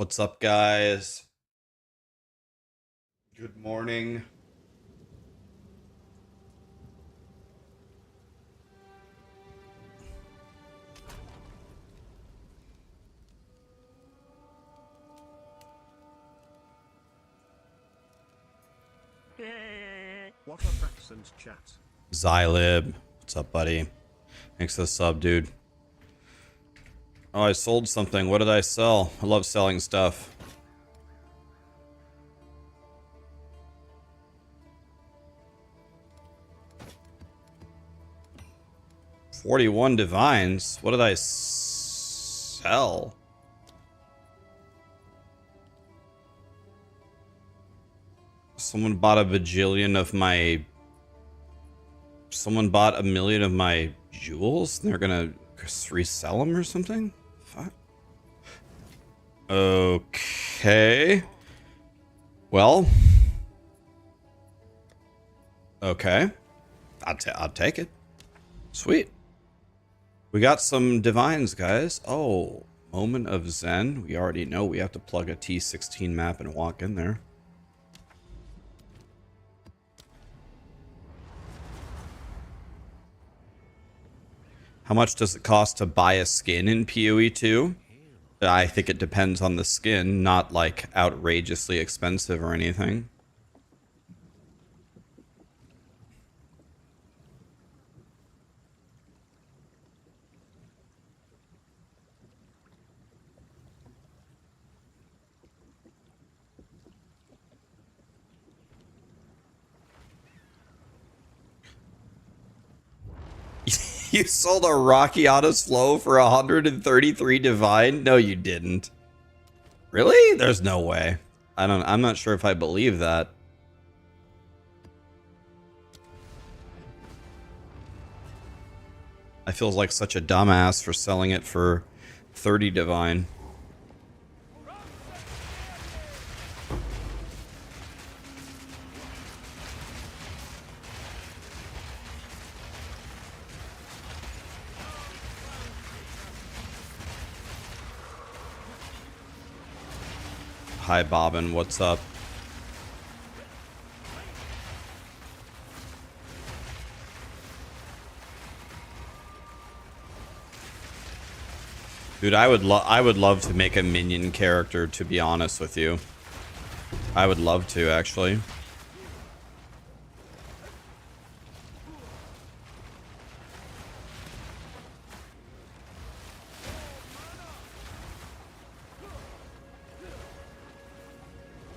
What's up, guys? Good morning. What up, Raxxant chat? Xylib. What's up, buddy? Thanks for the sub, dude. Oh, I sold something. What did I sell? I love selling stuff. $41 divines. What did I sell? Someone bought a bajillion of my... Someone bought a million of my jewels? They're gonna resell them or something? Fuck. Okay. Well. Okay. I'll take it. Sweet. We got some divines, guys. Oh, Moment of Zen. We already know we have to plug a T16 map and walk in there. How much does it cost to buy a skin in POE2? I think it depends on the skin, not like outrageously expensive or anything. You sold a Rocky Honest Flow for 133 divine? No, you didn't. Really? There's no way. I'm not sure if I believe that. I feel like such a dumbass for selling it for 30 divine. Hi, Bobbin. What's up? Dude, I would love to make a minion character, to be honest with you. I would love to, actually.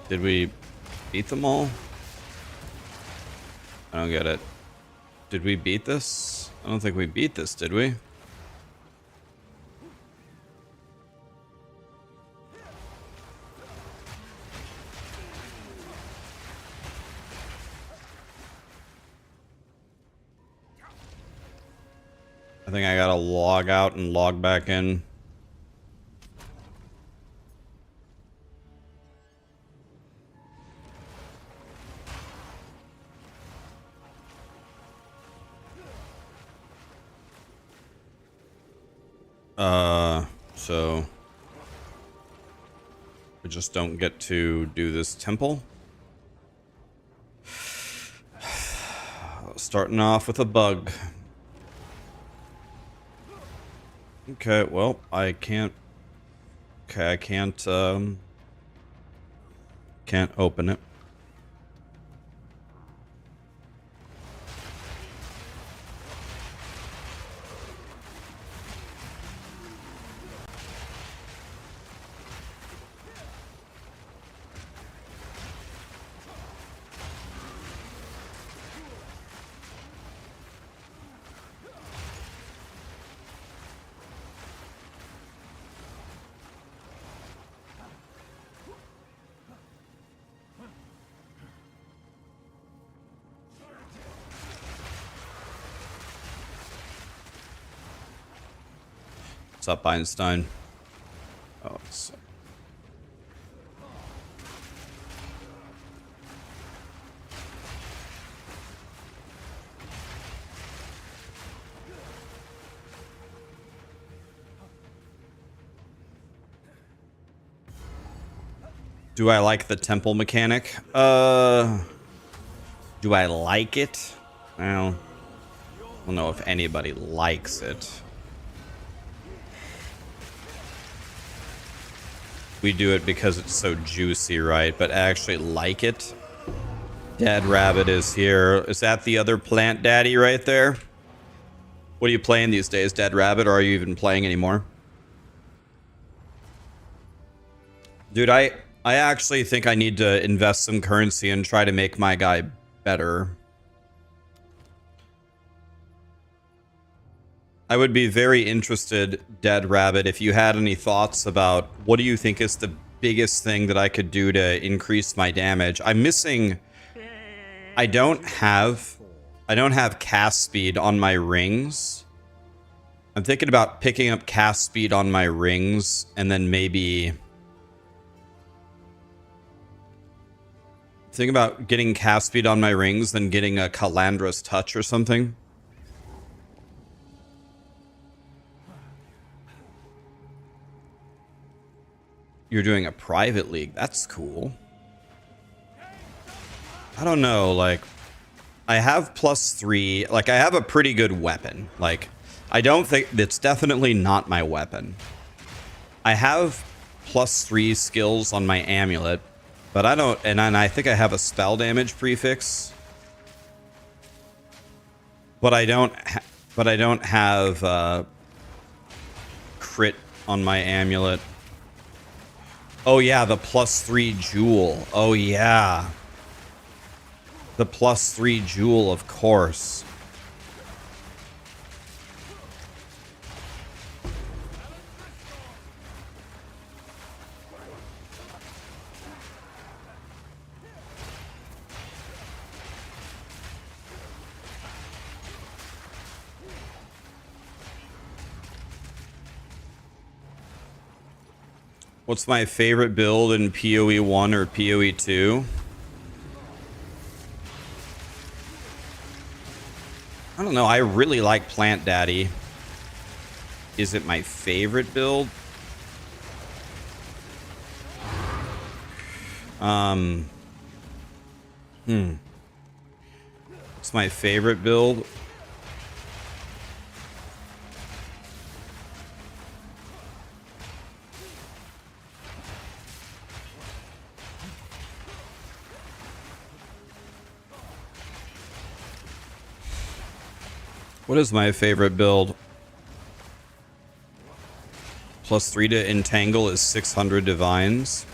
Did we beat them all? I don't get it. Did we beat this? I don't think we beat this, did we? I think I gotta log out and log back in. So we just don't get to do this temple. Starting off with a bug. Okay, well, I can't. Okay, I can't open it. What's up, Einstein? Oh, it's... Do I like the temple mechanic? Do I like it? Well, I don't know if anybody likes it. We do it because it's so juicy, right? But I actually like it. Dad Rabbit is here. Is that the other plant daddy right there? What are you playing these days, Dad Rabbit? Or are you even playing anymore? Dude, I actually think I need to invest some currency and try to make my guy better. I would be very interested, Dead Rabbit, if you had any thoughts about what do you think is the biggest thing that I could do to increase my damage. I'm missing... I don't have cast speed on my rings. I'm thinking about picking up cast speed on my rings and then maybe... Think about getting cast speed on my rings, then getting a Calandra's touch or something. You're doing a private league. That's cool. I don't know, like... I have +3. Like, I have a pretty good weapon. Like, I don't think... It's definitely not my weapon. I have +3 skills on my amulet. But I don't... And I think I have a spell damage prefix. But I don't... But I don't have... crit on my amulet. Oh yeah, the +3 jewel. Oh yeah. The +3 jewel, of course. What's my favorite build in POE1 or POE2? I don't know. I really like Plant Daddy. Is it my favorite build? What's my favorite build? What is my favorite build? +3 to entangle is 600 divines.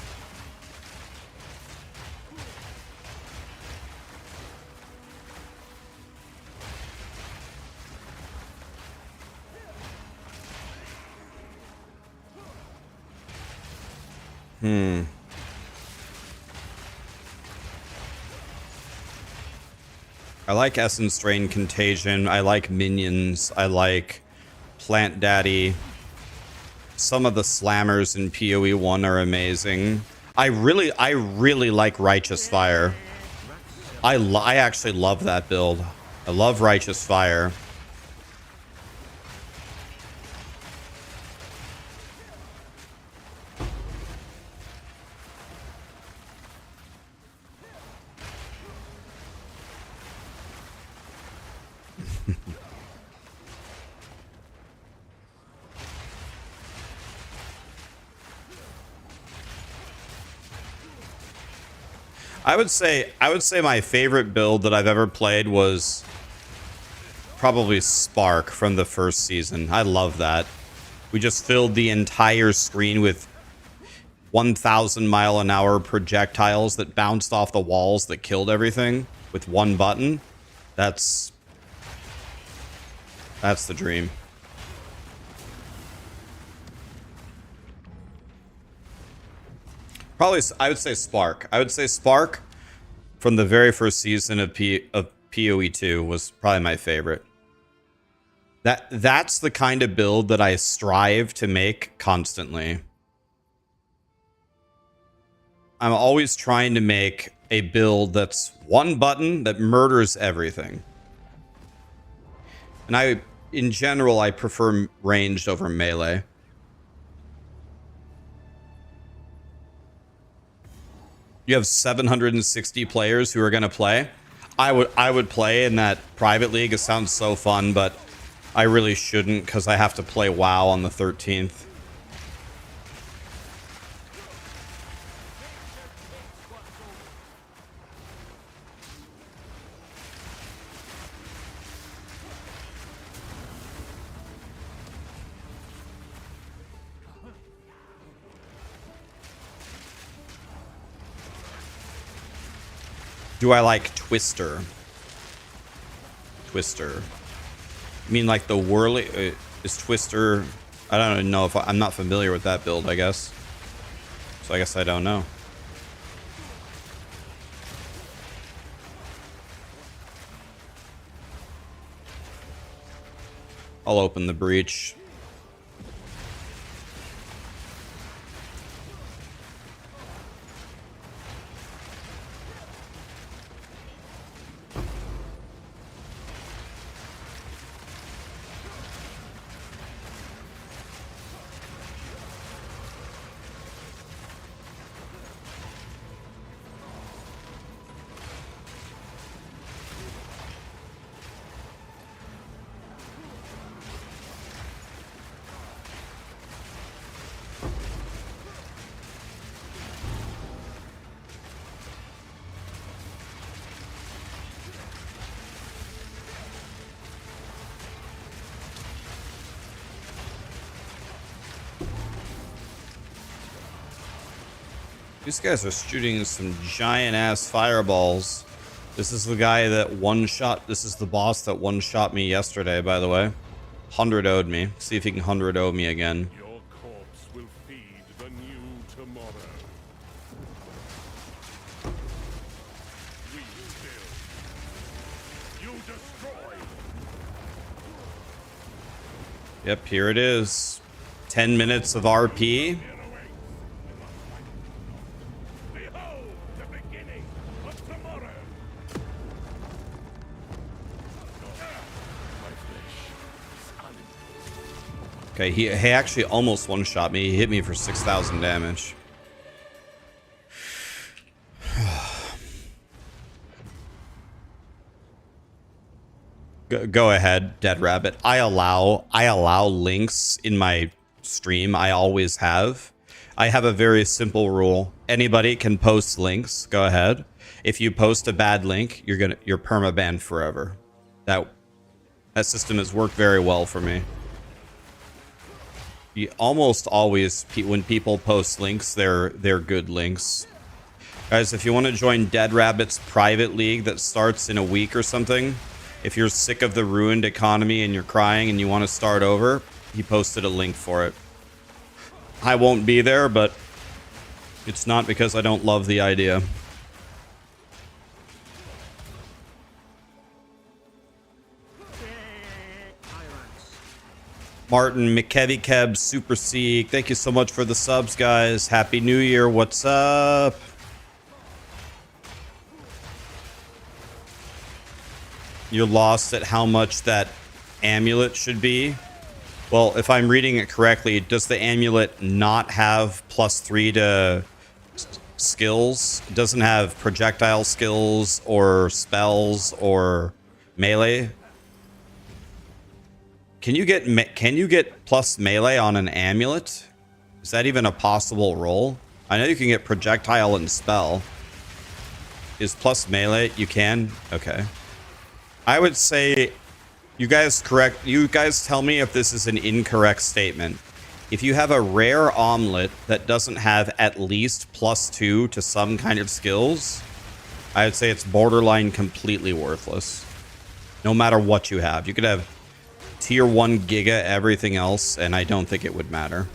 I like Essence Drain Contagion. I like Minions. I like Plant Daddy. Some of the slammers in PoE1 are amazing. I really like Righteous Fire. I actually love that build. I love Righteous Fire. I would say my favorite build that I've ever played was probably Spark from the first season. I love that. We just filled the entire screen with 1,000-mile-an-hour projectiles that bounced off the walls that killed everything with one button. That's the dream. Probably, I would say Spark. I would say Spark from the very first season of POE2 was probably my favorite. That's the kind of build that I strive to make constantly. I'm always trying to make a build that's one button that murders everything. And in general, I prefer ranged over melee. You have 760 players who are going to play. I would play in that private league. It sounds so fun, but I really shouldn't because I have to play WoW on the 13th. Do I like Twister? Twister. You mean like the whirly? Is Twister? I don't even know if I'm not familiar with that build, I guess. So I guess I don't know. I'll open the breach. These guys are shooting some giant ass fireballs. This is the guy that one-shot. This is the boss that one-shot me yesterday, by the way. 100-0'd me. See if he can 100-0 me again. Your corpse will feed the new tomorrow. We build. You destroy. Yep, here it is. 10 minutes of RP. Okay, he actually almost one-shot me. He hit me for 6,000 damage. Go ahead, Dead Rabbit. I allow links in my stream. I always have. I have a very simple rule. Anybody can post links. Go ahead. If you post a bad link, you're perma-banned forever. That system has worked very well for me. Almost always, when people post links, they're good links. Guys, if you want to join Dead Rabbit's private league that starts in a week or something, if you're sick of the ruined economy and you're crying and you want to start over, he posted a link for it. I won't be there, but it's not because I don't love the idea. Martin, McKevy Super Seek. Thank you so much for the subs, guys. Happy New Year. What's up? You're lost at how much that amulet should be. Well, if I'm reading it correctly, does the amulet not have +3 to skills? It doesn't have projectile skills or spells or melee? Can you get plus melee on an amulet? Is that even a possible roll? I know you can get projectile and spell. Is plus melee? You can? Okay. I would say you guys tell me if this is an incorrect statement. If you have a rare omelet that doesn't have at least +2 to some kind of skills, I would say it's borderline completely worthless. No matter what you have. You could have tier 1 giga everything else, and I don't think it would matter.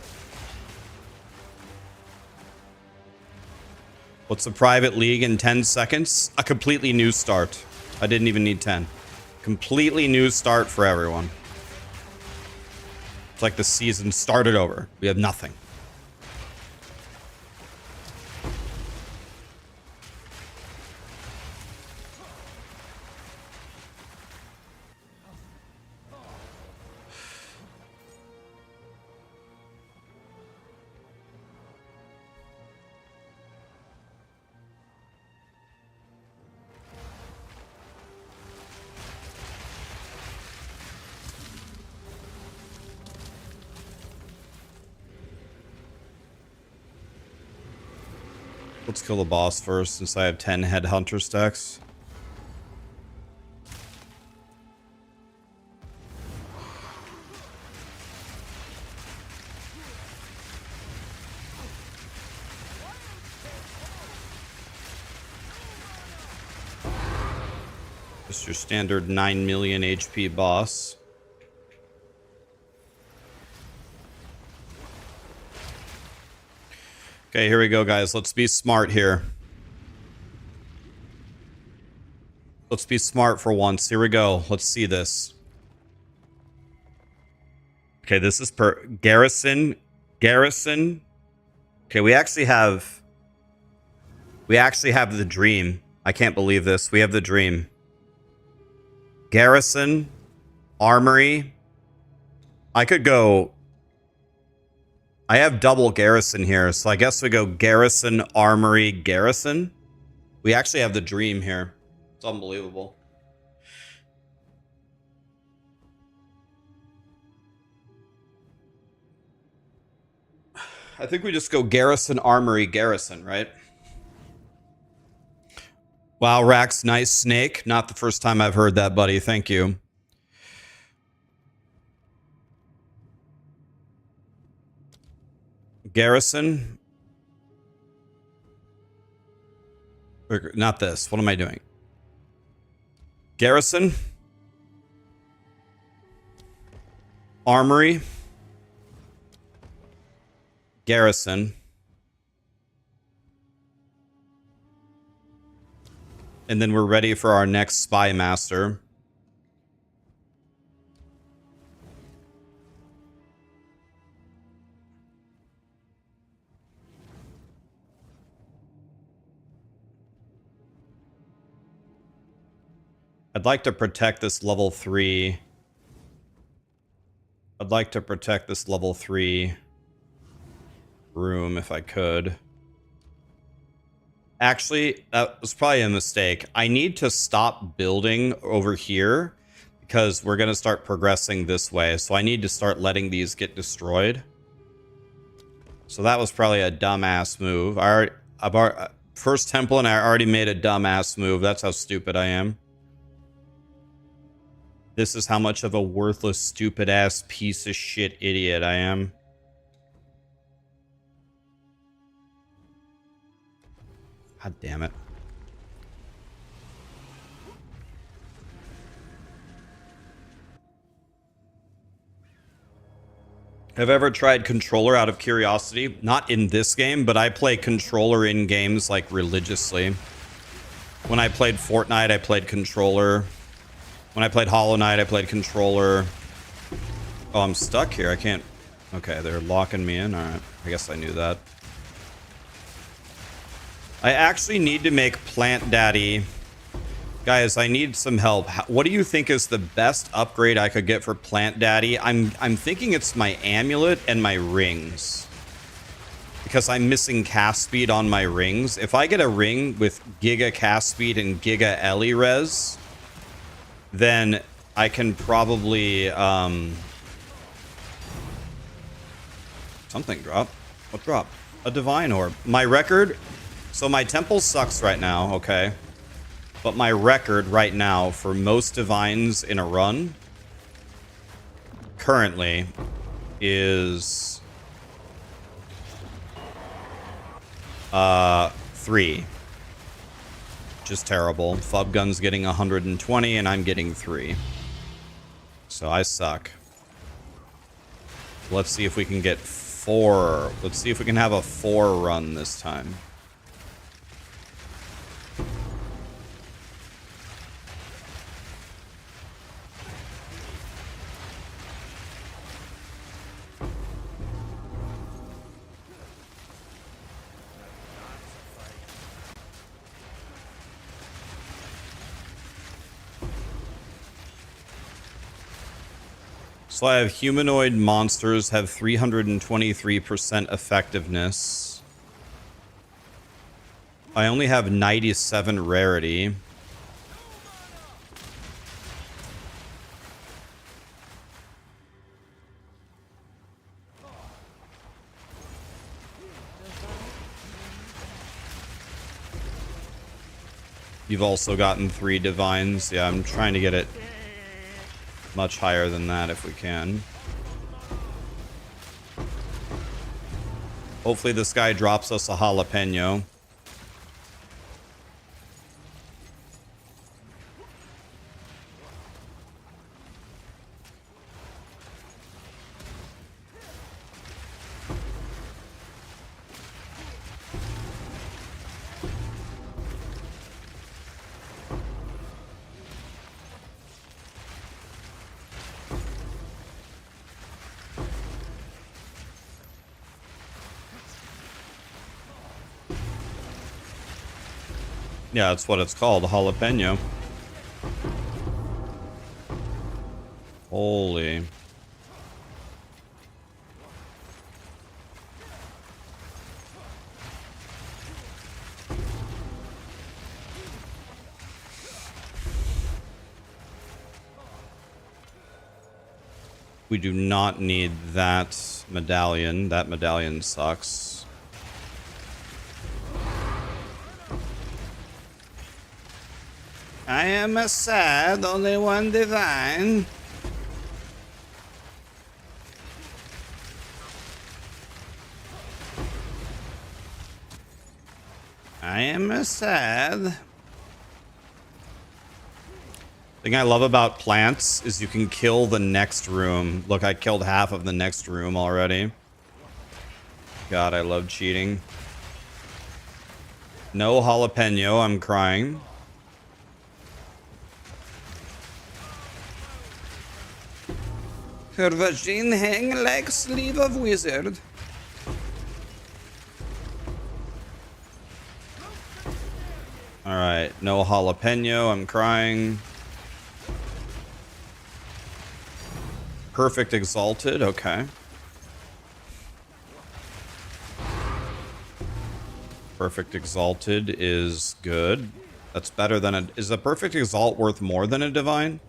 What's the private league in 10 seconds? A completely new start. I didn't even need 10. Completely new start for everyone. It's like the season started over. We have nothing. Let's kill the boss first, since I have 10 headhunter stacks. Just your standard 9 million HP boss. Okay, here we go, guys. Let's be smart here. Let's be smart for once. Here we go. Let's see this. Okay, this is per garrison. Garrison. Okay, we actually have the dream. I can't believe this. We have the dream. Garrison. Armory. I could go... I have double garrison here, so I guess we go garrison, armory, garrison. We actually have the dream here. It's unbelievable. I think we just go garrison, armory, garrison, right? Wow, Rax, nice snake. Not the first time I've heard that, buddy. Thank you. Garrison. Not this. What am I doing? Garrison. Armory. Garrison. And then we're ready for our next spy master. I'd like to protect this level 3. I'd like to protect this level 3 room if I could. Actually, that was probably a mistake. I need to stop building over here because we're going to start progressing this way. So I need to start letting these get destroyed. So that was probably a dumbass move. First temple and I already made a dumbass move. That's how stupid I am. This is how much of a worthless, stupid-ass piece of shit idiot I am. God damn it. Have ever tried controller out of curiosity? Not in this game, but I play controller in games like religiously. When I played Fortnite, I played controller. When I played Hollow Knight, I played controller. Oh, I'm stuck here. I can't... Okay, they're locking me in. Alright, I guess I knew that. I actually need to make Plant Daddy. Guys, I need some help. What do you think is the best upgrade I could get for Plant Daddy? I'm thinking it's my amulet and my rings. Because I'm missing cast speed on my rings. If I get a ring with Giga cast speed and Giga Ellie res... then I can probably, something drop. What drop? A divine orb. My record, so my temple sucks right now, okay? But my record right now for most divines in a run currently is 3. Just terrible. Fub Gun's getting 120 and I'm getting 3. So I suck. Let's see if we can get 4. Let's see if we can have a 4 run this time. So I have humanoid monsters have 323% effectiveness. I only have 97 rarity. You've also gotten 3 divines. Yeah, I'm trying to get it much higher than that if we can. Hopefully this guy drops us a jalapeno. Yeah, that's what it's called, a jalapeno. Holy. We do not need that medallion. That medallion sucks. I am a sad, only one divine. I am a sad. Thing I love about plants is you can kill the next room. Look, I killed half of the next room already. God, I love cheating. No jalapeno, I'm crying. Her vagine hang like sleeve of wizard. Alright, no jalapeno, I'm crying. Perfect exalted, okay. Perfect exalted is good. That's better than a... Is a perfect exalt worth more than a divine?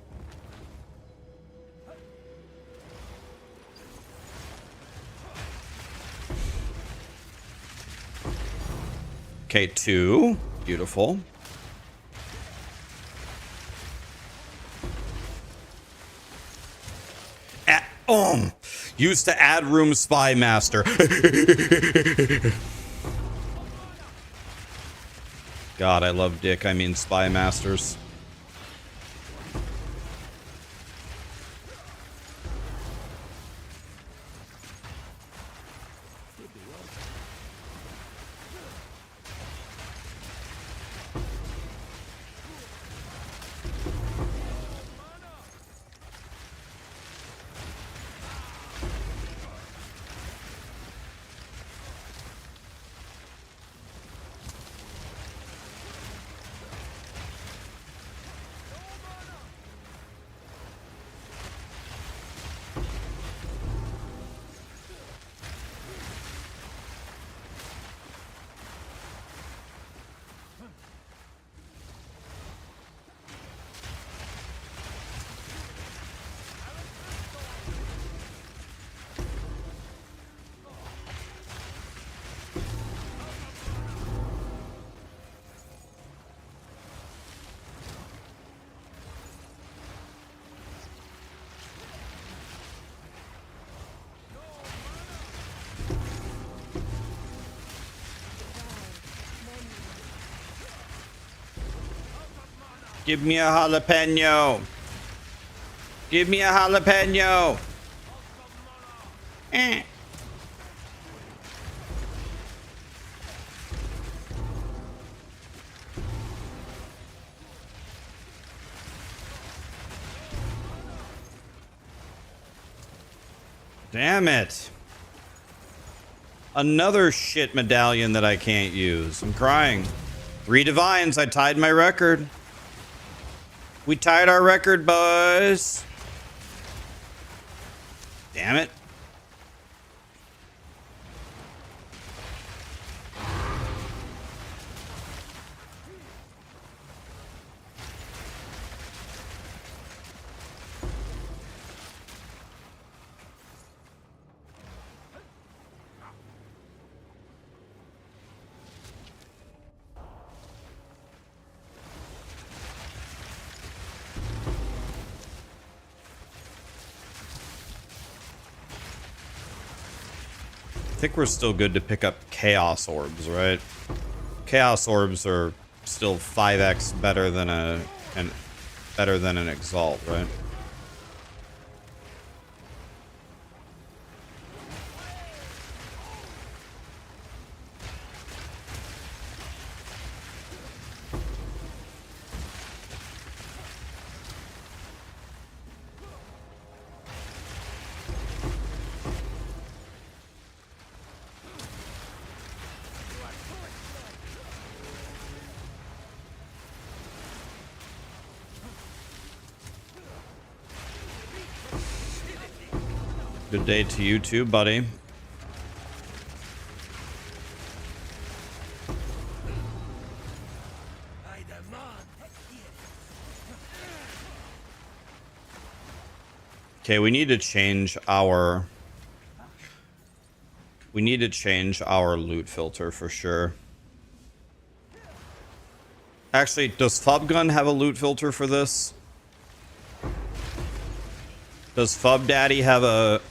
Okay, 2. Beautiful. Used to add room spy master. God, I love dick. I mean spy masters. Give me a jalapeno. Give me a jalapeno. Eh. Damn it. Another shit medallion that I can't use. I'm crying. 3 divines. I tied my record. We tied our record, boys. Damn it. think we're still good to pick up Chaos Orbs, right? Chaos Orbs are still 5x better than an Exalt, right? Good day to you too, buddy. Okay, we need to change our loot filter for sure. Actually, does Fubgun have a loot filter for this? Does Fub Daddy have a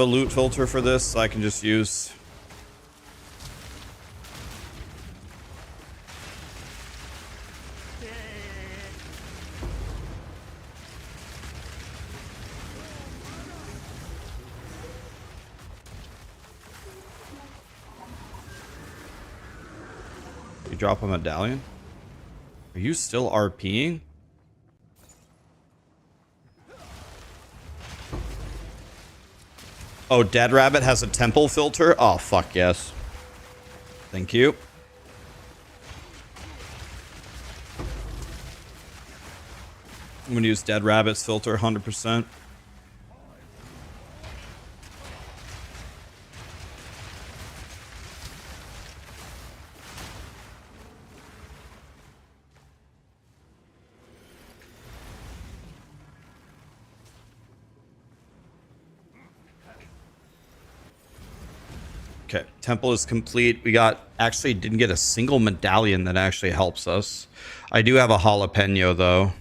loot filter for this so I can just use? You drop a medallion? Are you still RPing? Oh, Dead Rabbit has a temple filter? Oh, fuck yes. Thank you. I'm gonna use Dead Rabbit's filter 100%. Okay, temple is complete. We actually didn't get a single medallion that actually helps us. I do have a jalapeno though.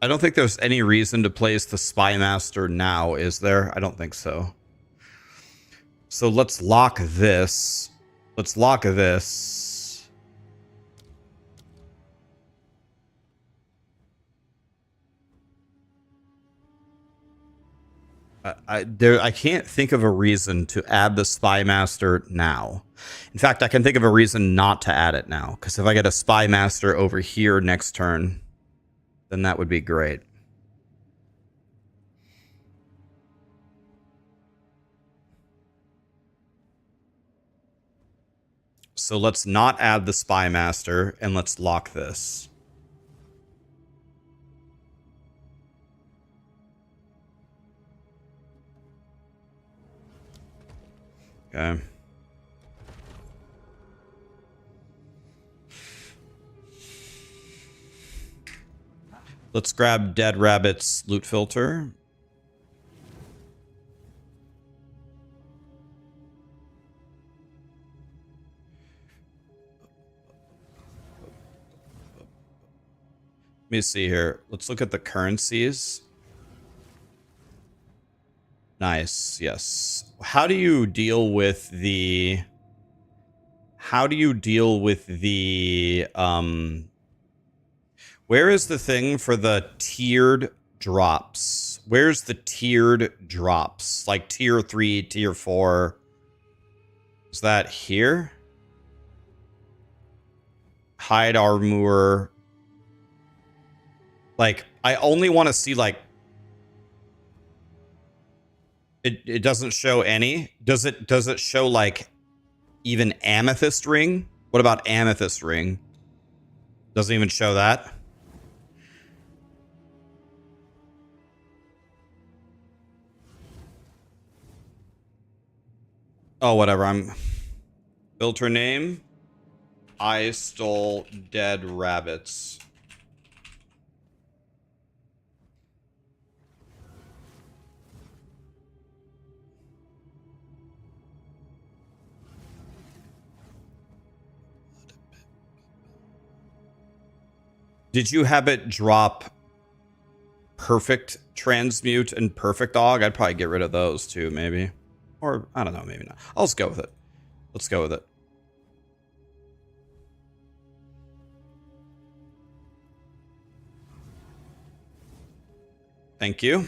I don't think there's any reason to place the Spy Master now, is there? I don't think so. So let's lock this. Let's lock this. I can't think of a reason to add the Spy Master now. In fact, I can think of a reason not to add it now. Because if I get a Spy Master over here next turn, then that would be great. So let's not add the Spy Master and let's lock this. Okay. Let's grab Dead Rabbit's loot filter. Let me see here. Let's look at the currencies. Nice. Yes. How do you deal with the where is the thing for the tiered drops? Where's the tiered drops? Like tier 3, tier 4. Is that here? Hide armor. Like, I only want to see, like, it doesn't show any. Does it show, like, even amethyst ring? What about amethyst ring? Doesn't even show that. Oh, whatever. I'm filter name. I stole dead rabbits. Did you have it drop perfect transmute and perfect dog? I'd probably get rid of those too, maybe. Or, I don't know, maybe not. I'll just go with it. Let's go with it. Thank you.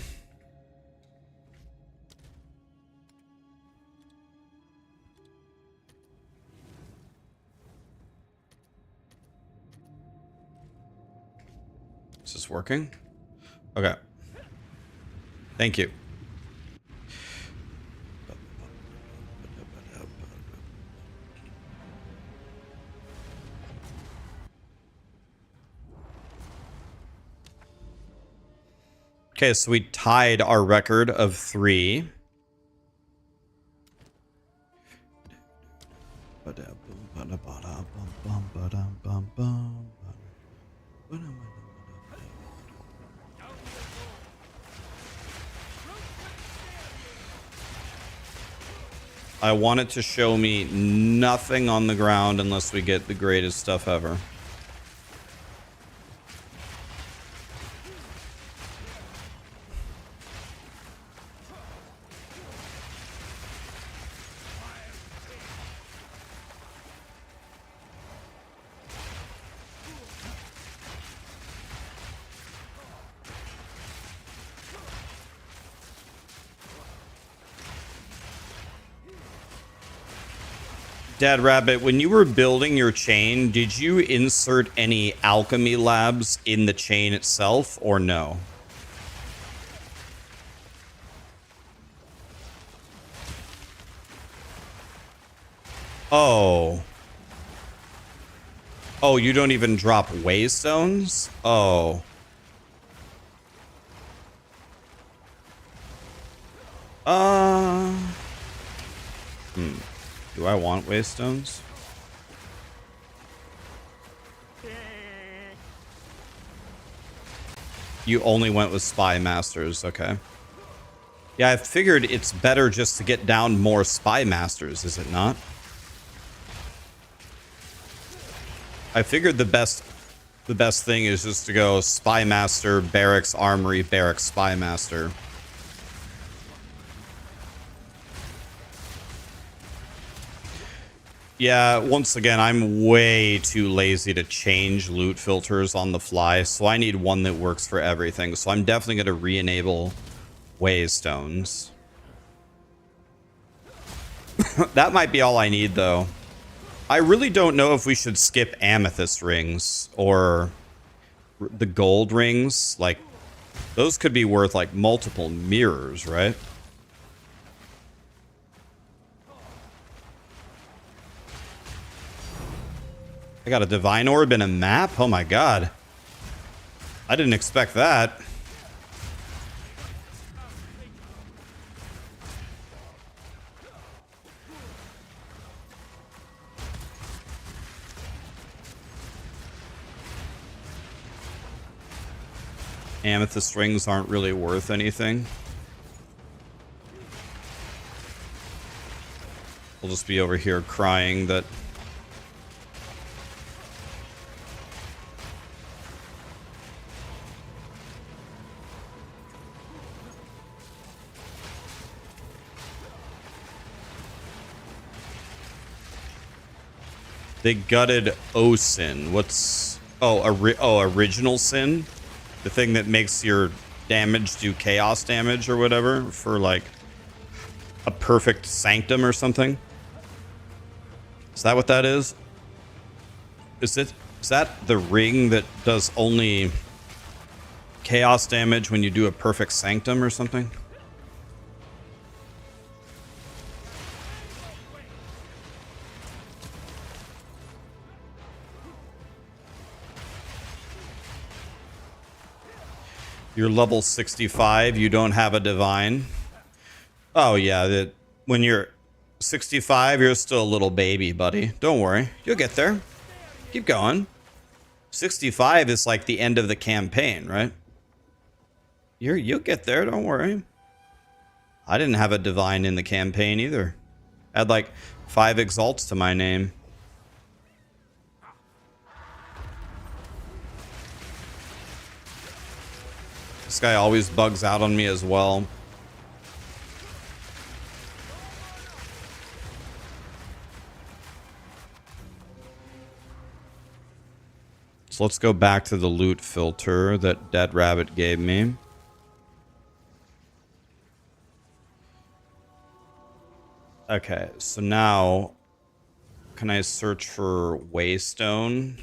Is this working? Okay. Thank you. Okay, so we tied our record of 3. I want it to show me nothing on the ground unless we get the greatest stuff ever. Dad Rabbit, when you were building your chain, did you insert any alchemy labs in the chain itself or no? Oh. Oh, you don't even drop waystones? Oh. Do I want waystones? You only went with spy masters, okay. Yeah, I figured it's better just to get down more spy masters, is it not? I figured the best thing is just to go spy master, barracks armory, barracks spy master. Yeah, once again, I'm way too lazy to change loot filters on the fly, so I need one that works for everything. So I'm definitely going to re-enable waystones. That might be all I need, though. I really don't know if we should skip amethyst rings or the gold rings. Like, those could be worth, like, multiple mirrors, right? I got a divine orb and a map? Oh my god. I didn't expect that. Amethyst rings aren't really worth anything. We'll just be over here crying that they gutted Osin. What's... Oh, original sin? The thing that makes your damage do chaos damage or whatever for, like, a perfect sanctum or something? Is that what that is? Is that the ring that does only chaos damage when you do a perfect sanctum or something? You're level 65, you don't have a divine. Oh yeah, when you're 65, you're still a little baby, buddy. Don't worry, you'll get there. Keep going. 65 is like the end of the campaign, right? You'll get there, don't worry. I didn't have a divine in the campaign either. I had like 5 exalts to my name. This guy always bugs out on me as well. So let's go back to the loot filter that Dead Rabbit gave me. Okay, so now can I search for waystone?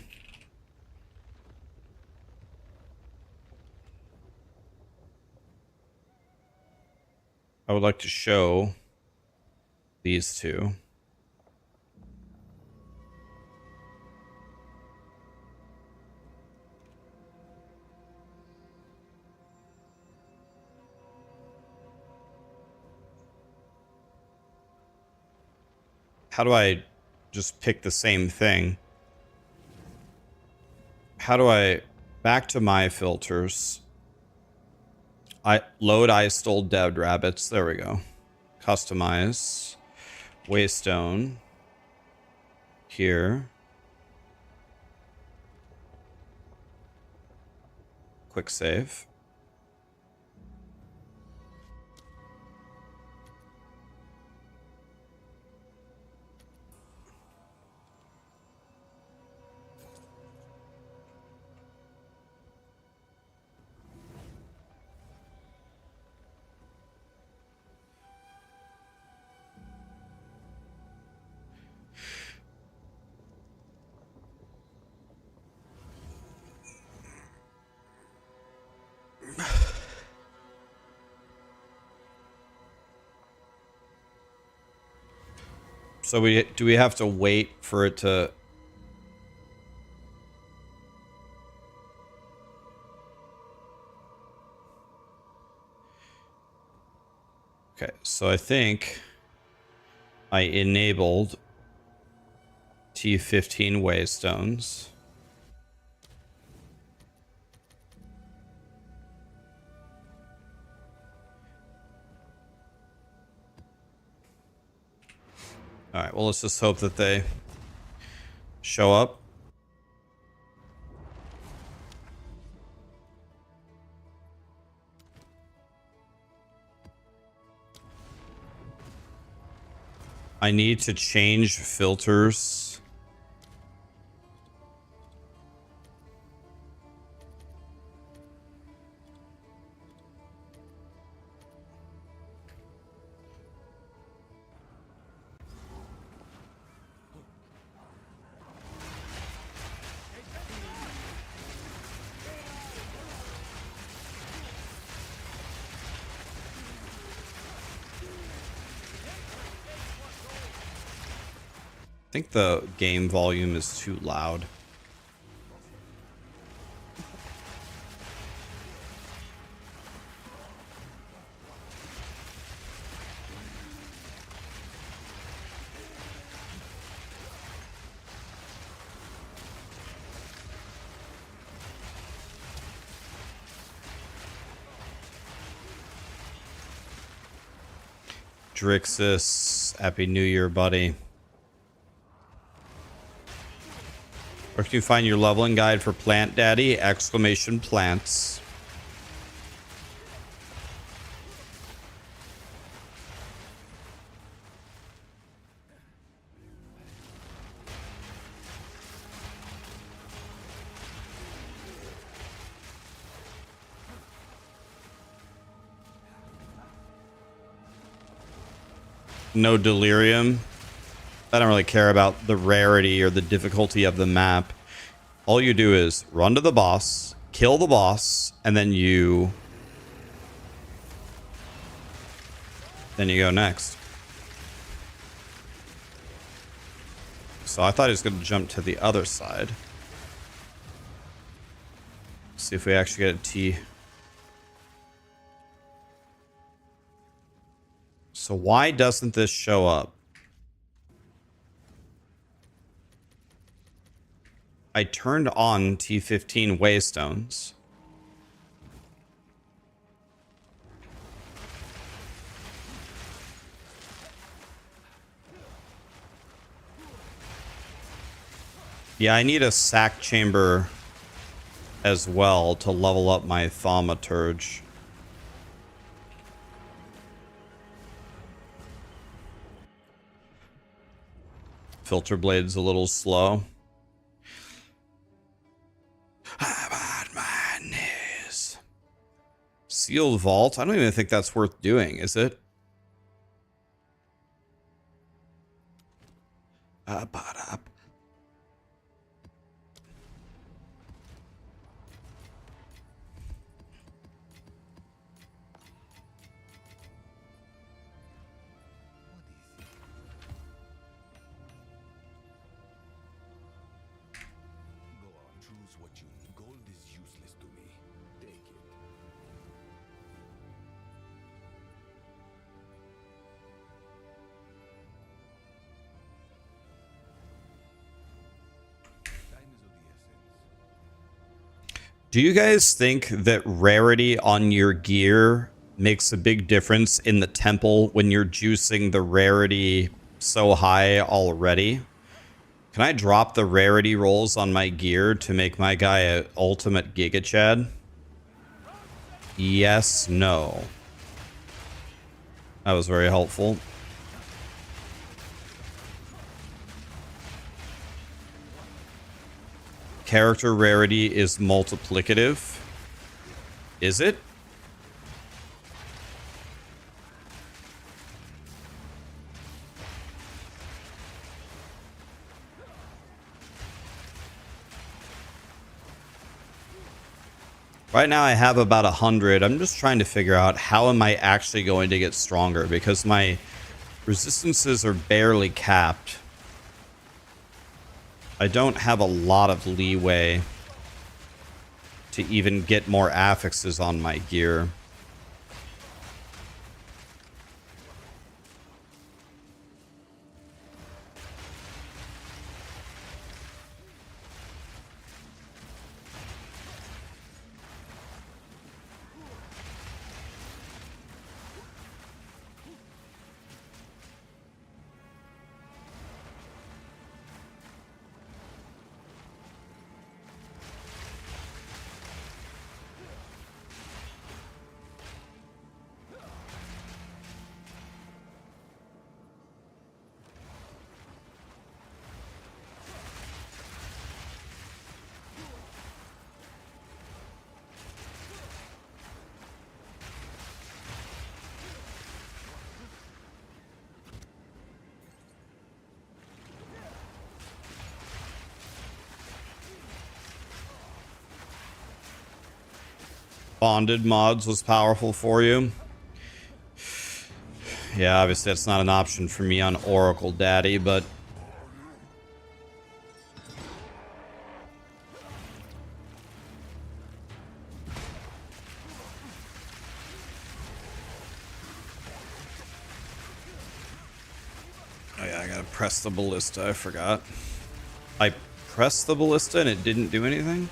I would like to show these two. How do I just pick the same thing? How do I back to my filters? I stole dead rabbits. There we go. Customize waystone here. Quick save. So do we have to wait for it to... Okay, so I think I enabled T15 waystones. All right, well, let's just hope that they show up. I need to change filters. I think the game volume is too loud. Drixus, Happy New Year, buddy. Where can you find your leveling guide for Plant Daddy? Exclamation plants. No delirium. I don't really care about the rarity or the difficulty of the map. All you do is run to the boss, kill the boss, and then you go next. So I thought he was going to jump to the other side. See if we actually get a T. So why doesn't this show up? I turned on T15 waystones. Yeah, I need a sack chamber as well to level up my thaumaturge. Filter blade's a little slow. Madness. Sealed vault? I don't even think that's worth doing, is it? Up. Do you guys think that rarity on your gear makes a big difference in the temple when you're juicing the rarity so high already? Can I drop the rarity rolls on my gear to make my guy an ultimate Giga Chad? Yes, no. That was very helpful. Character rarity is multiplicative. Is it? Right now I have about 100. I'm just trying to figure out how am I actually going to get stronger because my resistances are barely capped. I don't have a lot of leeway to even get more affixes on my gear. Bonded mods was powerful for you. Yeah, obviously that's not an option for me on Oracle Daddy, but oh yeah, I gotta press the ballista, I forgot. I pressed the ballista and it didn't do anything?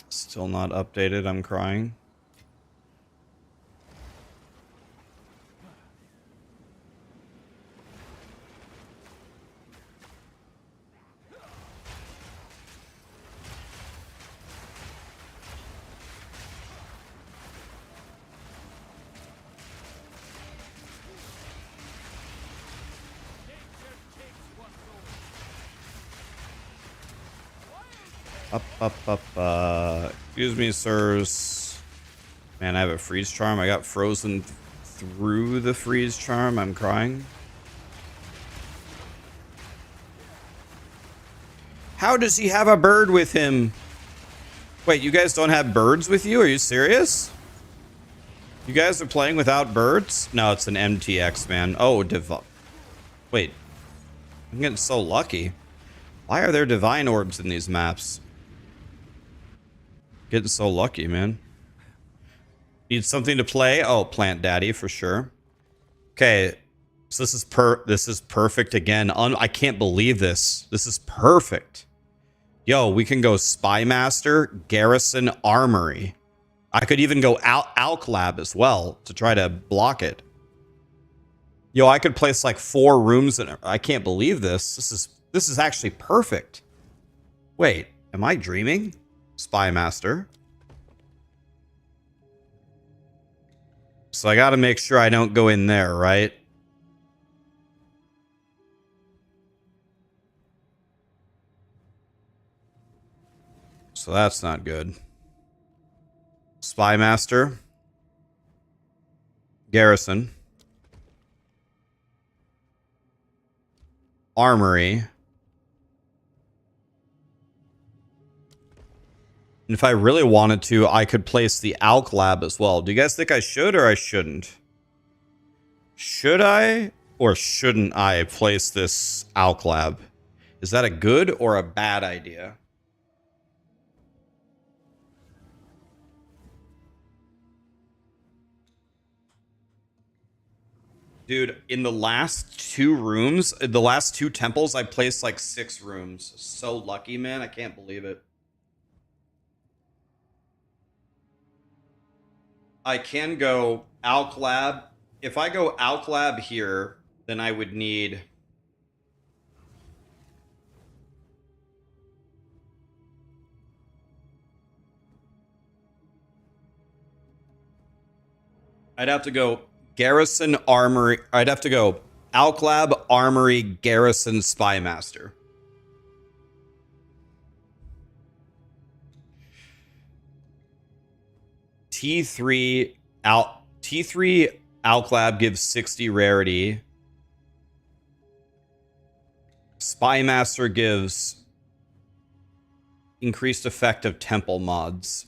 Still not updated, I'm crying. Excuse me, sirs. Man, I have a freeze charm. I got frozen through the freeze charm. I'm crying. How does he have a bird with him? Wait, you guys don't have birds with you? Are you serious? You guys are playing without birds? No, it's an MTX, man. Oh, wait. I'm getting so lucky. Why are there divine orbs in these maps? Getting so lucky, man. Need something to play? Oh, Plant Daddy for sure. Okay, so this is perfect again. I can't believe this. This is perfect. Yo, we can go Spy Master, Garrison, Armory. I could even go Alk Lab as well to try to block it. Yo, I could place like 4 rooms in it. I can't believe this. This is actually perfect. Wait, am I dreaming? Spy Master. So I got to make sure I don't go in there, right? So that's not good. Spy Master. Garrison. Armory. And if I really wanted to, I could place the Alk Lab as well. Do you guys think I should or I shouldn't? Should I or shouldn't I place this Alk Lab? Is that a good or a bad idea? Dude, in the last 2 rooms, the last 2 temples, I placed like 6 rooms. So lucky, man. I can't believe it. I can go Alk Lab. If I go Alk Lab here, then I would need... I'd have to go Garrison, Armory. I'd have to go Alk Lab, Armory, Garrison, Spy Master. T3 Alk Lab gives 60 rarity. Spy Master gives increased effect of temple mods.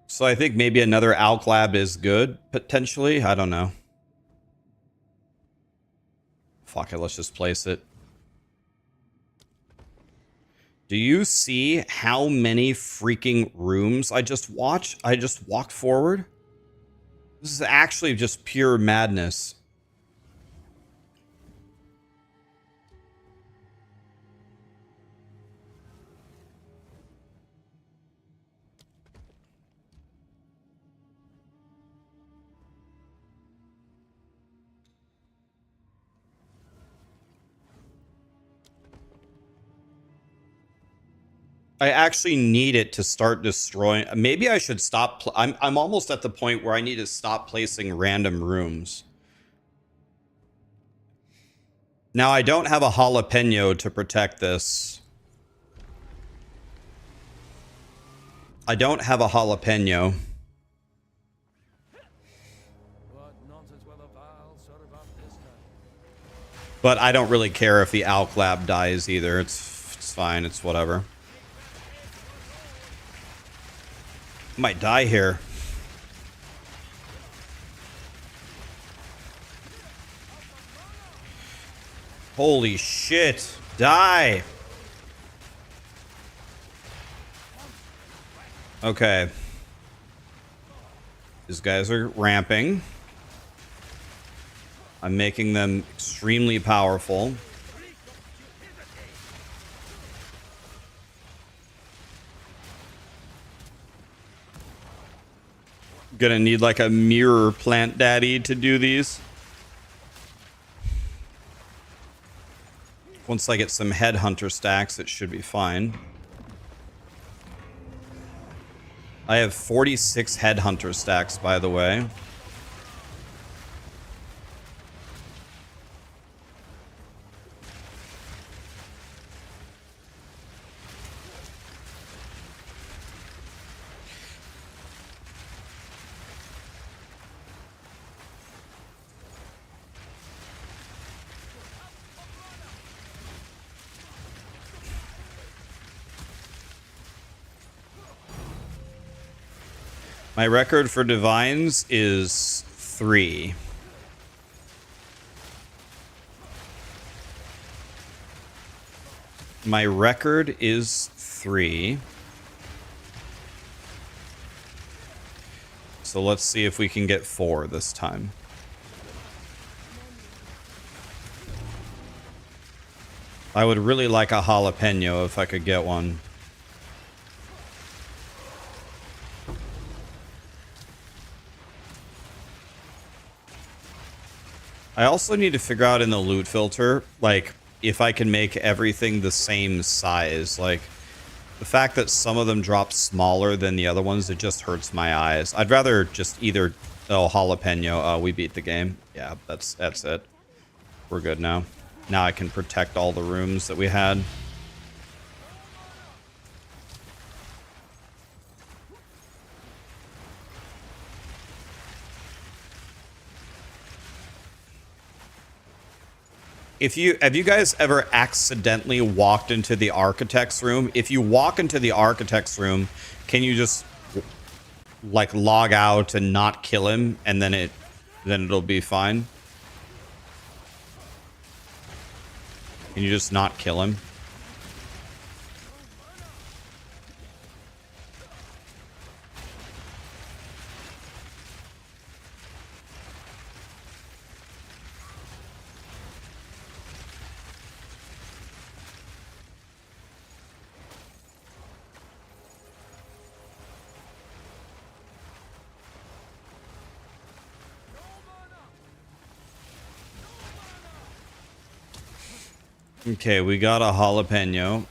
So I think maybe another Alk Lab is good, potentially. I don't know. Fuck it, let's just place it. Do you see how many freaking rooms I just watched? I just walked forward. This is actually just pure madness. I actually need it to start destroying. Maybe I should stop. I'm almost at the point where I need to stop placing random rooms. Now I don't have a jalapeno to protect this. I don't have a jalapeno. But I don't really care if the Alk Lab dies either. It's fine. It's whatever. Might die here. Holy shit. Die. Okay. These guys are ramping. I'm making them extremely powerful. Gonna need like a mirror plant daddy to do these. Once I get some headhunter stacks, it should be fine. I have 46 headhunter stacks, by the way. My record for divines is 3. My record is 3. So let's see if we can get 4 this time. I would really like a jalapeno if I could get one. I also need to figure out in the loot filter, like, if I can make everything the same size. Like, the fact that some of them drop smaller than the other ones, it just hurts my eyes. I'd rather just either... Oh, jalapeno. We beat the game. Yeah, that's it. We're good now. Now I can protect all the rooms that we had. Have you guys ever accidentally walked into the architect's room? If you walk into the architect's room, can you just like log out and not kill him, and then it'll be fine? Can you just not kill him? Okay, we got a jalapeno.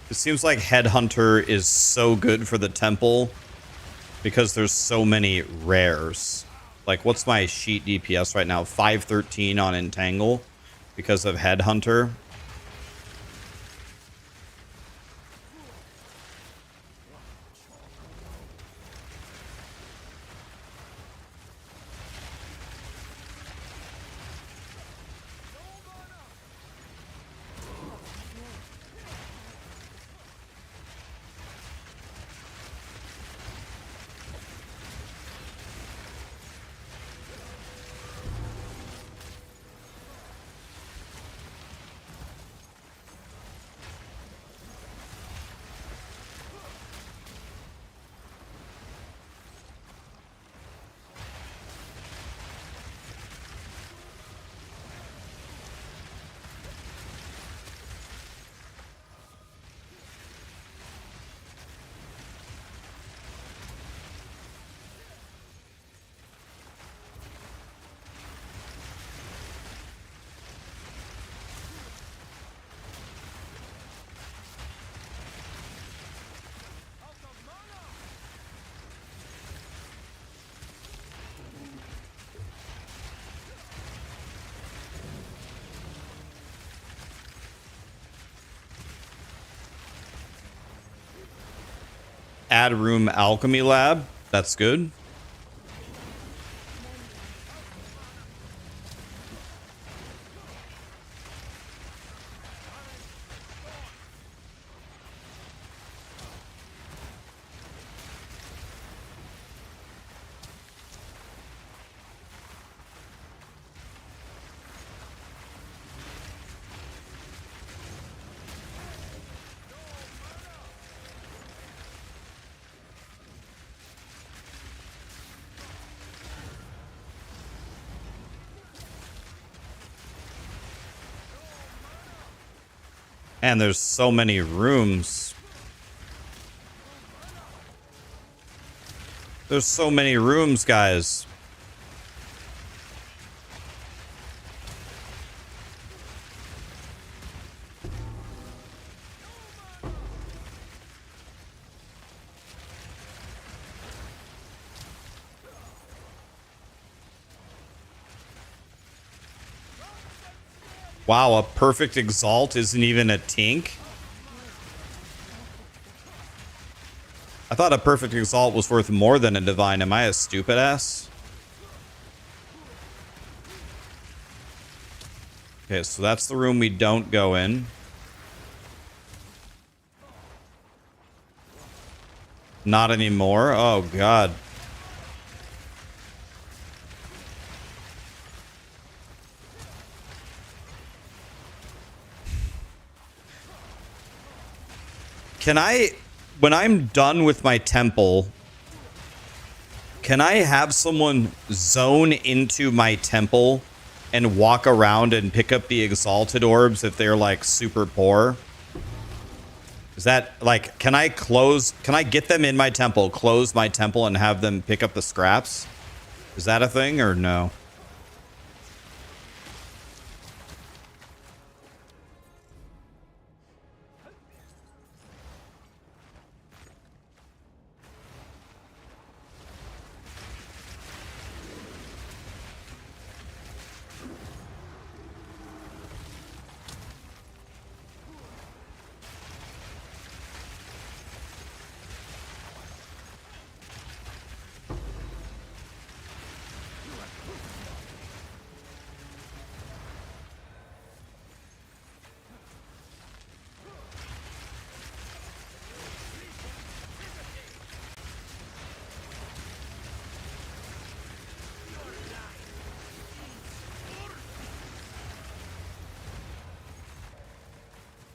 It seems like Headhunter is so good for the temple because there's so many rares. Like, what's my sheet DPS right now? 513 on Entangle because of Headhunter. Add room alchemy lab. That's good. And there's so many rooms. There's so many rooms, guys. Wow, a perfect exalt isn't even a tink? I thought a perfect exalt was worth more than a divine. Am I a stupid ass? Okay, so that's the room we don't go in. Not anymore. Oh, God. Can I, when I'm done with my temple, can I have someone zone into my temple and walk around and pick up the exalted orbs if they're like super poor? Is that like, can I get them in my temple, close my temple and have them pick up the scraps? Is that a thing or no?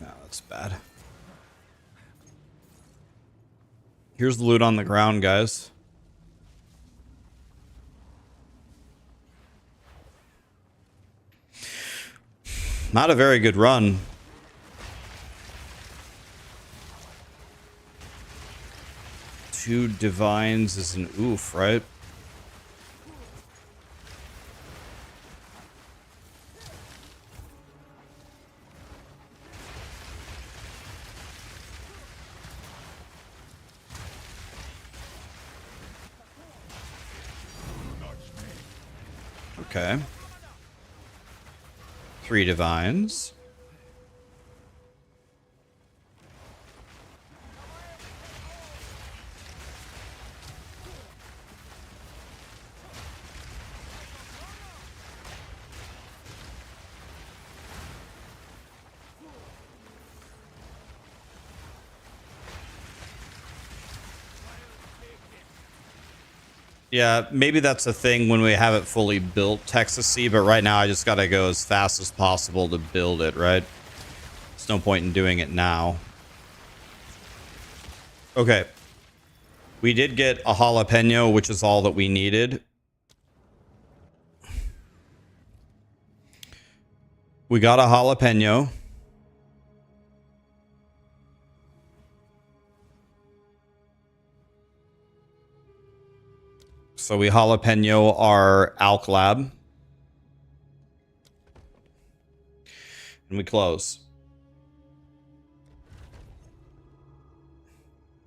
No, that's bad. Here's the loot on the ground, guys. Not a very good run. Two divines is an oof, right? Okay. Three divines. Yeah, maybe that's a thing when we have it fully built, Texas-y, but right now I just gotta go as fast as possible to build it, right? There's no point in doing it now. Okay. We did get a jalapeno, which is all that we needed. We got a jalapeno. So we jalapeno our alk lab. And we close.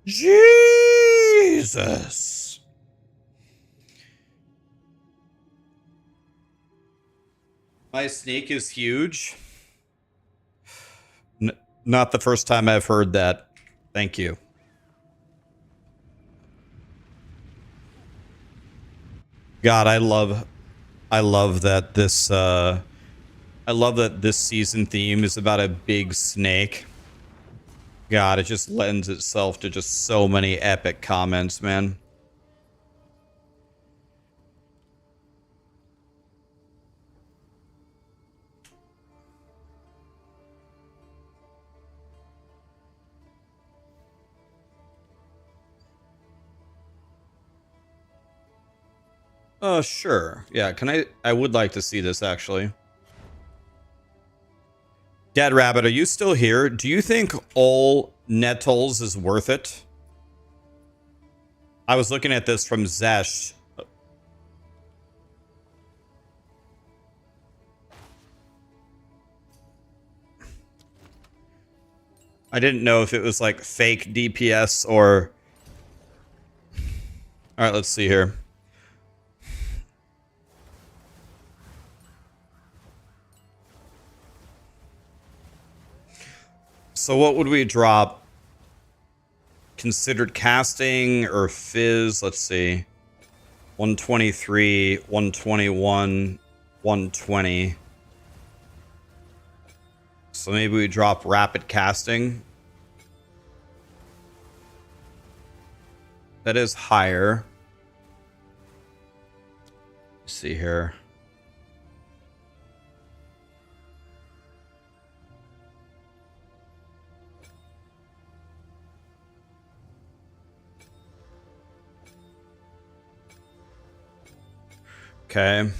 Jesus. My snake is huge. Not the first time I've heard that. Thank you. God, I love that this I love that this season theme is about a big snake. God, it just lends itself to just so many epic comments, man. Sure. Yeah, I would like to see this actually. Dead Rabbit, are you still here? Do you think all nettles is worth it? I was looking at this from Zesh. I didn't know if it was like fake DPS or... All right, let's see here. So what would we drop? Considered casting or fizz? Let's see. 123, 121, 120. So maybe we drop rapid casting. That is higher. Let's see here. Okay.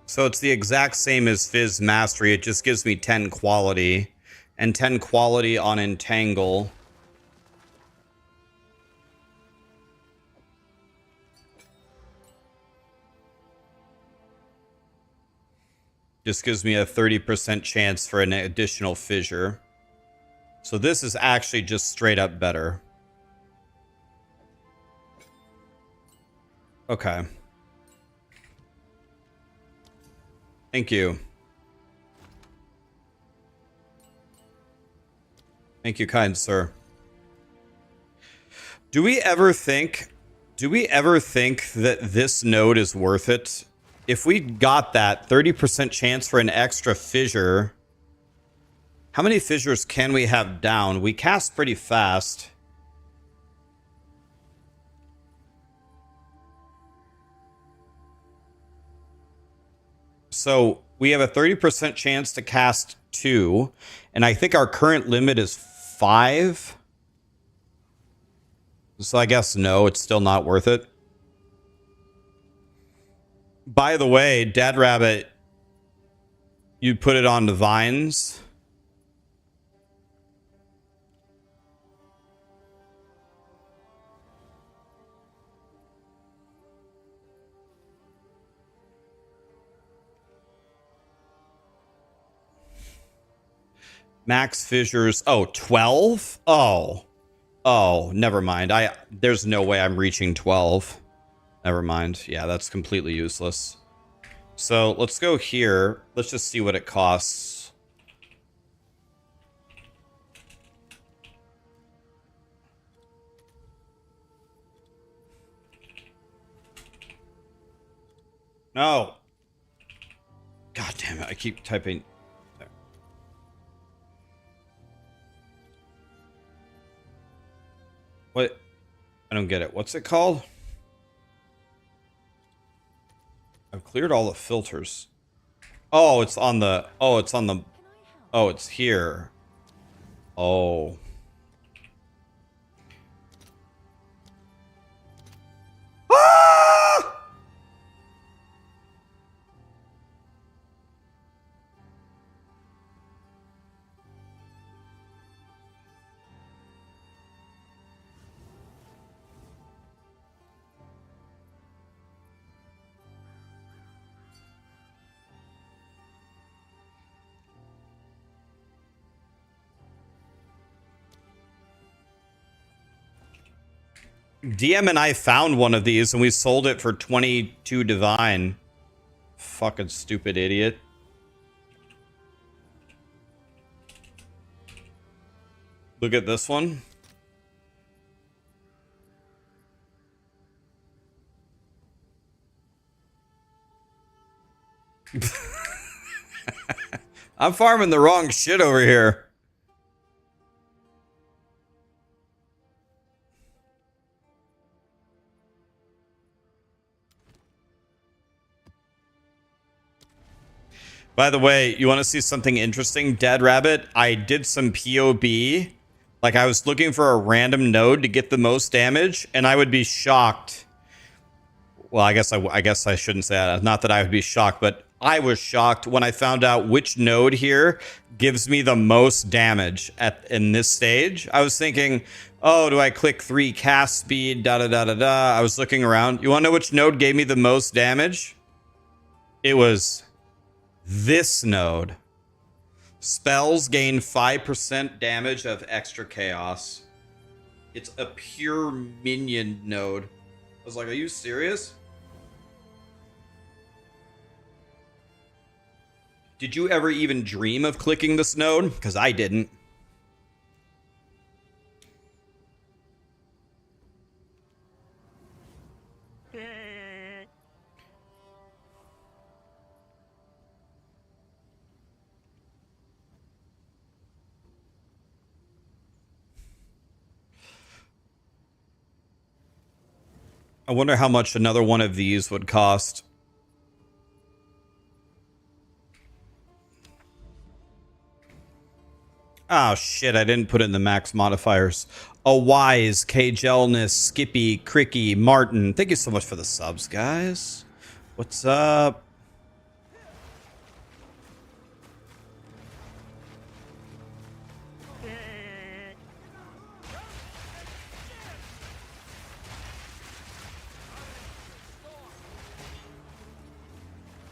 So it's the exact same as Fizz Mastery. It just gives me 10 quality and 10 quality on Entangle. Just gives me a 30% chance for an additional fissure. So this is actually just straight up better. Okay. Thank you. Thank you, kind sir. Do we ever think that this node is worth it? If we got that 30% chance for an extra fissure, how many fissures can we have down? We cast pretty fast. So we have a 30% chance to cast 2, and I think our current limit is 5. So I guess no, it's still not worth it. By the way, Dad Rabbit, you put it on the vines. Max fissures. Oh, 12? Oh, never mind. There's no way I'm reaching 12. Never mind. Yeah, that's completely useless. So let's go here. Let's just see what it costs. No. God damn it. I keep typing. What? I don't get it. What's it called? I've cleared all the filters. Oh, it's on the... Oh, it's on the... Oh, it's here. Oh. Ah! DM and I found one of these and we sold it for 22 divine. Fucking stupid idiot. Look at this one. I'm farming the wrong shit over here. By the way, you want to see something interesting, Dead Rabbit? I did some POB. Like, I was looking for a random node to get the most damage, and I would be shocked. Well, I guess I shouldn't say that. Not that I would be shocked, but I was shocked when I found out which node here gives me the most damage in this stage. I was thinking, oh, do I click 3 cast speed, da-da-da-da-da. I was looking around. You want to know which node gave me the most damage? It was... this node. Spells gain 5% damage of extra chaos. It's a pure minion node. I was like, are you serious? Did you ever even dream of clicking this node? Because I didn't. I wonder how much another one of these would cost. Oh shit, I didn't put it in the max modifiers. A Wise, K-Gelness, Skippy, Cricky, Martin. Thank you so much for the subs, guys. What's up?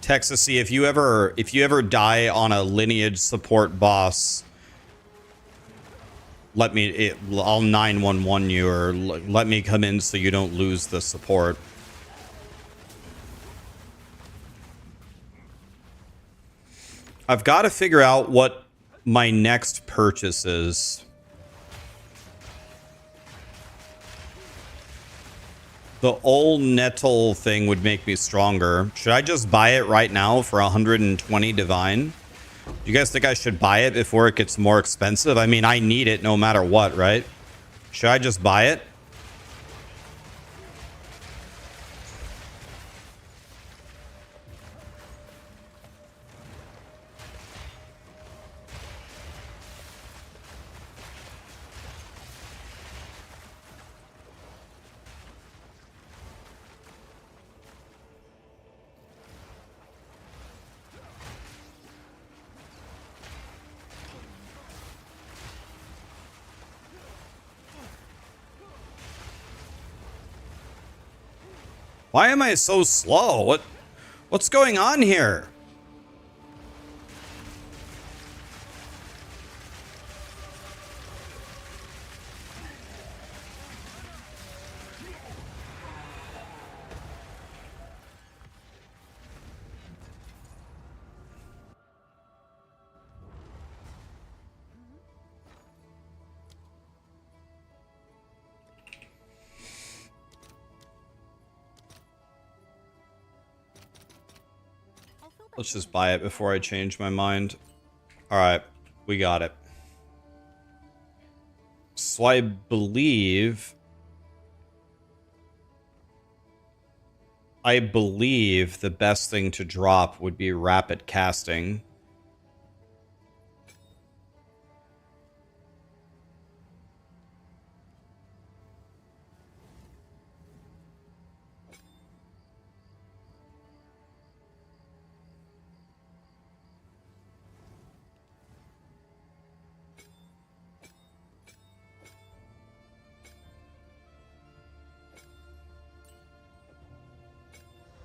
Texasy, if you ever die on a lineage support boss, I'll 911 you, or let me come in so you don't lose the support. I've got to figure out what my next purchase is. The old Nettle thing would make me stronger. Should I just buy it right now for 120 divine? Do you guys think I should buy it before it gets more expensive? I mean, I need it no matter what, right? Should I just buy it? Why am I so slow? What's going on here? Let's just buy it before I change my mind. Alright, we got it. So I believe the best thing to drop would be rapid casting.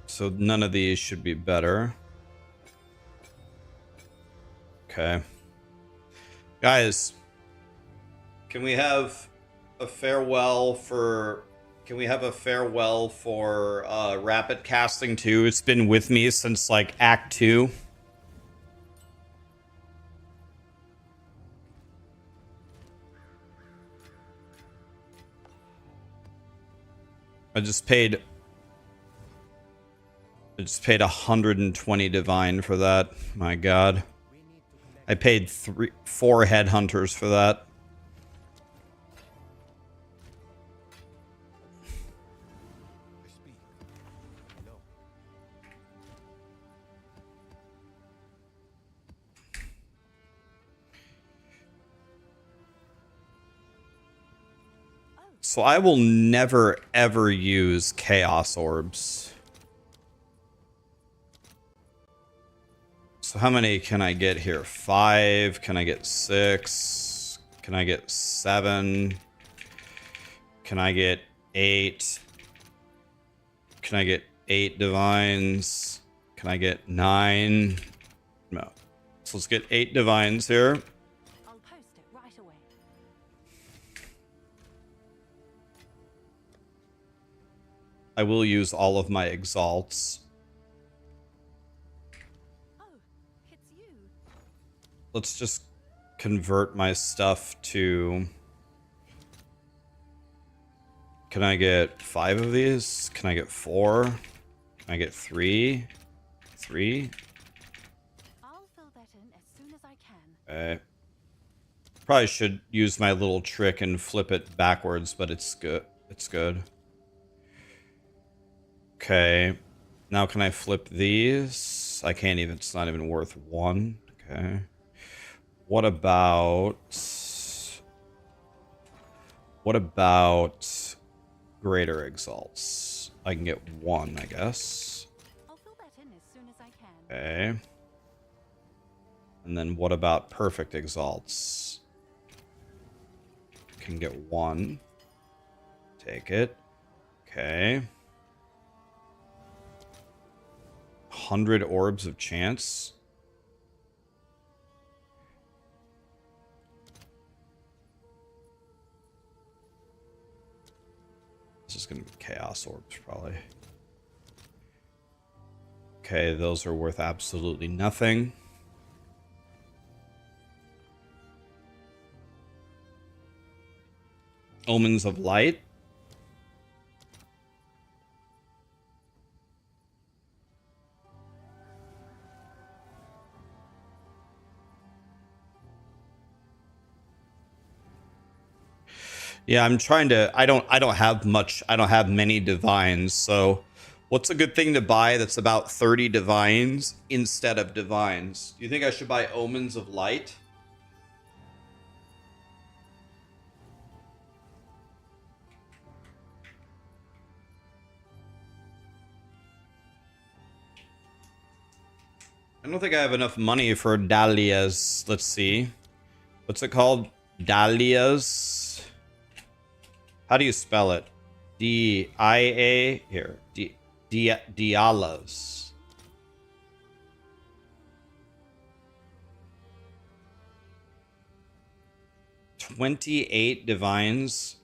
So none of these should be better. Okay. Guys, can we have a farewell for rapid casting 2? It's been with me since like Act 2. I just paid 120 divine for that. My god. I paid 4 headhunters for that. So I will never ever use chaos orbs. So how many can I get here? 5? Can I get 6? Can I get 7? Can I get 8? Can I get 8 divines? Can I get 9? No. So let's get 8 divines here. I'll post it right away. I will use all of my exalts. Oh, it's you. let's just convert my stuff to... Can I get 5 of these? Can I get 4? Can I get 3? 3? I'll fill that in as soon as I can. Okay. Probably should use my little trick and flip it backwards, but it's good. It's good. Okay. Now can I flip these? I can't even. It's not even worth 1. Okay. What about... What about greater exalts? I can get 1, I guess. I'll fill that in as soon as I can. Okay. And then what about perfect exalts? Can get 1. Take it. Okay. 100 orbs of chance. This is going to be chaos orbs, probably. Okay, those are worth absolutely nothing. Omens of Light. Yeah, I'm trying to... I don't have much. I don't have many divines, so what's a good thing to buy that's about 30 divines instead of divines? Do you think I should buy Omens of Light? I don't think I have enough money for dahlias. Let's see. What's it called? Dahlias. How do you spell it? D-I-A? Here. Dialos. $28 divines.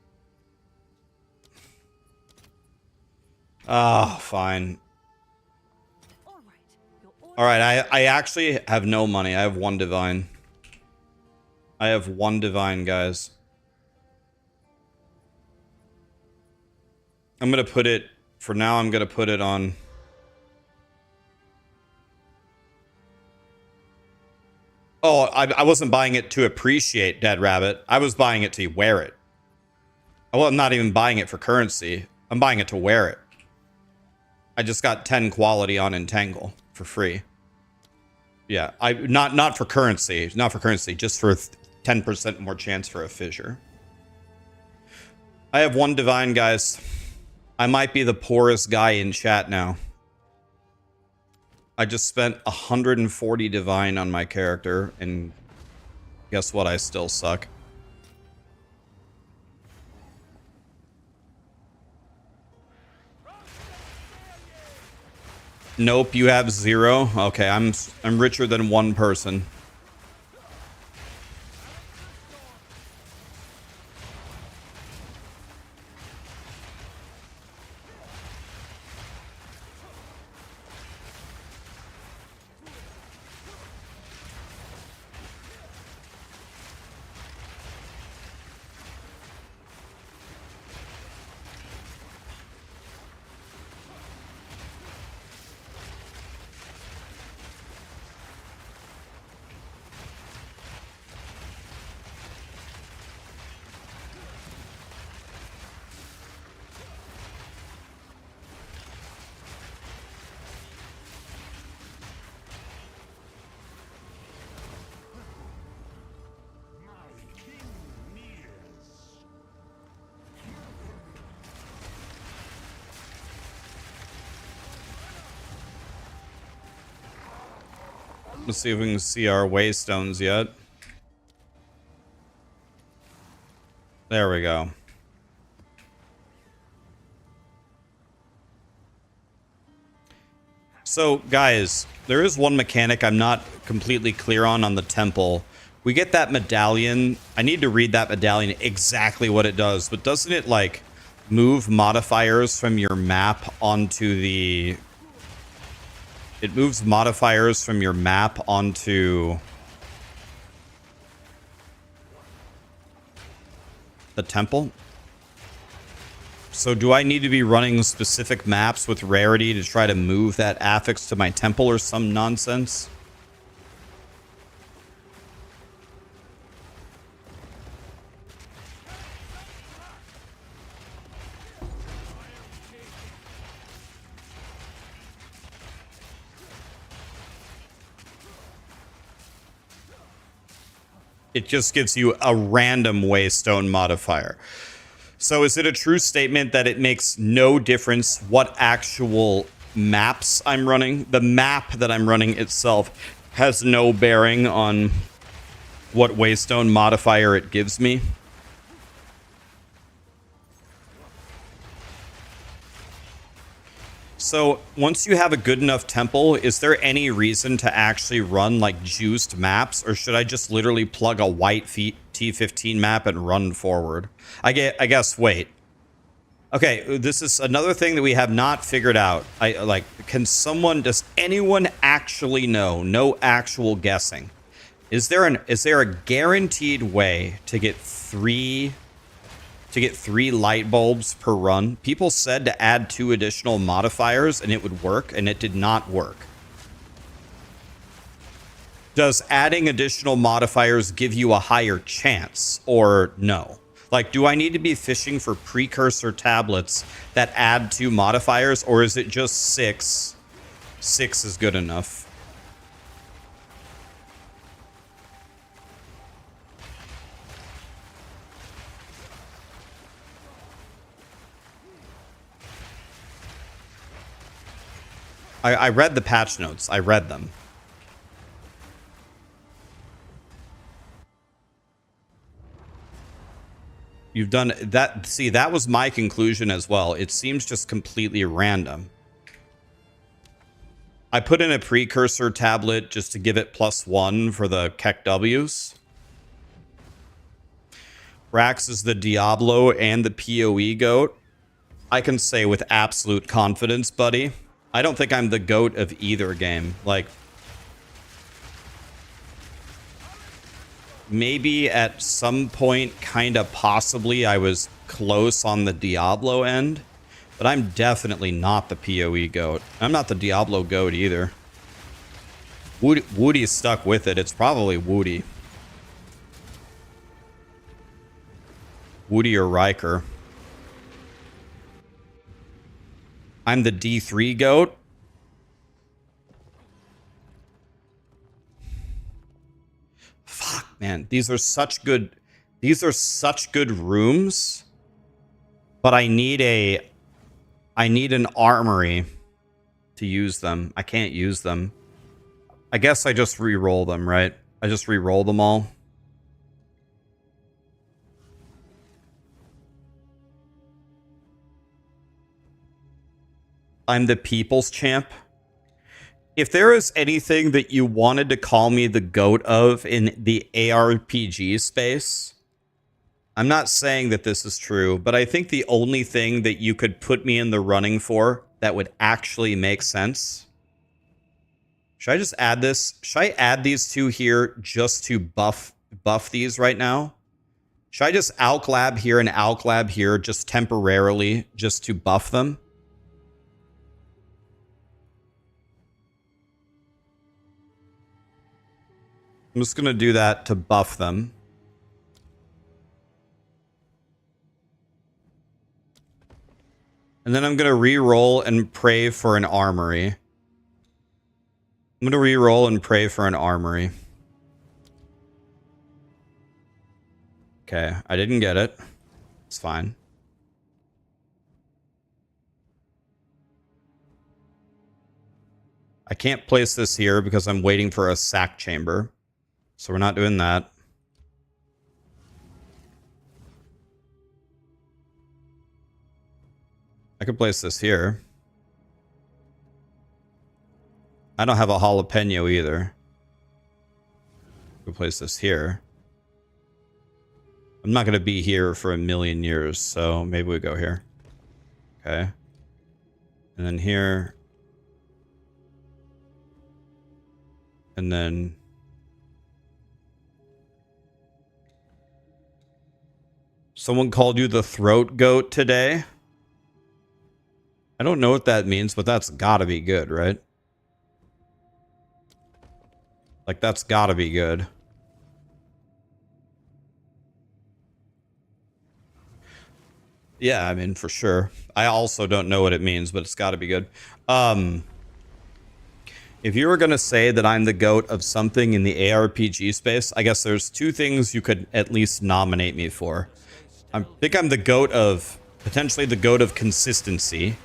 Ah, fine. All right, I actually have no money. I have 1 divine. I have 1 divine, guys. I'm going to put it... For now, I'm going to put it on... Oh, I wasn't buying it to appreciate Dead Rabbit. I was buying it to wear it. Well, I'm not even buying it for currency. I'm buying it to wear it. I just got 10 quality on Entangle for free. Yeah, not for currency. Not for currency, just for 10% more chance for a fissure. I have 1 divine, guys. I might be the poorest guy in chat now. I just spent 140 divine on my character, and guess what? I still suck. Nope, you have 0. Okay, I'm richer than 1 person. Let's see if we can see our waystones yet. There we go. So, guys, there is one mechanic I'm not completely clear on the temple. We get that medallion. I need to read that medallion exactly what it does, but doesn't it, like, move modifiers from your map onto the... It moves modifiers from your map onto the temple. So do I need to be running specific maps with rarity to try to move that affix to my temple or some nonsense? It just gives you a random waystone modifier. So is it a true statement that it makes no difference what actual maps I'm running? The map that I'm running itself has no bearing on what waystone modifier it gives me? So once you have a good enough temple, is there any reason to actually run like juiced maps, or should I just literally plug a white T15 map and run forward? I guess, wait. Okay, this is another thing that we have not figured out. Does anyone actually know? No actual guessing. Is there a guaranteed way to get three light bulbs per run? People said to add 2 additional modifiers and it would work, and it did not work. Does adding additional modifiers give you a higher chance, or no? Like, do I need to be fishing for precursor tablets that add 2 modifiers, or is it just 6? 6 is good enough. I read the patch notes. I read them. You've done that. See, that was my conclusion as well. It seems just completely random. I put in a precursor tablet just to give it +1 for the Keck W's. Rax is the Diablo and the POE GOAT. I can say with absolute confidence, buddy. I don't think I'm the GOAT of either game. Like, maybe at some point, kind of possibly, I was close on the Diablo end. But I'm definitely not the POE GOAT. I'm not the Diablo GOAT either. Woody's stuck with it. It's probably Woody. Woody or Riker. I'm the D3 GOAT. Fuck, man. These are such good rooms. But I need an armory to use them. I can't use them. I guess I just re-roll them, right? I just re-roll them all. I'm the people's champ. If there is anything that you wanted to call me the GOAT of in the ARPG space, I'm not saying that this is true, but I think the only thing that you could put me in the running for that would actually make sense. Should I just add this? Should I add these 2 here just to buff these right now? Should I just Alklab here and Alklab here just temporarily just to buff them? I'm just going to do that to buff them. And then I'm going to re-roll and pray for an armory. I'm going to re-roll and pray for an armory. Okay, I didn't get it. It's fine. I can't place this here because I'm waiting for a sack chamber. So we're not doing that. I could place this here. I don't have a jalapeno either. I could place this here. I'm not going to be here for a million years, so maybe we go here. Okay. And then here. And then... Someone called you the throat goat today. I don't know what that means, but that's gotta be good, right? Like, that's gotta be good. Yeah, I mean, for sure. I also don't know what it means, but it's gotta be good. If you were gonna say that I'm the GOAT of something in the ARPG space, I guess there's two things you could at least nominate me for. I think I'm the GOAT of, potentially the GOAT of consistency.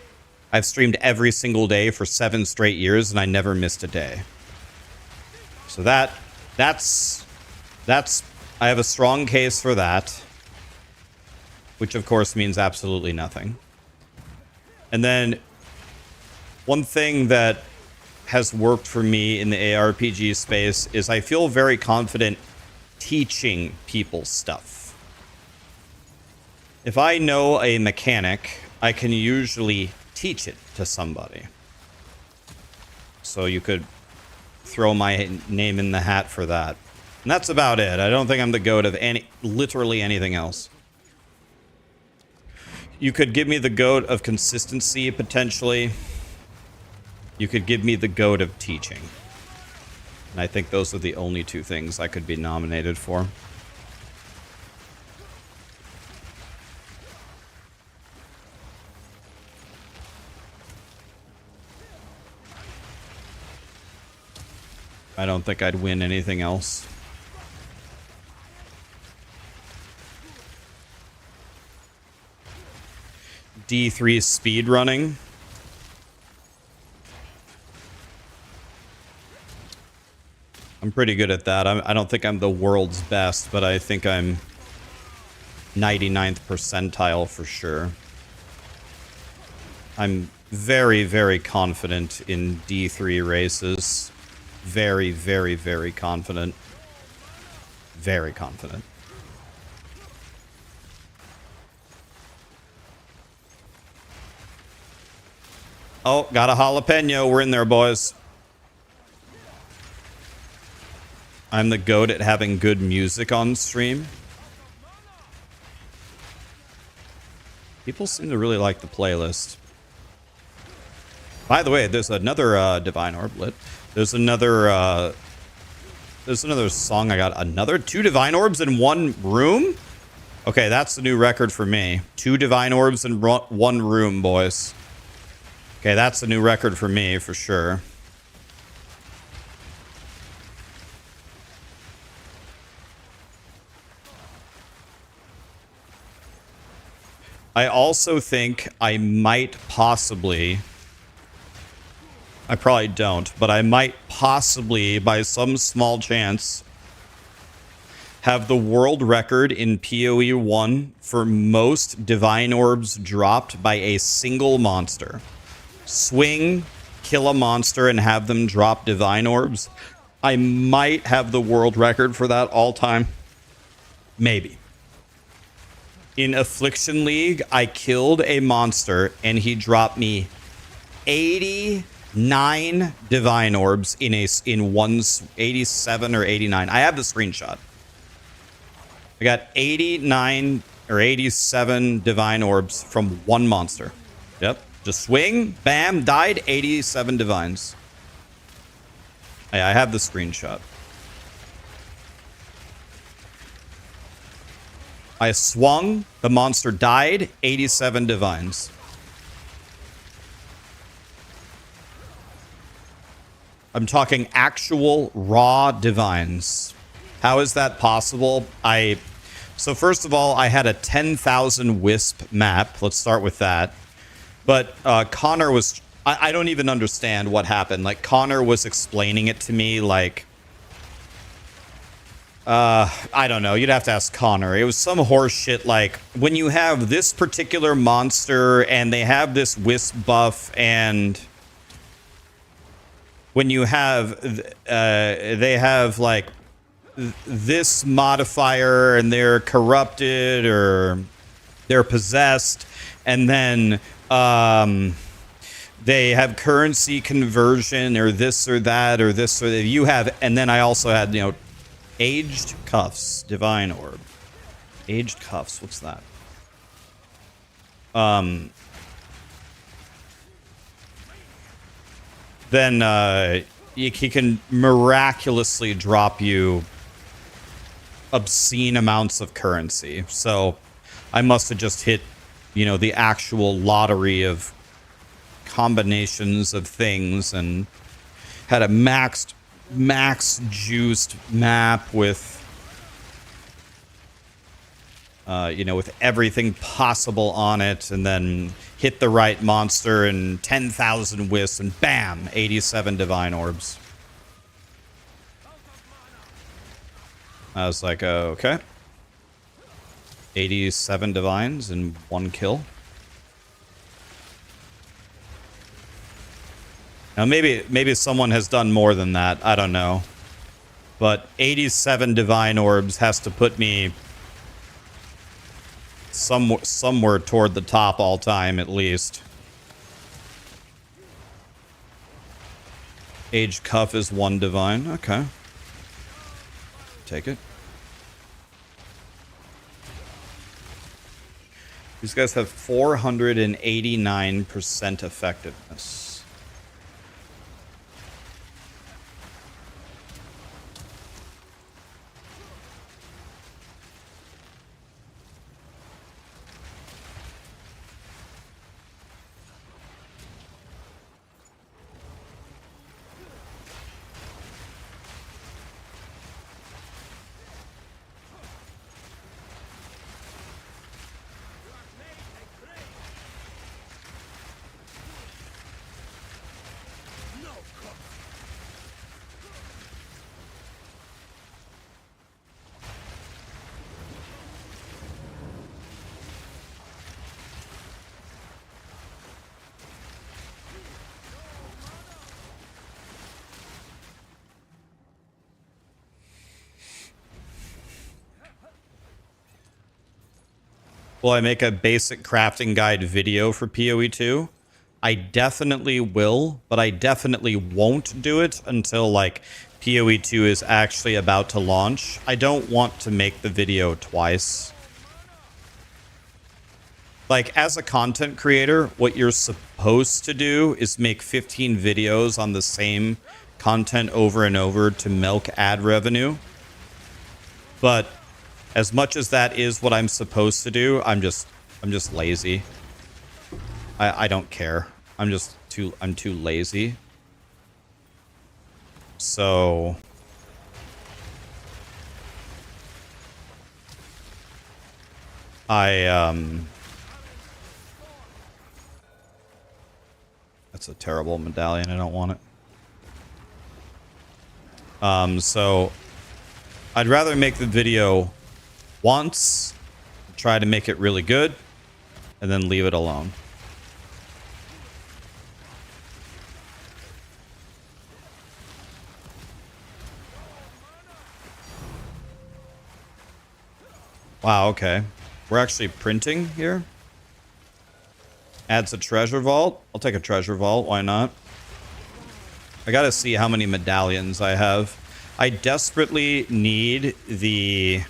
I've streamed every single day for 7 straight years and I never missed a day. So that's, I have a strong case for that. Which of course means absolutely nothing. And then one thing that has worked for me in the ARPG space is I feel very confident teaching people stuff. If I know a mechanic, I can usually teach it to somebody. So you could throw my name in the hat for that. And that's about it. I don't think I'm the GOAT of literally anything else. You could give me the GOAT of consistency, potentially. You could give me the GOAT of teaching. And I think those are the only two things I could be nominated for. I don't think I'd win anything else. D3 speedrunning. I'm pretty good at that. I don't think I'm the world's best, but I think I'm 99th percentile for sure. I'm very, very confident in D3 races. Very, very, very confident. Very confident. Oh, got a jalapeno. We're in there, boys. I'm the GOAT at having good music on stream. People seem to really like the playlist. By the way, there's another Divine Orb lit. There's another song I got. 2 Divine Orbs in one room? Okay, that's the new record for me. 2 Divine Orbs in one room, boys. Okay, that's the new record for me, for sure. I also think I might possibly... I probably don't, but I might possibly, by some small chance, have the world record in POE1 for most Divine Orbs dropped by a single monster. Swing, kill a monster, and have them drop Divine Orbs. I might have the world record for that all time. Maybe. In Affliction League, I killed a monster, and he dropped me 89 Divine Orbs in 87 or 89. I have the screenshot. I got 89 or 87 Divine Orbs from one monster. Yep. Just swing, bam, died, 87 Divines. I have the screenshot. I swung, the monster died, 87 Divines. I'm talking actual raw Divines. How is that possible? So first of all, I had a 10,000 Wisp map. Let's start with that. But Connor was... I don't even understand what happened. Like, Connor was explaining it to me, like... I don't know. You'd have to ask Connor. It was some horse shit, like, when you have this particular monster, and they have this Wisp buff, and... when you have... they have, like... this modifier, and they're corrupted, or... they're possessed, and then... they have currency conversion or this or that or this or that. You have, and then I also had, you know, aged cuffs, Divine Orb. Aged cuffs. What's that? Then he can miraculously drop you obscene amounts of currency. So I must have just hit, you know, the actual lottery of combinations of things and had a max juiced map with, you know, with everything possible on it, and then hit the right monster and 10,000 wisps and bam, 87 divine orbs. I was like, okay. 87 divines and 1 kill. Now maybe someone has done more than that. I don't know. But 87 divine orbs has to put me somewhere toward the top all time at least. Age cuff is 1 divine. Okay. Take it. These guys have 489% effectiveness. Will I make a basic crafting guide video for POE2? I definitely will, but I definitely won't do it until, like, POE2 is actually about to launch. I don't want to make the video twice. Like, as a content creator, what you're supposed to do is make 15 videos on the same content over and over to milk ad revenue. But as much as that is what I'm supposed to do, I'm just lazy. I don't care. I'm too lazy. So that's a terrible medallion. I don't want it. So I'd rather make the video once, try to make it really good, and then leave it alone. Wow, okay. We're actually printing here. Adds a treasure vault. I'll take a treasure vault. Why not? I gotta see how many medallions I have. I desperately need the...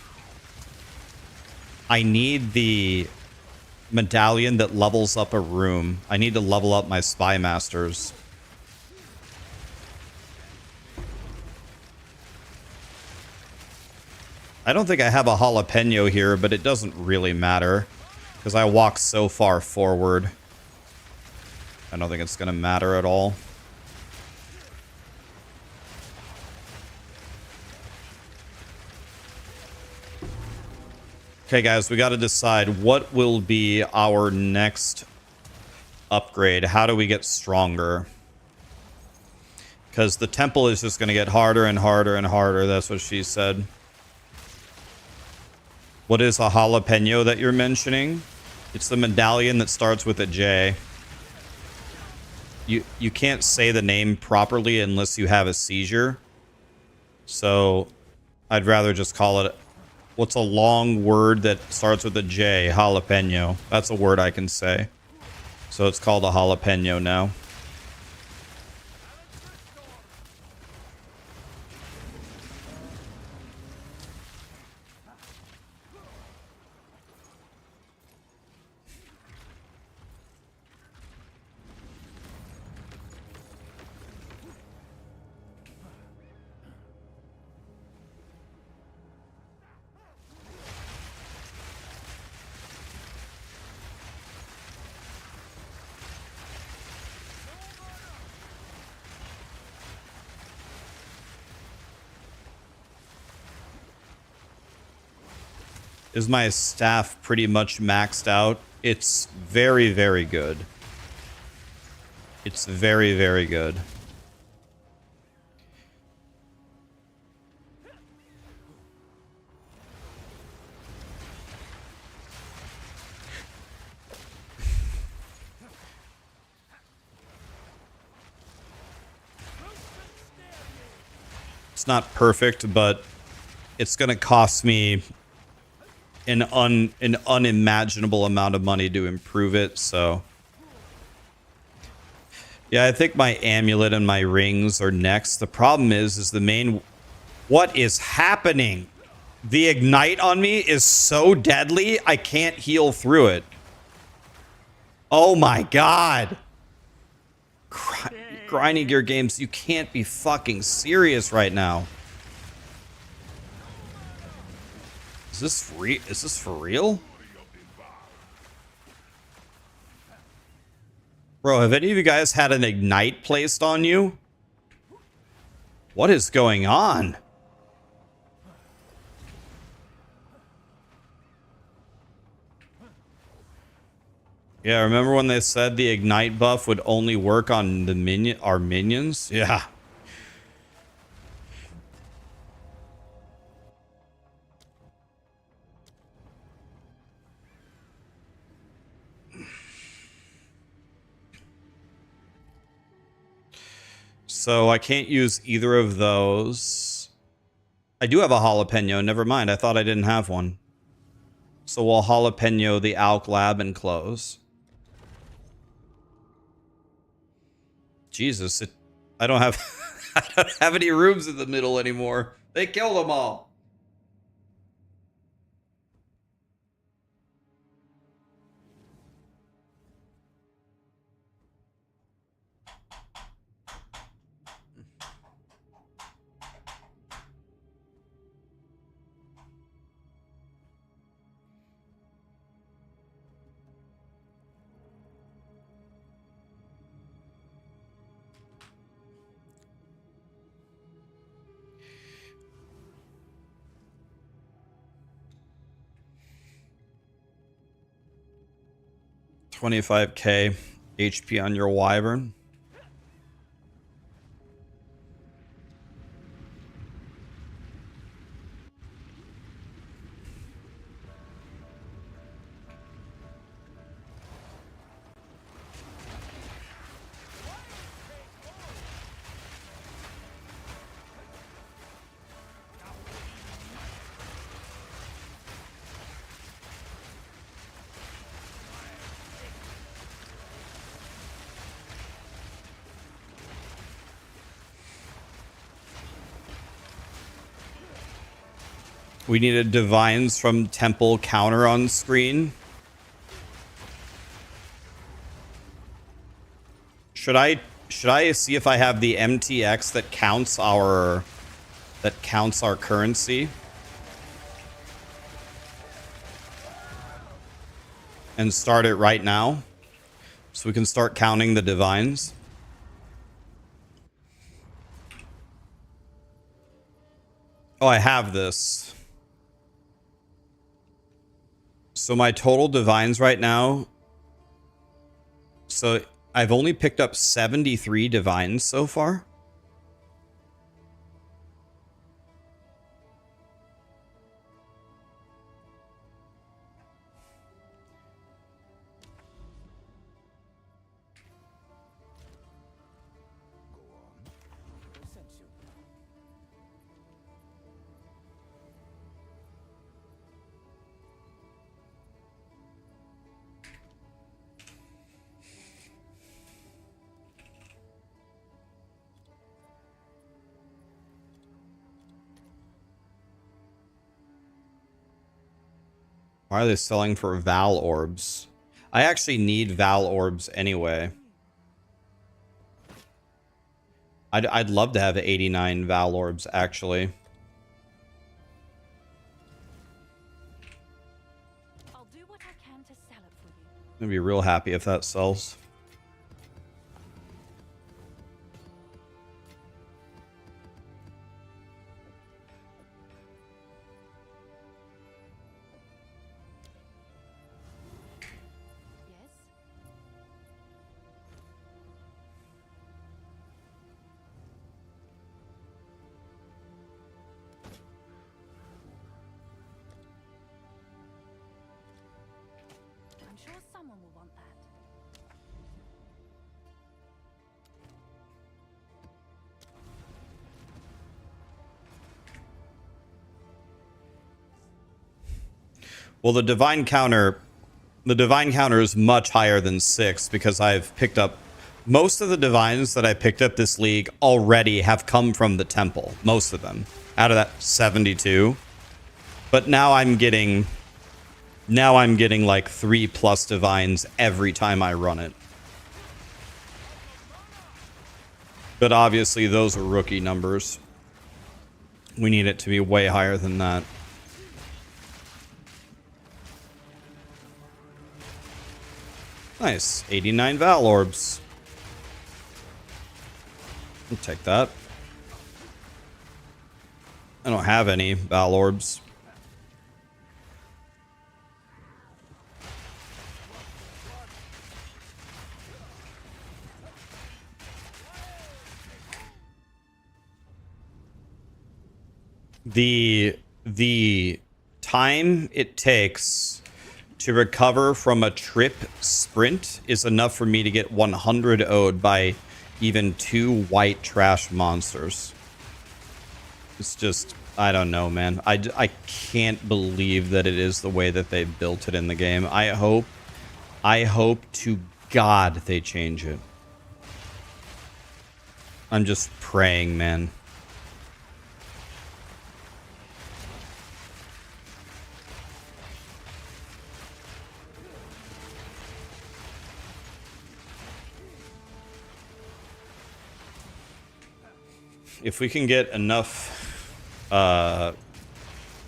I need the medallion that levels up a room. I need to level up my spy masters. I don't think I have a jalapeno here, but it doesn't really matter because I walk so far forward. I don't think it's going to matter at all. Okay, guys, we got to decide what will be our next upgrade. How do we get stronger? Because the temple is just going to get harder and harder and harder. That's what she said. What is a jalapeno that you're mentioning? It's the medallion that starts with a J. You can't say the name properly unless you have a seizure. So I'd rather just call it... What's a long word that starts with a J? Jalapeno. That's a word I can say. So it's called a jalapeno now. Is my staff pretty much maxed out? It's very, very good. It's very, very good. It's not perfect, but it's going to cost me an unimaginable amount of money to improve it, so... Yeah, I think my amulet and my rings are next. The problem is the main... What is happening? The ignite on me is so deadly, I can't heal through it. Oh my god! Grinding gear games, you can't be fucking serious right now. Is this for real? Bro, have any of you guys had an ignite placed on you? What is going on? Yeah, remember when they said the ignite buff would only work on the our minions? Yeah. So I can't use either of those. I do have a jalapeno. Never mind. I thought I didn't have one. So we'll jalapeno the Alk Lab and close. Jesus, I don't have I don't have any rooms in the middle anymore. They killed them all. $25k HP on your wyvern. We needed divines from temple counter on screen. Should I see if I have the MTX that counts our currency? And start it right now so we can start counting the divines. Oh, I have this. So my total divines right now. So I've only picked up 73 divines so far. Why are they selling for Val orbs? I actually need Val orbs anyway. I'd love to have 89 Val orbs actually. I'll do what I can to sell it for you. I'm gonna be real happy if that sells. Well, the divine counter is much higher than 6 because I've picked up most of the divines that I picked up this league already have come from the temple. Most of them out of that 72. But now I'm getting like 3+ divines every time I run it. But obviously those are rookie numbers. We need it to be way higher than that. Nice. 89 Val Orbs. I'll take that. I don't have any Val Orbs. The time it takes to recover from a trip sprint is enough for me to get 100 owed by even 2 white trash monsters. It's just, I don't know, man. I can't believe that it is the way that they built it in the game. I hope to God they change it. I'm just praying, man. If we can get enough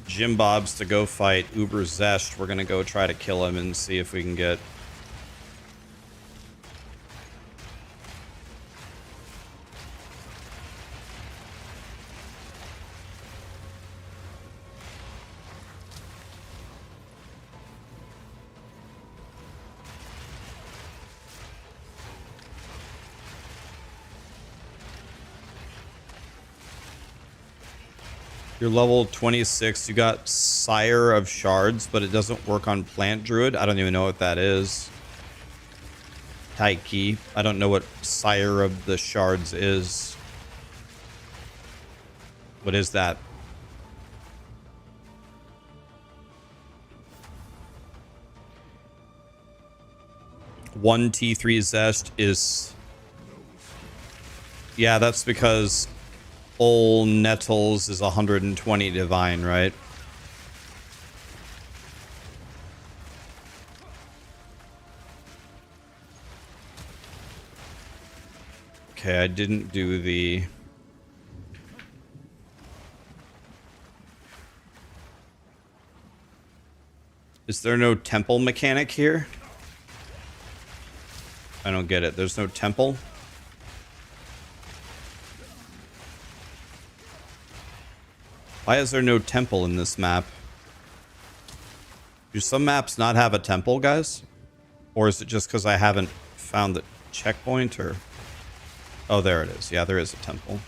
Jim Bobs to go fight Uber Zesht, we're going to go try to kill him and see if we can get... You're level 26. You got Sire of Shards, but it doesn't work on Plant Druid. I don't even know what that is. Taiki. I don't know what Sire of the Shards is. What is that? One T3 Zest is... Yeah, that's because... Ol Nettles is 120 divine, right? Okay, I didn't do the... Is there no temple mechanic here? I don't get it. There's no temple? Why is there no temple in this map? Do some maps not have a temple, guys? Or is it just because I haven't found the checkpoint, or... Oh, there it is. Yeah, there is a temple.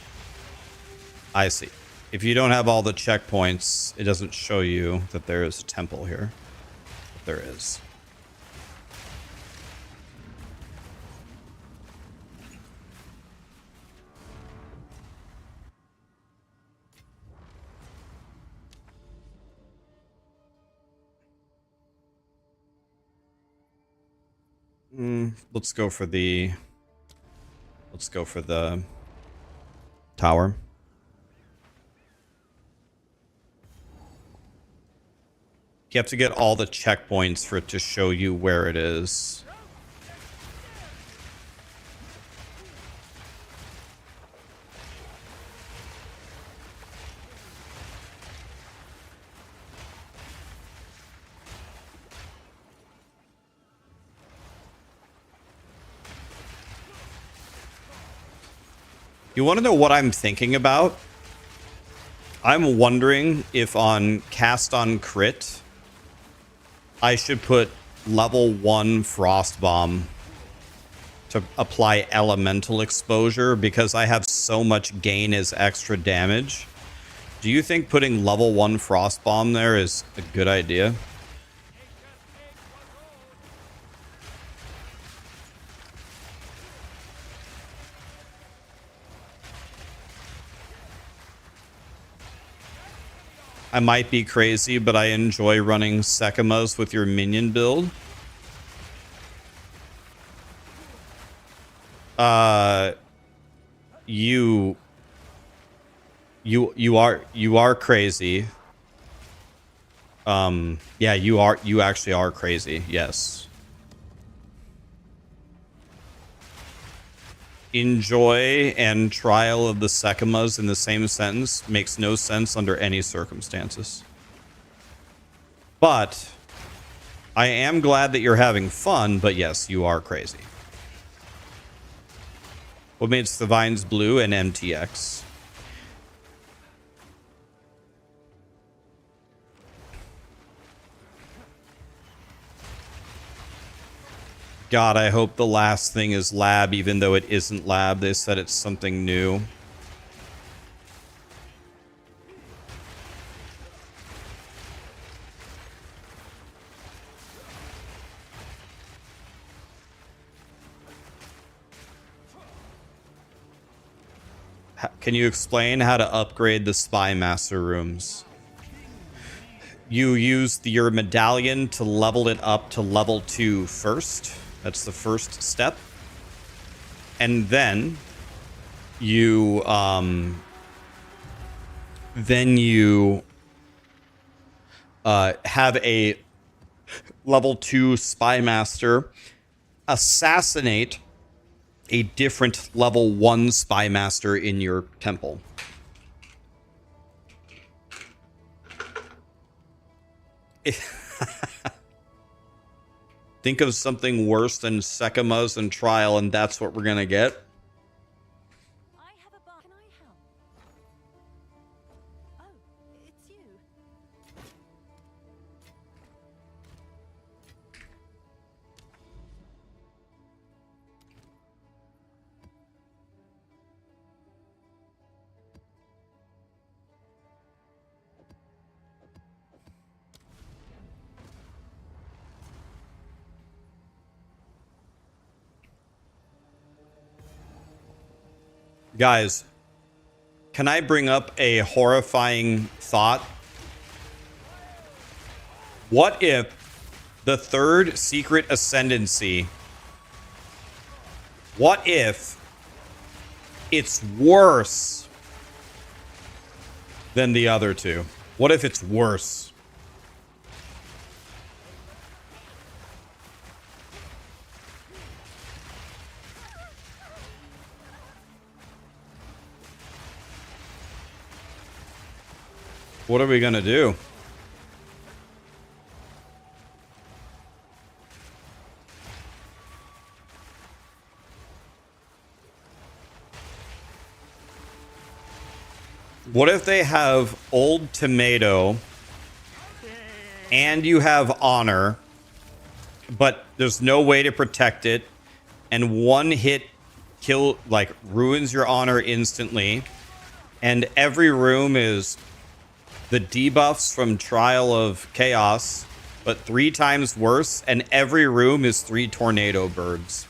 I see. If you don't have all the checkpoints, it doesn't show you that there is a temple here. But there is. Let's go for the tower. You have to get all the checkpoints for it to show you where it is. You want to know what I'm thinking about? I'm wondering if on cast on crit, I should put level 1 Frost Bomb to apply elemental exposure because I have so much gain as extra damage. Do you think putting level 1 Frost Bomb there is a good idea? I might be crazy, but I enjoy running Sekimas with your minion build. You are crazy. Yeah, you actually are crazy. Yes. Enjoy and trial of the Sekimas in the same sentence makes no sense under any circumstances. But I am glad that you're having fun, but yes, you are crazy. What makes the vines blue and MTX? God, I hope the last thing is lab, even though it isn't lab. They said it's something new. Can you explain how to upgrade the Spy Master rooms? You use your medallion to level it up to level 2 first. That's the first step. And then you have a level 2 Spy Master assassinate a different level 1 Spy Master in your temple. Think of something worse than Sekimas and Trial, and that's what we're gonna get. I have a bar. Can I help? Oh, it's you. Guys, can I bring up a horrifying thought? What if the third secret ascendancy, what if it's worse than the other two? What if it's worse? What are we gonna do? What if they have Old Tomato and you have Honor, but there's no way to protect it, and one hit kill, like, ruins your Honor instantly, and every room is the debuffs from Trial of Chaos, but 3 times worse, and every room is 3 tornado birds.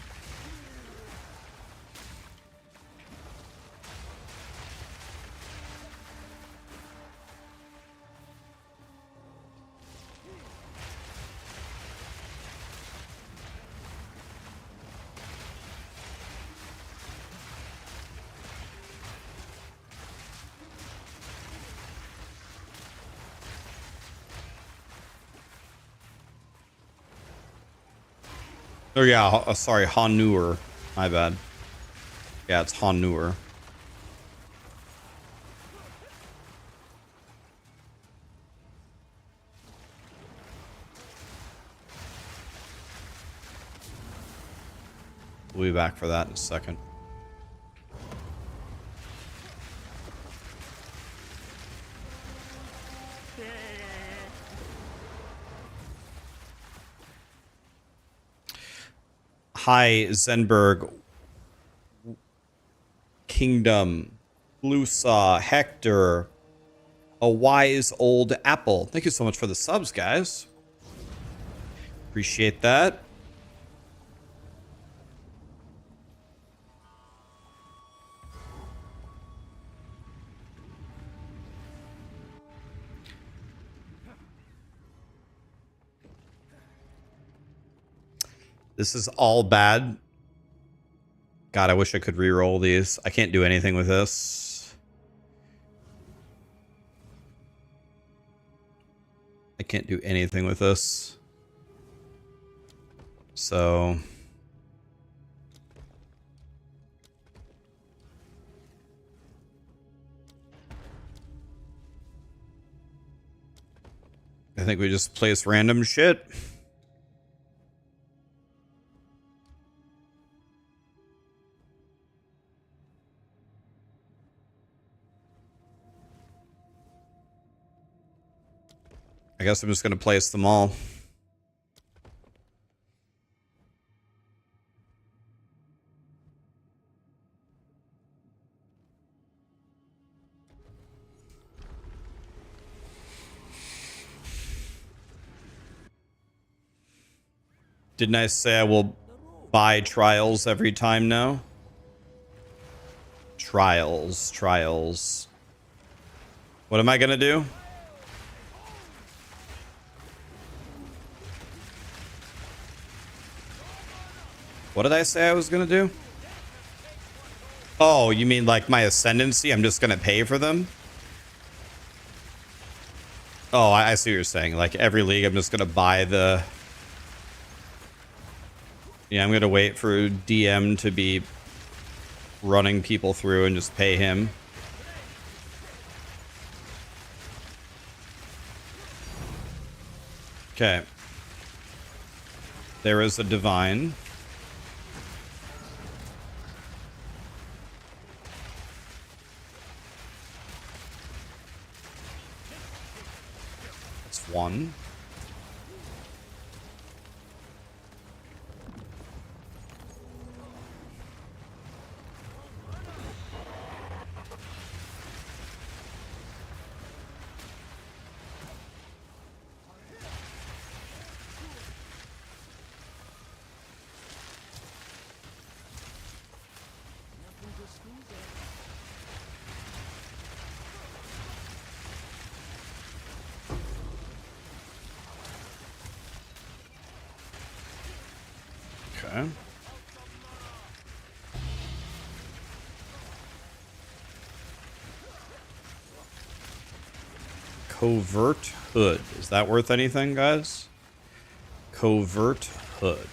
Oh yeah, sorry, Hanur. My bad. Yeah, it's Hanur. We'll be back for that in a second. Hi, Zenberg, Kingdom, Lusa, Hector, a wise old apple. Thank you so much for the subs, guys. Appreciate that. This is all bad. God, I wish I could re-roll these. I can't do anything with this. I can't do anything with this. So... I think we just place random shit. I guess I'm just going to place them all. Didn't I say I will buy trials every time now? Trials. What am I gonna do? What did I say I was gonna do? Oh, you mean like my ascendancy? I'm just gonna pay for them? Oh, I see what you're saying. Like every league, I'm just gonna buy the... Yeah, I'm gonna wait for DM to be running people through and just pay him. Okay. There is a divine. That's one. Okay. Covert Hood. Is that worth anything, guys? Covert Hood.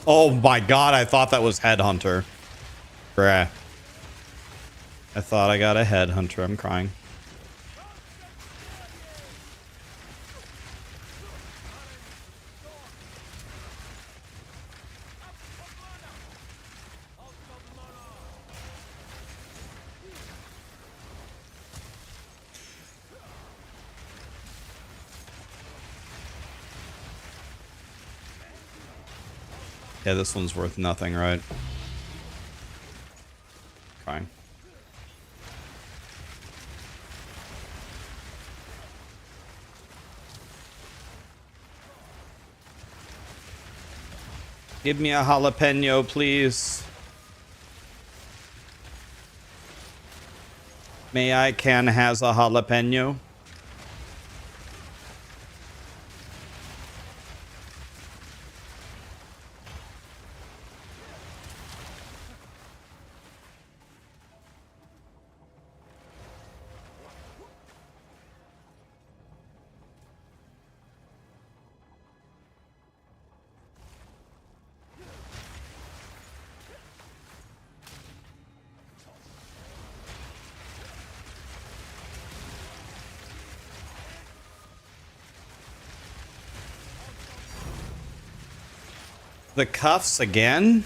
Oh my god, I thought that was Headhunter. Bruh. I thought I got a Headhunter. I'm crying. Yeah, this one's worth nothing, right? Fine. Give me a jalapeno, please. May I can has a jalapeno? The cuffs again?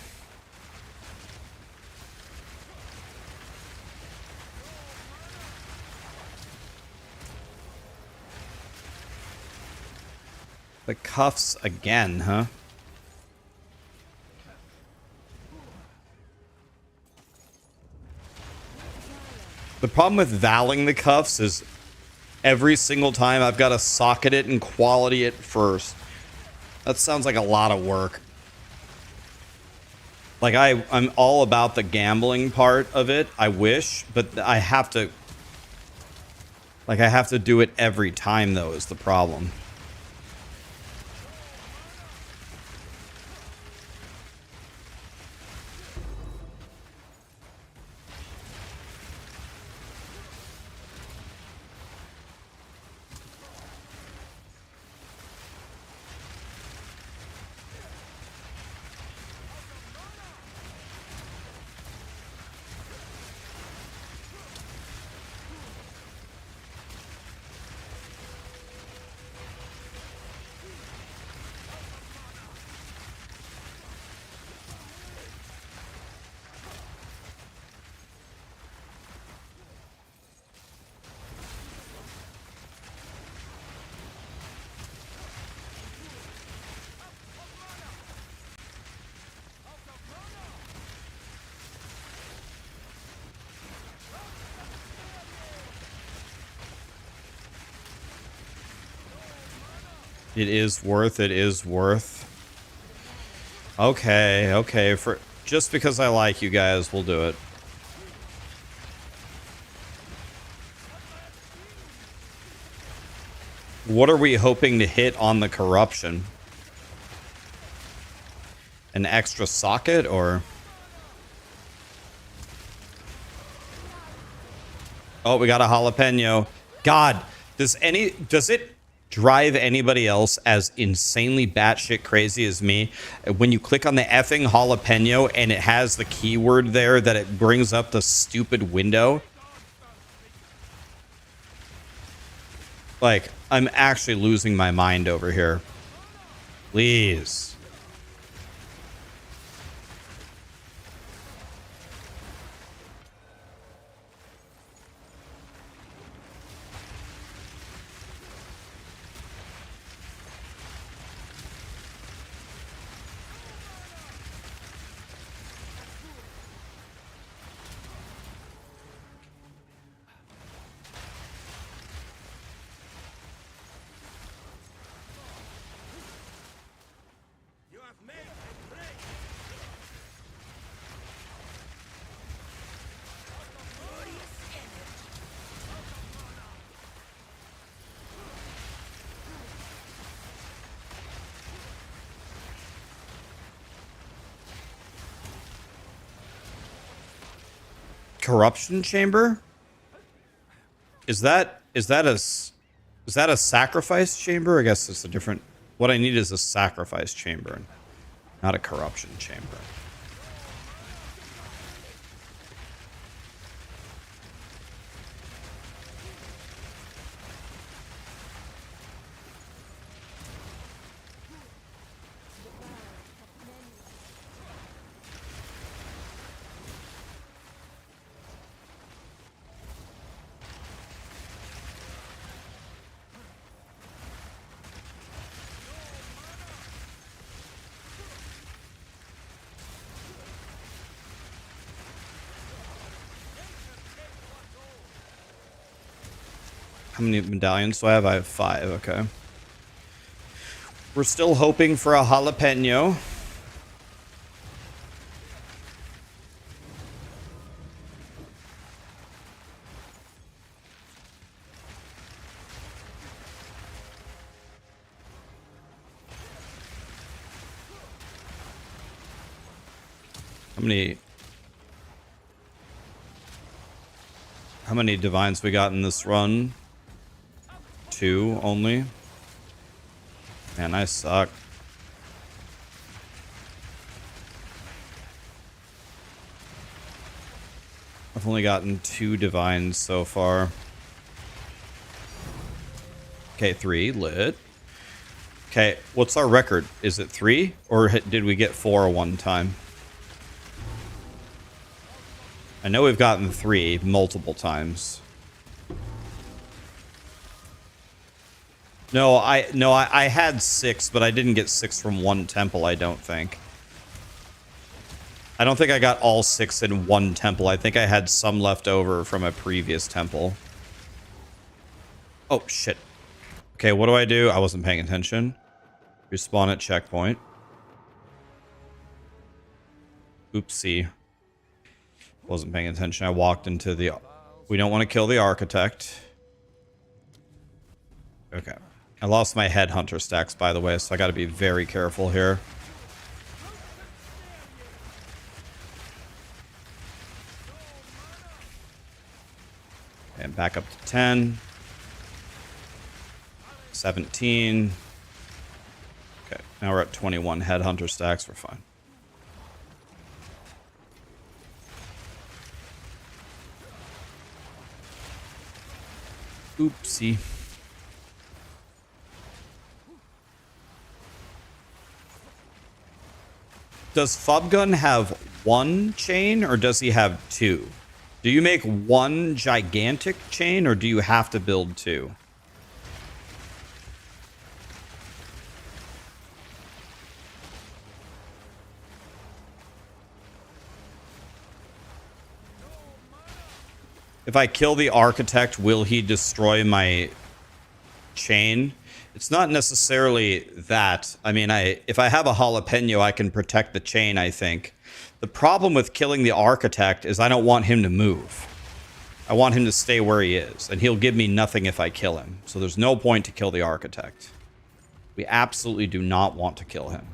The cuffs again, huh? The problem with valing the cuffs is every single time I've got to socket it and quality it first. That sounds like a lot of work. Like I'm all about the gambling part of it, I wish, but I have to... Like I have to do it every time though is the problem. It is worth. It is worth. Okay, okay. For just because I like you guys, we'll do it. What are we hoping to hit on the corruption? An extra socket or? Oh, we got a jalapeno. God, does it drive anybody else as insanely batshit crazy as me when you click on the effing jalapeno and it has the keyword there that it brings up the stupid window? Like, I'm actually losing my mind over here. Please. Corruption chamber? Is that a sacrifice chamber? I guess it's a different. What I need is a sacrifice chamber, not a corruption chamber. How many medallions do I have? I have 5. Okay. We're still hoping for a jalapeno. How many divines we got in this run? 2 only. Man, I suck. I've only gotten 2 divines so far. Okay, 3 lit. Okay, what's our record? Is it 3 or did we get 4 one time? I know we've gotten 3 multiple times. No, I had 6, but I didn't get 6 from one temple, I don't think. I don't think I got all 6 in one temple. I think I had some left over from a previous temple. Oh, shit. Okay, what do? I wasn't paying attention. Respawn at checkpoint. Oopsie. Wasn't paying attention. I walked into the... We don't want to kill the architect. Okay. I lost my headhunter stacks, by the way, so I got to be very careful here. And back up to 10. 17. Okay, now we're at 21 headhunter stacks. We're fine. Oopsie. Does Fubgun have 1 chain or does he have 2? Do you make 1 gigantic chain or do you have to build 2? If I kill the architect, will he destroy my chain. It's not necessarily that. I mean, if I have a jalapeno, I can protect the chain, I think. The problem with killing the architect is I don't want him to move. I want him to stay where he is, and he'll give me nothing if I kill him. So there's no point to kill the architect. We absolutely do not want to kill him.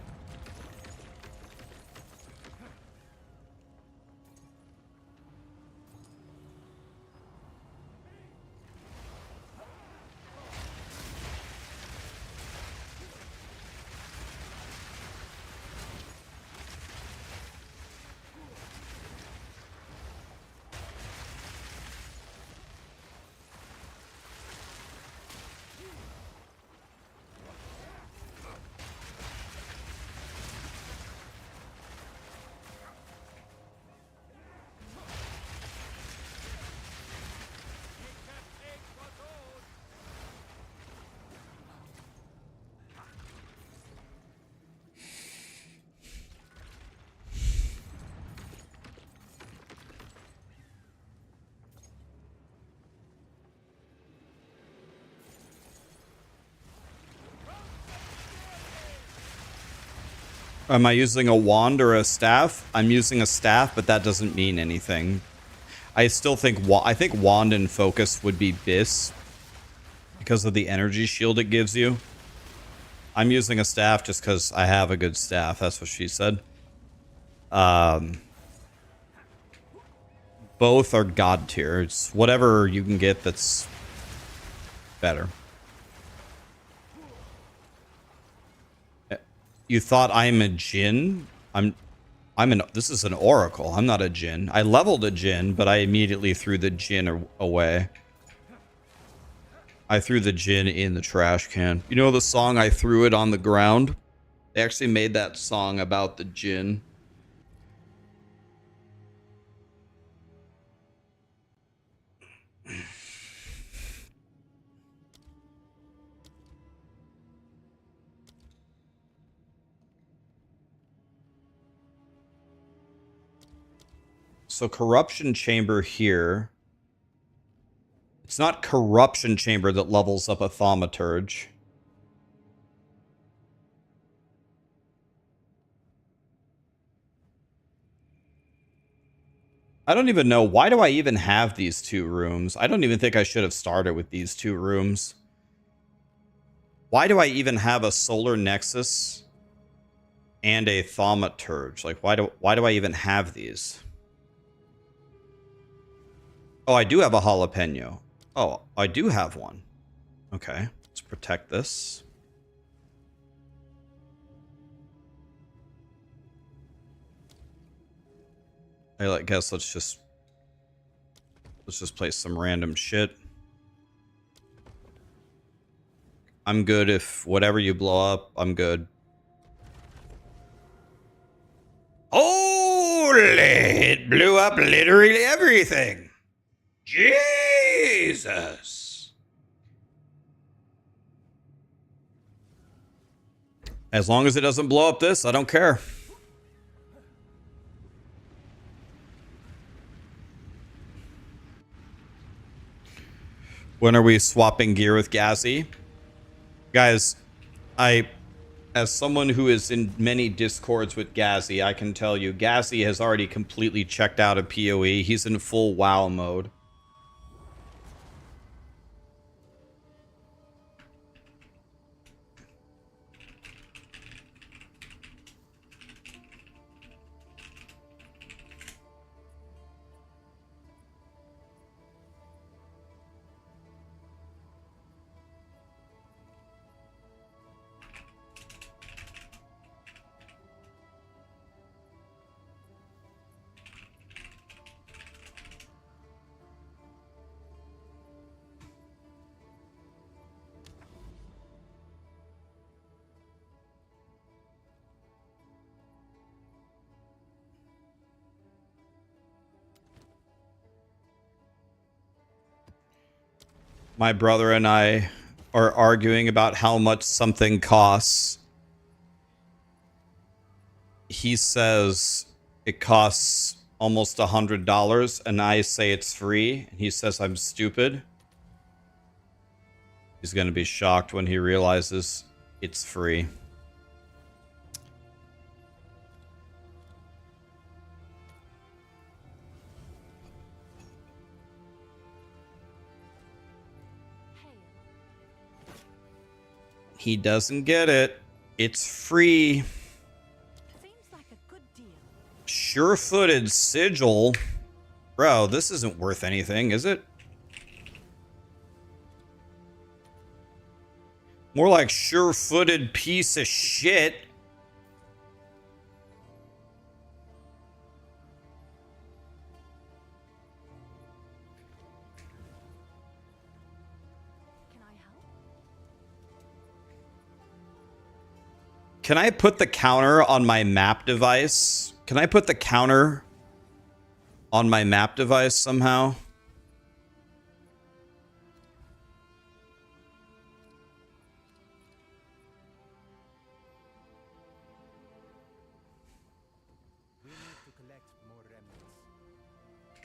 Am I using a wand or a staff? I'm using a staff, but that doesn't mean anything. I still think I think wand and focus would be bis because of the energy shield it gives you. I'm using a staff just because I have a good staff. That's what she said. Both are god tier. It's whatever you can get that's better. You thought I'm a djinn? This is an oracle. I'm not a djinn. I leveled a djinn, but I immediately threw the djinn away. I threw the djinn in the trash can. You know the song I Threw It on the Ground? They actually made that song about the djinn. So corruption chamber here. It's not corruption chamber that levels up a thaumaturge. I don't even know. Why do I even have these two rooms? I don't even think I should have started with these two rooms. Why do I even have a solar nexus and a thaumaturge? Like, why do I even have these? Oh, I do have a jalapeno. Oh, I do have one. Okay, let's protect this. I guess let's just place some random shit. I'm good if whatever you blow up, I'm good. Holy! It blew up literally everything. Jesus. As long as it doesn't blow up this, I don't care. When are we swapping gear with Gazzy? Guys, as someone who is in many discords with Gazzy, I can tell you, Gazzy has already completely checked out of PoE. He's in full WoW mode. My brother and I are arguing about how much something costs. He says it costs almost $100, and I say it's free. And he says I'm stupid. He's going to be shocked when he realizes it's free. He doesn't get it. It's free. Seems like a good deal. Sure-footed sigil. Bro, this isn't worth anything, is it? More like sure-footed piece of shit. Can I help? Can I put the counter on my map device? Can I put the counter on my map device somehow?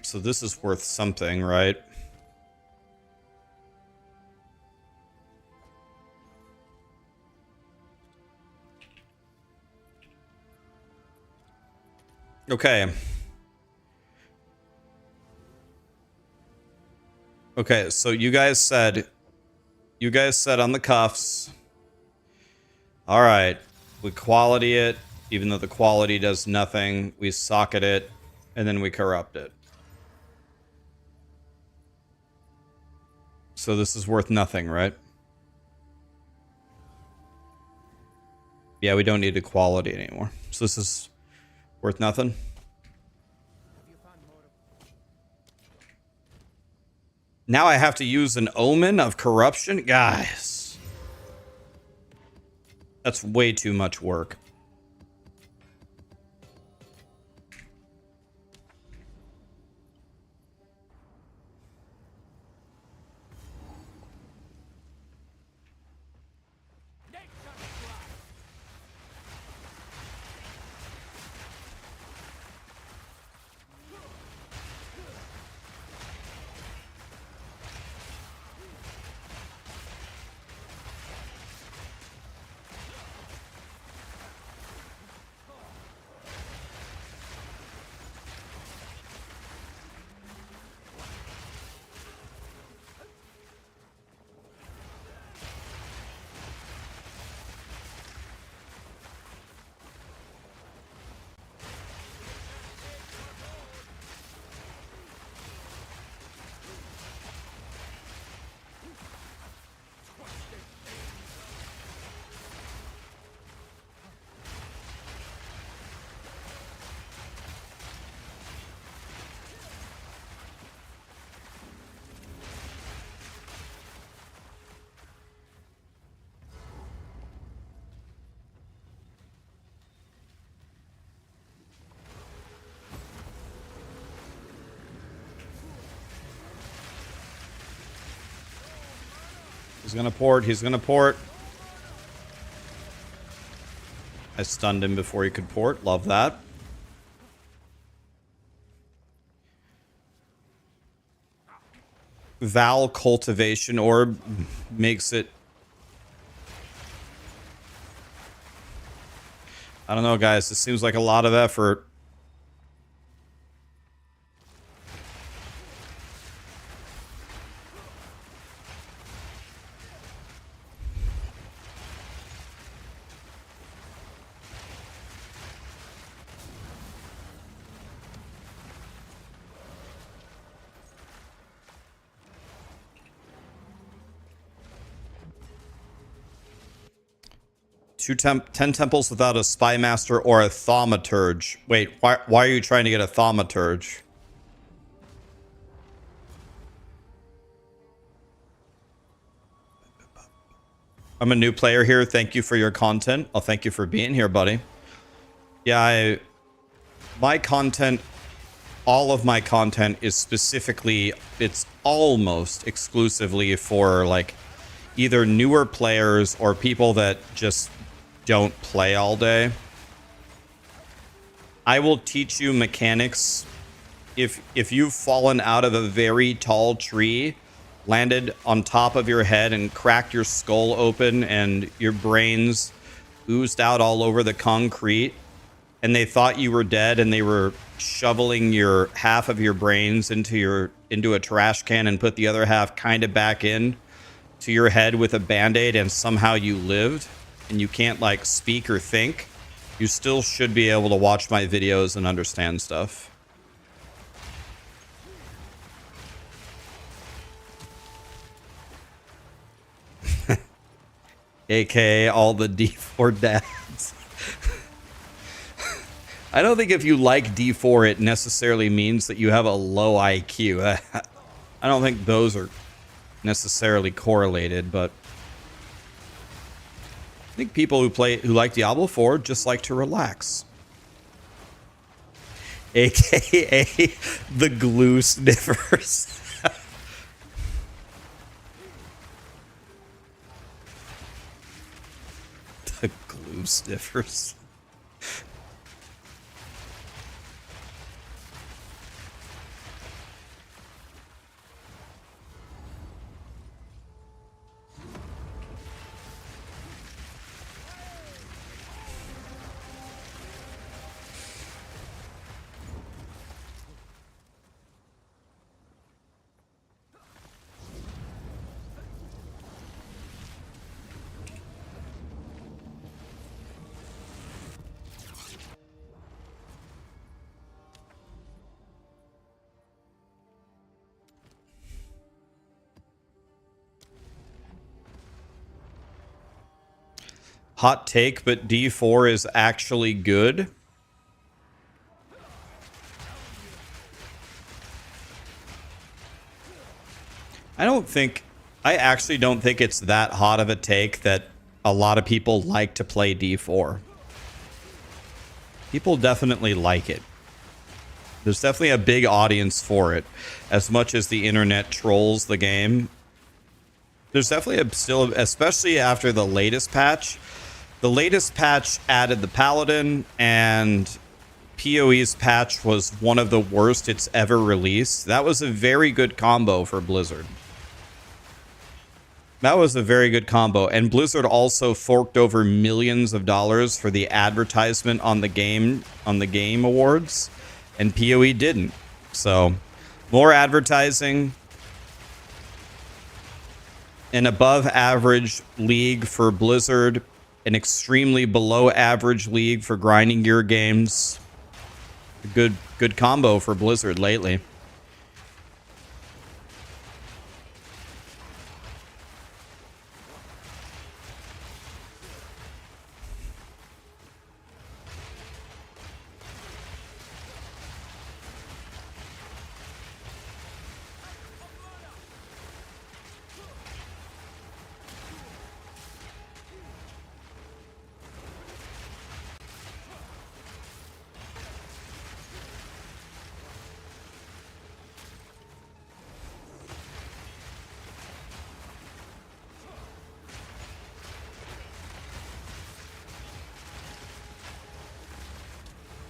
So this is worth something, right? Okay. Okay, so you guys said on the cuffs. All right, we quality it, even though the quality does nothing. We socket it, and then we corrupt it. So this is worth nothing, right? Yeah, we don't need the quality anymore. So this is worth nothing. Now I have to use an omen of corruption? Guys. That's way too much work. He's gonna port. He's gonna port. I stunned him before he could port. Love that. Val Cultivation Orb makes it... I don't know, guys. This seems like a lot of effort. Ten temples without a spy master or a thaumaturge. Wait, why are you trying to get a thaumaturge? I'm a new player here. Thank you for your content. Well, thank you for being here, buddy. Yeah, my content, all of my content is specifically, it's almost exclusively for like either newer players or people that just don't play all day. I will teach you mechanics. If you've fallen out of a very tall tree landed on top of your head and cracked your skull open and your brains oozed out all over the concrete, and they thought you were dead, and they were shoveling your half of your brains into a trash can and put the other half kind of back in to your head with a band-aid, and somehow you lived and you can't like speak or think, you still should be able to watch my videos and understand stuff. AKA all the D4 dads. I don't think if you like D4, it necessarily means that you have a low IQ. I don't think those are necessarily correlated, but I think people who like Diablo 4 just like to relax. AKA the glue sniffers. The glue sniffers. Hot take, but D4 is actually good. I actually don't think it's that hot of a take that a lot of people like to play D4. People definitely like it. There's definitely a big audience for it. As much as the internet trolls the game, there's definitely still, especially after the latest patch. The latest patch added the Paladin, and PoE's patch was one of the worst it's ever released. That was a very good combo for Blizzard. That was a very good combo. And Blizzard also forked over millions of dollars for the advertisement on the game awards, and PoE didn't. So, more advertising. An above average league for Blizzard. An extremely below average league for grinding gear games. A good combo for Blizzard lately.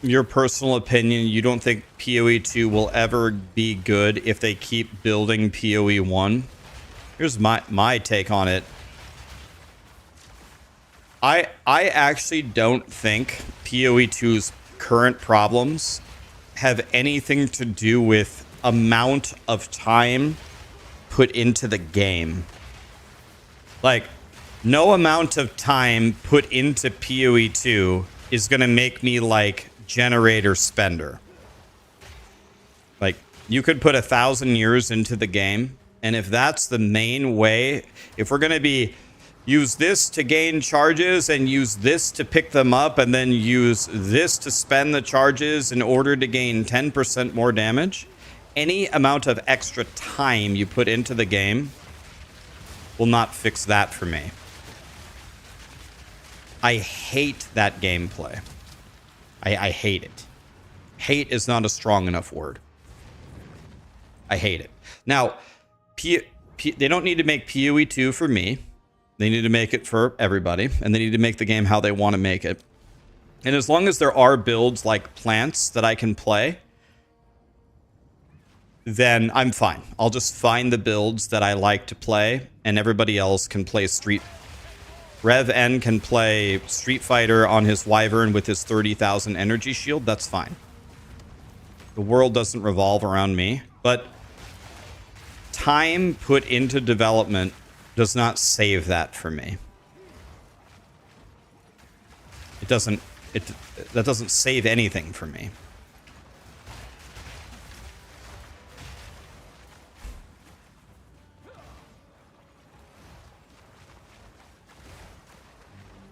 Your personal opinion, you don't think PoE2 will ever be good if they keep building PoE1? Here's my take on it. I actually don't think PoE2's current problems have anything to do with amount of time put into the game. Like, no amount of time put into PoE2 is going to make me like generator spender. Like, you could put 1,000 years into the game, and if that's the main way, if we're going to be use this to gain charges and use this to pick them up and then use this to spend the charges in order to gain 10% more damage, any amount of extra time you put into the game will not fix that for me. I hate that gameplay. I hate it. Hate is not a strong enough word. I hate it. Now, they don't need to make PoE2 for me. They need to make it for everybody, and they need to make the game how they want to make it. And as long as there are builds like plants that I can play, then I'm fine. I'll just find the builds that I like to play, and everybody else can play Rev N can play Street Fighter on his Wyvern with his 30,000 energy shield. That's fine. The world doesn't revolve around me, but time put into development does not save that for me. It doesn't. That doesn't save anything for me.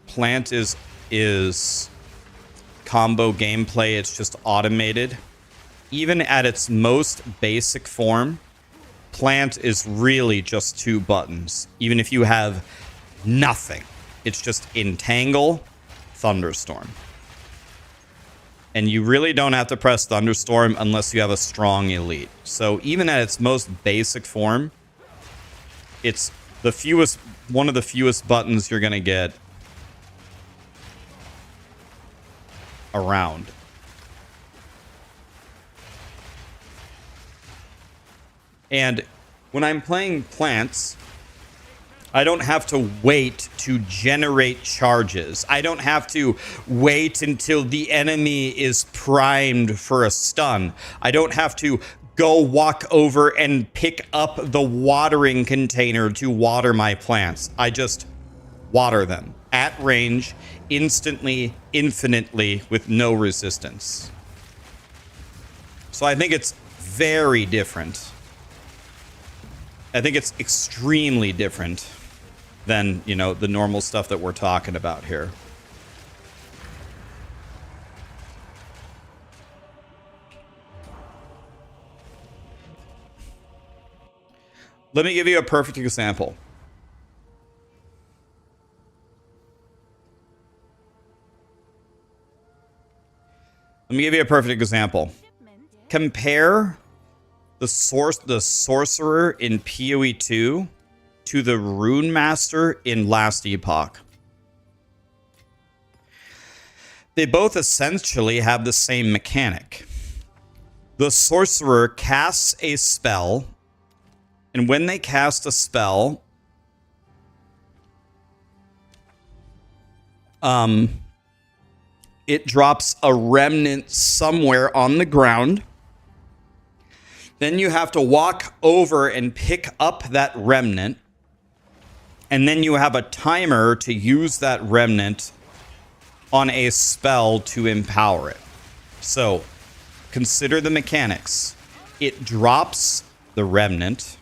Plant is combo gameplay. It's just automated. Even at its most basic form, Plant is really just 2 buttons. Even if you have nothing, it's just Entangle, Thunderstorm. And you really don't have to press Thunderstorm unless you have a strong elite. So even at its most basic form, it's one of the fewest buttons you're going to get around. And when I'm playing plants, I don't have to wait to generate charges. I don't have to wait until the enemy is primed for a stun. I don't have to go walk over and pick up the watering container to water my plants. I just water them at range, instantly, infinitely, with no resistance. So I think it's very different. I think it's extremely different than, you know, the normal stuff that we're talking about here. Let me give you a perfect example. Compare the sorcerer in POE2 to the rune master in Last Epoch. They both essentially have the same mechanic. The sorcerer casts a spell, and when they cast a spell, it drops a remnant somewhere on the ground. Then you have to walk over and pick up that remnant. And then you have a timer to use that remnant on a spell to empower it. So consider the mechanics. It drops the remnant.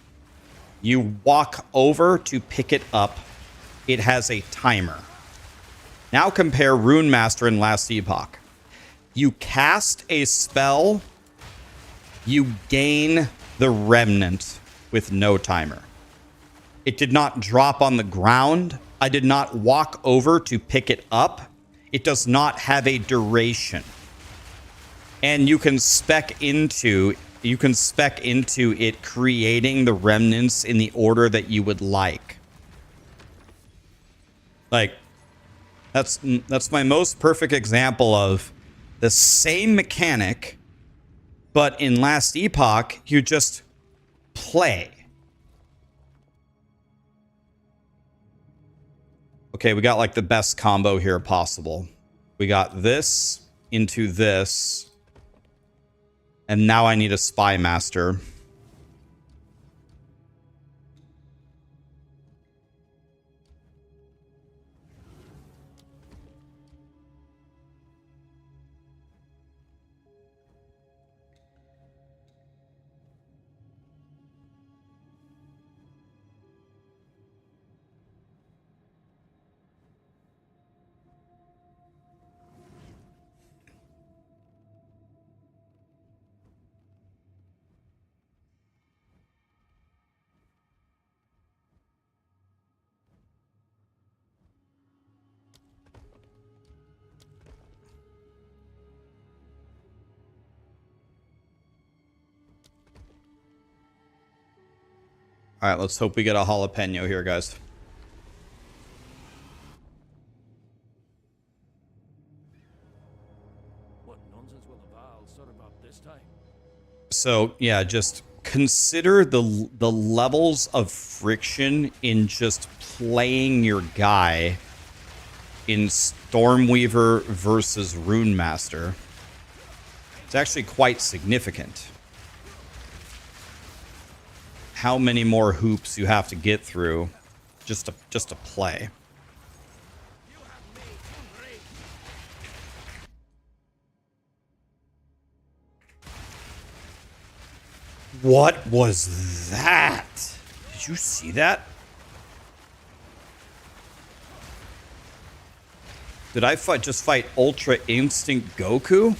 You walk over to pick it up. It has a timer. Now compare Rune Master and Last Epoch. You cast a spell, you gain the remnant with no timer. It did not drop on the ground. I did not walk over to pick it up. It does not have a duration. And you can spec into it creating the remnants in the order that you would like. Like, that's my most perfect example of the same mechanic, but in Last Epoch, you just play. Okay, we got like the best combo here possible. We got this into this. And now I need a Spy Master. All right, let's hope we get a jalapeno here, guys. What nonsense will the Val sort about this time? So, yeah, just consider the levels of friction in just playing your guy in Stormweaver versus Runemaster. It's actually quite significant. How many more hoops you have to get through just to play. What was that? Did you see that? Did I just fight Ultra Instinct Goku?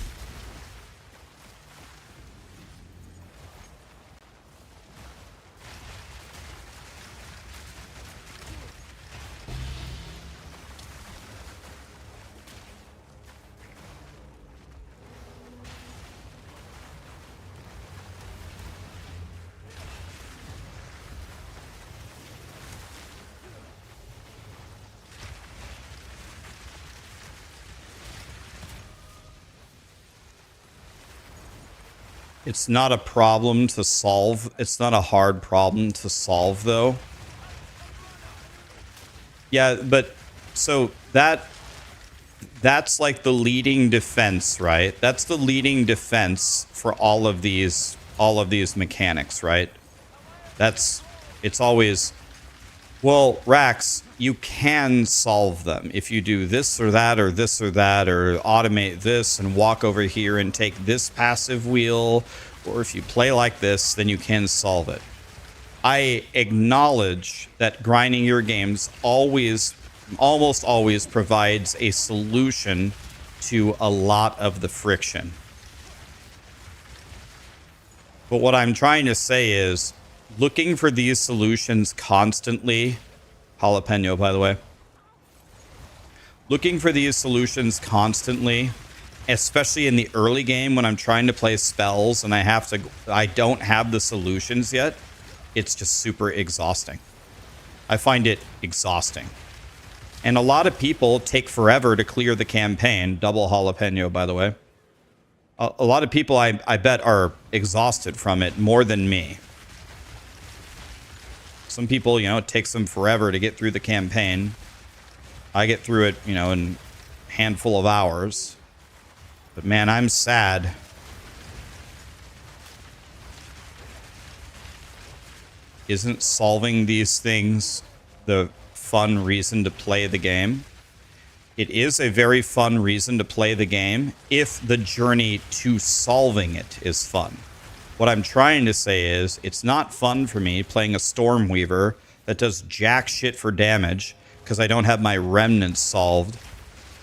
It's not a problem to solve. It's not a hard problem to solve, though. Yeah, but so that's like the leading defense, right? That's the leading defense for all of these mechanics, right? It's always, well, Rax, you can solve them if you do this or that or this or that, or automate this and walk over here and take this passive wheel, or if you play like this, then you can solve it. I acknowledge that grinding your games almost always provides a solution to a lot of the friction. But what I'm trying to say is, looking for these solutions constantly, jalapeno, by the way, looking for these solutions constantly, especially in the early game when I'm trying to play spells and I don't have the solutions yet, it's just super exhausting. I find it exhausting. And a lot of people take forever to clear the campaign. Double jalapeno, by the way. A lot of people, I bet, are exhausted from it more than me. Some people, it takes them forever to get through the campaign. I get through it, in a handful of hours. But man, I'm sad. Isn't solving these things the fun reason to play the game? It is a very fun reason to play the game if the journey to solving it is fun. What I'm trying to say is, it's not fun for me playing a Stormweaver that does jack shit for damage because I don't have my remnants solved,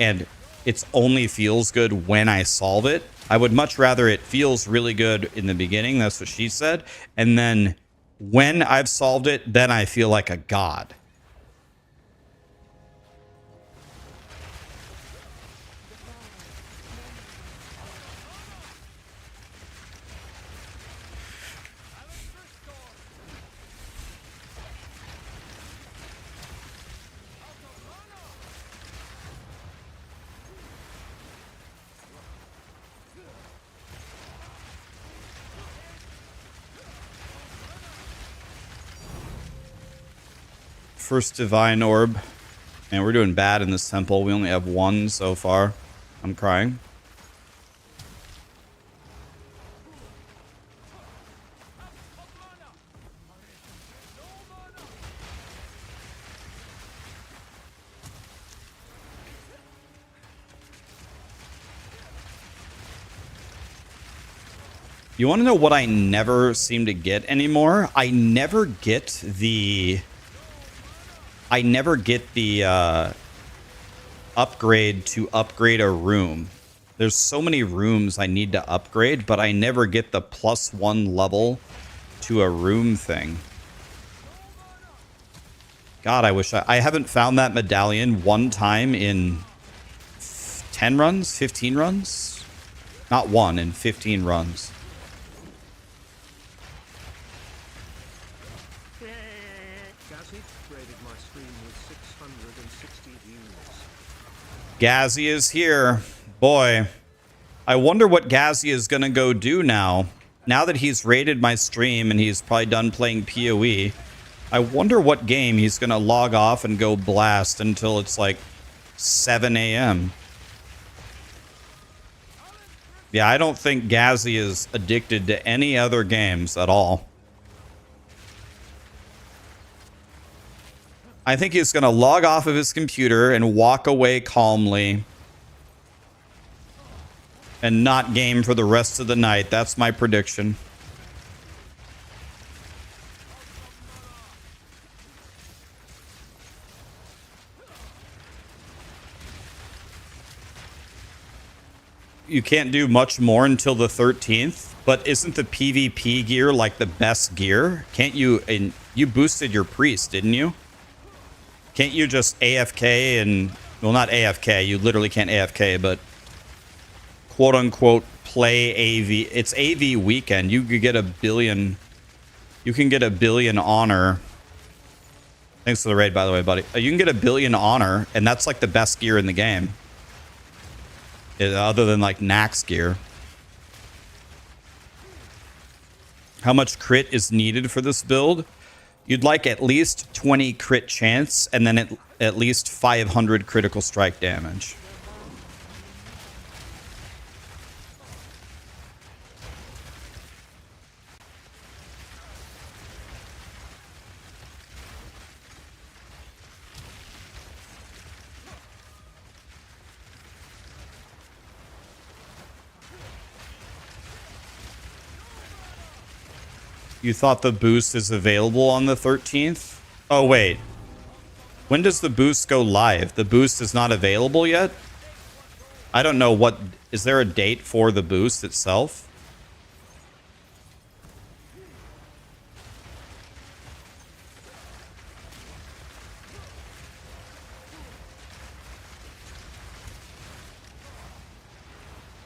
and it only feels good when I solve it. I would much rather it feels really good in the beginning, that's what she said, and then when I've solved it, then I feel like a god. First divine orb. Man, we're doing bad in this temple. We only have one so far. I'm crying. You want to know what I never seem to get anymore? I never get the upgrade to upgrade a room. There's so many rooms I need to upgrade, but I never get the +1 level to a room thing. God, I wish I haven't found that medallion one time in 10 runs, 15 runs? Not one, in 15 runs. Gazzy is here. Boy, I wonder what Gazzy is going to go do now now that he's rated my stream and he's probably done playing POE, I wonder what game he's going to log off and go blast until it's like 7 a.m. Yeah, I don't think Gazzy is addicted to any other games at all. I think he's going to log off of his computer and walk away calmly and not game for the rest of the night. That's my prediction. You can't do much more until the 13th, but isn't the PvP gear like the best gear? Can't you, and you boosted your priest, didn't you? Can't you just AFK and, well, not AFK, you literally can't AFK, but quote unquote play AV. It's AV weekend. You could get a billion, you can get a billion honor. Thanks for the raid, by the way, buddy. You can get a billion honor, and that's like the best gear in the game. Other than like Nax gear. How much crit is needed for this build? You'd like at least 20 crit chance and then at least 500 critical strike damage. You thought the boost is available on the 13th? Oh, wait. When does the boost go live? The boost is not available yet? I don't know what... Is there a date for the boost itself?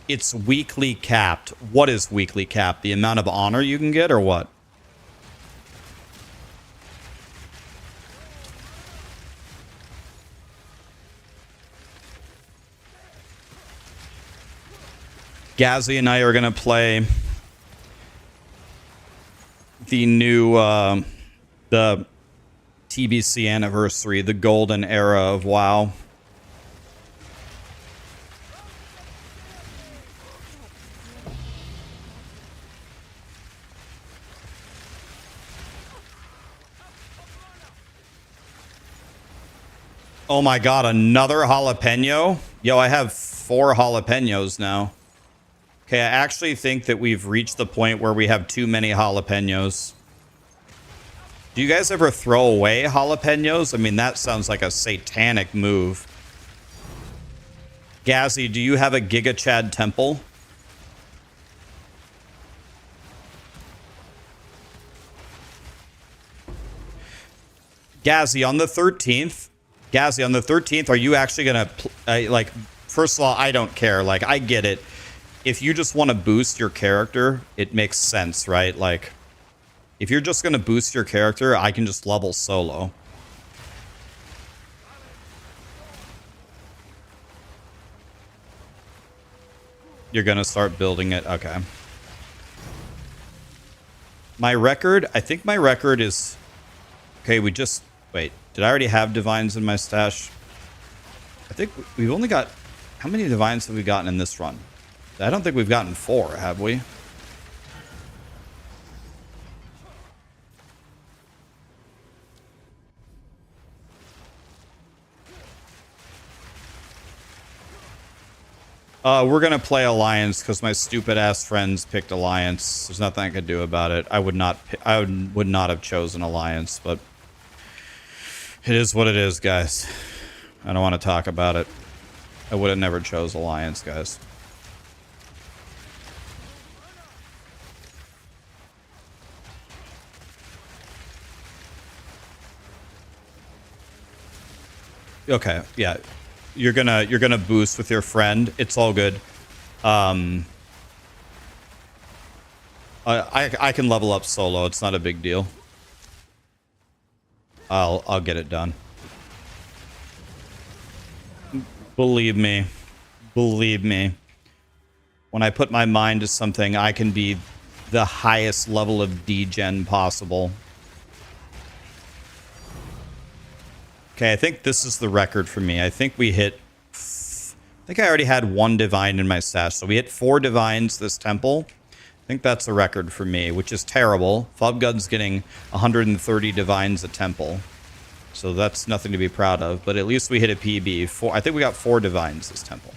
It's weekly capped. What is weekly capped? The amount of honor you can get or what? Gazzy and I are going to play the new, the TBC anniversary, the golden era of WoW. Oh my god, another jalapeno? Yo, I have 4 jalapenos now. Okay, I actually think that we've reached the point where we have too many jalapenos. Do you guys ever throw away jalapenos? I mean, that sounds like a satanic move. Gazzy, do you have a Giga Chad temple? Gazzy, on the 13th... Gazzy, on the 13th, are you actually going to... like, first of all, I don't care. Like, I get it. If you just want to boost your character, it makes sense, right? Like, if you're just going to boost your character, I can just level solo. You're going to start building it? Okay. My record? I think my record is... Okay, we just... Wait, did I already have divines in my stash? I think we've only got... How many divines have we gotten in this run? I don't think we've gotten 4, have we? We're gonna play Alliance because my stupid ass friends picked Alliance. There's nothing I could do about it. I would not have chosen Alliance, but it is what it is, guys. I don't want to talk about it. I would have never chose Alliance, guys. Okay, yeah. You're gonna boost with your friend. It's all good. I can level up solo. It's not a big deal. I'll get it done. Believe me. Believe me. When I put my mind to something, I can be the highest level of degen possible. Okay, I think this is the record for me. I think we hit... I think I already had 1 divine in my stash. So we hit 4 divines this temple. I think that's a record for me, which is terrible. Flubgun's getting 130 divines a temple. So that's nothing to be proud of. But at least we hit a PB. I think we got 4 divines this temple.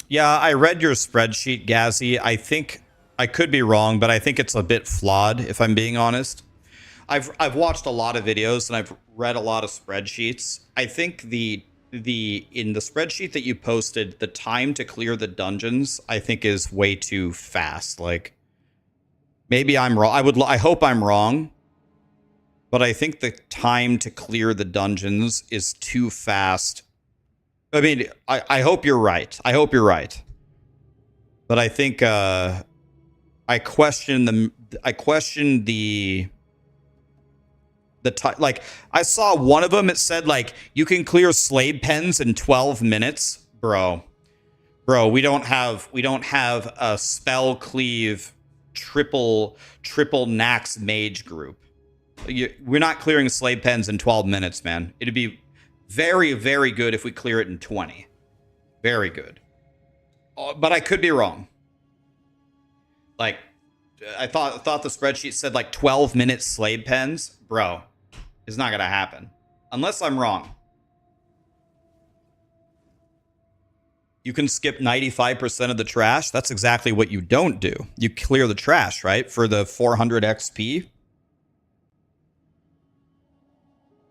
Yeah, I read your spreadsheet, Gazzy. I think I could be wrong, but I think it's a bit flawed, if I'm being honest. I've watched a lot of videos and I've read a lot of spreadsheets. I think in the spreadsheet that you posted, the time to clear the dungeons, I think is way too fast. Like, maybe I'm wrong. I hope I'm wrong, but I think the time to clear the dungeons is too fast. I mean, I hope you're right. I hope you're right. But I think I question the time. Like, I saw one of them, it said like you can clear slave pens in 12 minutes. Bro, we don't have a spell cleave triple Nax mage group. We're not clearing slave pens in 12 minutes, man. It'd be very, very good if we clear it in 20. Very good. But I could be wrong. Like, I thought the spreadsheet said like 12-minute slave pens. Bro, it's not going to happen. Unless I'm wrong. You can skip 95% of the trash. That's exactly what you don't do. You clear the trash, right? For the 400 XP.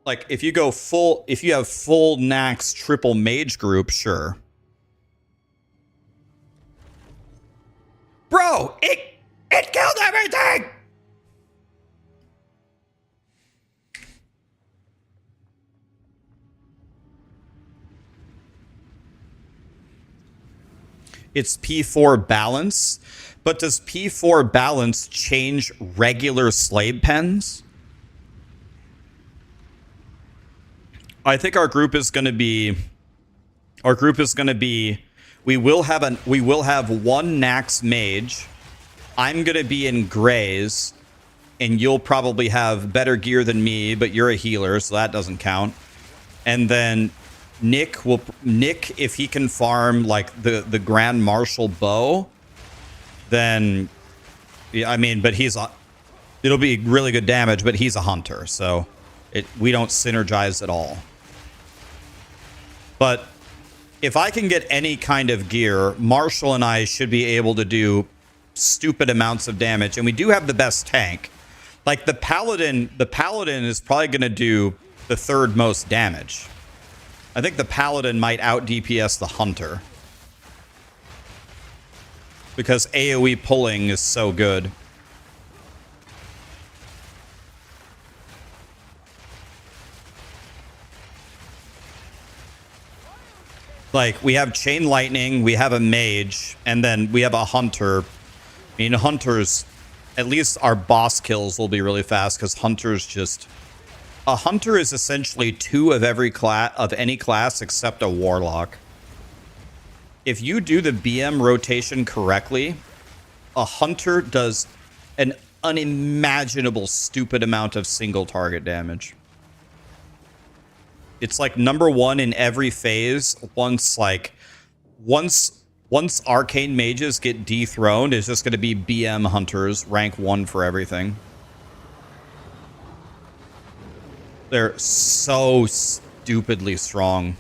Like, if you have full Nax triple mage group, sure. Bro, it killed everything! It's P4 balance, but does P4 balance change regular slave pens? I think our group is going to be we will have one Nax mage. I'm going to be in grays, and you'll probably have better gear than me, but you're a healer, so that doesn't count. And then Nick, if he can farm like the Grand Marshal bow, then yeah, I mean, but it'll be really good damage, but he's a hunter, so we don't synergize at all. But if I can get any kind of gear, Marshall and I should be able to do stupid amounts of damage, and we do have the best tank. Like the Paladin is probably going to do the 3rd most damage. I think the Paladin might out DPS the Hunter. Because AoE pulling is so good. Like, we have Chain Lightning, we have a Mage, and then we have a Hunter. I mean, Hunters, at least our boss kills will be really fast, because Hunters just... A Hunter is essentially 2 of every class, of any class except a Warlock. If you do the BM rotation correctly, a Hunter does an unimaginable stupid amount of single target damage. It's like #1 in every phase. Once arcane mages get dethroned, it's just going to be BM hunters, rank 1 for everything. They're so stupidly strong.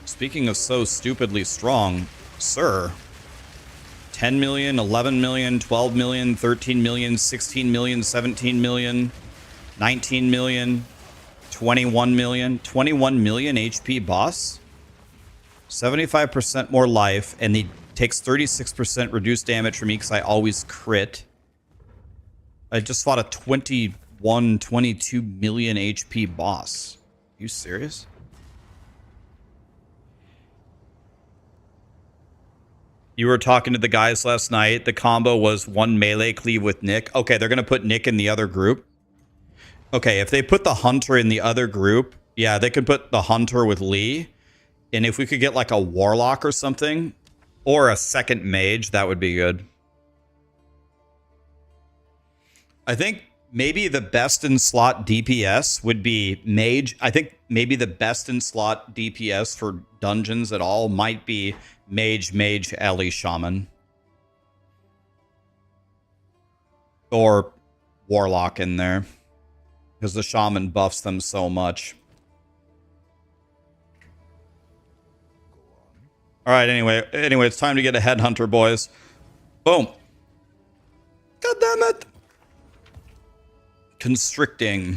Speaking of so stupidly strong, sir... 10 million, 11 million, 12 million, 13 million, 16 million, 17 million, 19 million, 21 million. 21 million HP boss? 75% more life, and he takes 36% reduced damage from me because I always crit. I just fought a 21, 22 million HP boss. Are you serious? You were talking to the guys last night. The combo was 1 melee cleave with Nick. Okay, they're going to put Nick in the other group. Okay, if they put the Hunter in the other group, yeah, they could put the Hunter with Lee. And if we could get like a Warlock or something, or a second Mage, that would be good. I think maybe the best in slot DPS would be Mage. I think maybe the best in slot DPS for dungeons at all might be Mage, Ellie, Shaman. Or Warlock in there. Because the Shaman buffs them so much. Alright, anyway, it's time to get a Headhunter, boys. Boom. God damn it. Constricting.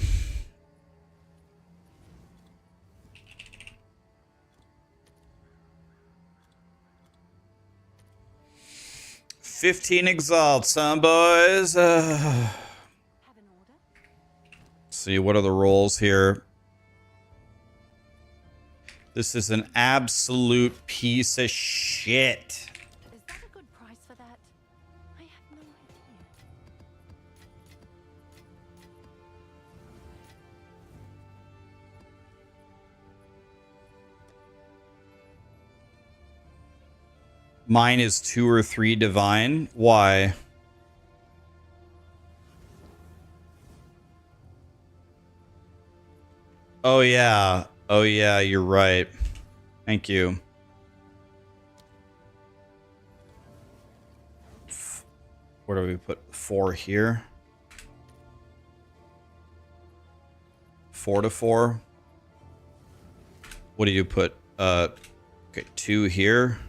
$15 exalts, huh, boys? See, what are the rolls here? This is an absolute piece of shit. Is that a good price for that? I have no idea. Mine is 2 or 3 divine. Why? Oh yeah. Oh yeah, you're right. Thank you. Where do we put 4 here? 4 to 4. What do you put? Okay, 2 here.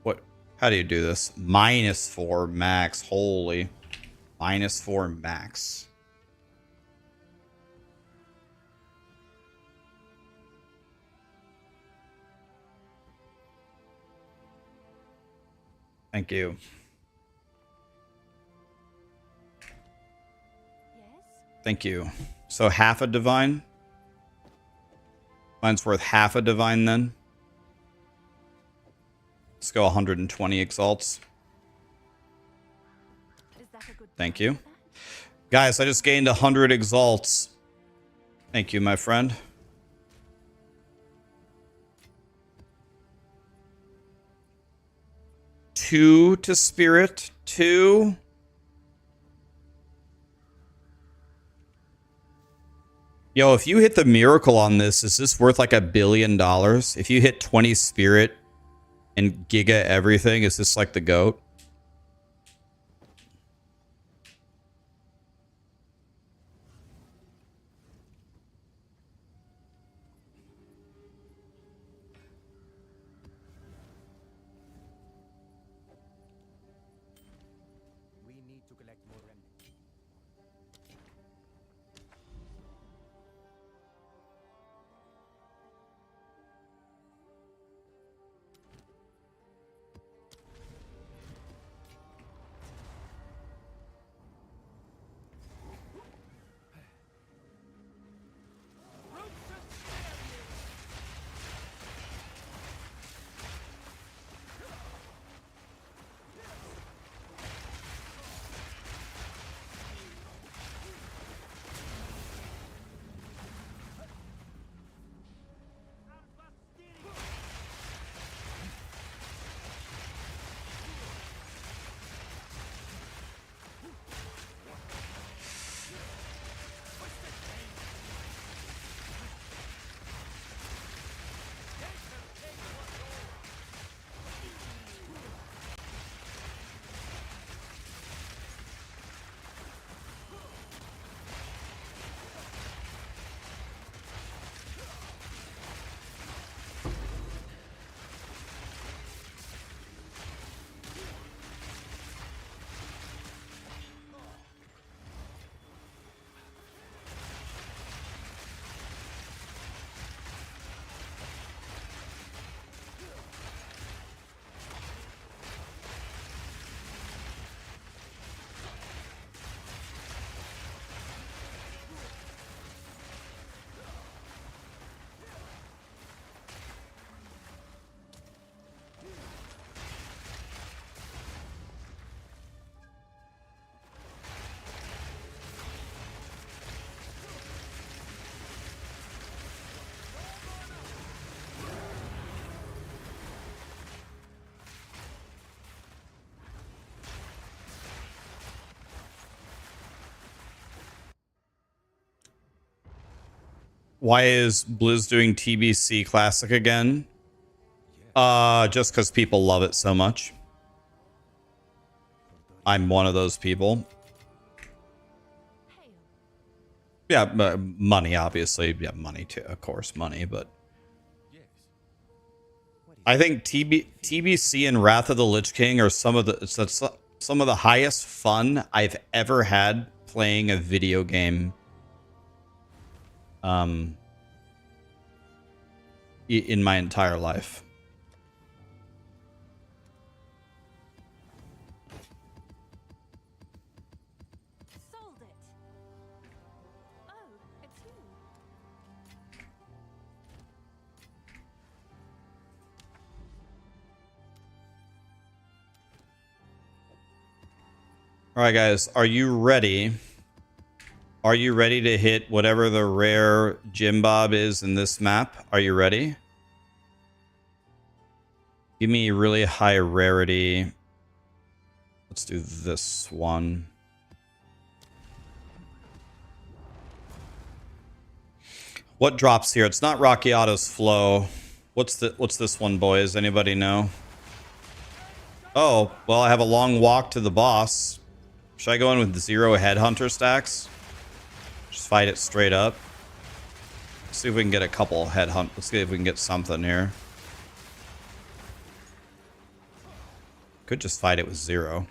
What? How do you do this? -4 max. Holy. -4 max. Thank you. Yes? Thank you. So half a divine? Mine's worth half a divine then. Let's go 120 exalts. Is that a good Thank price you. for that? Guys, I just gained 100 exalts. Thank you, my friend. Two to spirit. 2. Yo, if you hit the miracle on this, is this worth like $1 billion? If you hit 20 spirit and giga everything, is this like the GOAT? We need to collect more remnants. Why is Blizz doing TBC Classic again? Just because people love it so much. I'm one of those people. Yeah, money, obviously. Yeah, money too, of course, money. But I think TBC and Wrath of the Lich King are some of the highest fun I've ever had playing a video game. In my entire life. Sold it. Oh, it's you. All right, guys, are you ready? Are you ready to hit whatever the rare Jim Bob is in this map? Are you ready? Give me really high rarity. Let's do this one. What drops here? It's not Rockiato's Flow. What's this one, boys? Anybody know? Oh, well, I have a long walk to the boss. Should I go in with 0 headhunter stacks? Just fight it straight up. Let's see if we can get a couple headhunt. Let's see if we can get something here. Could just fight it with 0.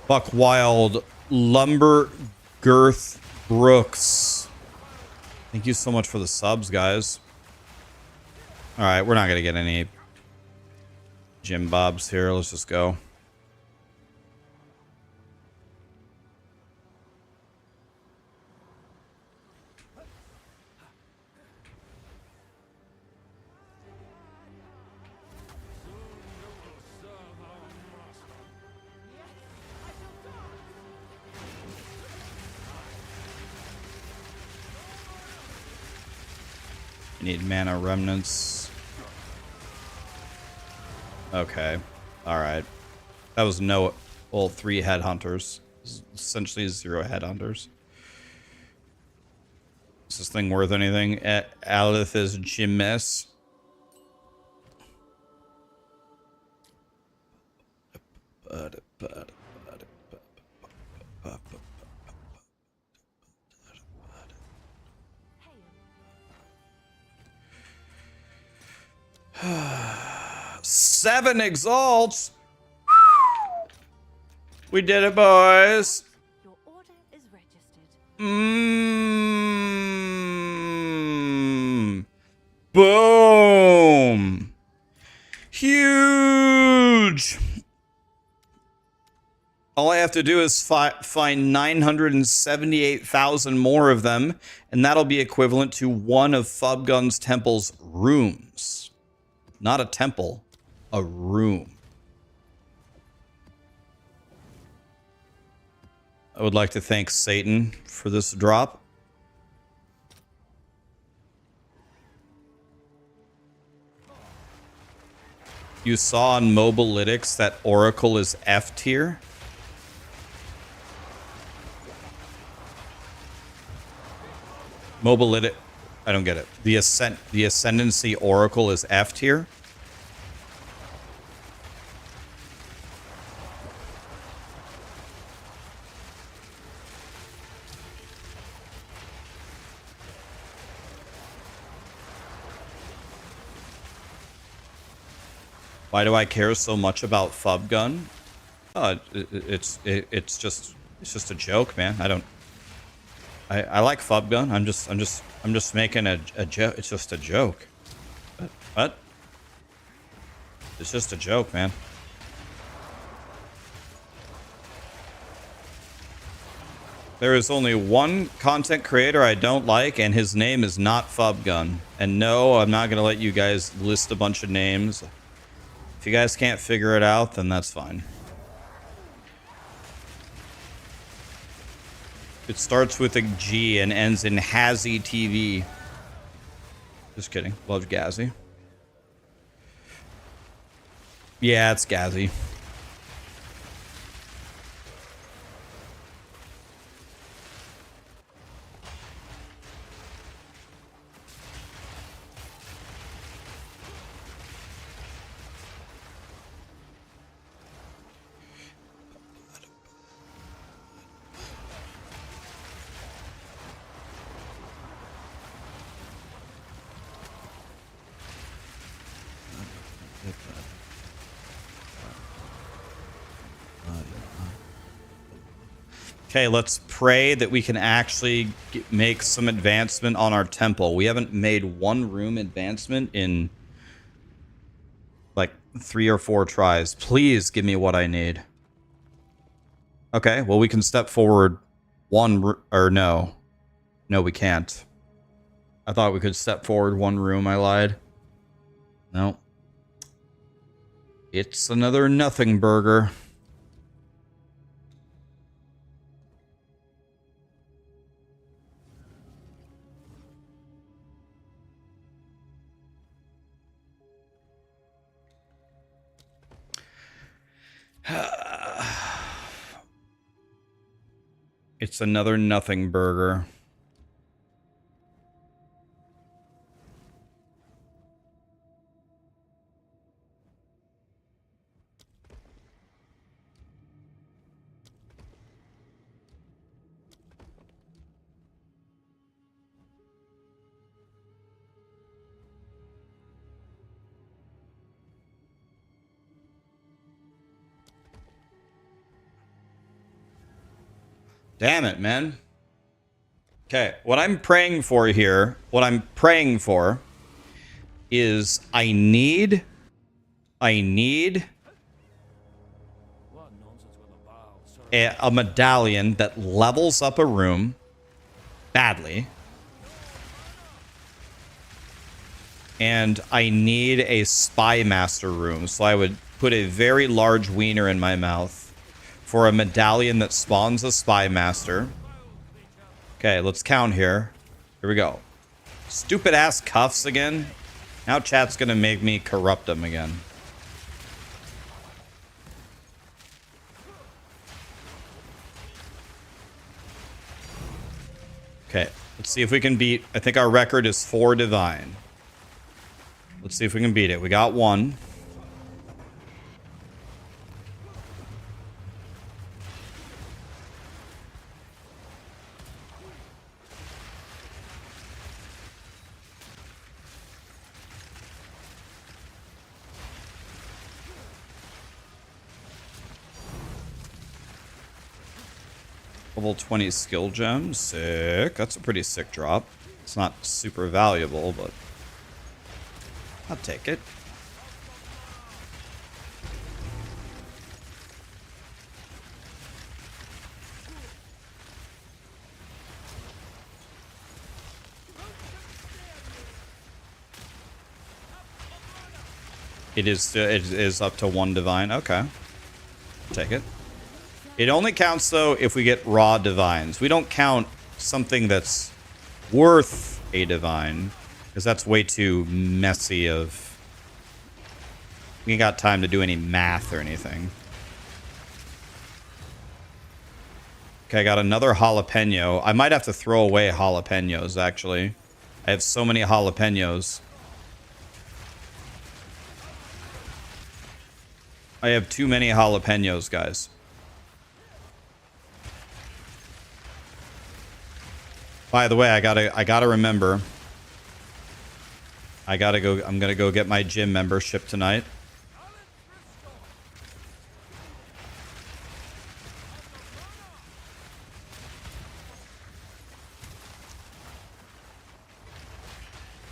Buck Wild, Lumber Girth Brooks. Thank you so much for the subs, guys. All right, we're not going to get any Jim Bobs here. Let's just go. Need mana remnants. Okay. Alright. That was no... Well, 3 headhunters. Essentially 0 headhunters. Is this thing worth anything? Alith is Jimis. Seven exalts. We did it, boys. Your order is registered. Boom. Huge. All I have to do is find 978,000 more of them, and that'll be equivalent to one of Fubgun's temple's rooms. Not a temple, a room. I would like to thank Satan for this drop. You saw on Mobilytics that Oracle is F tier. Mobilytic, I don't get it. The Ascendancy Oracle is F tier. Why do I care so much about Fubgun? It's just a joke, man. I like Fubgun. I'm just making a joke. It's just a joke. What? It's just a joke, man. There is only one content creator I don't like, and his name is not Fubgun. And no, I'm not gonna let you guys list a bunch of names. If you guys can't figure it out, then that's fine. It starts with a G and ends in Hazzy TV. Just kidding. Love Gazzy. Yeah, it's Gazzy. Okay, let's pray that we can actually make some advancement on our temple. We haven't made one room advancement in like 3 or 4 tries. Please give me what I need. Okay, well, we can step forward or no. No, we can't. I thought we could step forward 1 room. I lied. No. It's another nothing burger. It's another nothing burger. Damn it, man. Okay, what I'm praying for here, is I need a medallion that levels up a room badly. And I need a spy master room. So I would put a very large wiener in my mouth for a medallion that spawns a spy master. Okay, let's count here. Here we go. Stupid ass cuffs again. Now chat's gonna make me corrupt them again. Okay, let's see if we can beat. I think our record is 4 divine. Let's see if we can beat it. We got 1. Level 20 skill gem. Sick. That's a pretty sick drop. It's not super valuable, but I'll take it. It is up to 1 divine. Okay. Take it. It only counts, though, if we get raw divines. We don't count something that's worth a divine, because that's way too messy of... We ain't got time to do any math or anything. Okay, I got another jalapeno. I might have to throw away jalapenos, actually. I have so many jalapenos. I have too many jalapenos, guys. By the way, I gotta remember. I'm gonna go get my gym membership tonight.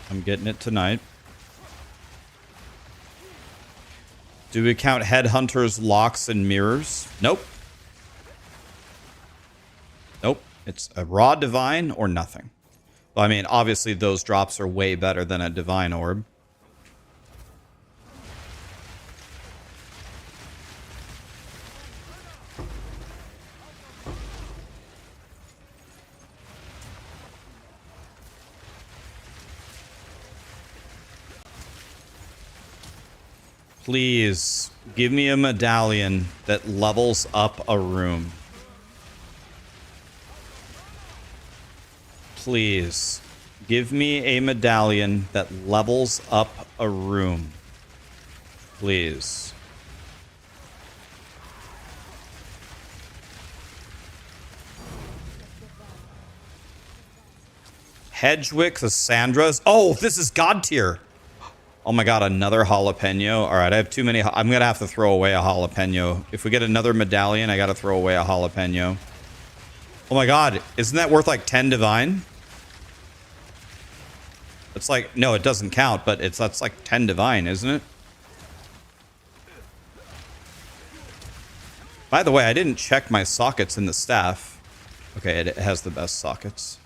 I'm getting it tonight. Do we count headhunters, locks, and mirrors? Nope. Nope. It's a raw divine or nothing. Well, I mean, obviously those drops are way better than a divine orb. Please give me a medallion that levels up a room. Please give me a medallion that levels up a room. Please. Hedgewick, the Sandras. Oh, this is God tier. Oh my god, another jalapeno. All right, I have too many. I'm going to have to throw away a jalapeno. If we get another medallion, I got to throw away a jalapeno. Oh my god, isn't that worth like 10 divine? It's like, no, it doesn't count, but that's like 10 divine, isn't it? By the way, I didn't check my sockets in the staff. Okay, it has the best sockets.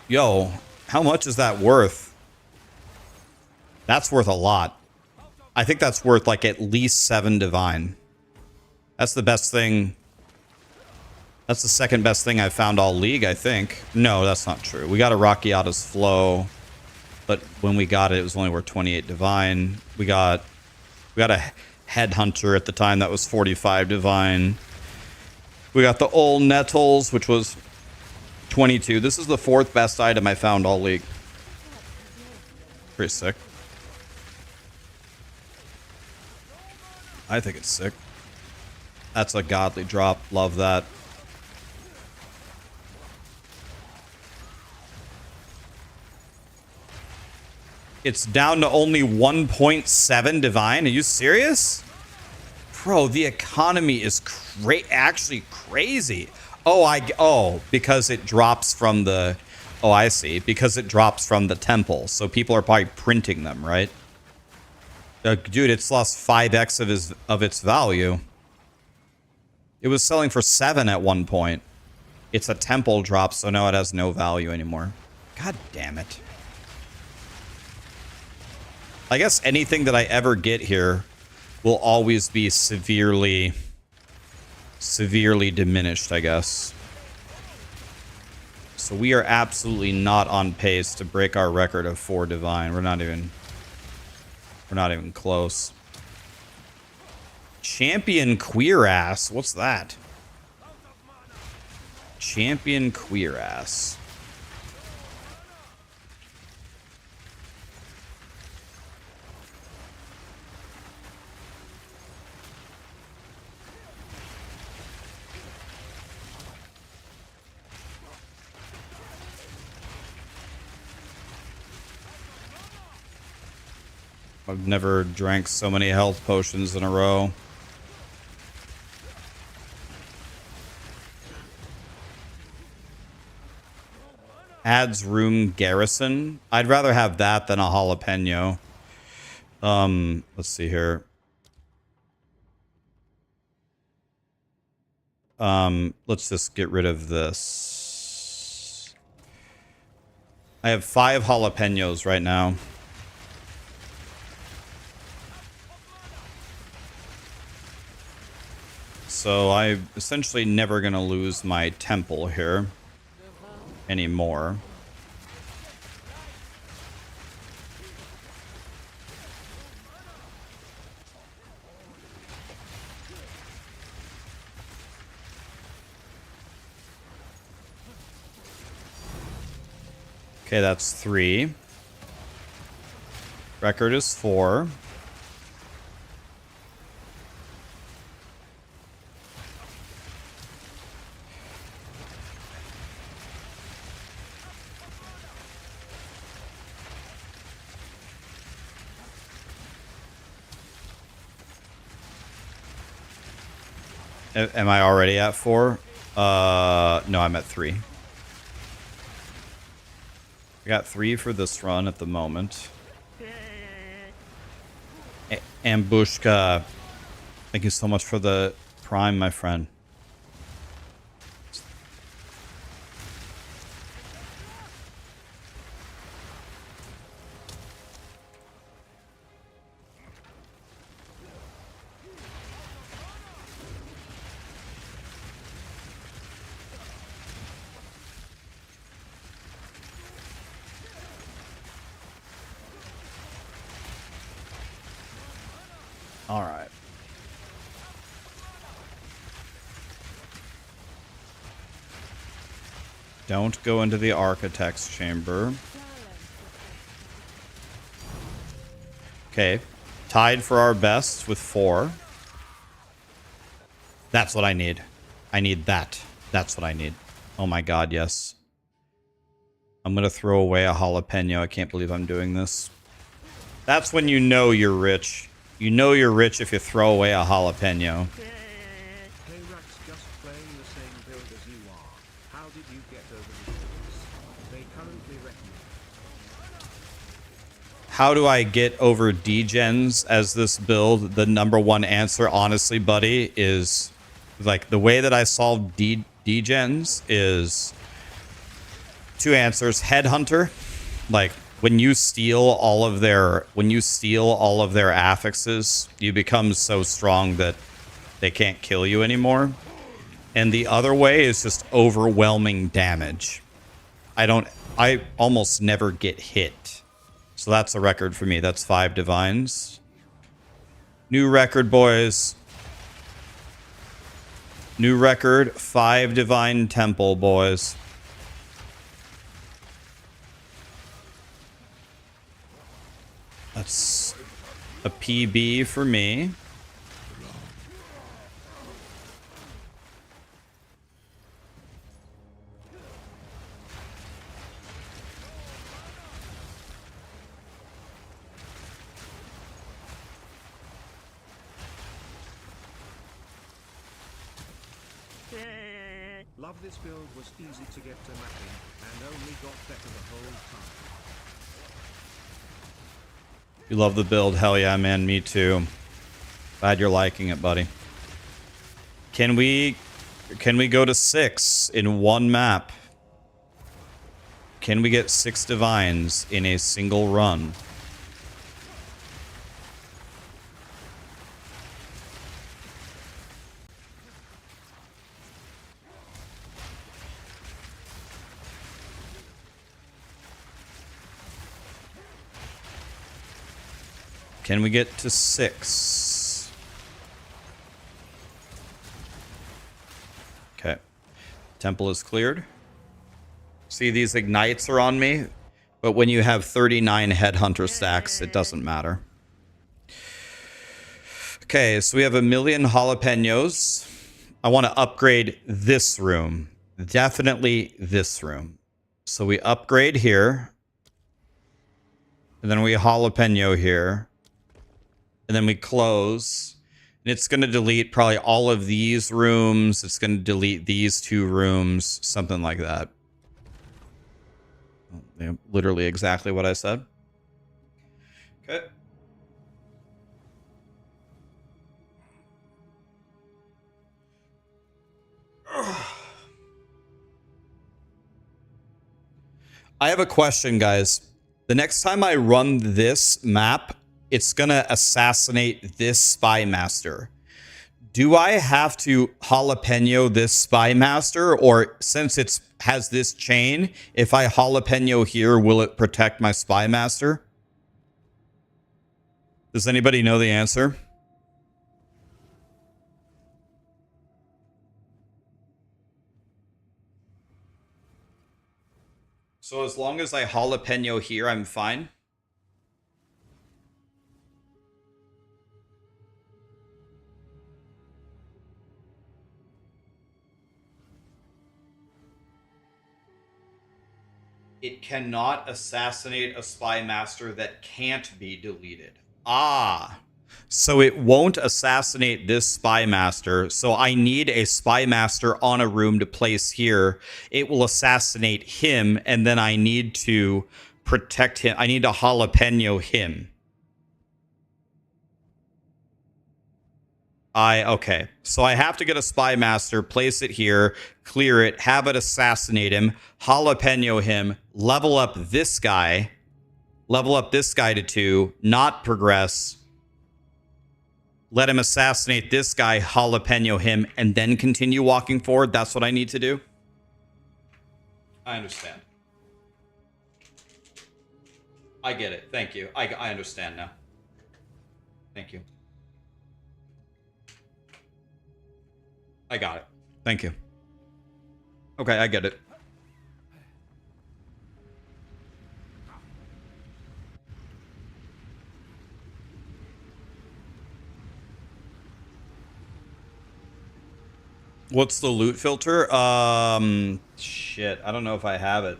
Yo, how much is that worth? That's worth a lot. I think that's worth like at least 7 divine. That's the best thing. That's the second best thing I've found all league, I think. No, that's not true. We got a Rakiata's Flow, but when we got it, it was only worth 28 divine. We got a Headhunter at the time that was 45 divine. We got the old Nettles, which was 22. This is the 4th best item I found all league. Pretty sick. I think it's sick. That's a godly drop. Love that. It's down to only 1.7 divine. Are you serious? Bro, the economy is actually crazy. Oh, because it drops from the... Oh, I see. Because it drops from the temple. So people are probably printing them, right? Dude, it's lost 5x of its value. It was selling for 7 at one point. It's a temple drop, so now it has no value anymore. God damn it. I guess anything that I ever get here will always be severely diminished, I guess. So we are absolutely not on pace to break our record of 4 divine. We're not even close. Champion queer ass. What's that? Champion queer ass. I've never drank so many health potions in a row. Adds room garrison. I'd rather have that than a jalapeno. Let's see here. Let's just get rid of this. I have 5 jalapenos right now. So I'm essentially never going to lose my temple here anymore. Okay, that's 3. Record is 4. Am I already at 4? No, I'm at 3. I got 3 for this run at the moment. Ambushka, thank you so much for the prime, my friend. All right. Don't go into the architect's chamber. Okay. Tied for our best with 4. That's what I need. I need that. That's what I need. Oh my god, yes. I'm gonna throw away a jalapeno. I can't believe I'm doing this. That's when you know you're rich. You know you're rich if you throw away a jalapeno. Hey Rax, just playing the same build as you are. How did you get over the builds? They currently recommend. How do I get over degens as this build? The #1 answer, honestly, buddy, is like the way that I solve degens is 2 answers. Headhunter, like when you steal all of their affixes, you become so strong that they can't kill you anymore. And the other way is just overwhelming damage. I almost never get hit. So that's a record for me. That's 5 divines. New record, boys. New record, 5 divine temple, boys. That's a PB for me. Love this build was easy to get to mapping, and only got better the whole time. You love the build? Hell yeah, man. Me too. Glad you're liking it, buddy. Can we go to 6 in one map? Can we get 6 divines in a single run? Can we get to 6? Okay. Temple is cleared. See, these ignites are on me, but when you have 39 headhunter stacks, it doesn't matter. Okay, so we have 1,000,000 jalapenos. I want to upgrade this room. Definitely this room. So we upgrade here. And then we jalapeno here. And then we close. And it's going to delete probably all of these rooms. It's going to delete these 2 rooms. Something like that. Yeah, literally exactly what I said. Okay. I have a question, guys. The next time I run this map, it's going to assassinate this spy master. Do I have to jalapeno this spy master? Or since it has this chain, if I jalapeno here, will it protect my spy master? Does anybody know the answer? So as long as I jalapeno here, I'm fine. It cannot assassinate a spy master that can't be deleted. Ah, so it won't assassinate this spy master. So I need a spy master on a room to place here. It will assassinate him, and then I need to protect him. I need to jalapeno him. Okay. So I have to get a spy master, place it here, clear it, have it assassinate him, jalapeno him, level up this guy to 2, not progress, let him assassinate this guy, jalapeno him, and then continue walking forward. That's what I need to do. I understand. I get it. Thank you. I understand now. Thank you. I got it. Thank you. Okay, I get it. What's the loot filter? Shit. I don't know if I have it.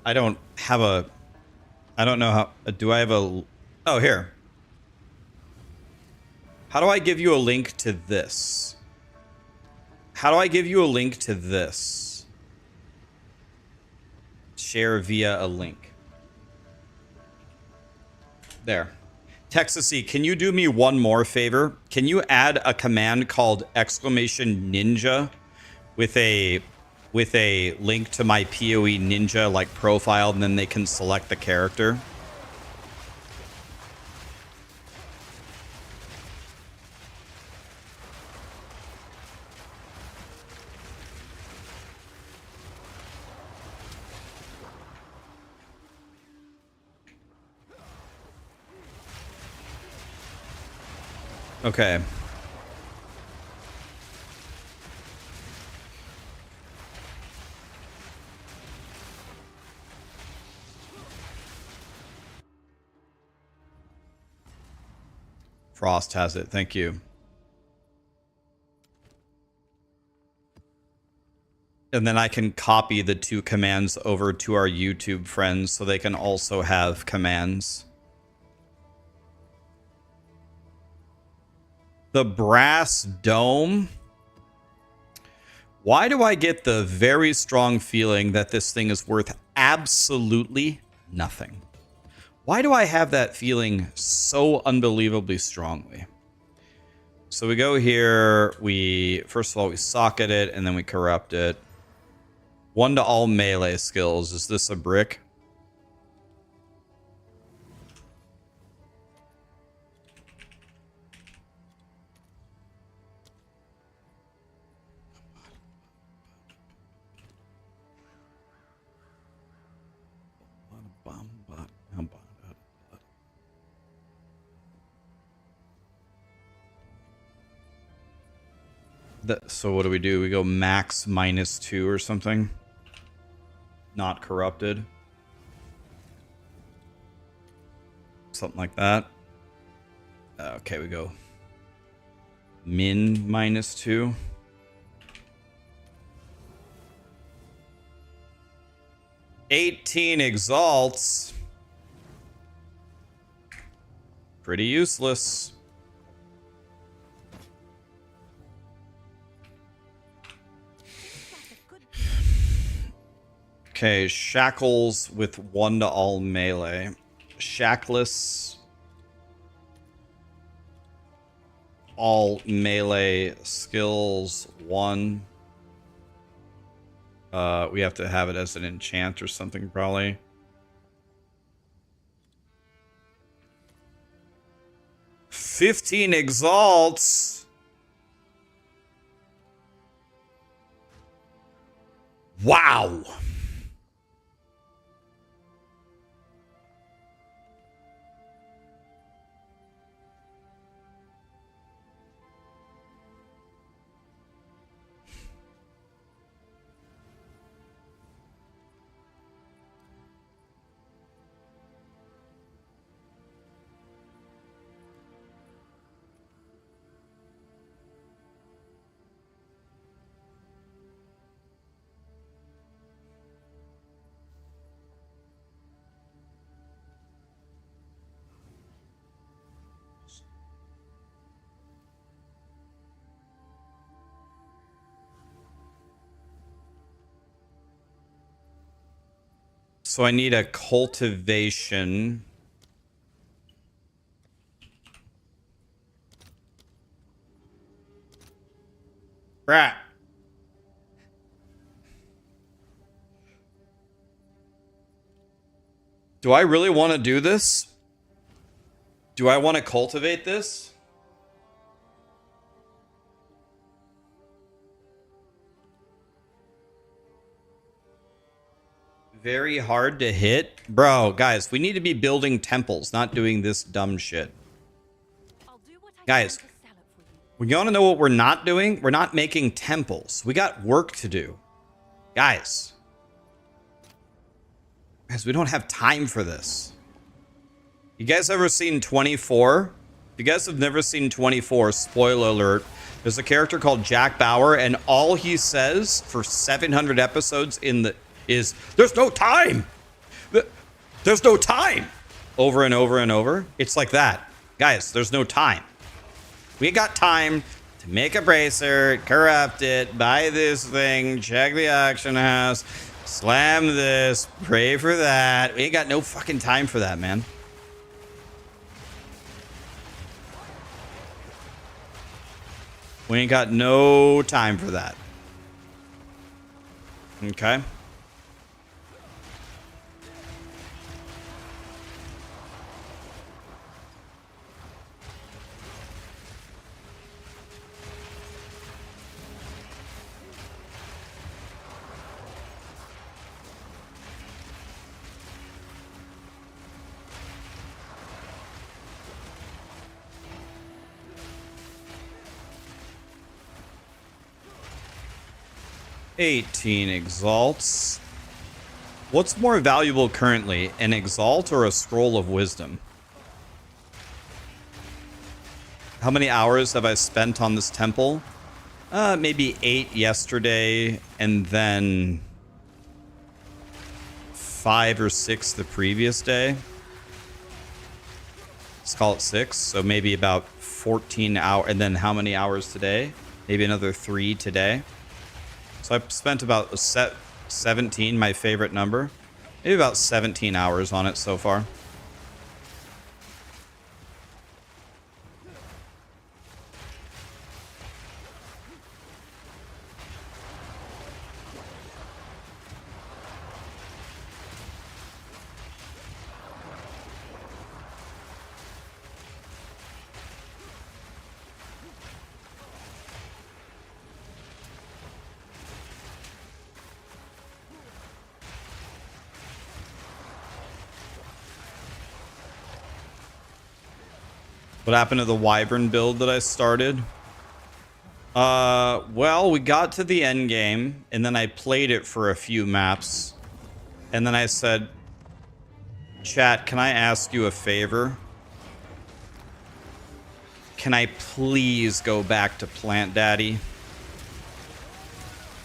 I don't have a... I don't know how... Do I have a... Oh, here. How do I give you a link to this? How do I give you a link to this? Share via a link. There. Texasy, can you do me one more favor? Can you add a command called !ninja with a link to my POE ninja like profile, and then they can select the character? Okay. Frost has it. Thank you. And then I can copy the two commands over to our YouTube friends so they can also have commands. The brass dome. Why do I get the very strong feeling that this thing is worth absolutely nothing? Why do I have that feeling so unbelievably strongly? So we go here, first of all, we socket it, and then we corrupt it. 1 to all melee skills. Is this a brick? So what do? We go max -2 or something? Not corrupted. Something like that. Okay, we go min -2. $18 exalts. Pretty useless. Okay, shackles with 1 to all melee. Shackless. All melee skills 1. We have to have it as an enchant or something, probably. $15 exalts. Wow. So I need a cultivation. Rat. Do I really want to do this? Do I want to cultivate this? Very hard to hit. Bro, guys, we need to be building temples, not doing this dumb shit. I'll do what I Guys, can to sell it for you. we want to know what we're not doing? We're not making temples. We got work to do. Guys. Guys, we don't have time for this. You guys ever seen 24? If you guys have never seen 24, spoiler alert, there's a character called Jack Bauer, and all he says for 700 episodes is, there's no time. There's no time. Over and over and over. It's like that. Guys, there's no time. We got time to make a bracer, corrupt it, buy this thing, check the auction house, slam this, pray for that. We ain't got no fucking time for that, man. We ain't got no time for that. Okay. $18 exalts. What's more valuable currently, an exalt or a scroll of wisdom? How many hours have I spent on this temple? Maybe 8 yesterday, and then 5 or 6 the previous day. Let's call it 6, so maybe about 14 hours. And then how many hours today? Maybe another 3 today. So I've spent about 17, my favorite number. Maybe about 17 hours on it so far. What happened to the Wyvern build that I started? Well, we got to the end game, and then I played it for a few maps. And then I said, chat, can I ask you a favor? Can I please go back to Plant Daddy?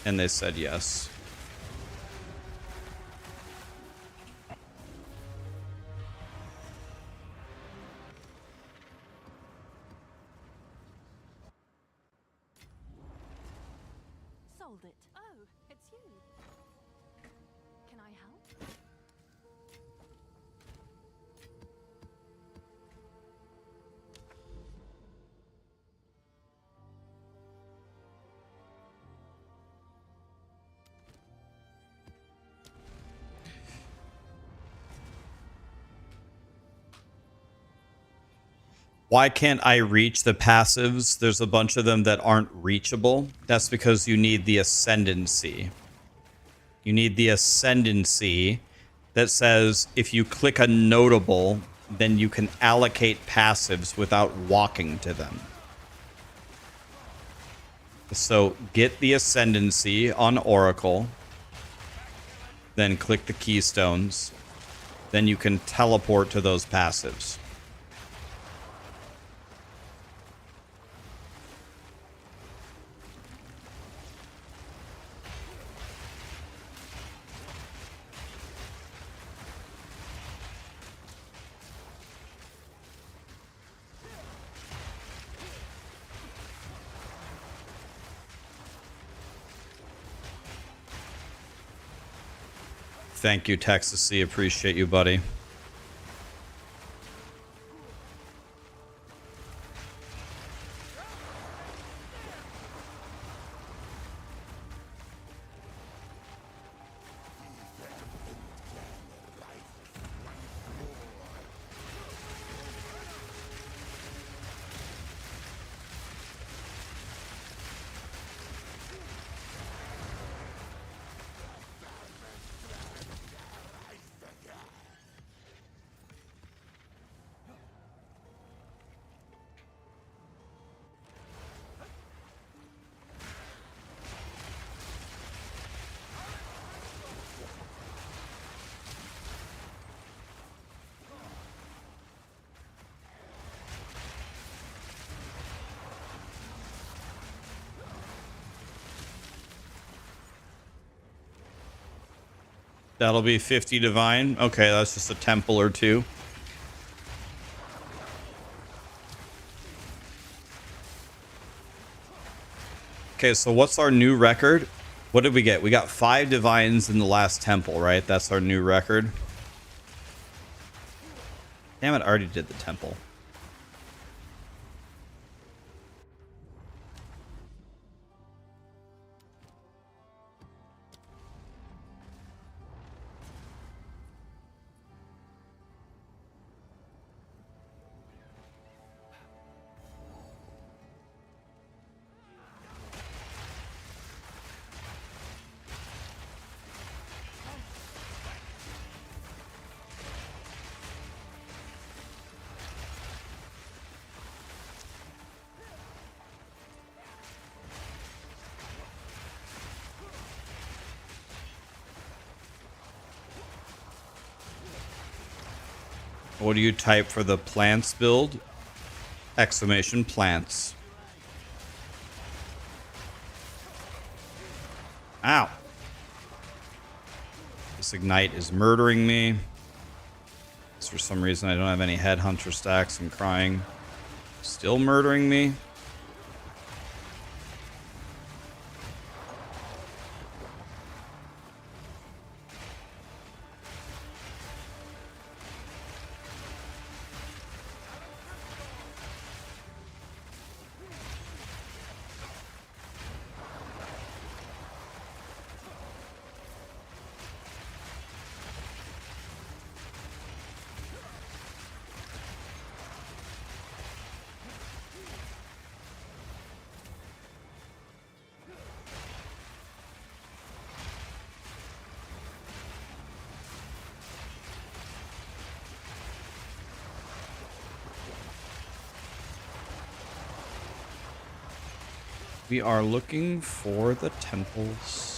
And they said yes. Sold it. Oh, it's you. Can I help? Why can't I reach the passives? There's a bunch of them that aren't reachable. That's because you need the ascendancy. You need the ascendancy that says if you click a notable, then you can allocate passives without walking to them. So get the ascendancy on Oracle, then click the keystones, then you can teleport to those passives. Thank you, Texas C. Appreciate you, buddy. That'll be 50 divine. Okay, that's just a temple or two. Okay, so what's our new record? What did we get? We got 5 divines in the last temple, right? That's our new record. Damn it, I already did the temple. What do you type for the plants build? Exclamation plants. Ow. This ignite is murdering me. For some reason I don't have any headhunter stacks. I'm crying. Still murdering me. We are looking for the temples.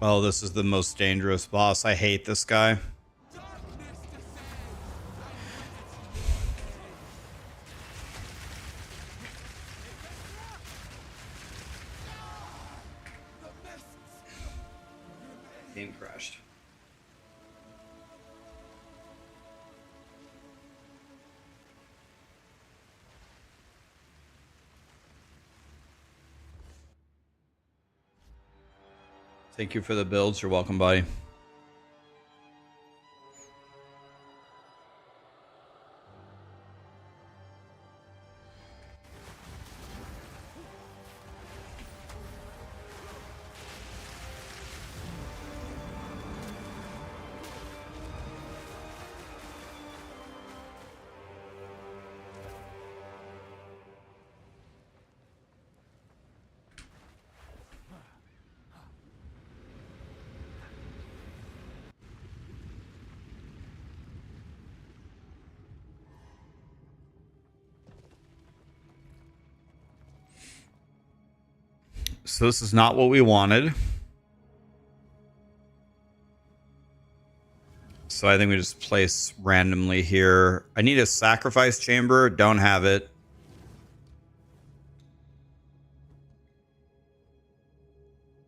Oh, this is the most dangerous boss. I hate this guy. Game crashed. Thank you for the builds. You're welcome, buddy. So this is not what we wanted. So I think we just place randomly here. I need a sacrifice chamber. Don't have it.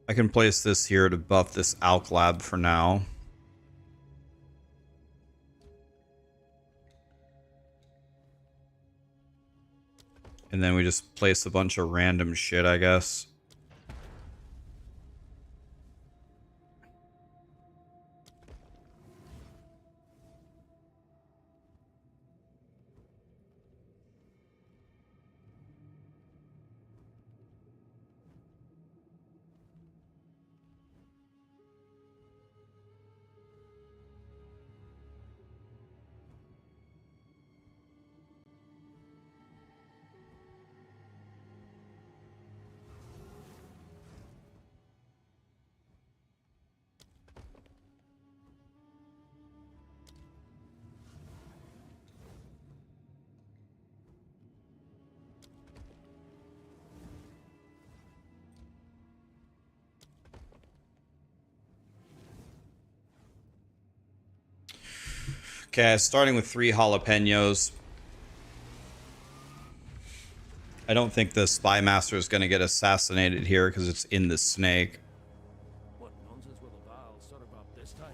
I can place this here to buff this Alk Lab for now. And then we just place a bunch of random shit, I guess. Okay, starting with 3 jalapenos. I don't think the Spy Master is going to get assassinated here because it's in the snake. What nonsense will the Val serve up this time?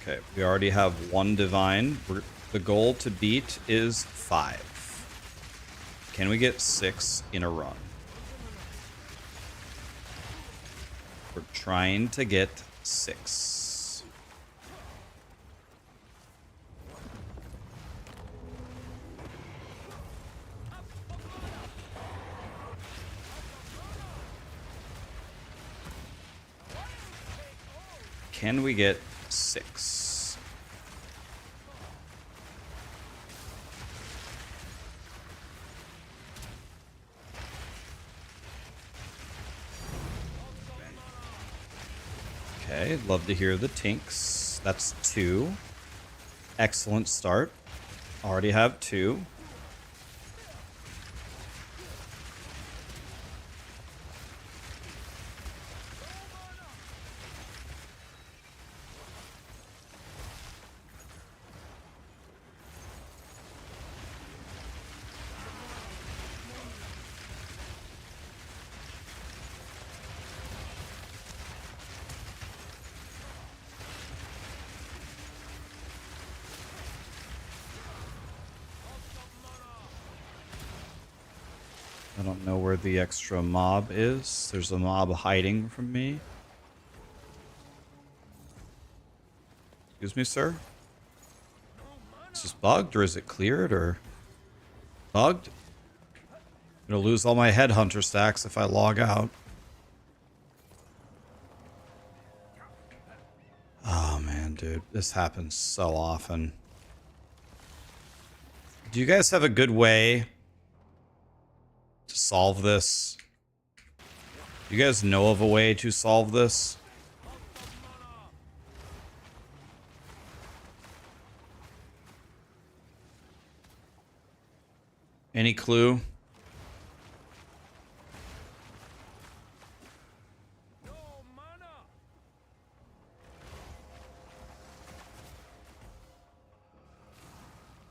Okay, we already have 1 divine. The goal to beat is 5. Can we get 6 in a run? We're trying to get 6. Can we get 6? Okay, love to hear the tinks. That's 2. Excellent start. Already have 2. I don't know where the extra mob is. There's a mob hiding from me. Excuse me, sir? Is this bugged or is it cleared or bugged? I'm gonna lose all my headhunter stacks if I log out. Oh man, dude, this happens so often. Do you guys have a good way to solve this? You guys know of a way to solve this? Any clue?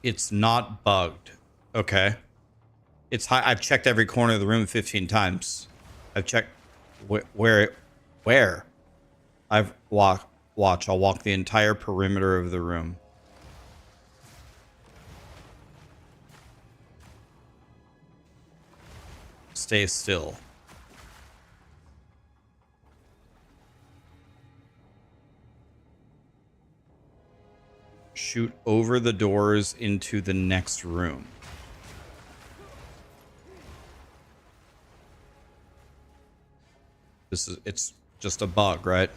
It's not bugged. Okay. It's high. I've checked every corner of the room 15 times. I've checked where? I've watch. I'll walk the entire perimeter of the room. Stay still. Shoot over the doors into the next room. It's just a bug, right?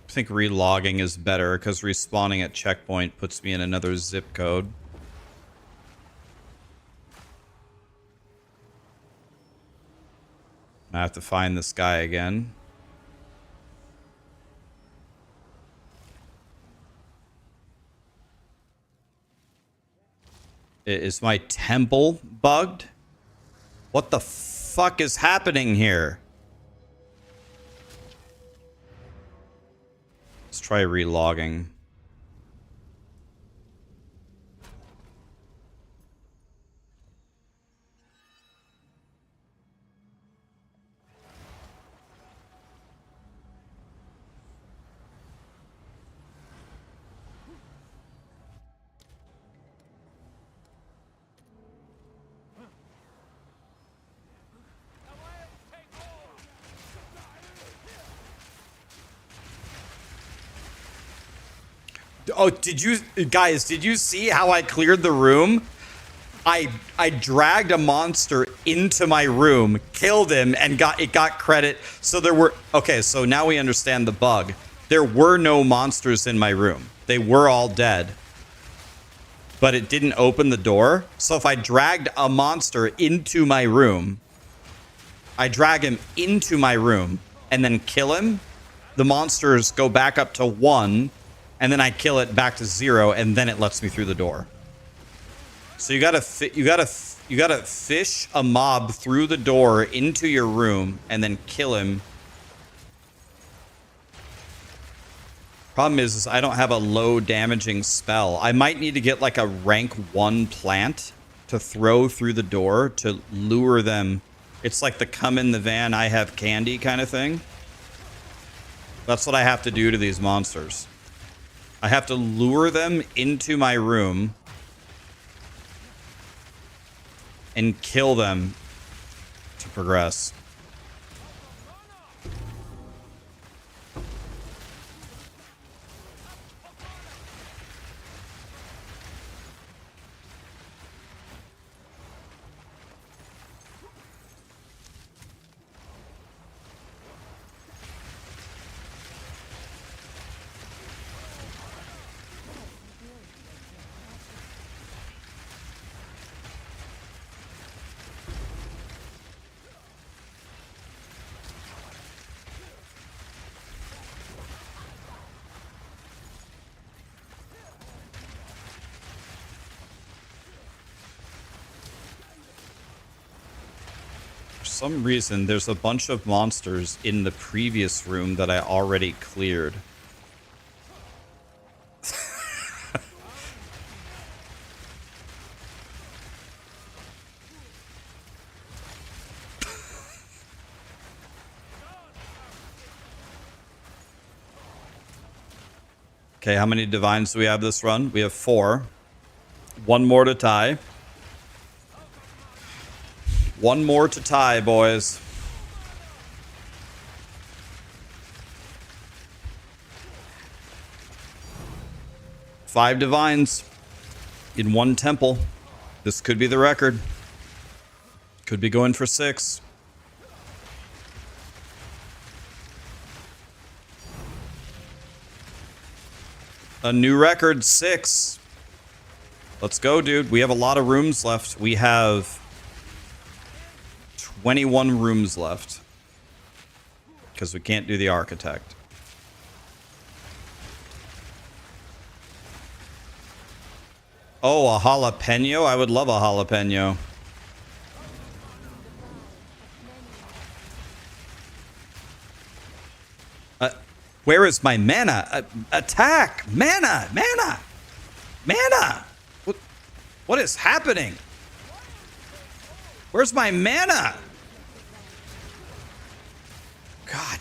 I think relogging is better because respawning at checkpoint puts me in another zip code. I have to find this guy again. Is my temple bugged? What the fuck is happening here? Let's try relogging. Oh, did you guys? Did you see how I cleared the room? I dragged a monster into my room, killed him, and got credit. So there were okay. So now we understand the bug. There were no monsters in my room. They were all dead. But it didn't open the door. So if I dragged a monster into my room, I drag him into my room and then kill him, the monsters go back up to 1, and then I kill it back to 0, and then it lets me through the door. So you gotta fish a mob through the door into your room and then kill him. Problem is I don't have a low damaging spell. I might need to get like a rank 1 plant to throw through the door to lure them. It's like the come in the van, I have candy kind of thing. That's what I have to do to these monsters. I have to lure them into my room and kill them to progress. For some reason, there's a bunch of monsters in the previous room that I already cleared. Okay, how many divines do we have this run? We have 4. 1 more to tie. 1 more to tie, boys. Five divines in 1 temple. This could be the record. Could be going for 6. A new record, 6. Let's go, dude. We have a lot of rooms left. We have 21 rooms left. Because we can't do the architect. Oh, a jalapeno? I would love a jalapeno. Where is my mana? Attack! Mana! Mana! Mana! What is happening? Where's my mana? God.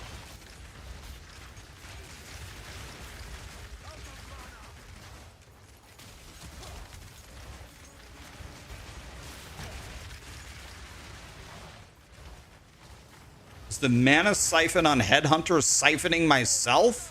Is the mana siphon on Headhunter siphoning myself?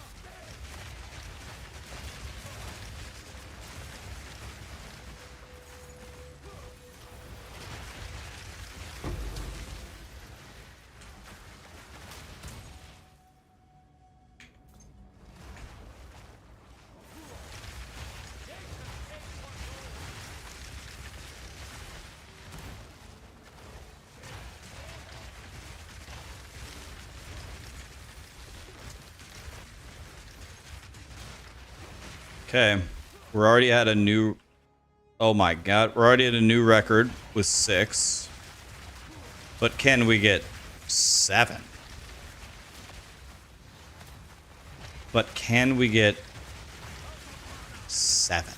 Okay, we're already at a new... Oh my god, we're already at a new record with 6. But can we get 7? But can we get 7?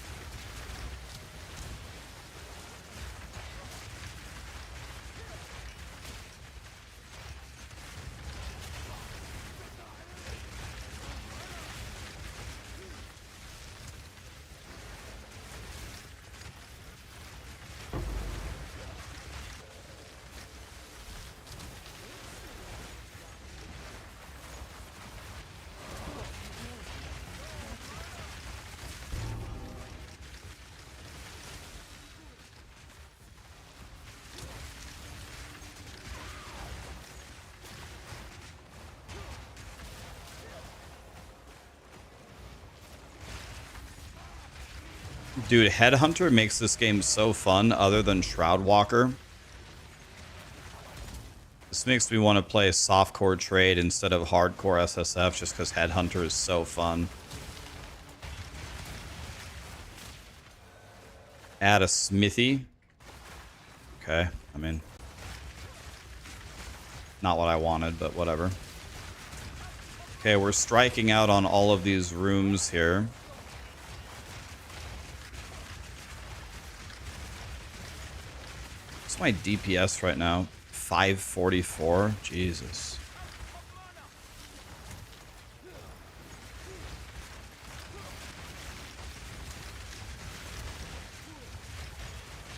Dude, Headhunter makes this game so fun other than Shroudwalker. This makes me want to play softcore trade instead of hardcore SSF just because Headhunter is so fun. Add a smithy. Okay, I mean, not what I wanted, but whatever. Okay, we're striking out on all of these rooms here. What's my DPS right now? 544? Jesus.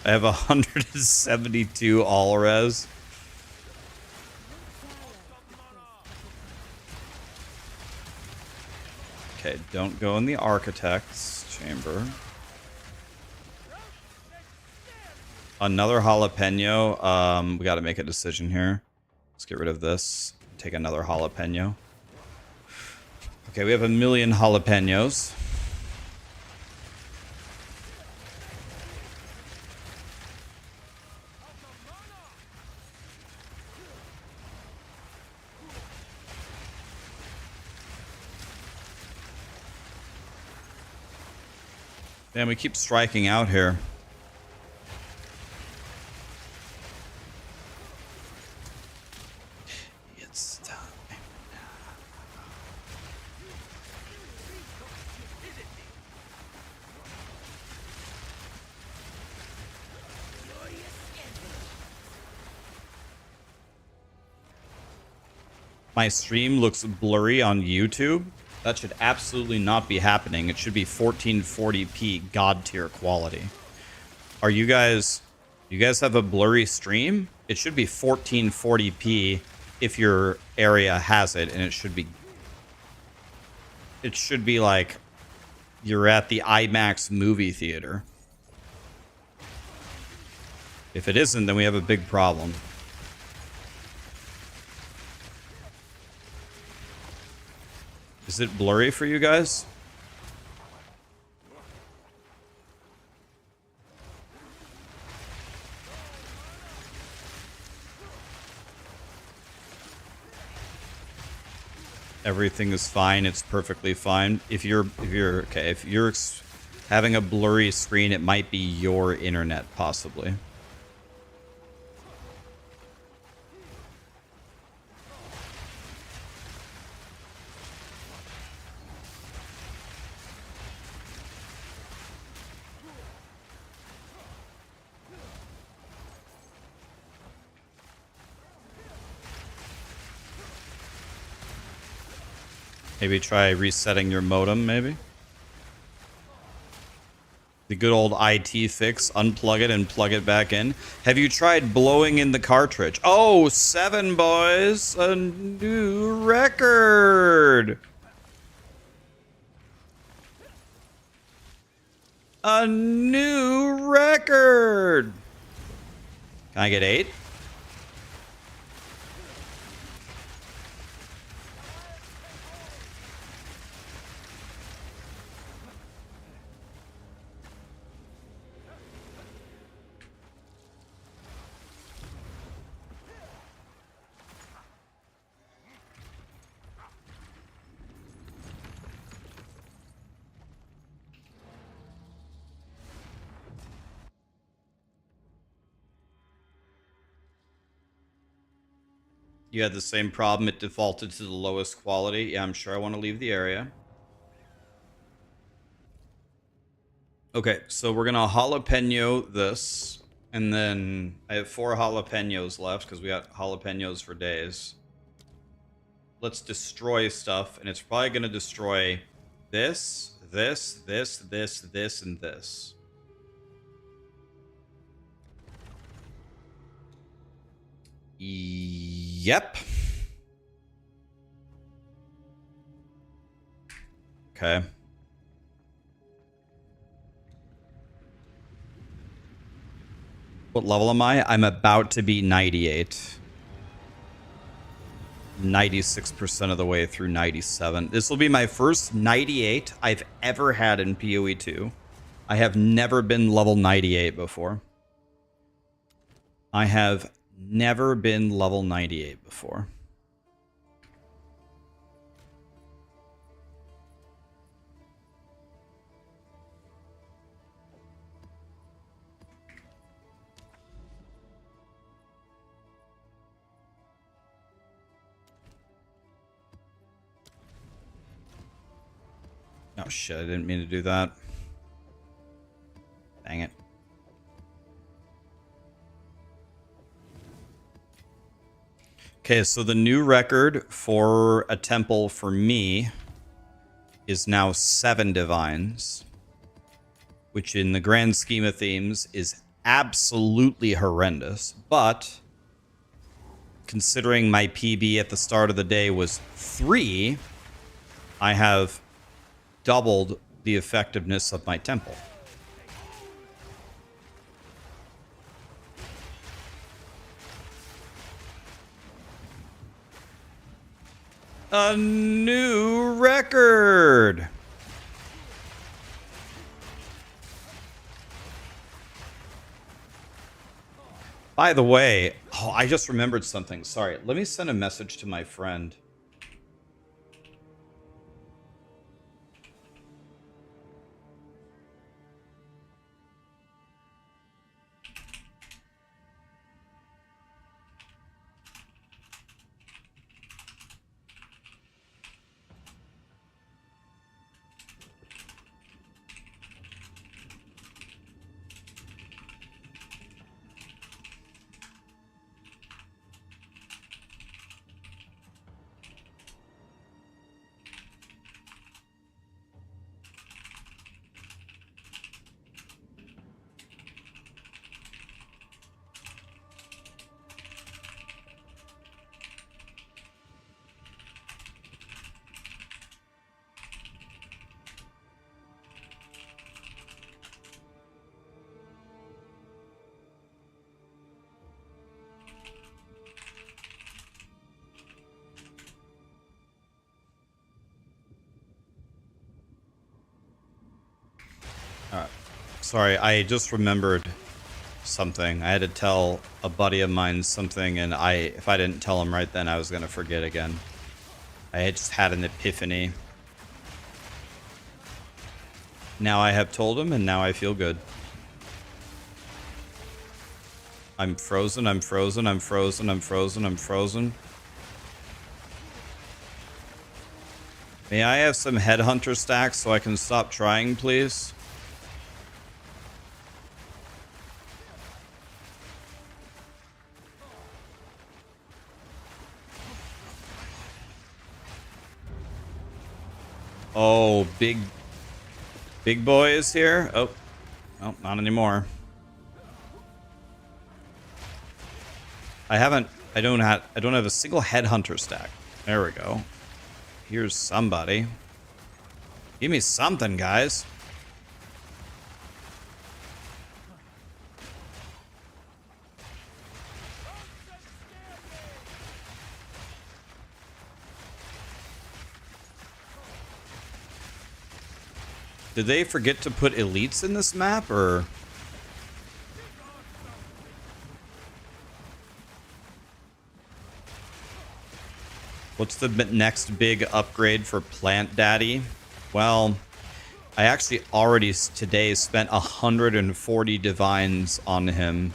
I have 172 all res. Okay, don't go in the Architect's chamber. Another jalapeno. We got to make a decision here. Let's get rid of this. Take another jalapeno. Okay, we have 1,000,000 jalapenos. Damn, we keep striking out here. It's time now. My stream looks blurry on YouTube. That should absolutely not be happening. It should be 1440p god tier quality. Are you guys have a blurry stream? It should be 1440p if your area has it, and it should be like you're at the IMAX movie theater. If it isn't, then we have a big problem. Is it blurry for you guys? Everything is fine. It's perfectly fine. If you're having a blurry screen, it might be your internet possibly. Maybe try resetting your modem, maybe? The good old IT fix, unplug it and plug it back in. Have you tried blowing in the cartridge? Oh, 7 boys, a new record! A new record! Can I get 8? You had the same problem. It defaulted to the lowest quality. Yeah, I'm sure I want to leave the area. Okay, so we're going to jalapeno this. And then I have 4 jalapenos left because we got jalapenos for days. Let's destroy stuff. And it's probably going to destroy this, this, and this. Yep. Okay. What level am I? I'm about to be 98. 96% of the way through 97. This will be my first 98 I've ever had in POE2. I have never been level 98 before. I have never been level 98 before. Oh shit, I didn't mean to do that. Dang it. Okay, so the new record for a temple for me is now 7 divines, which in the grand scheme of things is absolutely horrendous, but considering my PB at the start of the day was 3, I have doubled the effectiveness of my temple. A new record! By the way, oh, I just remembered something. Sorry. Let me send a message to my friend. Sorry, I just remembered something. I had to tell a buddy of mine something, and if I didn't tell him right then, I was going to forget again. I had just had an epiphany. Now I have told him, and now I feel good. I'm frozen, I'm frozen, I'm frozen, I'm frozen, I'm frozen. May I have some headhunter stacks so I can stop trying, please? Oh, big boy is here? Oh, no, not anymore. I don't have a single headhunter stack. There we go. Here's somebody. Give me something, guys. Did they forget to put elites in this map, or? What's the next big upgrade for Plant Daddy? Well, I actually already today spent 140 divines on him.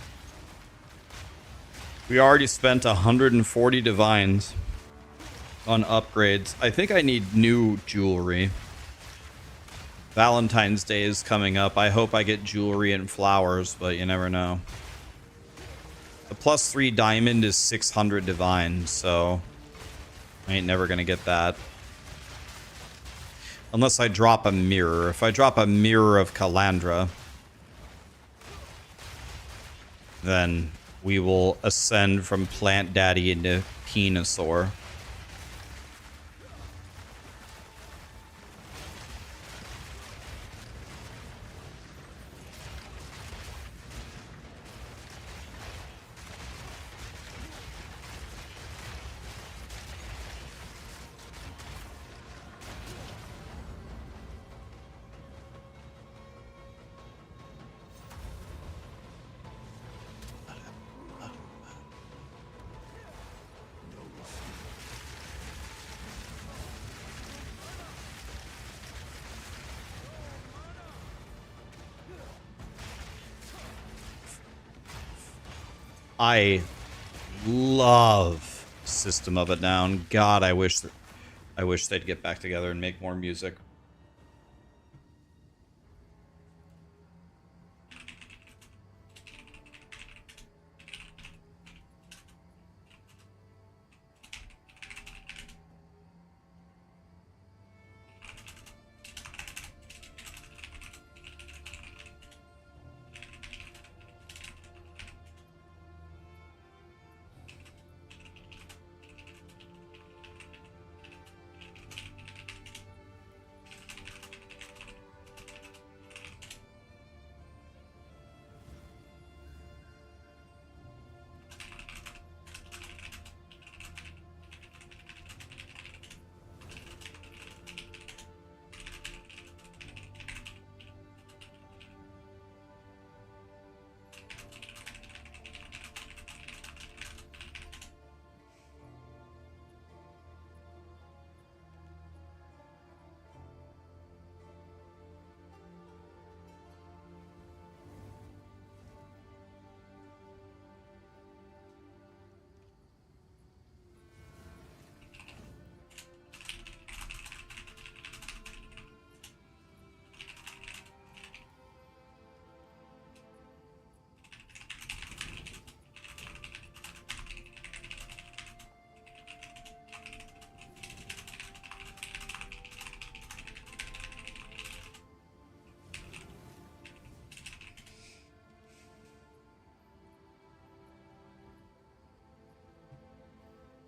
We already spent 140 divines on upgrades. I think I need new jewelry. Valentine's Day is coming up. I hope I get jewelry and flowers, but you never know. The +3 diamond is 600 divine, so I ain't never gonna get that. Unless I drop a mirror. If I drop a mirror of Calandra, then we will ascend from Plant Daddy into Penosaur. I love System of a Down. God, I wish they'd get back together and make more music.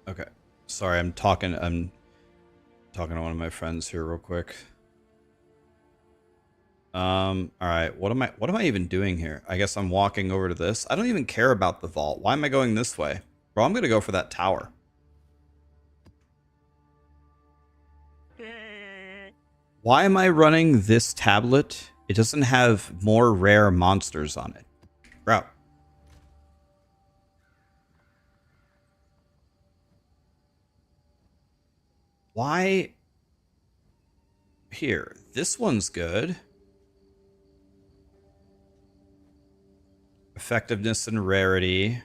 Okay. Sorry, I'm talking to one of my friends here real quick. All right. What am I even doing here? I guess I'm walking over to this. I don't even care about the vault. Why am I going this way? Bro, I'm going to go for that tower. Why am I running this tablet? It doesn't have more rare monsters on it. Bro. Why? Here, this one's good. Effectiveness and rarity.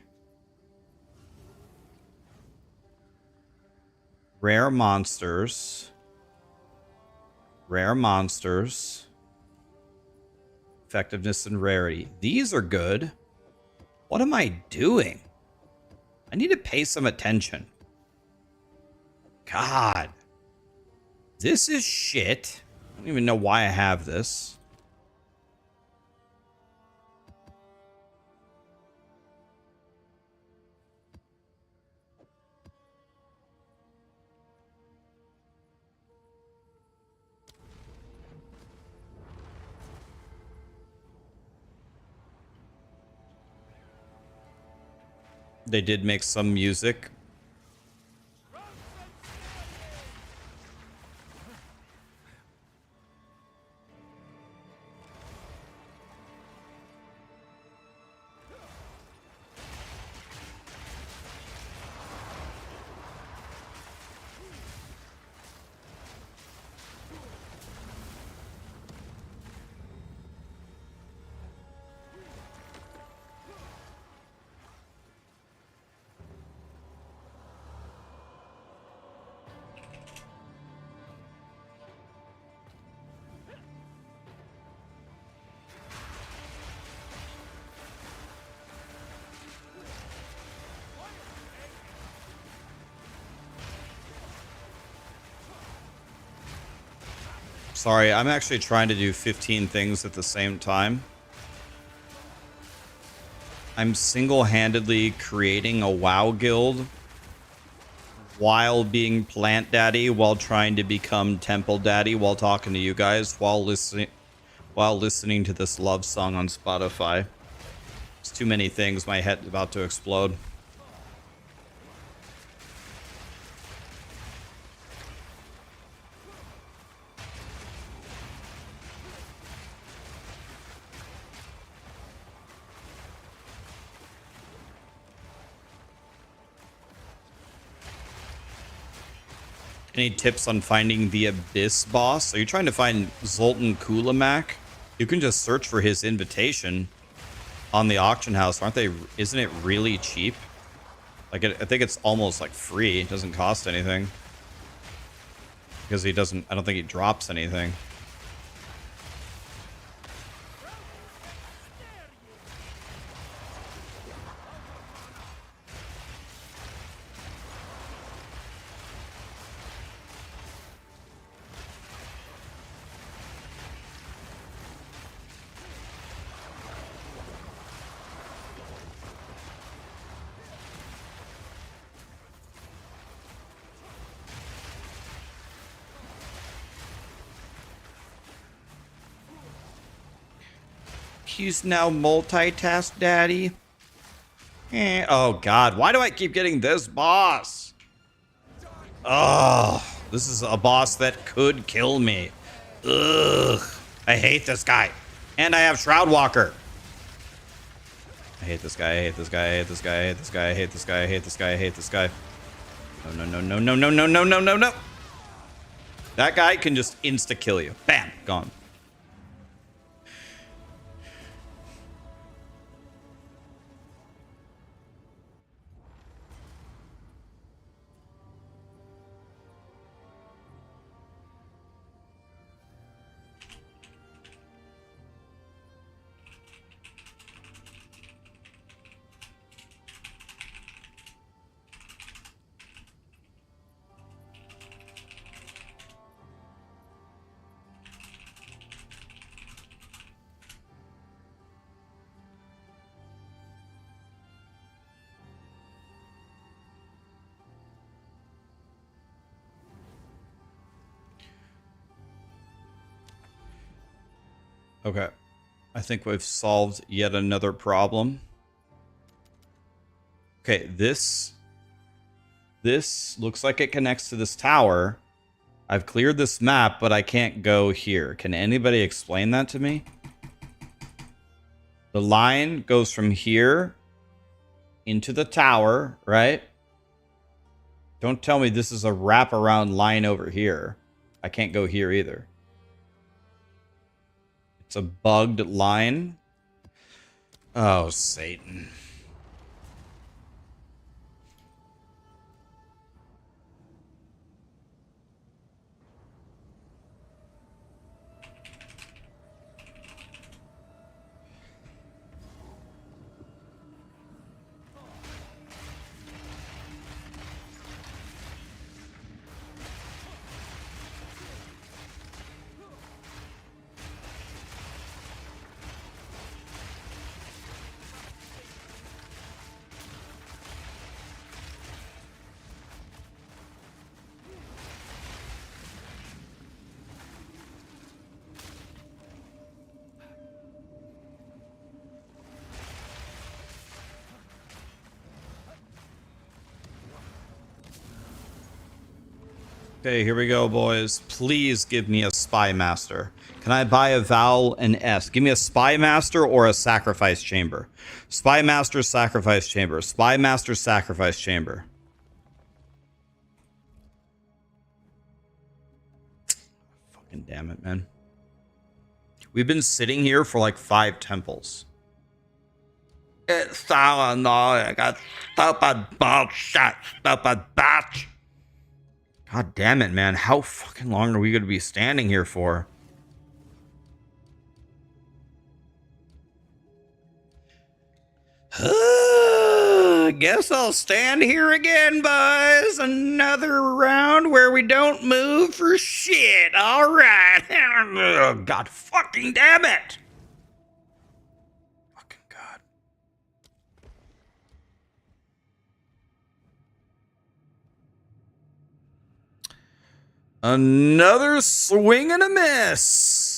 Rare monsters. Rare monsters. Effectiveness and rarity. These are good. What am I doing? I need to pay some attention. God. This is shit. I don't even know why I have this. They did make some music. Sorry, I'm actually trying to do 15 things at the same time. I'm single-handedly creating a WoW guild while being Plant Daddy, while trying to become Temple Daddy, while talking to you guys, while listening to this love song on Spotify. It's too many things. My head's about to explode. Any tips on finding the Abyss boss? Are you trying to find Zoltan Kulamak? You can just search for his invitation. on the auction house, aren't they? Isn't it really cheap? Like, I think it's almost like free. It doesn't cost anything. Because he doesn't, I don't think he drops anything. He's now multitask daddy. Oh god, why do I keep getting this boss? Oh, this is a boss that could kill me. Ugh, I hate this guy. And I have Shroud Walker. I hate this guy, I hate this guy, I hate this guy, I hate this guy, I hate this guy, I hate this guy, I hate this guy. No, no, no, no, no, no, no, no, no, no. That guy can just insta-kill you. Bam, gone. Okay. I think we've solved yet another problem. Okay, this looks like it connects to this tower. I've cleared this map, but I can't go here. Can anybody explain that to me? The line goes from here into the tower, right? Don't tell me this is a wraparound line over here. I can't go here either. It's a bugged line. Oh, Satan. Okay, here we go, boys. Please give me a Spy Master. Can I buy a Vowel and S? Give me a Spy Master or a Sacrifice Chamber. Spy Master, Sacrifice Chamber. Spy Master, Sacrifice Chamber. Fucking damn it, man. We've been sitting here for like 5 temples. It's so annoying. Got stupid bullshit, stupid bitch. God damn it, man. How fucking long are we going to be standing here for? Guess I'll stand here again, boys. Another round where we don't move for shit. All right. God fucking damn it. Fucking God. Another swing and a miss.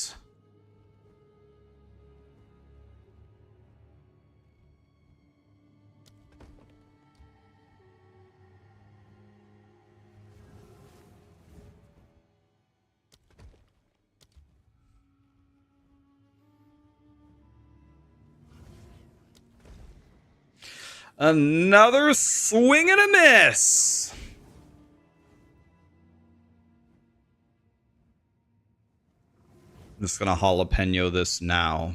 Another swing and a miss. I'm just gonna jalapeno this now.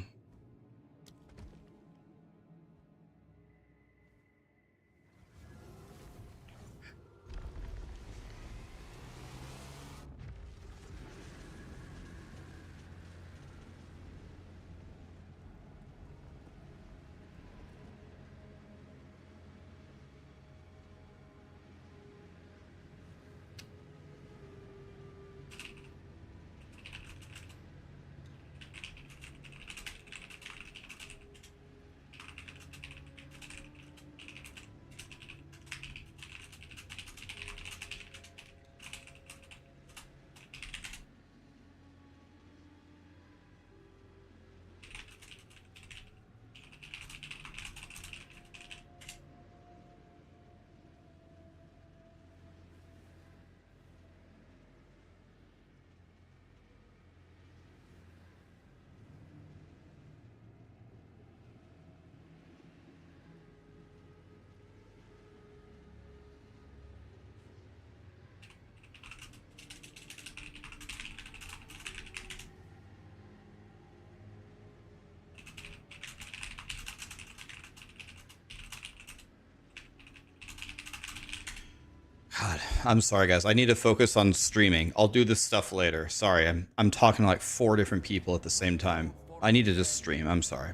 God. I'm sorry, guys. I need to focus on streaming. I'll do this stuff later. Sorry, I'm talking to like 4 different people at the same time. I need to just stream. I'm sorry.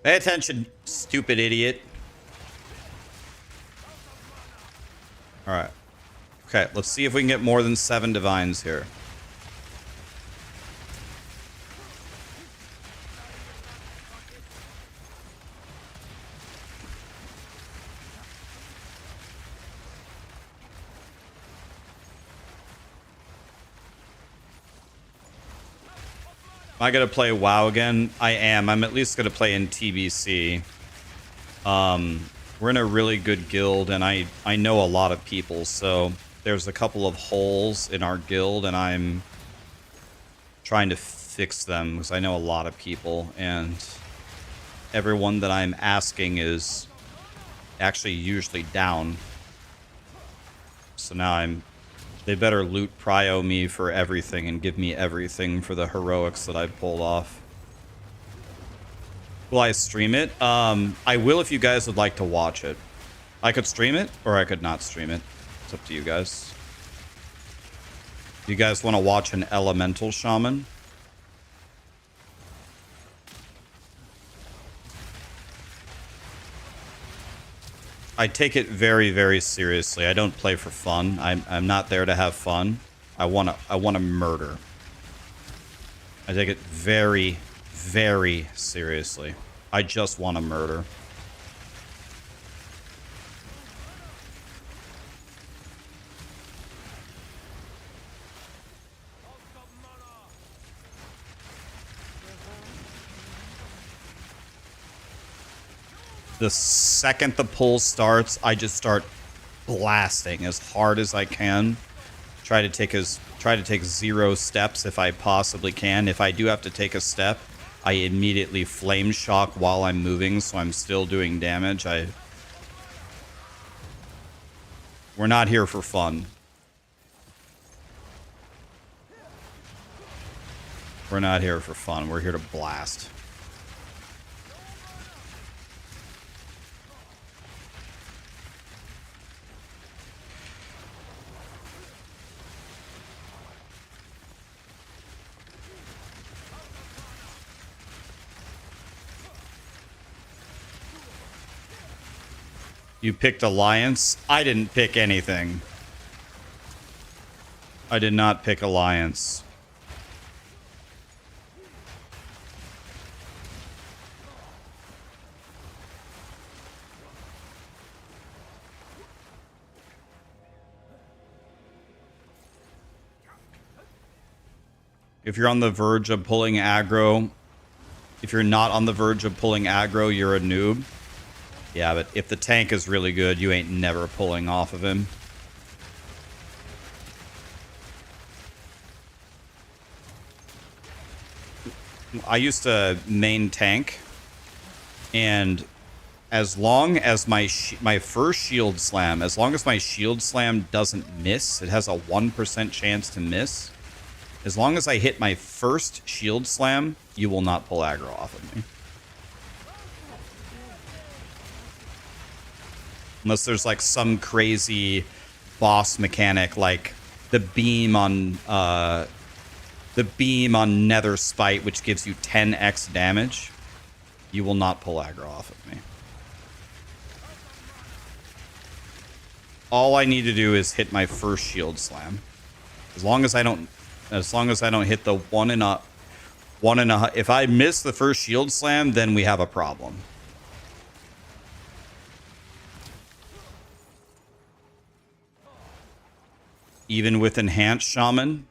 Pay attention, stupid idiot. Alright. Okay, let's see if we can get more than 7 divines here. Am I gonna play WoW again? I am. I'm at least gonna play in TBC. We're in a really good guild, and I know a lot of people, so there's a couple of holes in our guild, and I'm trying to fix them because I know a lot of people, and everyone that I'm asking is actually usually down. So now they better loot prio me for everything and give me everything for the heroics that I pulled off. Will I stream it? I will if you guys would like to watch it. I could stream it or I could not stream it. It's up to you guys. You guys want to watch an elemental shaman? I take it very, very seriously. I don't play for fun. I'm not there to have fun. I wanna murder. I take it very, very seriously. I just want to murder. The second the pull starts, I just start blasting as hard as I can. Try to take 0 steps if I possibly can. If I do have to take a step, I immediately flame shock while I'm moving, so I'm still doing damage. We're not here for fun. We're not here for fun. We're here to blast. You picked Alliance? I didn't pick anything. I did not pick Alliance. If you're on the verge of pulling aggro, if you're not on the verge of pulling aggro, you're a noob. Yeah, but if the tank is really good, you ain't never pulling off of him. I used to main tank, and as long as my first shield slam, as long as my shield slam doesn't miss, it has a 1% chance to miss. As long as I hit my first shield slam, you will not pull aggro off of me. Unless there's like some crazy boss mechanic like the beam on Nether Spite, which gives you 10x damage, you will not pull aggro off of me. All I need to do is hit my first shield slam. As long as I don't hit the one and a, if I miss the first shield slam, then we have a problem. Even with enhanced shaman,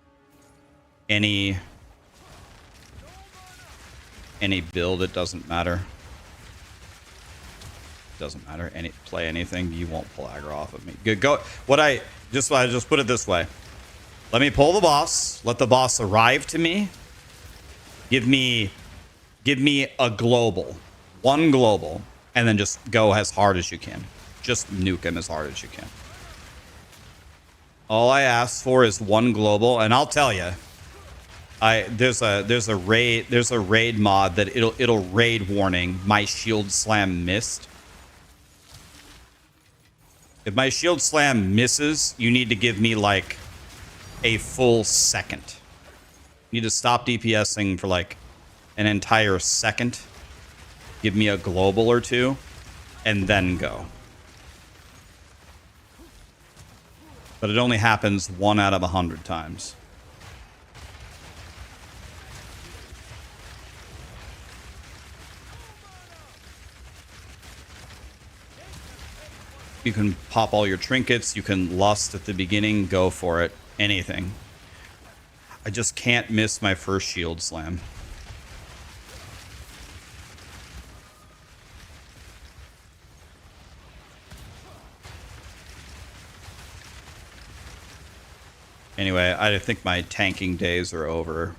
any build, it doesn't matter. Doesn't matter. Play anything, you won't pull aggro off of me. Good. Go. I just put it this way. Let me pull the boss. Let the boss arrive to me. Give me a global, one global, and then just go as hard as you can. Just nuke him as hard as you can. All I ask for is one global, and I'll tell you, there's a raid mod that it'll raid warning my shield slam missed. If my shield slam misses, you need to give me like a full second. You need to stop DPSing for like an entire second. Give me a global or two, and then go. But it only happens 1 out of 100 times. You can pop all your trinkets. You can lust at the beginning. Go for it. Anything. I just can't miss my first shield slam. Anyway, I think my tanking days are over.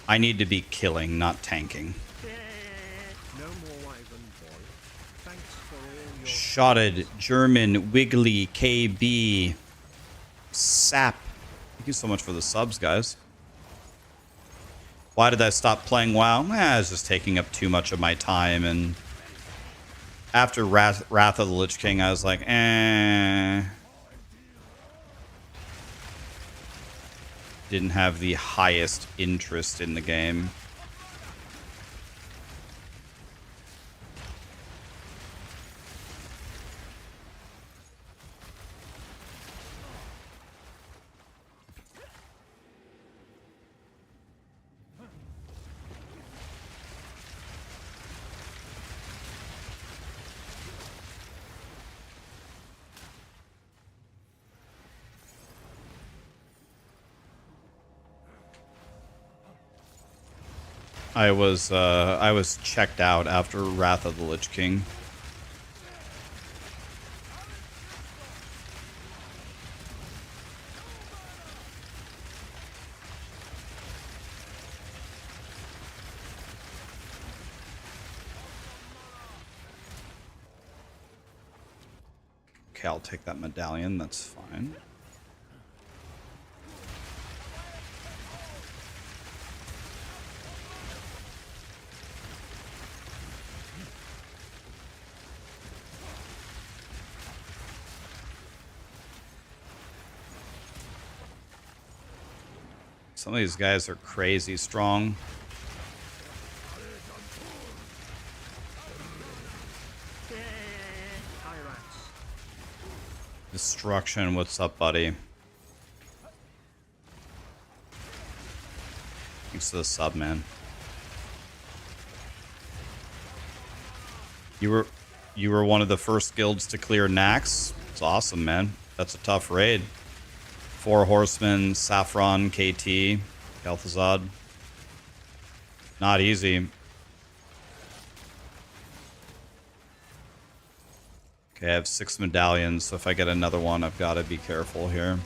I need to be killing, not tanking. No more Wyvern boy. Thanks for all your Shotted, German, Wiggly, KB, Sap. Thank you so much for the subs, guys. Why did I stop playing WoW? I was just taking up too much of my time, and after Wrath of the Lich King, I was like, eh. Didn't have the highest interest in the game. I was checked out after Wrath of the Lich King. Okay, I'll take that medallion, that's fine. Some of these guys are crazy strong. Destruction, what's up, buddy? Thanks to the sub, man. You were one of the first guilds to clear Nax. It's awesome, man. That's a tough raid. 4 Horsemen, Saffron, KT, Kel'Thuzad. Not easy. Okay, I have 6 medallions, so if I get another one, I've got to be careful here.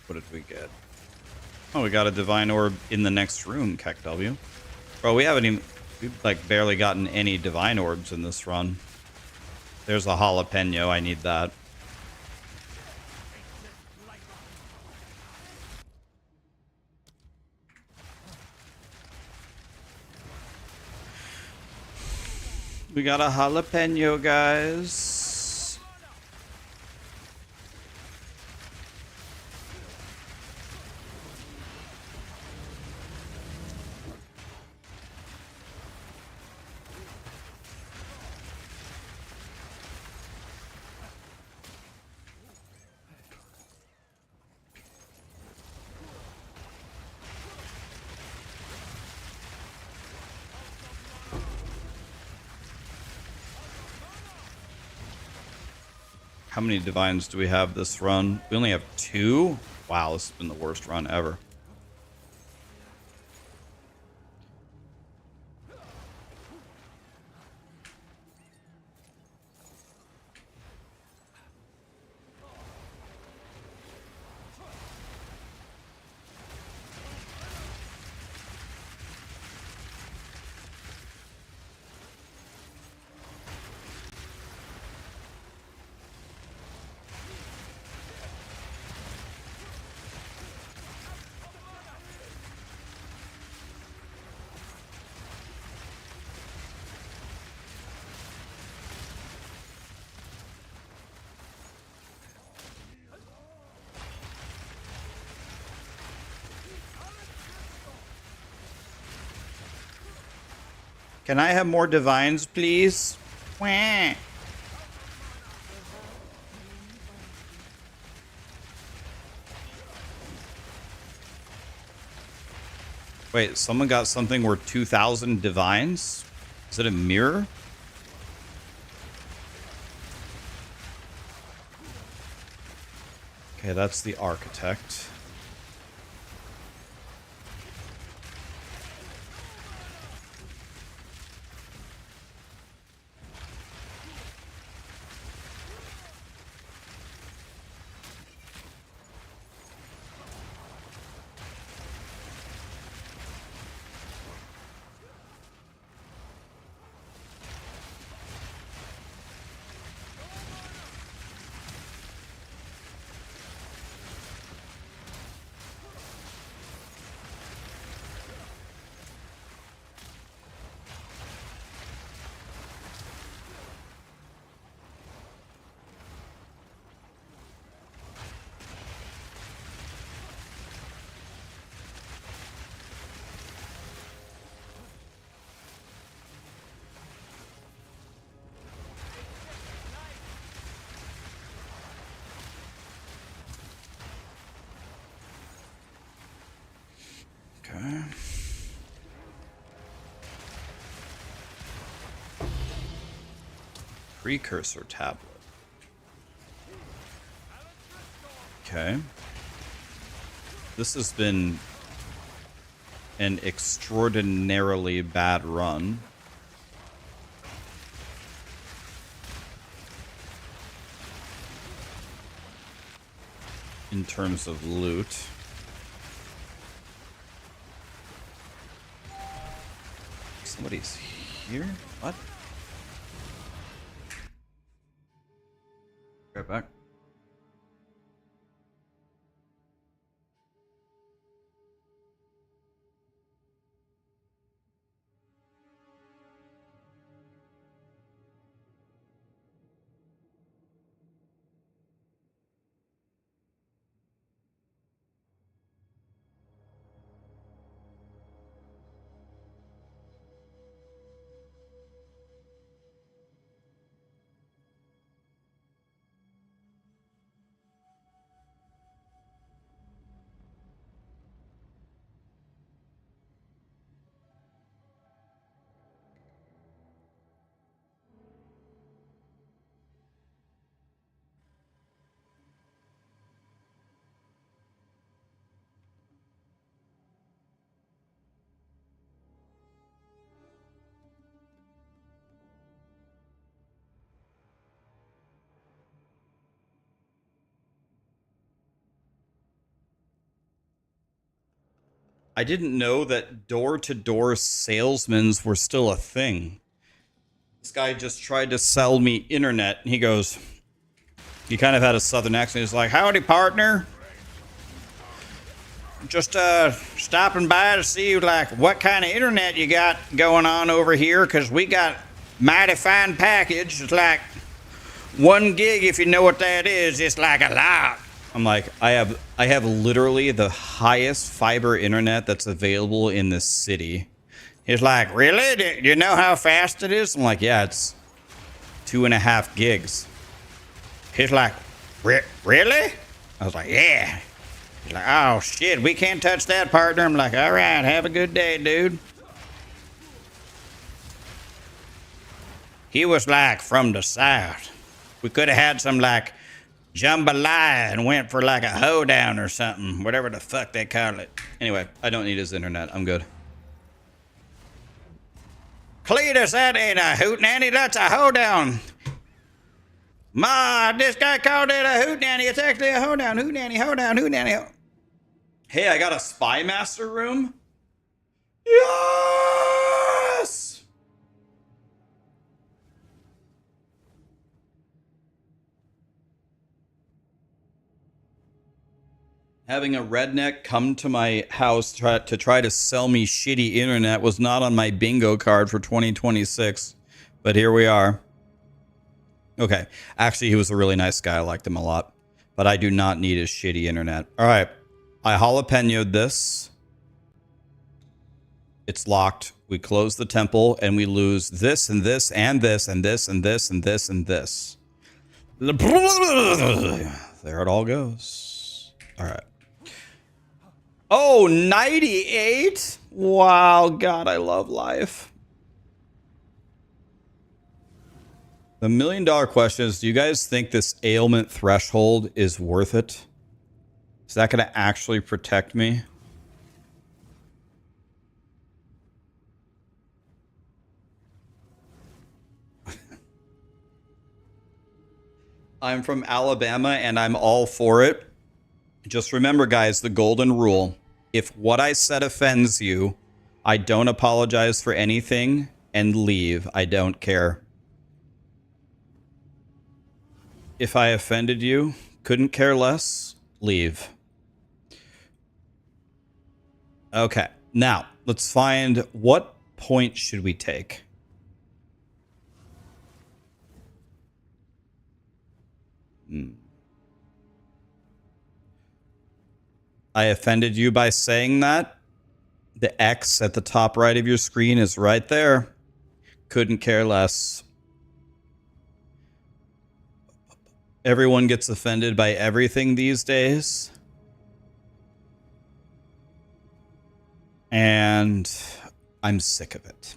What did we get? Oh, we got a Divine Orb in the next room, KekW. Bro, we haven't even... We've, like, barely gotten any Divine Orbs in this run. There's a jalapeno. I need that. We got a jalapeno, guys. How many divines do we have this run? We only have 2? Wow, this has been the worst run ever. Can I have more divines, please? Wah. Wait, someone got something worth 2,000 divines? Is it a mirror? Okay, that's the architect. Okay. Precursor tablet. Okay. This has been an extraordinarily bad run. In terms of loot. Somebody's here? What? Right back. I didn't know that door-to-door salesmen were still a thing. This guy just tried to sell me internet. He goes, he kind of had a southern accent. He's like, howdy, partner. Just stopping by to see like what kind of internet you got going on over here, because we got mighty fine package. It's like 1 gig, if you know what that is. It's like a lot. I'm like, I have literally the highest fiber internet that's available in this city. He's like, really? Do you know how fast it is? I'm like, yeah, it's 2.5 gigs. He's like, really? I was like, yeah. He's like, oh shit, we can't touch that, partner. I'm like, all right, have a good day, dude. He was like from the south. We could have had some like jambalaya and went for like a hoedown or something, whatever the fuck they call it. Anyway, I don't need his internet. I'm good. Cletus, that ain't a hootenanny, that's a hoedown. Ma, this guy called it a hootenanny. It's actually a hoedown. Hootenanny, hoedown, hootenanny. Hey, I got a spy master room. Yes! Having a redneck come to my house to try to sell me shitty internet was not on my bingo card for 2026, but here we are. Okay, actually, he was a really nice guy. I liked him a lot, but I do not need his shitty internet. All right, I jalapenoed this. It's locked. We close the temple and we lose this and this and this and this and this and this and this. There it all goes. All right. Oh, 98? Wow, God, I love life. The $1 million question is, do you guys think this ailment threshold is worth it? Is that going to actually protect me? I'm from Alabama and I'm all for it. Just remember, guys, the golden rule. If what I said offends you, I don't apologize for anything and leave. I don't care. If I offended you, couldn't care less, leave. Okay, now let's find what point should we take? I offended you by saying that. The X at the top right of your screen is right there. Couldn't care less. Everyone gets offended by everything these days. And I'm sick of it.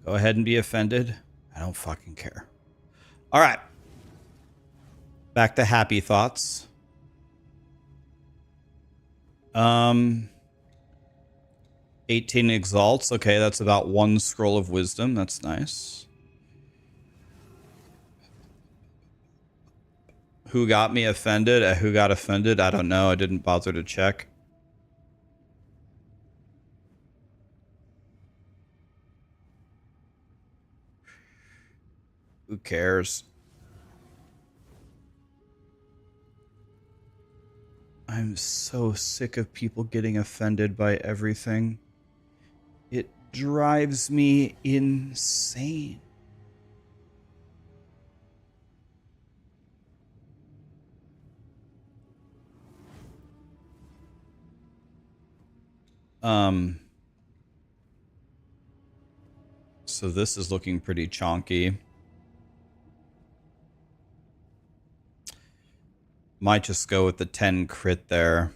Go ahead and be offended. I don't fucking care. All right. Back to happy thoughts. 18 exalts. Okay, that's about 1 scroll of wisdom. That's nice. Who got me offended? Who got offended? I don't know. I didn't bother to check. Who cares? I'm so sick of people getting offended by everything. It drives me insane. So this is looking pretty chonky. Might just go with the 10 crit there.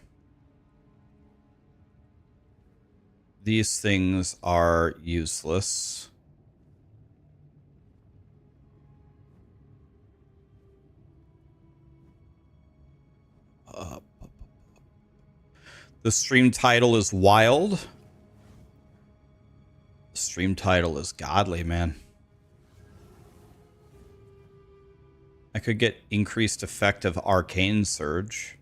These things are useless. The stream title is wild. The stream title is godly, man. I could get increased effect of arcane surge.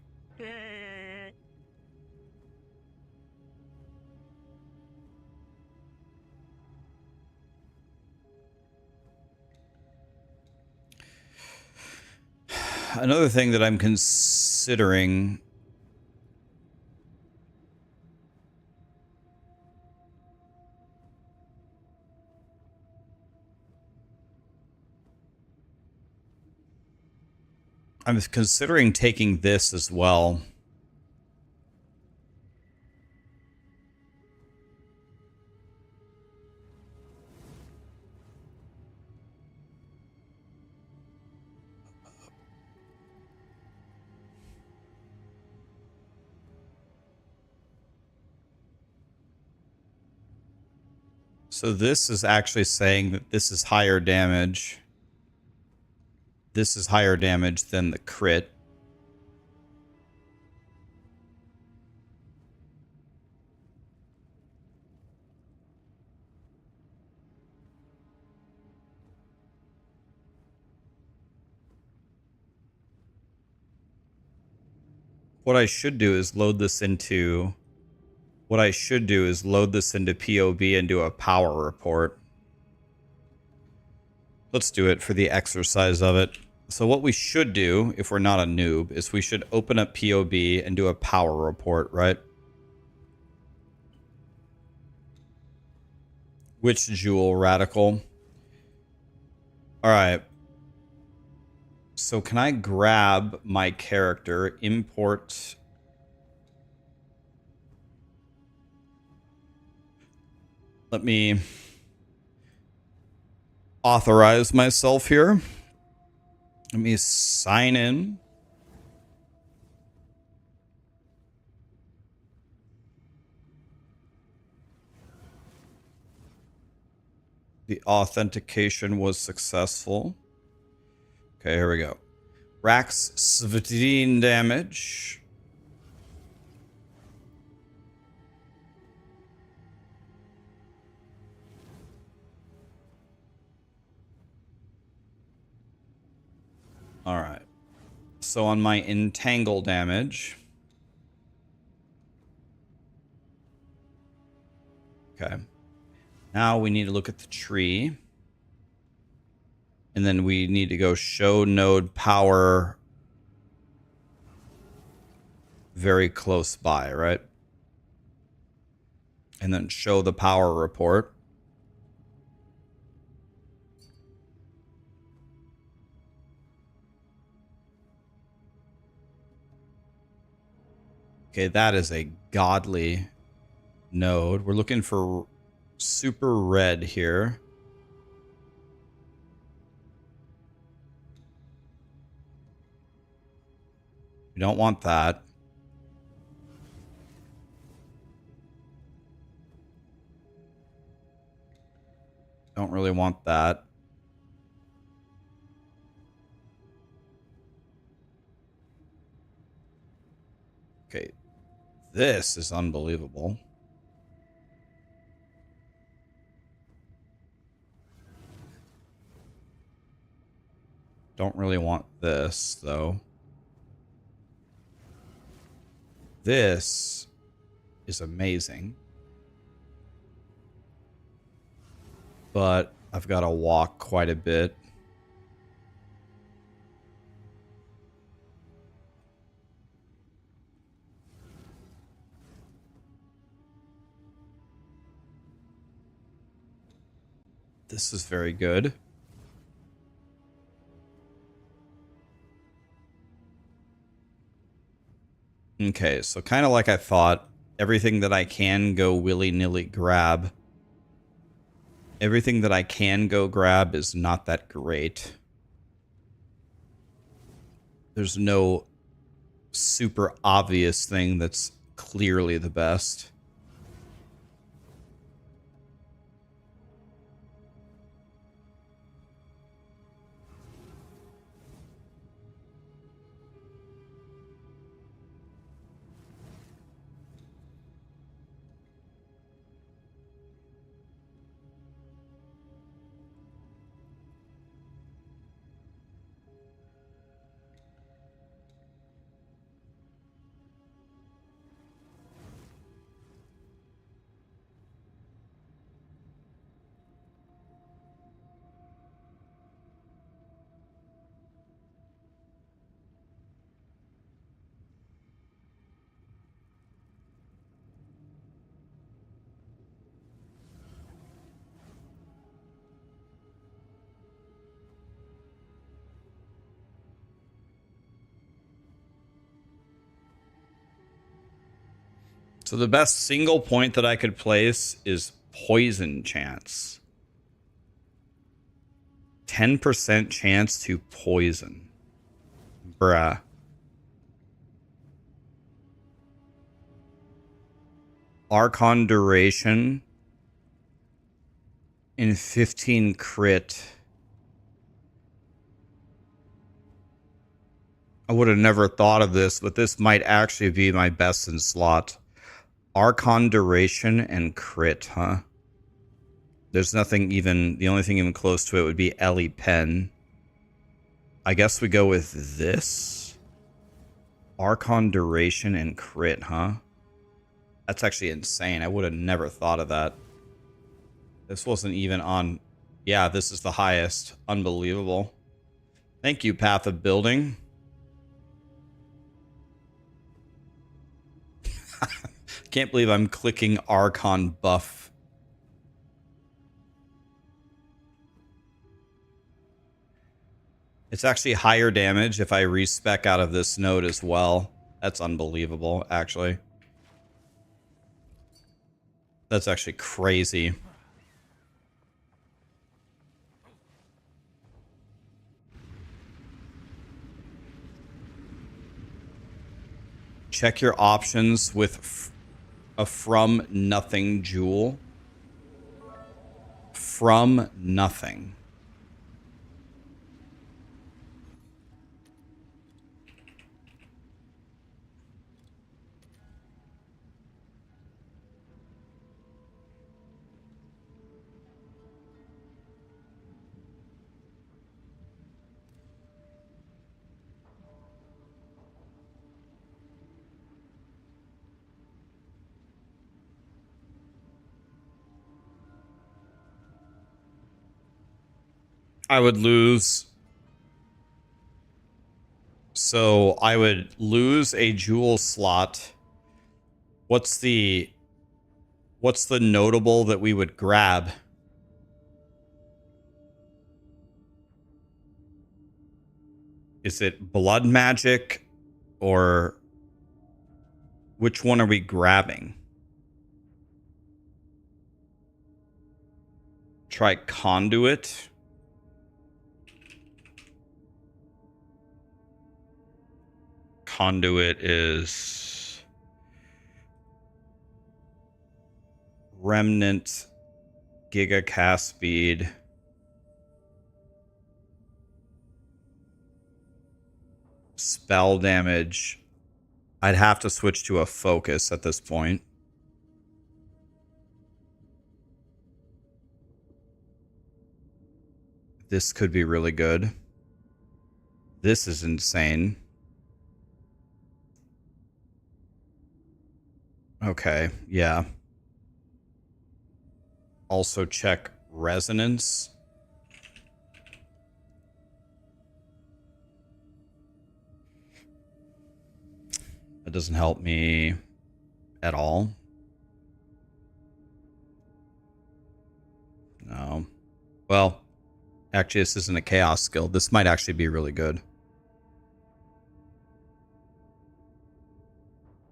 Another thing that I'm considering. I'm considering taking this as well. So this is actually saying that this is higher damage. This is higher damage than the crit. What I should do is load this into... What I should do is load this into POB and do a power report. Let's do it for the exercise of it. So what we should do, if we're not a noob, is we should open up POB and do a power report, right? Which jewel, radical? Alright. So can I grab my character, import... Let me authorize myself here. Let me sign in. The authentication was successful. Okay, here we go. Raxxanterax damage. All right. So on my entangle damage. Okay. Now we need to look at the tree. And then we need to go show node power very close by, right? And then show the power report. Okay, that is a godly node. We're looking for super red here. We don't want that. Don't really want that. Okay. This is unbelievable. Don't really want this, though. This is amazing. But I've got to walk quite a bit. This is very good. Okay, so kind of like I thought, everything that I can go willy-nilly grab. Everything that I can go grab is not that great. There's no super obvious thing that's clearly the best. So the best single point that I could place is poison chance. 10% chance to poison. Bruh. Archon duration. And 15 crit. I would have never thought of this, but this might actually be my best in slot. Archon duration and crit, huh? There's nothing even... The only thing even close to it would be Ellie Pen. I guess we go with this. Archon duration and crit, huh? That's actually insane. I would have never thought of that. This wasn't even on... Yeah, this is the highest. Unbelievable. Thank you, Path of Building. Can't believe I'm clicking Archon buff. It's actually higher damage if I respec out of this node as well. That's unbelievable, actually. That's actually crazy. Check your options with a from nothing jewel. From nothing. I would lose. So I would lose a jewel slot. What's the notable that we would grab? Is it blood magic or which one are we grabbing? Try conduit. Conduit is remnant, giga cast speed, spell damage. I'd have to switch to a focus at this point. This could be really good. This is insane. Okay, yeah. Also check resonance. That doesn't help me at all. No. Well, actually, this isn't a chaos skill. This might actually be really good.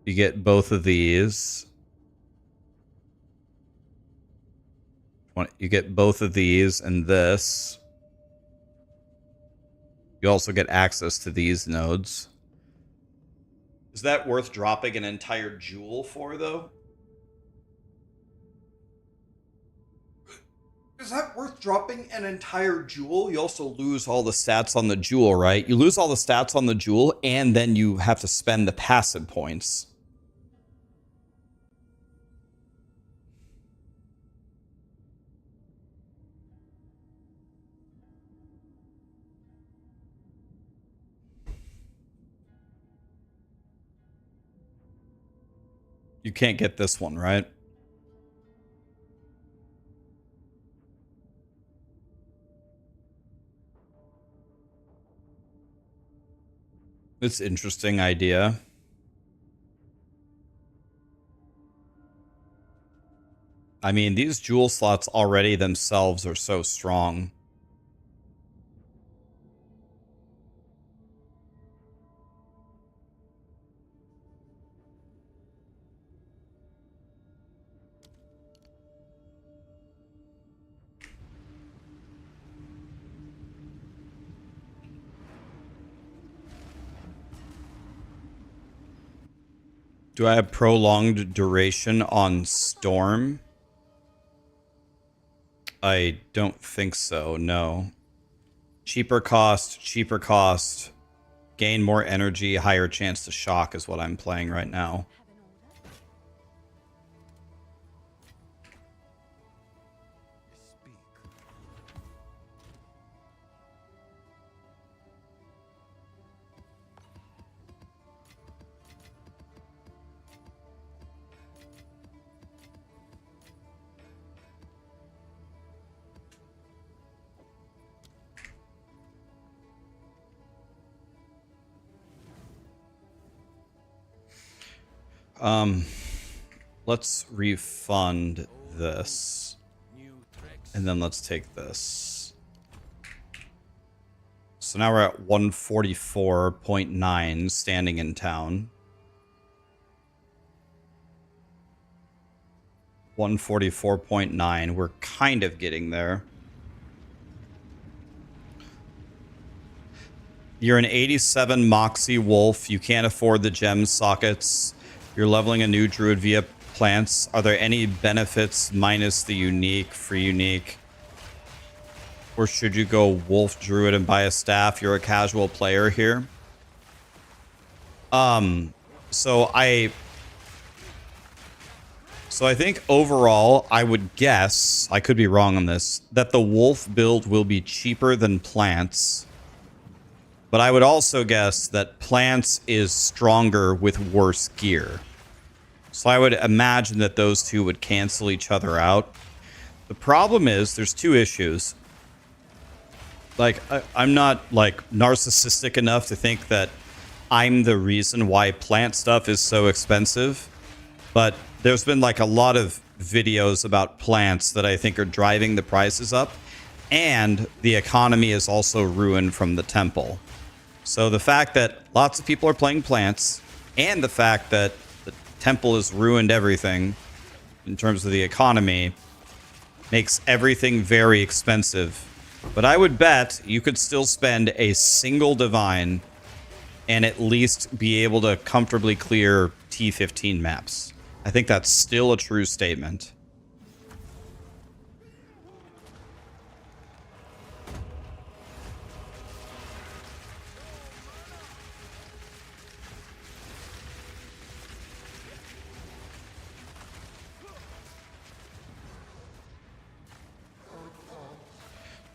You get both of these. You get both of these and this. You also get access to these nodes. Is that worth dropping an entire jewel for, though? Is that worth dropping an entire jewel? You also lose all the stats on the jewel, right? You lose all the stats on the jewel, and then you have to spend the passive points. You can't get this one, right? It's an interesting idea. I mean, these jewel slots already themselves are so strong. Do I have prolonged duration on Storm? I don't think so, no. Cheaper cost, gain more energy, higher chance to shock is what I'm playing right now. Let's refund this. And then let's take this. So now we're at 144.9 standing in town. 144.9. We're kind of getting there. You're an 87 Moxie Wolf. You can't afford the gem sockets. You're leveling a new druid via plants. Are there any benefits minus the unique, free unique? Or should you go Wolf Druid and buy a staff? You're a casual player here. So I think overall, I would guess, I could be wrong on this, that the Wolf build will be cheaper than plants. But I would also guess that plants is stronger with worse gear. So I would imagine that those two would cancel each other out. The problem is there's two issues. Like, I'm not like narcissistic enough to think that I'm the reason why plant stuff is so expensive. But there's been like a lot of videos about plants that I think are driving the prices up. And the economy is also ruined from the temple. So the fact that lots of people are playing plants and the fact that the temple has ruined everything in terms of the economy makes everything very expensive. But I would bet you could still spend a single divine and at least be able to comfortably clear T15 maps. I think that's still a true statement.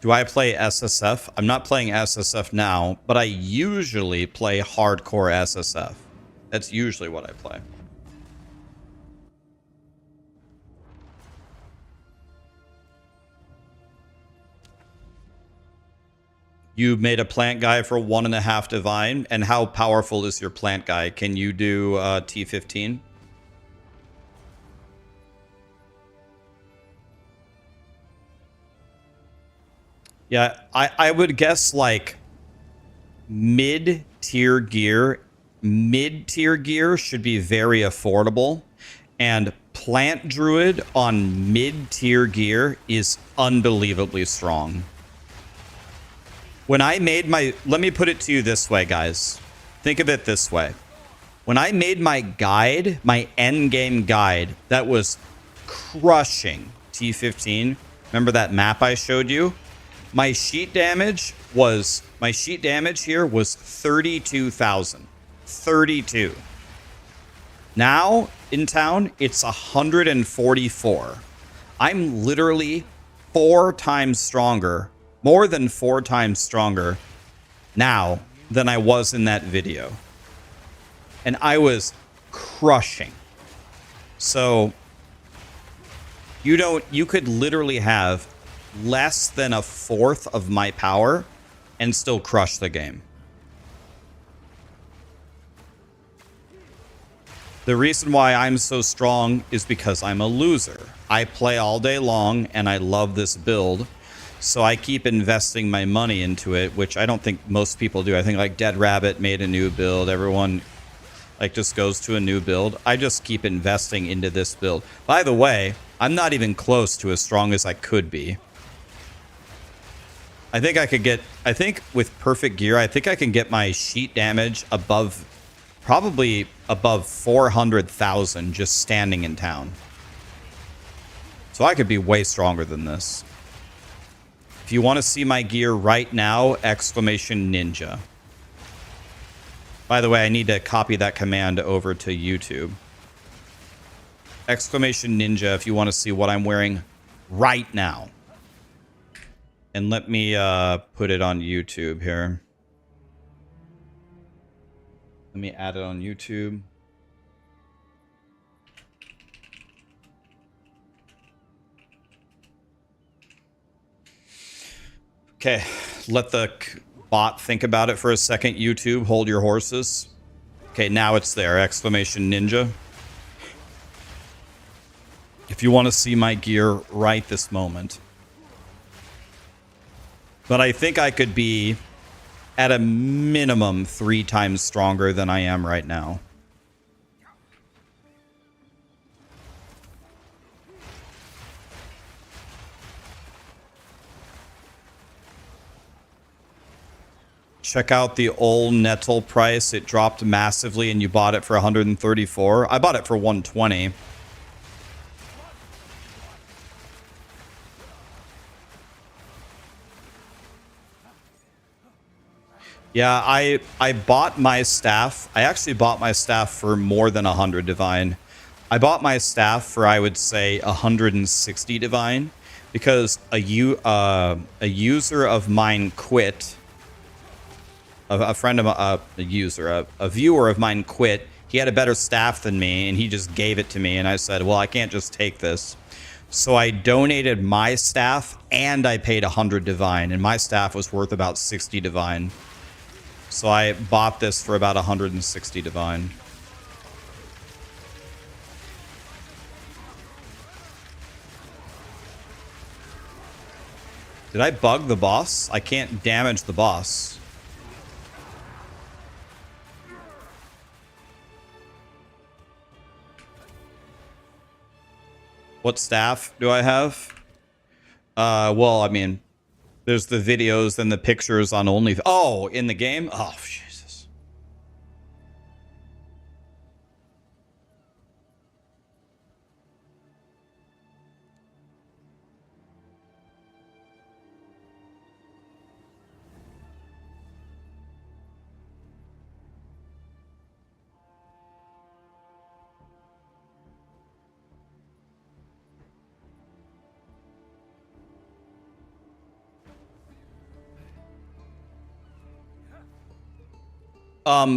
Do I play SSF? I'm not playing SSF now, but I usually play hardcore SSF. That's usually what I play. You made a plant guy for 1.5 divine, and how powerful is your plant guy? Can you do T15? Yeah, I would guess like mid-tier gear. Mid-tier gear should be very affordable. And plant druid on mid-tier gear is unbelievably strong. When I made my... Let me put it to you this way, guys. Think of it this way. When I made my guide, my endgame guide, that was crushing T15. Remember that map I showed you? My sheet damage here was 32,000. 32. Now in town, it's 144. I'm literally 4 times stronger, more than 4 times stronger now than I was in that video. And I was crushing. So you could literally have less than 1/4 of my power and still crush the game. The reason why I'm so strong is because I'm a loser. I play all day long and I love this build. So I keep investing my money into it, which I don't think most people do. I think like Dead Rabbit made a new build. Everyone like just goes to a new build. I just keep investing into this build. By the way, I'm not even close to as strong as I could be. I think with perfect gear, I think I can get my sheet damage above, probably above 400,000 just standing in town. So I could be way stronger than this. If you want to see my gear right now, exclamation ninja. By the way, I need to copy that command over to YouTube. Exclamation ninja if you want to see what I'm wearing right now. And let me put it on YouTube here. Let me add it on YouTube. Okay, let the bot think about it for a second. YouTube, hold your horses. Okay, now it's there. Exclamation ninja. If you want to see my gear right this moment. But I think I could be at a minimum 3 times stronger than I am right now. Check out the old Nettle price. It dropped massively and you bought it for 134. I bought it for 120. Yeah, I bought my staff. I actually bought my staff for more than 100 divine. I bought my staff for, I would say, 160 divine because a user of mine quit. A friend of a viewer of mine quit. He had a better staff than me, and he just gave it to me. And I said, well, I can't just take this. So I donated my staff, and I paid 100 divine. And my staff was worth about 60 divine. So I bought this for about 160 divine. Did I bug the boss? I can't damage the boss. What staff do I have? Well, I mean, there's the videos and the pictures on only. Oh, in the game? Oh, Jesus.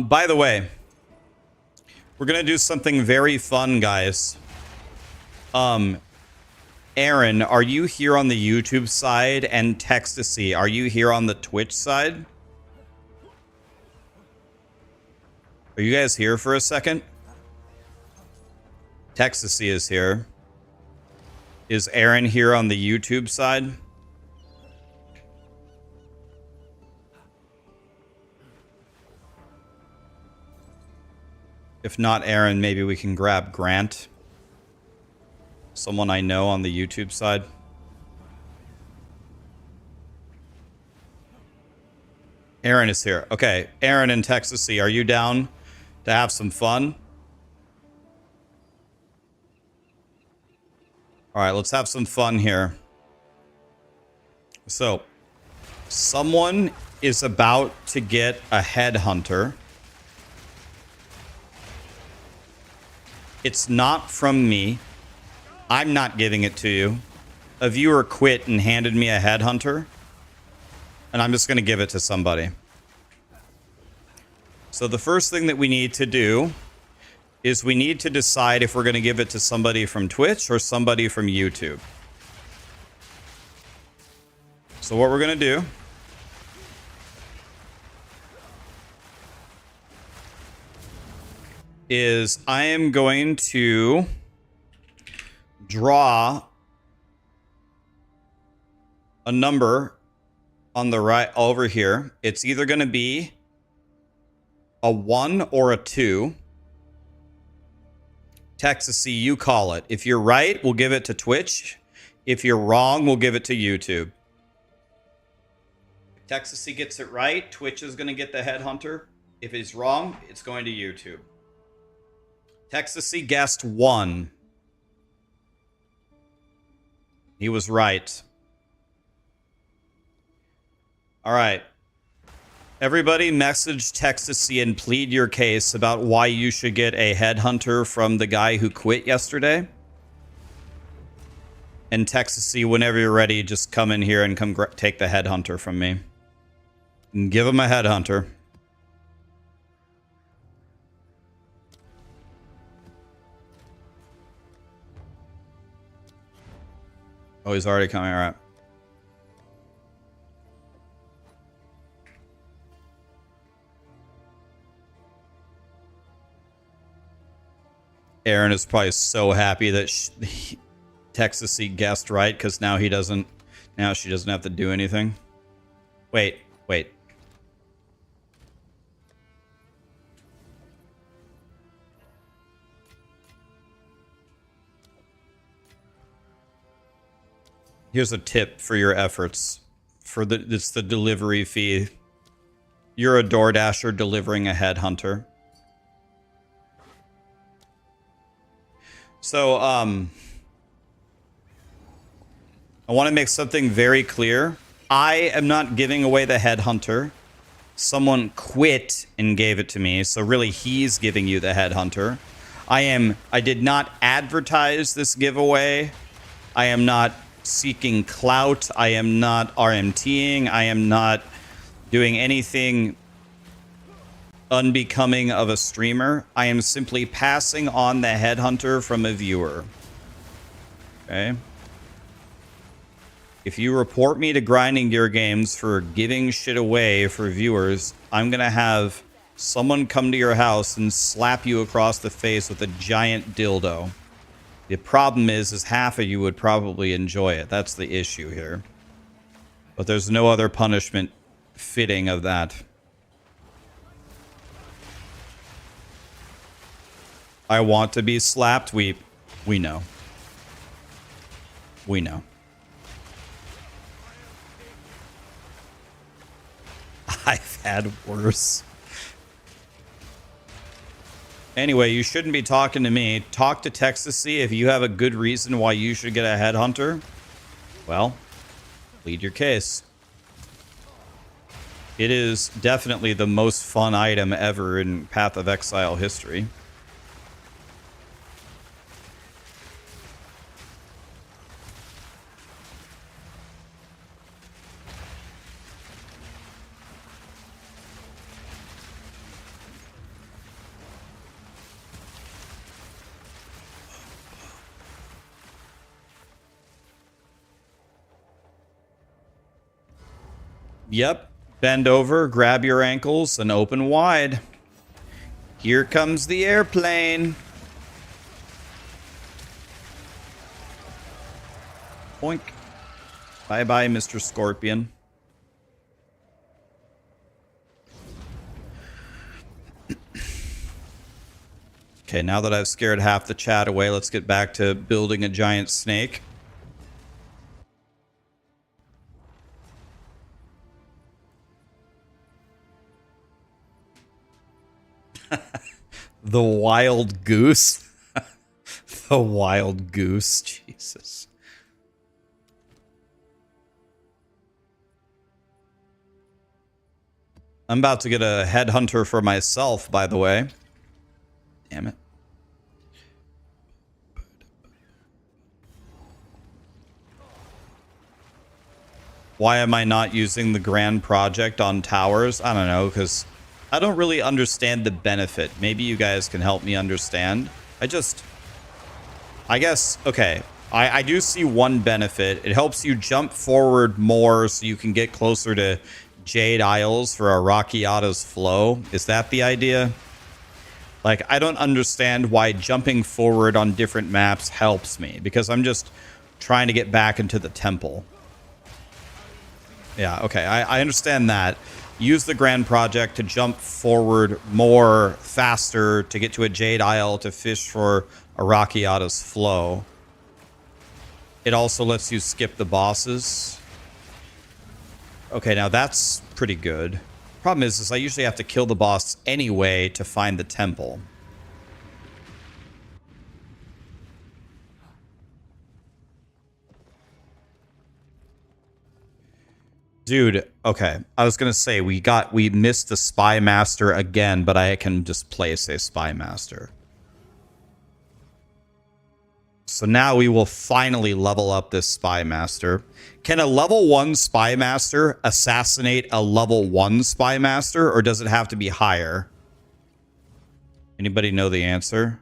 By the way, we're gonna do something very fun, guys. Aaron, are you here on the YouTube side? And Textasy, are you here on the Twitch side? Are you guys here for a second? Textasy is here. Is Aaron here on the YouTube side? If not Aaron, maybe we can grab Grant. Someone I know on the YouTube side. Aaron is here. Okay, Aaron in Texas, are you down to have some fun? All right, let's have some fun here. So, someone is about to get a headhunter. It's not from me. I'm not giving it to you. A viewer quit and handed me a headhunter. And I'm just going to give it to somebody. So the first thing that we need to do is we need to decide if we're going to give it to somebody from Twitch or somebody from YouTube. So what we're going to do is I am going to draw a number on the right over here. It's either going to be a 1 or a 2. Texasy, you call it. If you're right, we'll give it to Twitch. If you're wrong, we'll give it to YouTube. If Texasy gets it right, Twitch is going to get the headhunter. If he's wrong, it's going to YouTube. Texasy guessed 1. He was right. All right. Everybody message Texasy and plead your case about why you should get a headhunter from the guy who quit yesterday. And Texasy, whenever you're ready, just come in here and come take the headhunter from me. And give him a headhunter. Oh, he's already coming. All right. Aaron is probably so happy that Texasy guessed right because now she doesn't have to do anything. Wait. Here's a tip for your efforts. It's the delivery fee. You're a DoorDasher delivering a headhunter. So, I want to make something very clear. I am not giving away the headhunter. Someone quit and gave it to me, so really he's giving you the headhunter. I did not advertise this giveaway. I am not seeking clout. I am not RMTing. I am not doing anything unbecoming of a streamer. I am simply passing on the headhunter from a viewer. Okay? If you report me to Grinding Gear Games for giving shit away for viewers, I'm gonna have someone come to your house and slap you across the face with a giant dildo. The problem is half of you would probably enjoy it. That's the issue here. But there's no other punishment fitting of that. I want to be slapped. We know. We know. I've had worse. Anyway, you shouldn't be talking to me. Talk to Texasy if you have a good reason why you should get a headhunter. Well, plead your case. It is definitely the most fun item ever in Path of Exile history. Yep. Bend over, grab your ankles, and open wide. Here comes the airplane. Boink. Bye-bye, Mr. Scorpion. Okay, now that I've scared half the chat away, let's get back to building a giant snake. The wild goose. The wild goose. Jesus. I'm about to get a headhunter for myself, by the way. Damn it. Why am I not using the grand project on towers? I don't know, because I don't really understand the benefit. Maybe you guys can help me understand. I guess, okay. I do see one benefit. It helps you jump forward more so you can get closer to Jade Isles for Arakiata's flow. Is that the idea? Like, I don't understand why jumping forward on different maps helps me, because I'm just trying to get back into the temple. Yeah, okay. I understand that. Use the Grand Project to jump forward more, faster, to get to a Jade Isle to fish for Arakiata's flow. It also lets you skip the bosses. Okay, now that's pretty good. Problem is I usually have to kill the boss anyway to find the temple. Dude, okay. I was gonna say we missed the Spy Master again, but I can just place a Spy Master. So now we will finally level up this Spy Master. Can a level 1 Spy Master assassinate a level 1 Spy Master, or does it have to be higher? Anybody know the answer?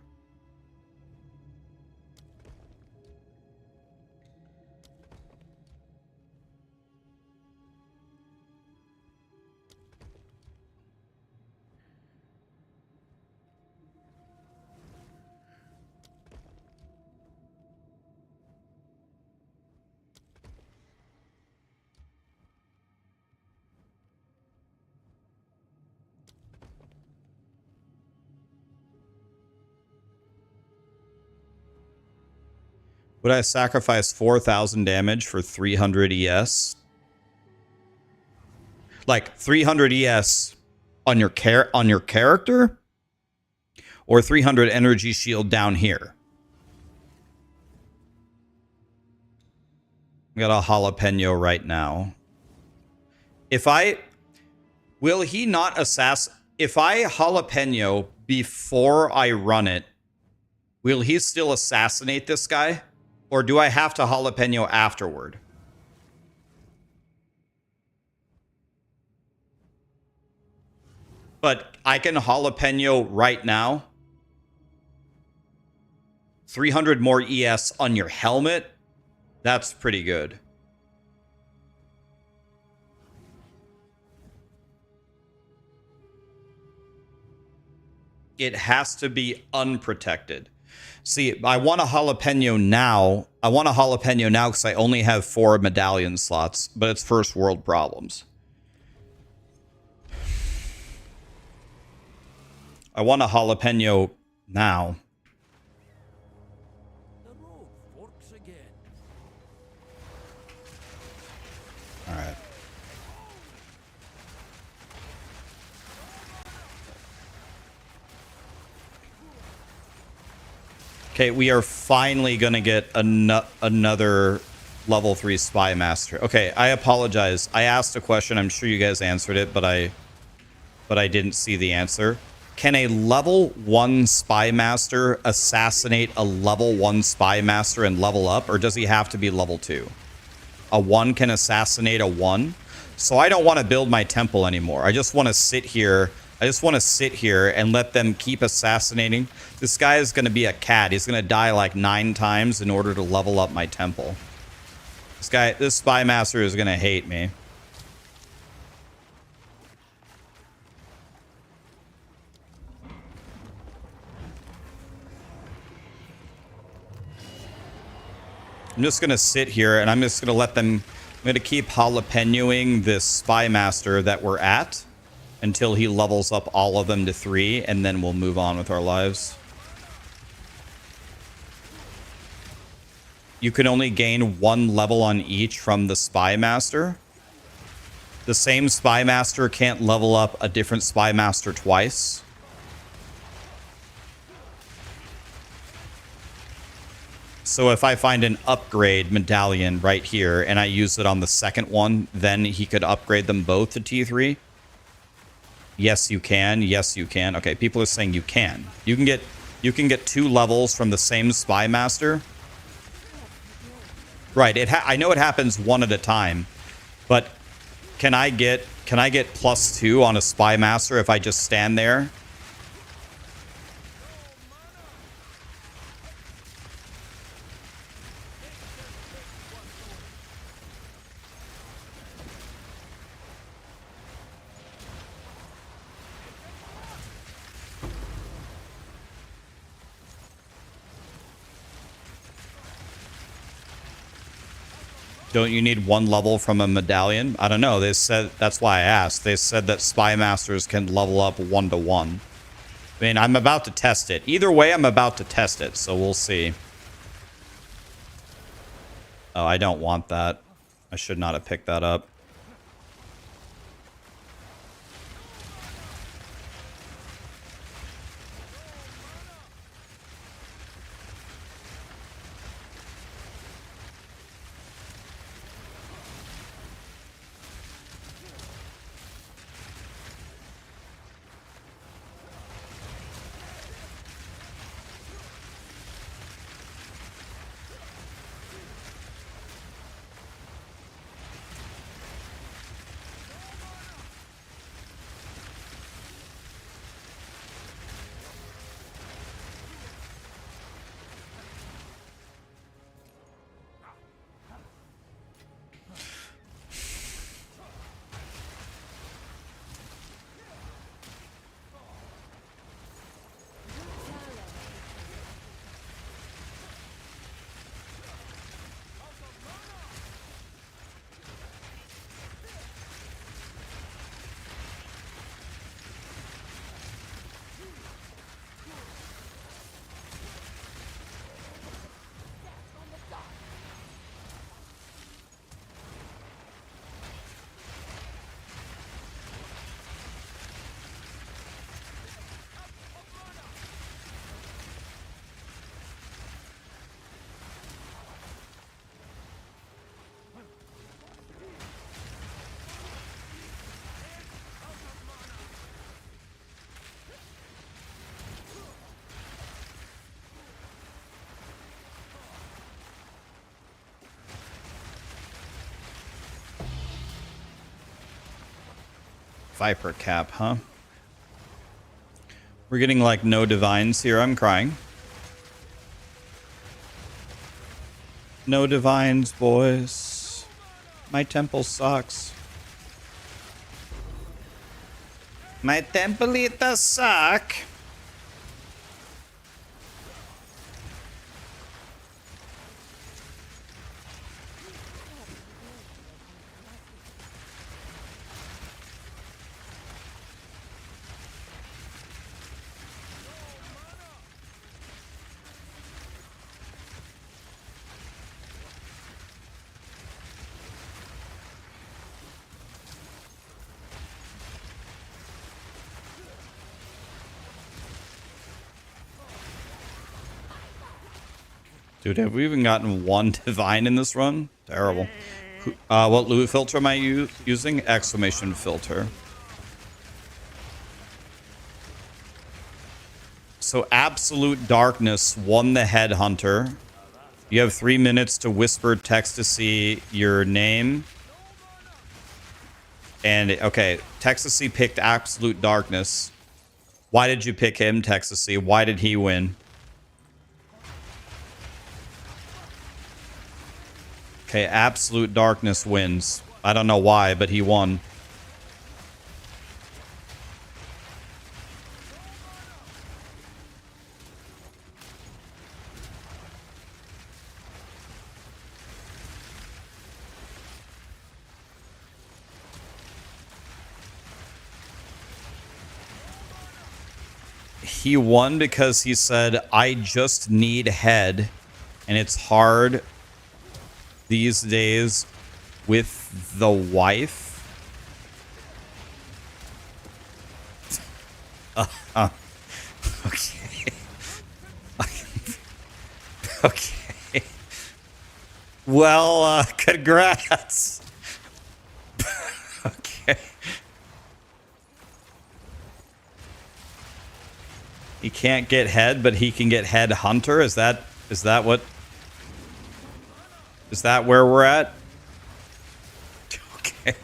Would I sacrifice 4,000 damage for 300 ES? Like 300 ES on your character, or 300 energy shield down here. We got a jalapeno right now. Will he not if I jalapeno before I run it, will he still assassinate this guy? Or do I have to jalapeno afterward? But I can jalapeno right now. 300 more ES on your helmet. That's pretty good. It has to be unprotected. See, I want a jalapeno now. I want a jalapeno now because I only have 4 medallion slots, but it's first world problems. I want a jalapeno now. The road forks again. All right. Okay, we are finally going to get another level 3 spy master. Okay, I apologize. I asked a question. I'm sure you guys answered it, but I didn't see the answer. Can a level 1 spy master assassinate a level 1 spy master and level up, or does he have to be level 2? A 1 can assassinate a 1. So I don't want to build my temple anymore. I just want to sit here. I just want to sit here and let them keep assassinating. This guy is going to be a cat. He's going to die like 9 times in order to level up my temple. This spy master is going to hate me. I'm just going to sit here and I'm just going to let them... I'm going to keep jalapenoing this spy master that we're at until he levels up all of them to 3, and then we'll move on with our lives. You can only gain 1 level on each from the spy master. The same spy master can't level up a different spy master twice. So if I find an upgrade medallion right here and I use it on the second one, then he could upgrade them both to T3. Yes, you can. Yes, you can. Okay, people are saying you can. You can get 2 levels from the same spy master. Right. I know it happens 1 at a time, but can I get +2 on a spy master if I just stand there? Don't you need 1 level from a medallion? I don't know. They said, that's why I asked. They said that spy masters can level up 1 to 1. I mean, I'm about to test it. Either way, I'm about to test it, so we'll see. Oh, I don't want that. I should not have picked that up. Viper cap, huh? We're getting like no divines here. I'm crying. No divines, boys. My temple sucks. My templita suck. Dude, have we even gotten one divine in this run? Terrible. What loot filter am I using? Exclamation filter. So Absolute Darkness won the Headhunter. You have 3 minutes to whisper Textasy your name. And, okay, Textasy picked Absolute Darkness. Why did you pick him, Texasy? Why did he win? Okay, Absolute Darkness wins. I don't know why, but he won. He won because he said, I just need head, and it's hard these days with the wife. Okay. Okay. Well, congrats. Okay. He can't get head, but he can get head hunter. Is that what? Is that where we're at? Okay.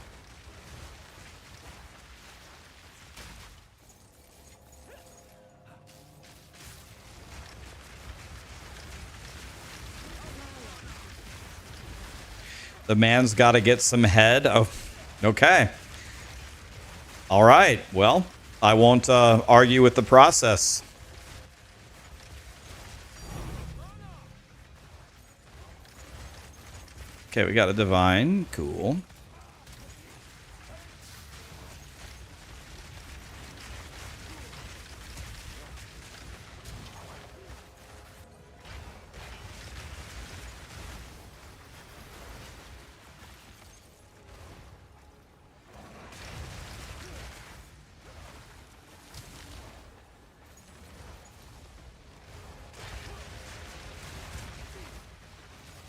The man's got to get some head. Oh, okay. All right. Well, I won't argue with the process. Okay, we got a divine. Cool.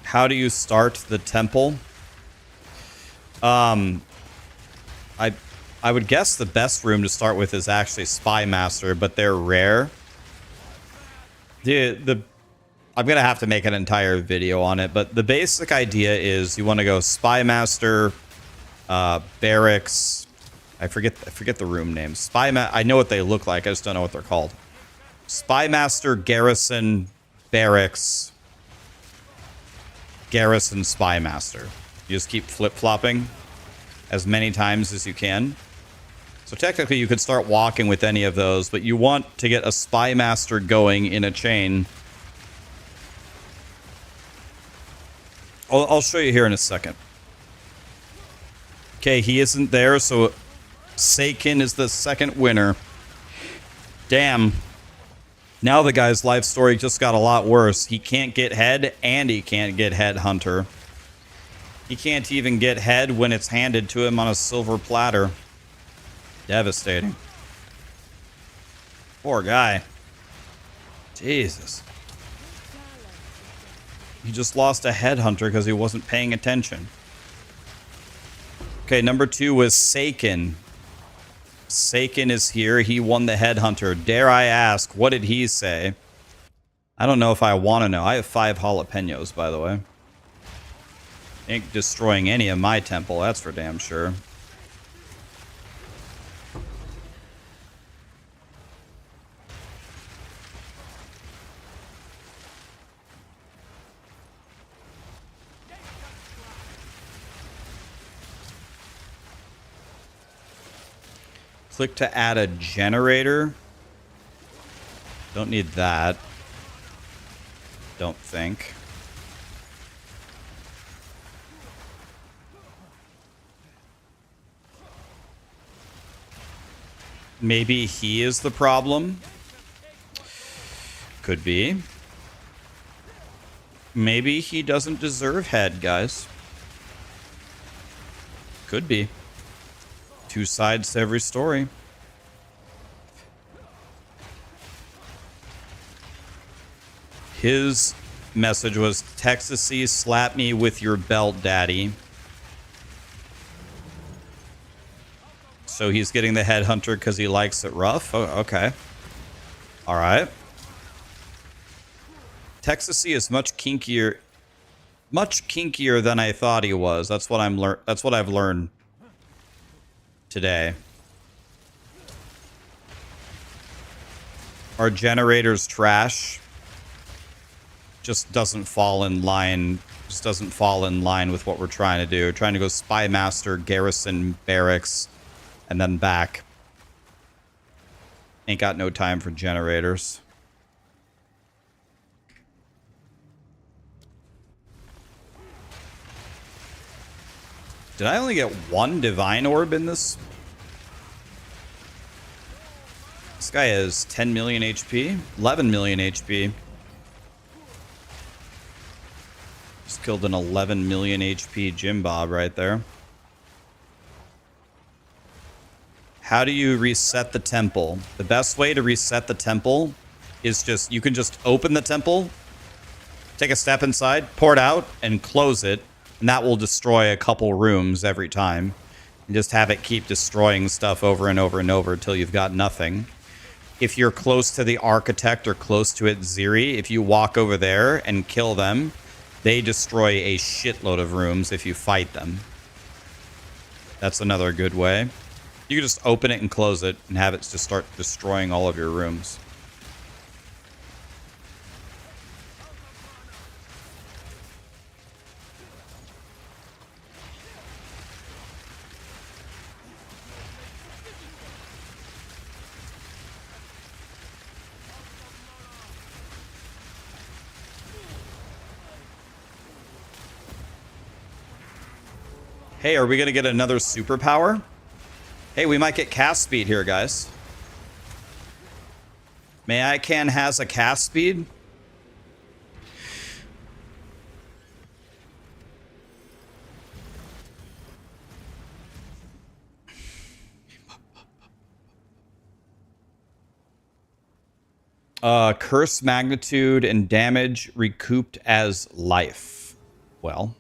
How do you start the temple? I would guess the best room to start with is actually Spy Master, but they're rare. I'm gonna have to make an entire video on it, but the basic idea is you want to go Spy Master, Barracks. I forget the room names. I know what they look like. I just don't know what they're called. Spy Master, Garrison, Barracks, Garrison, Spy Master. You just keep flip-flopping as many times as you can. So technically you could start walking with any of those, but you want to get a Spy Master going in a chain. I'll show you here in a second. Okay, he isn't there, so Seiken is the second winner. Damn. Now the guy's life story just got a lot worse. He can't get head, and he can't get head hunter. He can't even get head when it's handed to him on a silver platter. Devastating. Poor guy. Jesus. He just lost a headhunter because he wasn't paying attention. Okay, number 2 was Seiken. Seiken is here. He won the headhunter. Dare I ask, what did he say? I don't know if I want to know. I have 5 jalapenos, by the way. Ain't destroying any of my temple, that's for damn sure. Click to add a generator. Don't need that. Don't think. Maybe he is the problem. Could be. Maybe he doesn't deserve head, guys. Could be. Two sides to every story. His message was, Texasy, slap me with your belt, daddy. So he's getting the headhunter because he likes it rough? Oh, okay. All right. Texasy is much kinkier than I thought he was. That's what I've learned today. Our generator's trash. Just doesn't fall in line. Just doesn't fall in line with what we're trying to do. We're trying to go Spy Master, Garrison, Barracks, and then back. Ain't got no time for generators. Did I only get one divine orb in this? This guy has 10 million HP, 11 million HP. Just killed an 11 million HP Jim Bob right there. How do you reset the temple? The best way to reset the temple is just, you can just open the temple, take a step inside, pour it out, and close it. And that will destroy a couple rooms every time. And just have it keep destroying stuff over and over and over until you've got nothing. If you're close to the Architect or close to it, Ziri, if you walk over there and kill them, they destroy a shitload of rooms if you fight them. That's another good way. You can just open it and close it and have it just start destroying all of your rooms. Hey, are we going to get another superpower? Hey, we might get cast speed here, guys. May I can has a cast speed? Curse magnitude and damage recouped as life. Well,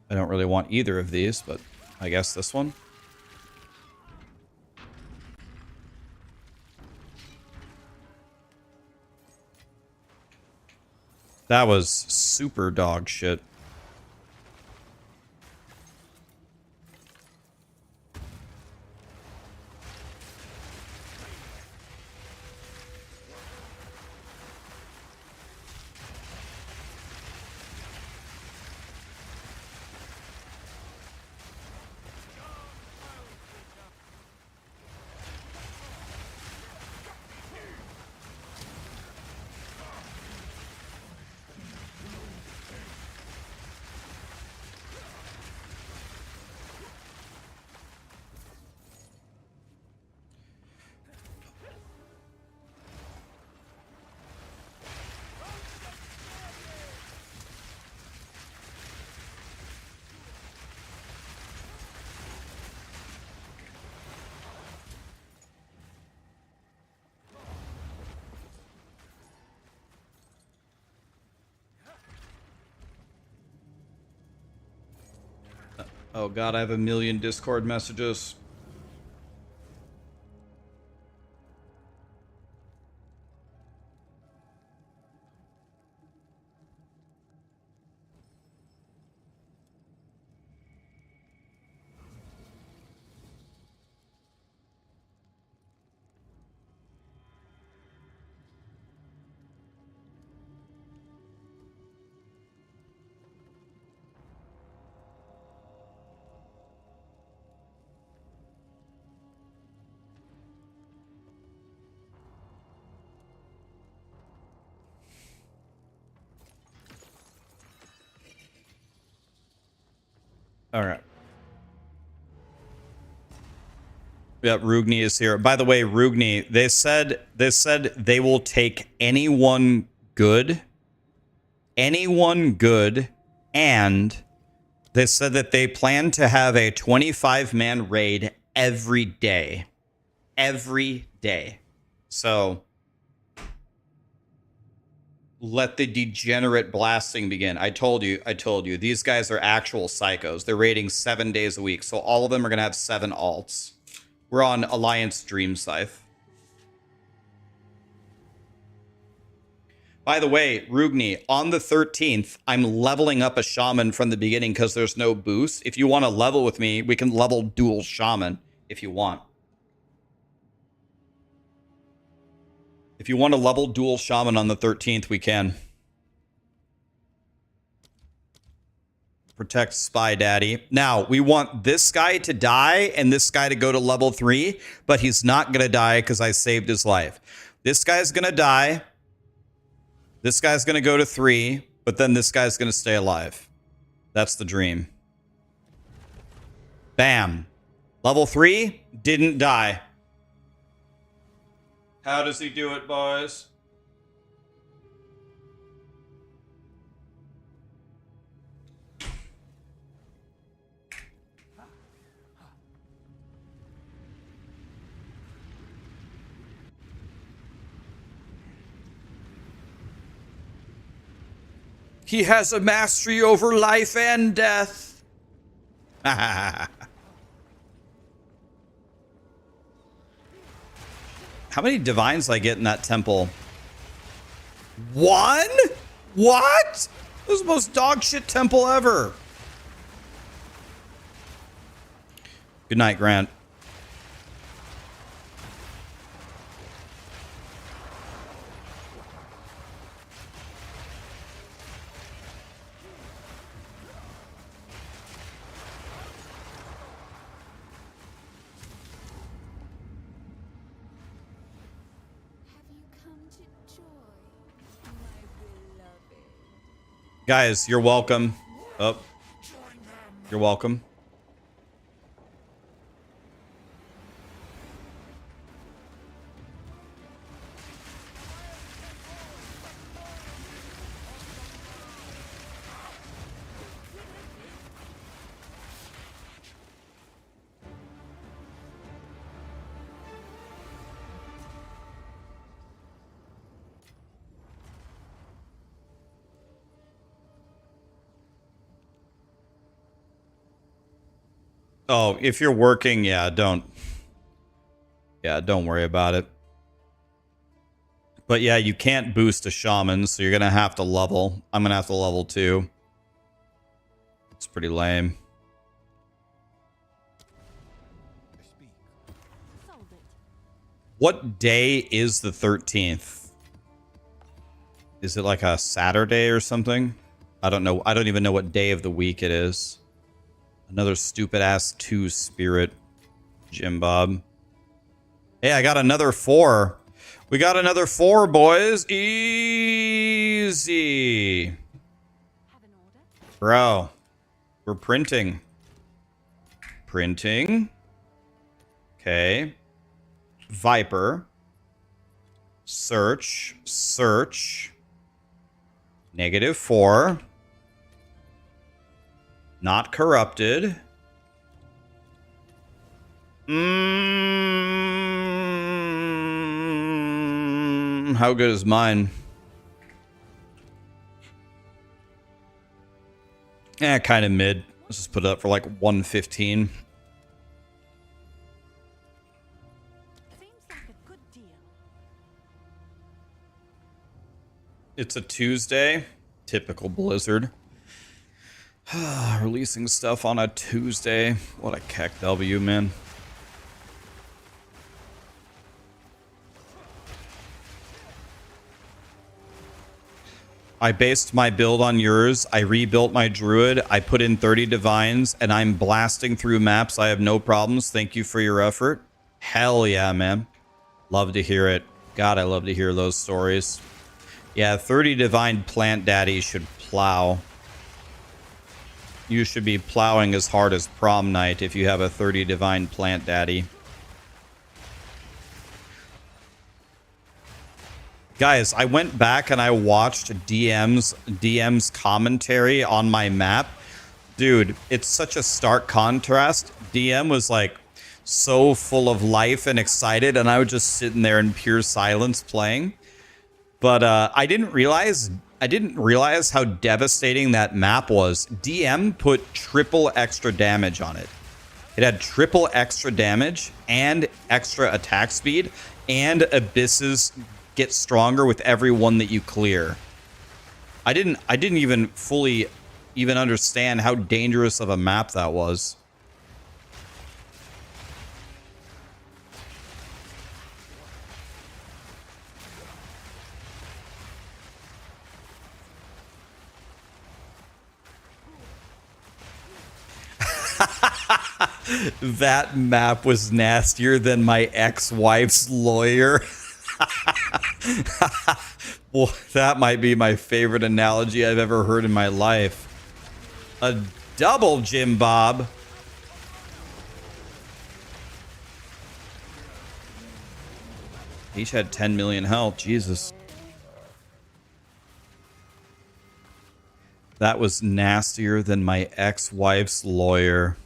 I don't really want either of these, but I guess this one. That was super dog shit. Oh god, I have a million Discord messages. All right. Yeah, Rugni is here. By the way, Rugni, they said they will take anyone good, and they said that they plan to have a 25-man raid every day. Every day. So let the degenerate blasting begin. I told you. These guys are actual psychos. They're raiding 7 days a week. So all of them are going to have 7 alts. We're on Alliance Dream Scythe. By the way, Rugni, on the 13th, I'm leveling up a shaman from the beginning because there's no boost. If you want to level with me, we can level dual shaman if you want. If you want to level dual shaman on the 13th, we can. Protect Spy Daddy. Now, we want this guy to die and this guy to go to level 3, but he's not going to die because I saved his life. This guy's going to die. This guy's going to go to 3, but then this guy's going to stay alive. That's the dream. Bam. Level 3, didn't die. How does he do it, boys? He has a mastery over life and death. How many divines did I get in that temple? 1? What? This is the most dog shit temple ever. Good night, Grant. Guys, you're welcome. Oh, you're welcome. Oh, if you're working, don't worry about it. But yeah, you can't boost a shaman, so you're going to have to level. I'm going to have to level too. It's pretty lame. What day is the 13th? Is it like a Saturday or something? I don't know. I don't even know what day of the week it is. Another stupid ass 2 spirit, Jim Bob. Hey, I got another 4. We got another 4, boys. Easy. Have an order? Bro, we're printing. Printing. Okay. Viper. Search. Search. -4. Not corrupted. How good is mine? Kind of mid. Let's just put it up for like 115. Seems like a good deal. It's a Tuesday. Typical Blizzard. Releasing stuff on a Tuesday. What a keck W, man. I based my build on yours. I rebuilt my druid. I put in 30 divines, and I'm blasting through maps. I have no problems. Thank you for your effort. Hell yeah, man. Love to hear it. God, I love to hear those stories. Yeah, 30 divine plant daddies should plow. You should be plowing as hard as prom night if you have a 30 divine plant daddy. Guys, I went back and I watched DM's commentary on my map. Dude, it's such a stark contrast. DM was like so full of life and excited, and I was just sitting there in pure silence playing. But I didn't realize how devastating that map was. DM put triple extra damage on it. It had triple extra damage and extra attack speed, and abysses get stronger with every one that you clear. I didn't even fully understand how dangerous of a map that was. That map was nastier than my ex-wife's lawyer. Well, that might be my favorite analogy I've ever heard in my life. A double Jim Bob. Each had 10 million health. Jesus. That was nastier than my ex-wife's lawyer.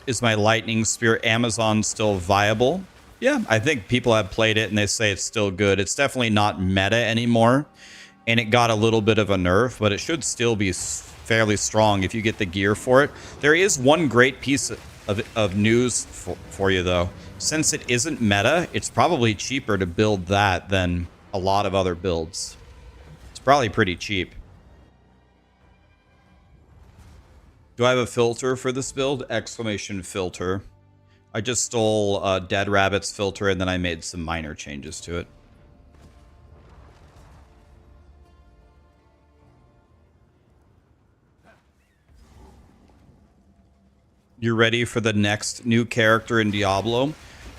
Is my lightning spear Amazon still viable? Yeah, I think people have played it and they say it's still good. It's definitely not meta anymore, and it got a little bit of a nerf, but it should still be fairly strong if you get the gear for it. There is one great piece of news for you, though. Since it isn't meta, it's probably cheaper to build that than a lot of other builds. It's probably pretty cheap. Do I have a filter for this build? Exclamation filter. I just stole Dead Rabbit's filter and then I made some minor changes to it. You're ready for the next new character in Diablo?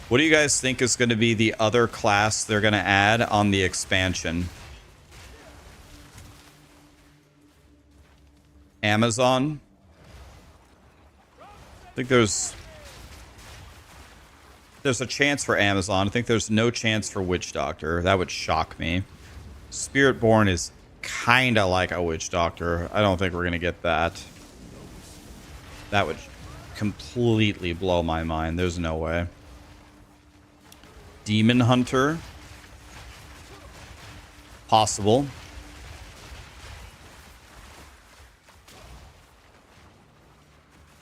What do you guys think is going to be the other class they're going to add on the expansion? Amazon? I think there's a chance for Amazon. I think there's no chance for Witch Doctor. That would shock me. Spiritborn is kind of like a Witch Doctor. I don't think we're going to get that. That would completely blow my mind. There's no way. Demon Hunter. Possible.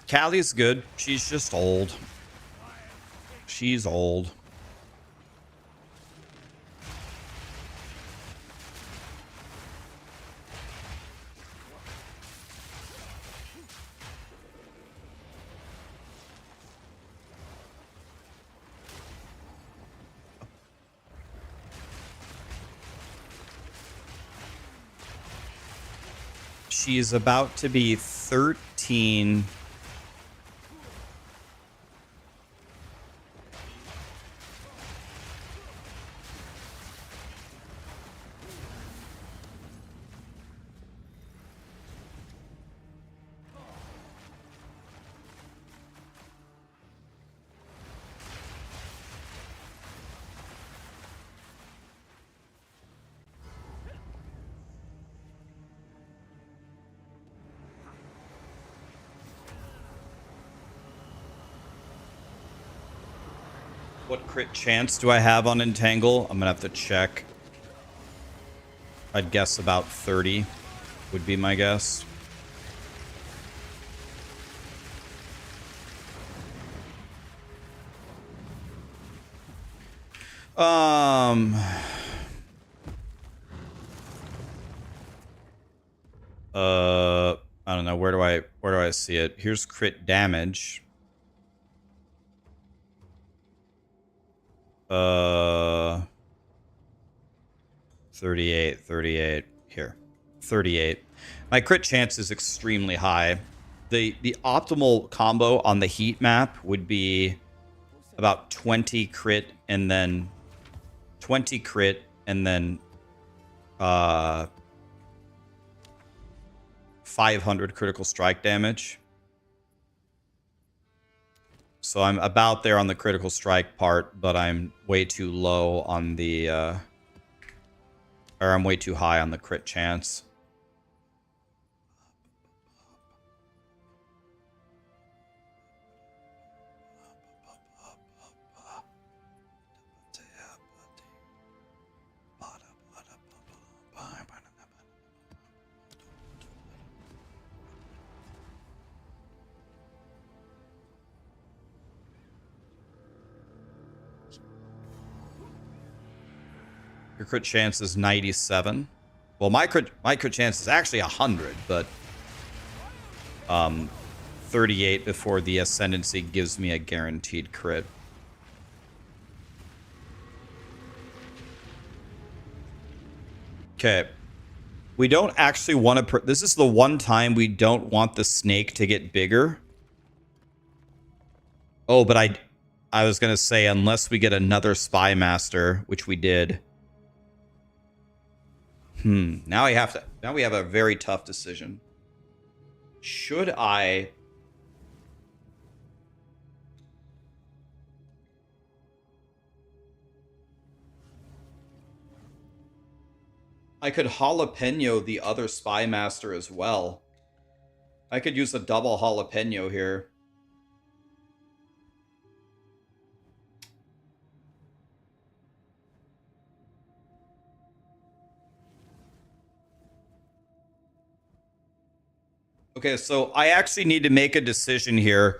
Callie's good. She's just old. She's old. She's about to be 13. What crit chance do I have on Entangle? I'm gonna have to check. I'd guess about 30 would be my guess. I don't know. Where do I see it? Here's crit damage. 38 here. 38. My crit chance is extremely high. The optimal combo on the heat map would be about 20 crit and then 20 crit and then 500 critical strike damage. So I'm about there on the critical strike part, but I'm way too low on the or I'm way too high on the crit chance. Your crit chance is 97. Well, my crit chance is actually 100, but 38 before the ascendancy gives me a guaranteed crit. Okay. We don't actually want to... This is the one time we don't want the snake to get bigger. Oh, but I was going to say, unless we get another spy master, which we did. Now we have a very tough decision. Should I... I could jalapeno the other spy master as well. I could use a double jalapeno here. Okay, so I actually need to make a decision here.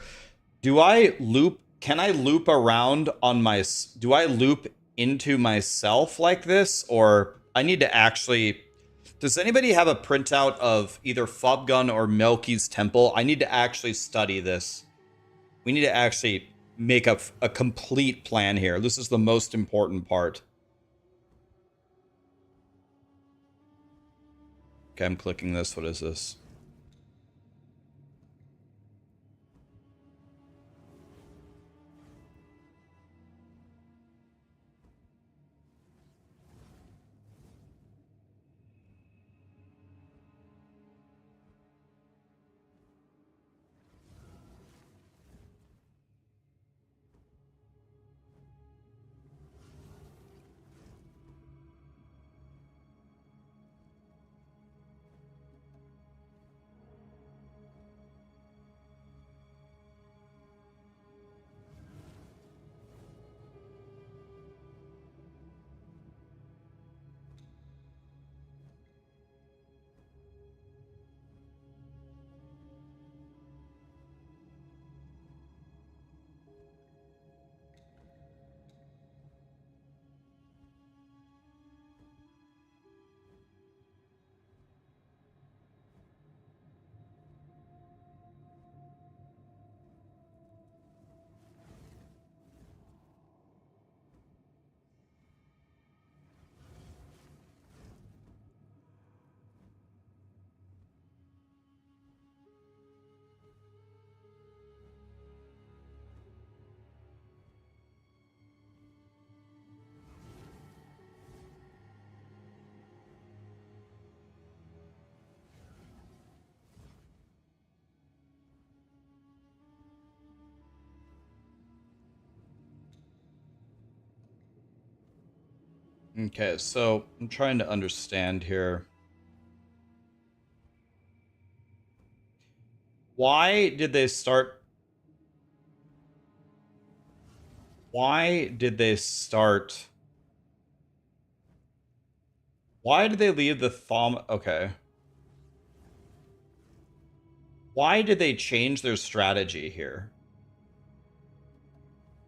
Do I loop? Can I loop around on my... Do I loop into myself like this? Or I need to actually... Does anybody have a printout of either Fobgun or Melky's Temple? I need to actually study this. We need to actually make a complete plan here. This is the most important part. Okay, I'm clicking this. What is this? Okay, so I'm trying to understand here. Why did they start... Why did they start... Why did they leave the thumb... Okay. Why did they change their strategy here?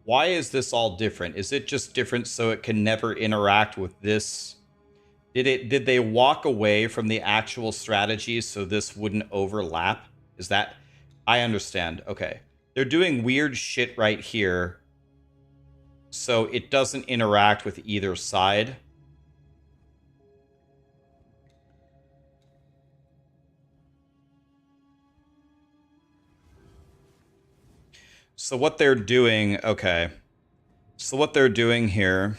Why is this all different? Is it just different so it can never interact with this? Did they walk away from the actual strategy so this wouldn't overlap? Is that... I understand. Okay. They're doing weird shit right here, so it doesn't interact with either side. So what they're doing, okay. So what they're doing here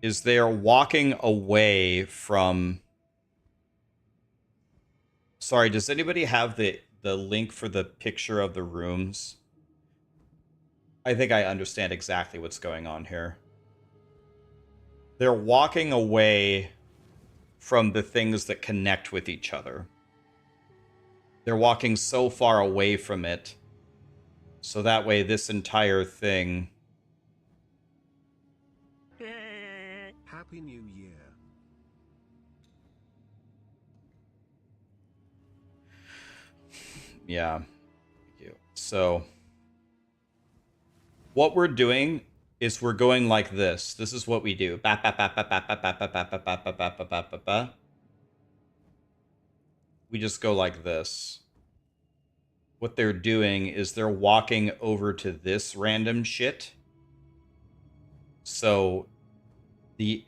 is they are walking away from... Sorry, does anybody have the link for the picture of the rooms? I think I understand exactly what's going on here. They're walking away from the things that connect with each other. They're walking so far away from it, so that way this entire thing... Happy New Year. Yeah. Thank you. So what we're doing is we're going like this. This is what we do. We just go like this. What they're doing is they're walking over to this random shit. So we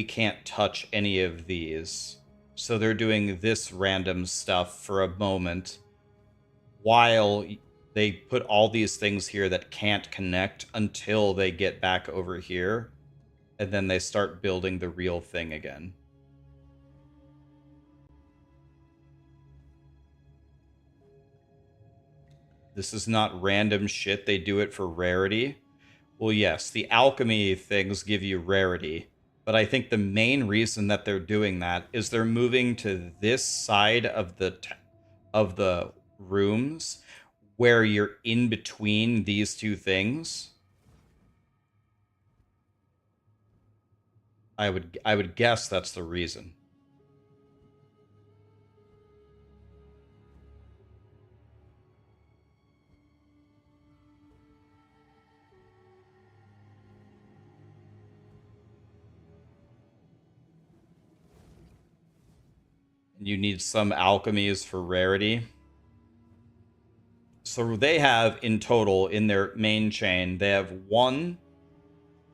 can't touch any of these. So they're doing this random stuff for a moment while they put all these things here that can't connect until they get back over here, and then they start building the real thing again. This is not random shit. They do it for rarity. Well, yes, the alchemy things give you rarity, but I think the main reason that they're doing that is they're moving to this side of the rooms where you're in between these two things. I would guess that's the reason. You need some alchemies for rarity. So they have in total in their main chain, they have 1,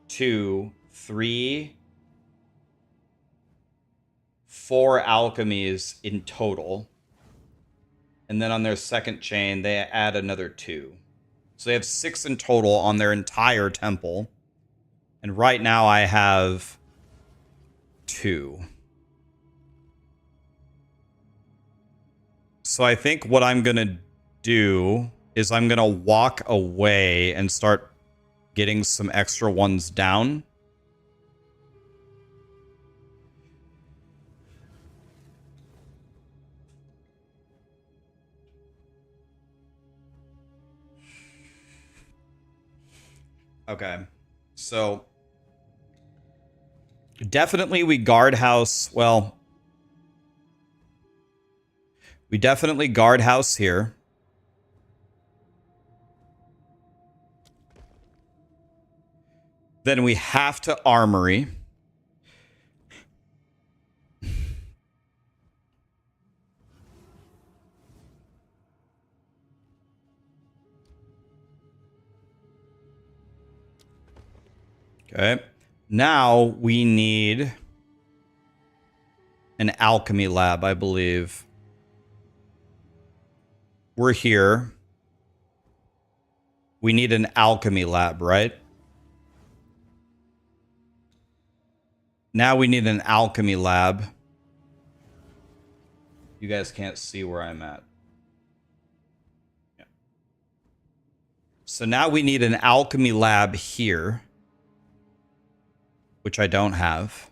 2, 3, 4 alchemies in total. And then on their second chain, they add another 2. So they have 6 in total on their entire temple. And right now I have 2. So I think what I'm going to do is I'm going to walk away and start getting some extra ones down. Okay. So definitely we guard house. Well, we definitely guard house here. Then we have to armory. Okay. Now we need an alchemy lab, I believe. We're here. We need an alchemy lab, right? Now we need an alchemy lab. You guys can't see where I'm at. Yeah. So now we need an alchemy lab here, which I don't have.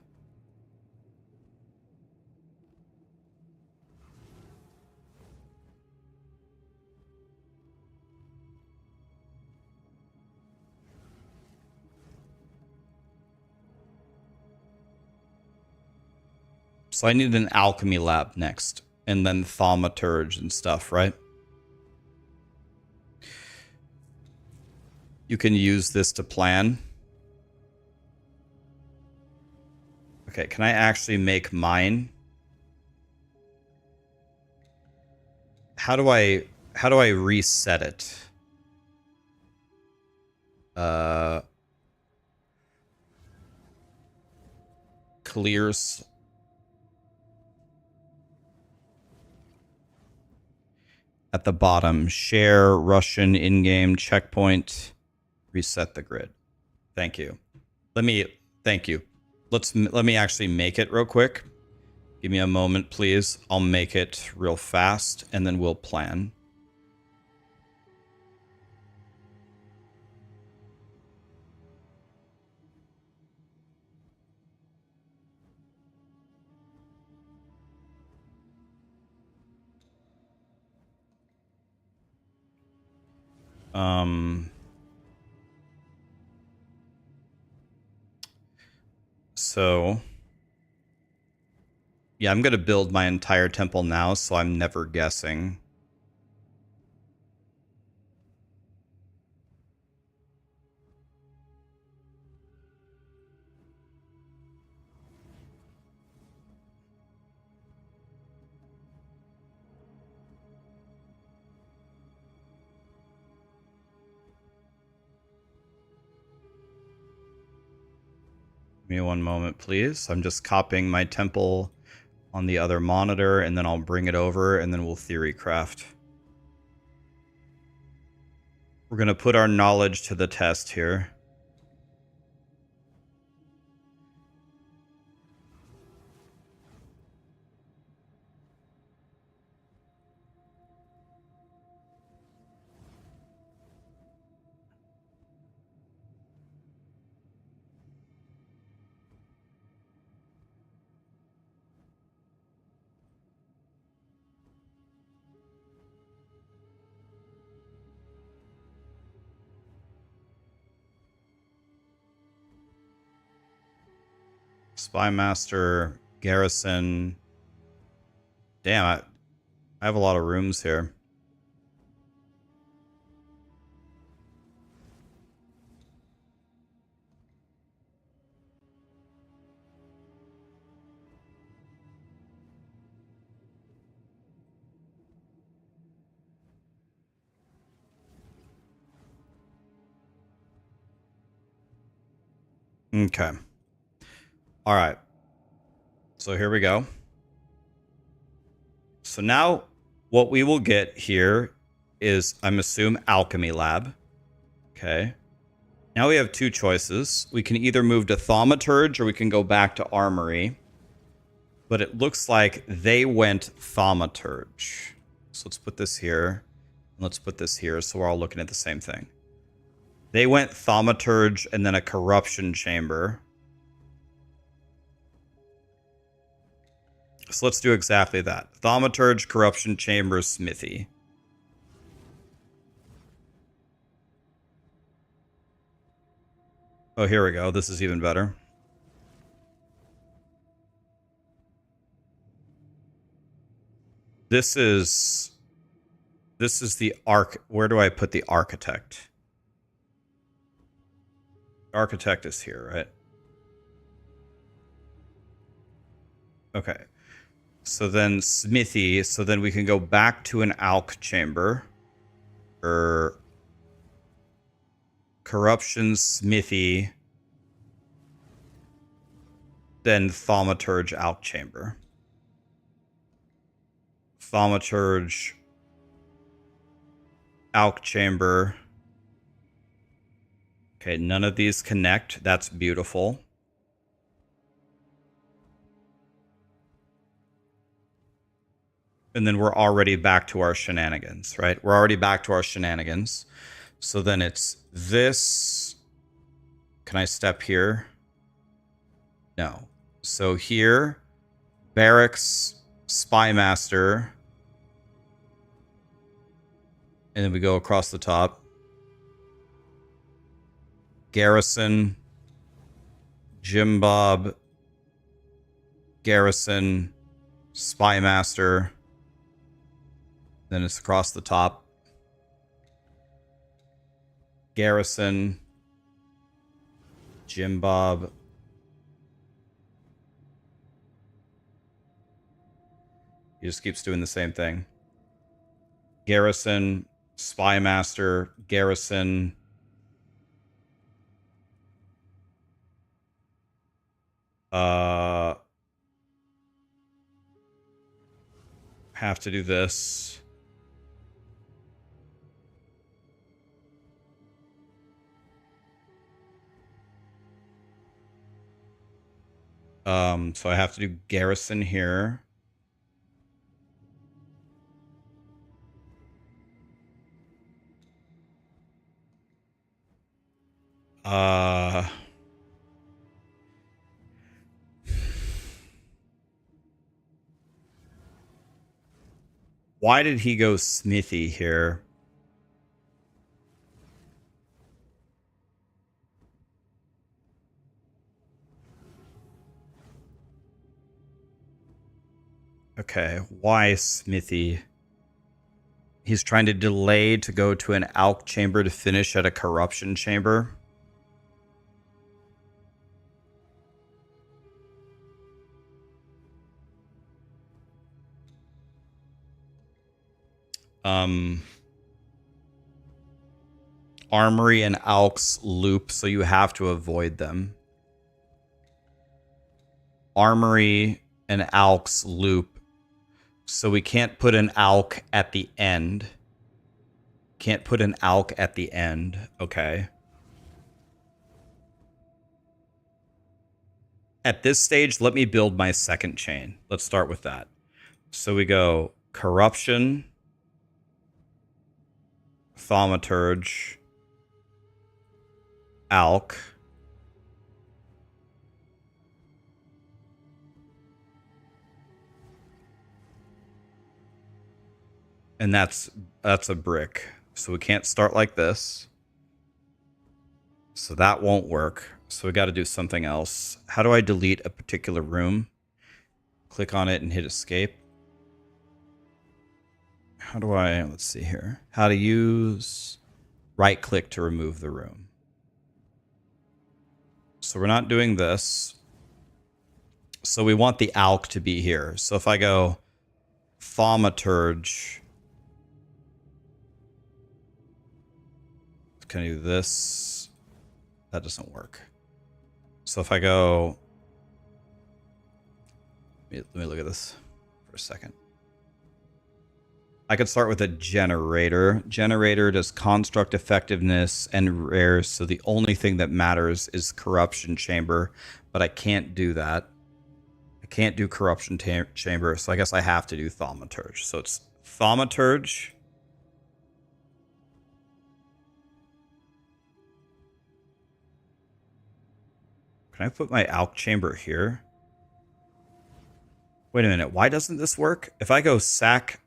So I need an alchemy lab next, and then thaumaturge and stuff, right? You can use this to plan. Okay, can I actually make mine? How do I reset it? Clears. at the bottom. Share Russian in-game checkpoint. Reset the grid. Thank you. Thank you. Let me actually make it real quick. Give me a moment, please. I'll make it real fast, and then we'll plan. So yeah, I'm gonna build my entire temple now, so I'm never guessing. Give me one moment, please. I'm just copying my temple on the other monitor, and then I'll bring it over, and then we'll theorycraft. We're going to put our knowledge to the test here. Spymaster, Garrison. Damn, I have a lot of rooms here. Okay. All right. So here we go. So now what we will get here is, I'm assuming, Alchemy Lab. Okay. Now we have two choices. We can either move to Thaumaturge or we can go back to Armory. But it looks like they went Thaumaturge. So let's put this here. And let's put this here so we're all looking at the same thing. They went Thaumaturge and then a Corruption Chamber. So let's do exactly that. Thaumaturge, Corruption Chamber, Smithy. Oh, here we go. This is even better. This is the arc. Where do I put the architect? Architect is here, right? Okay. So then Smithy. So then we can go back to an Alch chamber. Or Corruption, Smithy. Then Thaumaturge, Alch chamber. Thaumaturge, Alch chamber. Okay, none of these connect. That's beautiful. And then we're already back to our shenanigans, right? We're already back to our shenanigans. So then it's this. Can I step here? No. So here, Barracks, Spymaster. And then we go across the top. Garrison, Jim Bob, Garrison, Spymaster. Then it's across the top. Garrison, Jim Bob. He just keeps doing the same thing. Garrison, Spymaster, Garrison. Have to do this. So I have to do garrison here. Why did he go smithy here? Okay, why smithy? He's trying to delay to go to an alch chamber to finish at a corruption chamber. Armory and alchs loop, so you have to avoid them. Armory and alchs loop, so we can't put an alch at the end. Can't put an alch at the end. Okay. At this stage, let me build my second chain. Let's start with that. So we go corruption, thaumaturge, alch, and that's a brick. So we can't start like this. So that won't work. So we got to do something else. How do I delete a particular room? Click on it and hit escape. How do I, let's see here. How to use, right click to remove the room. So we're not doing this. So we want the alch to be here. So if I go thaumaturge, can I do this? That doesn't work. So if I go, let me look at this for a second. I could start with a generator. Generator does construct effectiveness and rares, so the only thing that matters is corruption chamber, but I can't do that. I can't do corruption chamber, so I guess I have to do thaumaturge. So it's thaumaturge. Can I put my alch chamber here? Wait a minute, why doesn't this work? If I go sack...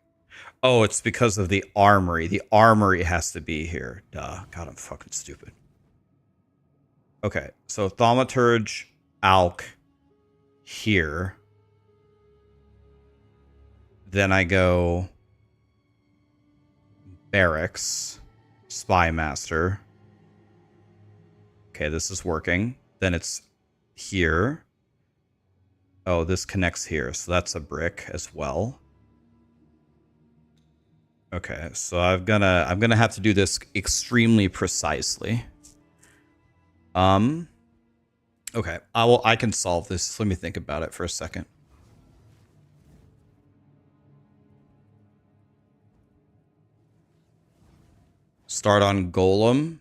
Oh, it's because of the armory. The armory has to be here. Duh. God, I'm fucking stupid. Okay, so thaumaturge, alch, here. Then I go barracks, spy master. Okay, this is working. Then it's here. Oh, this connects here, so that's a brick as well. Okay, so I'm gonna have to do this extremely precisely. Okay, I can solve this. Let me think about it for a second. Start on golem.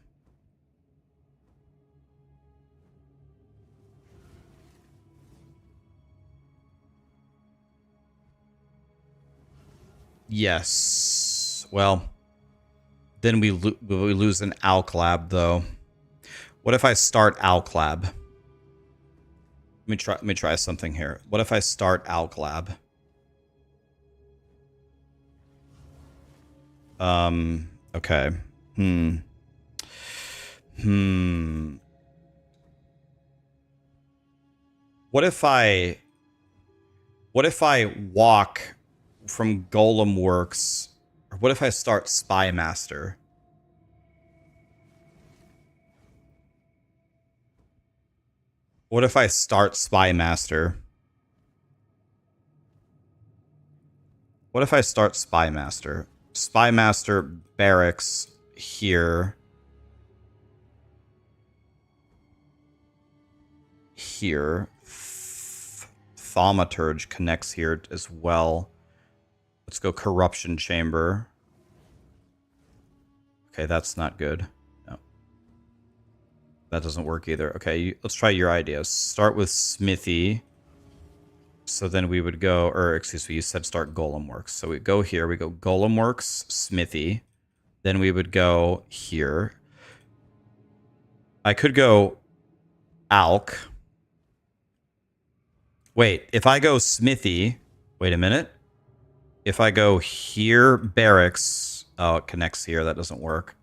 Yes. Well, then we lose an alch lab though. What if I start alch lab? Let me try something here. What if I start alch lab? Okay. What if I walk from Golem Works, or what if I start Spy Master? What if I start Spy Master? What if I start Spy Master? Spy Master barracks here. Here. Thaumaturge connects here as well. Let's go Corruption Chamber. Okay, that's not good. No. That doesn't work either. Okay, let's try your ideas. Start with Smithy. So then we would go, or excuse me, you said start Golem Works. So we go here, we go Golem Works, Smithy. Then we would go here. I could go Alk. Wait, if I go Smithy, wait a minute. If I go here, Barracks. Oh, it connects here. That doesn't work.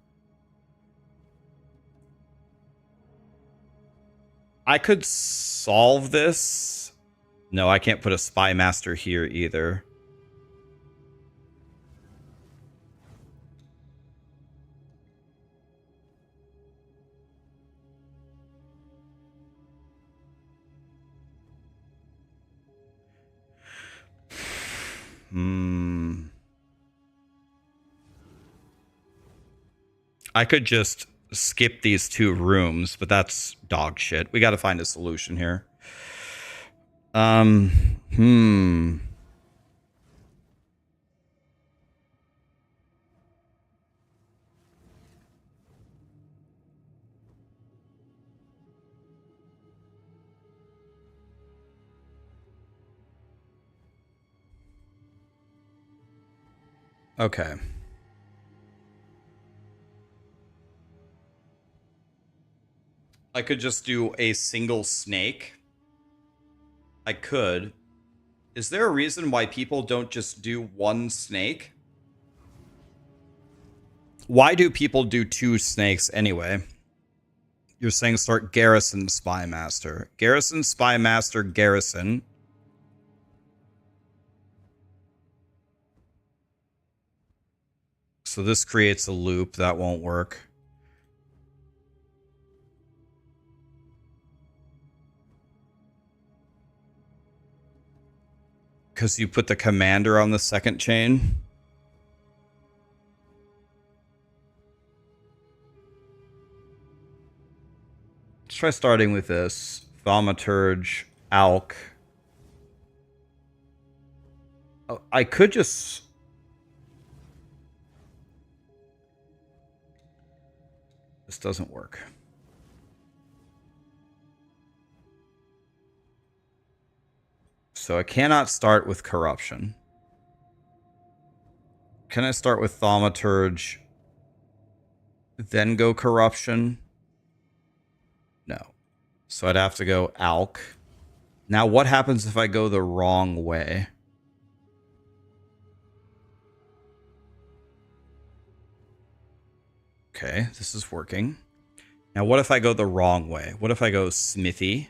I could solve this. No, I can't put a Spy Master here either. I could just skip these 2 rooms, but that's dog shit. We got to find a solution here. Okay. I could just do a single snake. I could. Is there a reason why people don't just do 1 snake? Why do people do 2 snakes anyway? You're saying start Garrison Spy Master. Garrison Spy Master Garrison. So this creates a loop. That won't work. Because you put the commander on the second chain. Let's try starting with this. Thaumaturge, Alk. Oh, I could just... This doesn't work. So I cannot start with Corruption. Can I start with Thaumaturge, then go Corruption? No. So I'd have to go Alk. Now what happens if I go the wrong way? Okay, this is working. Now what if I go the wrong way? What if I go Smithy?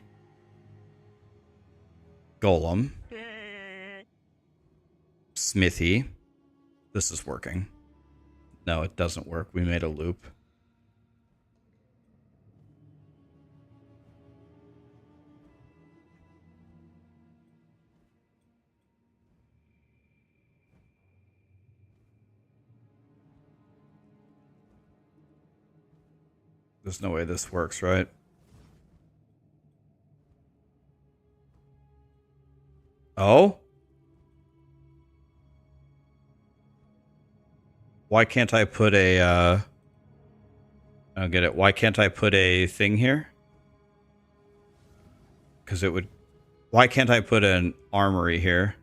Golem. Smithy. This is working. No, it doesn't work. We made a loop. There's no way this works, right? Oh? Why can't I put a, I don't get it. Why can't I put a thing here? Because it would... Why can't I put an armory here?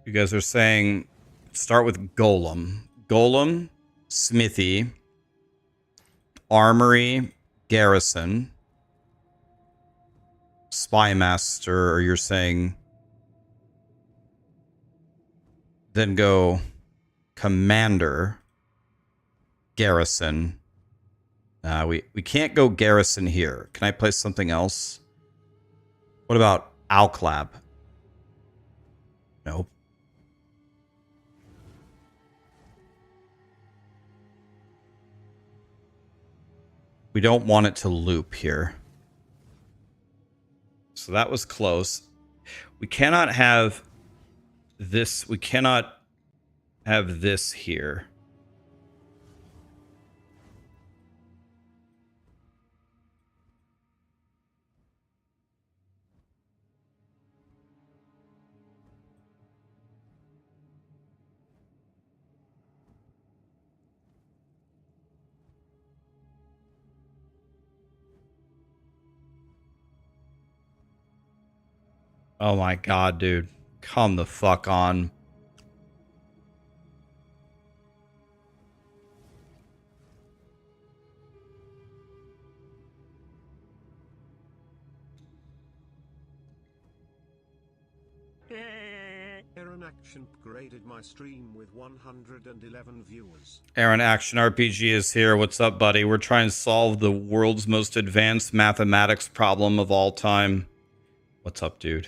You guys are saying start with Golem. Golem, Smithy, Armory, Garrison, Spy Master, or you're saying then go Commander, Garrison. We can't go Garrison here. Can I place something else? What about Alclab? Nope. We don't want it to loop here. So that was close. We cannot have this. We cannot have this here. Oh my god, dude. Come the fuck on. Aaron Action graded my stream with 111 viewers. Aaron Action RPG is here. What's up, buddy? We're trying to solve the world's most advanced mathematics problem of all time. What's up, dude?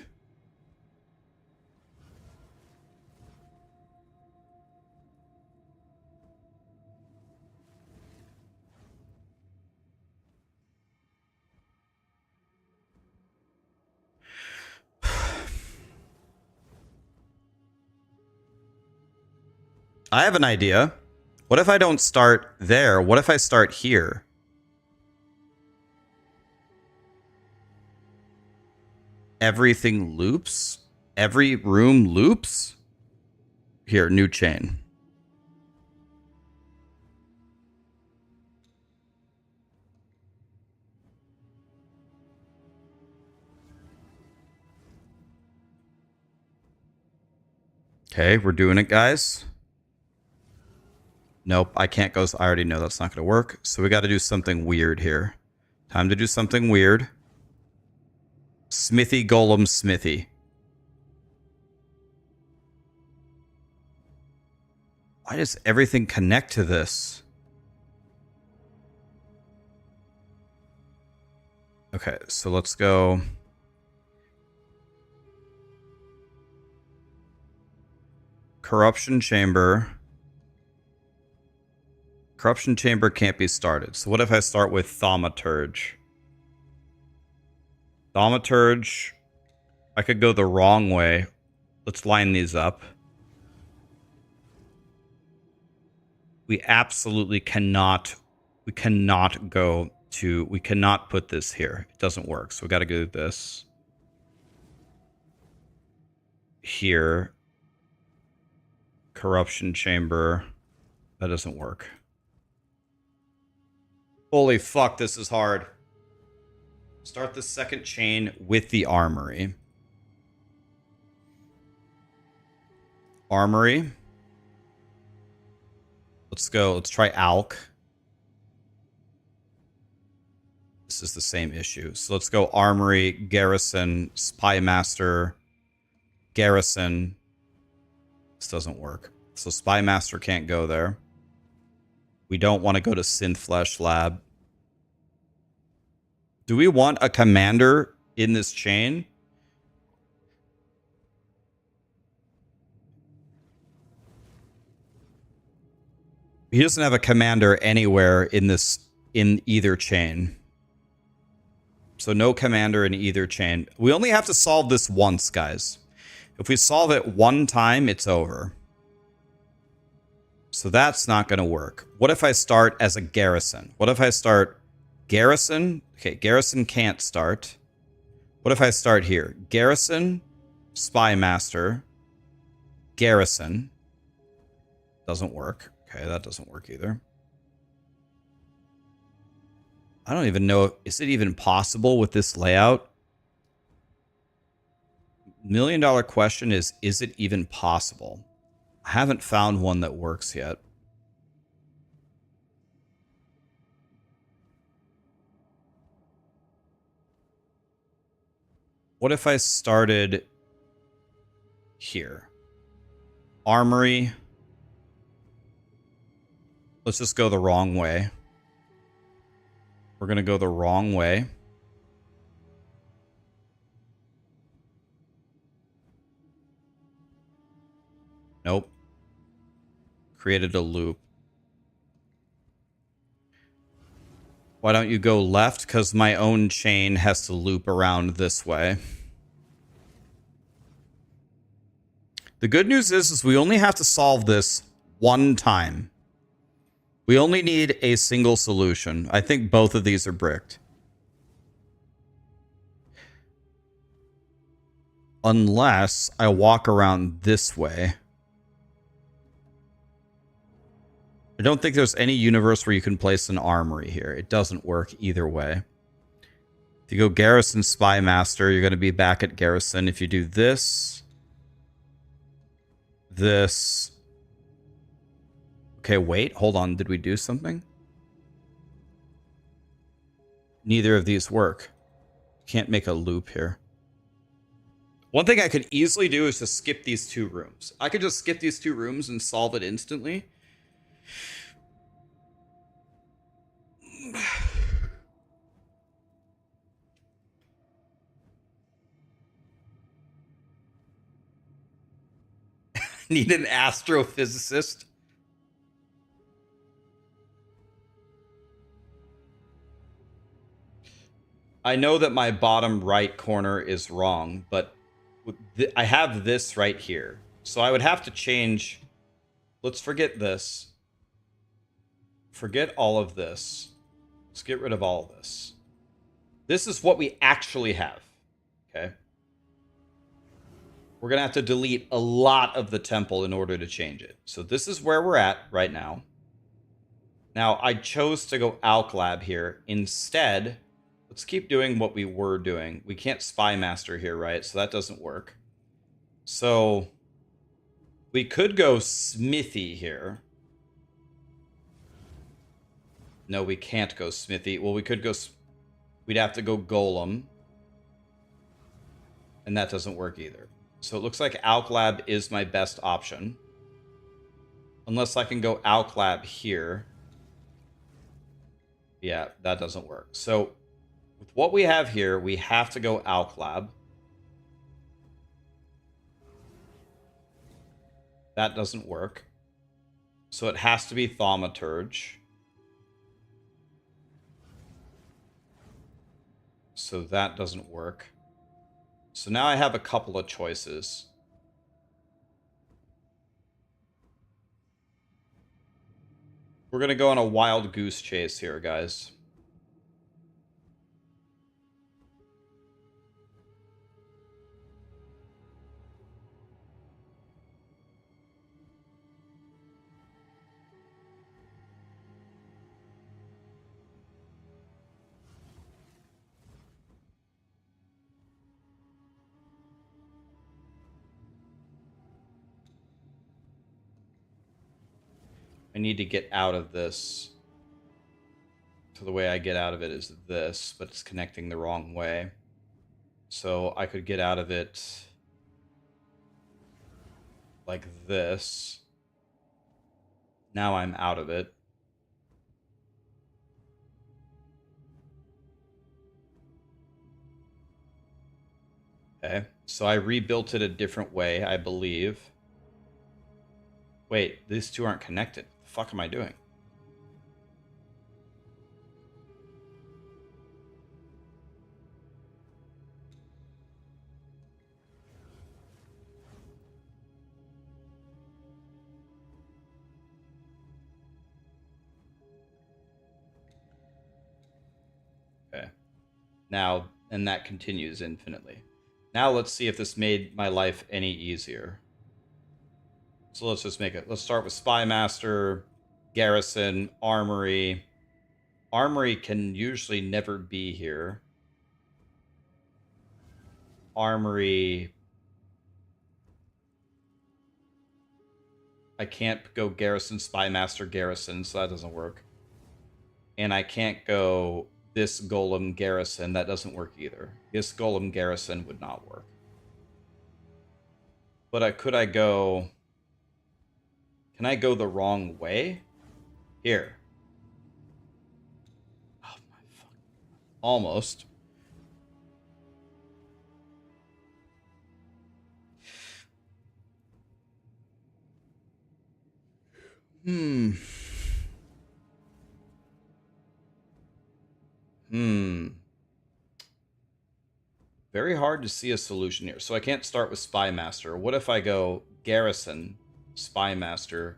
I have an idea. What if I don't start there? What if I start here? Everything loops? Every room loops? Here, new chain. Okay, we're doing it, guys. Nope, I can't go. I already know that's not going to work. So we got to do something weird here. Time to do something weird. Smithy Golem Smithy. Why does everything connect to this? Okay, so let's go. Corruption Chamber. Corruption Chamber can't be started. So what if I start with Thaumaturge? Thaumaturge. I could go the wrong way. Let's line these up. We absolutely cannot. We cannot go to. We cannot put this here. It doesn't work. So we got to do this. Here. Corruption Chamber. That doesn't work. Holy fuck, this is hard. Start the second chain with the armory. Armory. Let's go. Let's try Alk. This is the same issue. So let's go Armory, Garrison, Spy Master, Garrison. This doesn't work. So Spy Master can't go there. We don't want to go to Synthflesh Lab. Do we want a commander in this chain? He doesn't have a commander anywhere in this, in either chain. So no commander in either chain. We only have to solve this once, guys. If we solve it one time, it's over. So that's not going to work. What if I start as a garrison? What if I start garrison? Okay, garrison can't start. What if I start here? Garrison, Spy Master, Garrison. Doesn't work. Okay, that doesn't work either. I don't even know. Is it even possible with this layout? $1,000,000 question is it even possible? I haven't found one that works yet. What if I started here? Armory. Let's just go the wrong way. We're going to go the wrong way. Nope. Created a loop. Why don't you go left? Because my own chain has to loop around this way. The good news is we only have to solve this one time. We only need a single solution. I think both of these are bricked. Unless I walk around this way. I don't think there's any universe where you can place an armory here. It doesn't work either way. If you go Garrison Spy Master, you're going to be back at Garrison. If you do this, this. Okay, wait, hold on. Did we do something? Neither of these work. Can't make a loop here. One thing I could easily do is just skip these 2 rooms. I could just skip these 2 rooms and solve it instantly. Need an astrophysicist. I know that my bottom right corner is wrong, but I have this right here. So I would have to change. Let's forget this. Forget all of this. Let's get rid of all of this. This is what we actually have. Okay. We're going to have to delete a lot of the temple in order to change it. So this is where we're at right now. Now, I chose to go Alch Lab here. Instead, let's keep doing what we were doing. We can't Spy Master here, right? So that doesn't work. So we could go Smithy here. No, we can't go Smithy. Well, we could go... We'd have to go Golem. And that doesn't work either. So it looks like Alch Lab is my best option. Unless I can go Alch Lab here. Yeah, that doesn't work. So with what we have here, we have to go Alch Lab. That doesn't work. So it has to be Thaumaturge. So that doesn't work. So now I have a couple of choices. We're going to go on a wild goose chase here, guys. I need to get out of this. So the way I get out of it is this, but it's connecting the wrong way. So I could get out of it like this. Now I'm out of it. Okay, so I rebuilt it a different way, I believe. Wait, these two aren't connected. What the fuck am I doing? Okay. Now, and that continues infinitely. Now let's see if this made my life any easier. So let's just make it. Let's start with Spy Master, Garrison, Armory. Armory can usually never be here. Armory. I can't go Garrison, Spy Master, Garrison, so that doesn't work. And I can't go this Golem Garrison. That doesn't work either. This Golem Garrison would not work. But could I go... Can I go the wrong way? Here. Oh my fuck. Almost. Very hard to see a solution here. So I can't start with Spy Master. What if I go Garrison, Spy Master,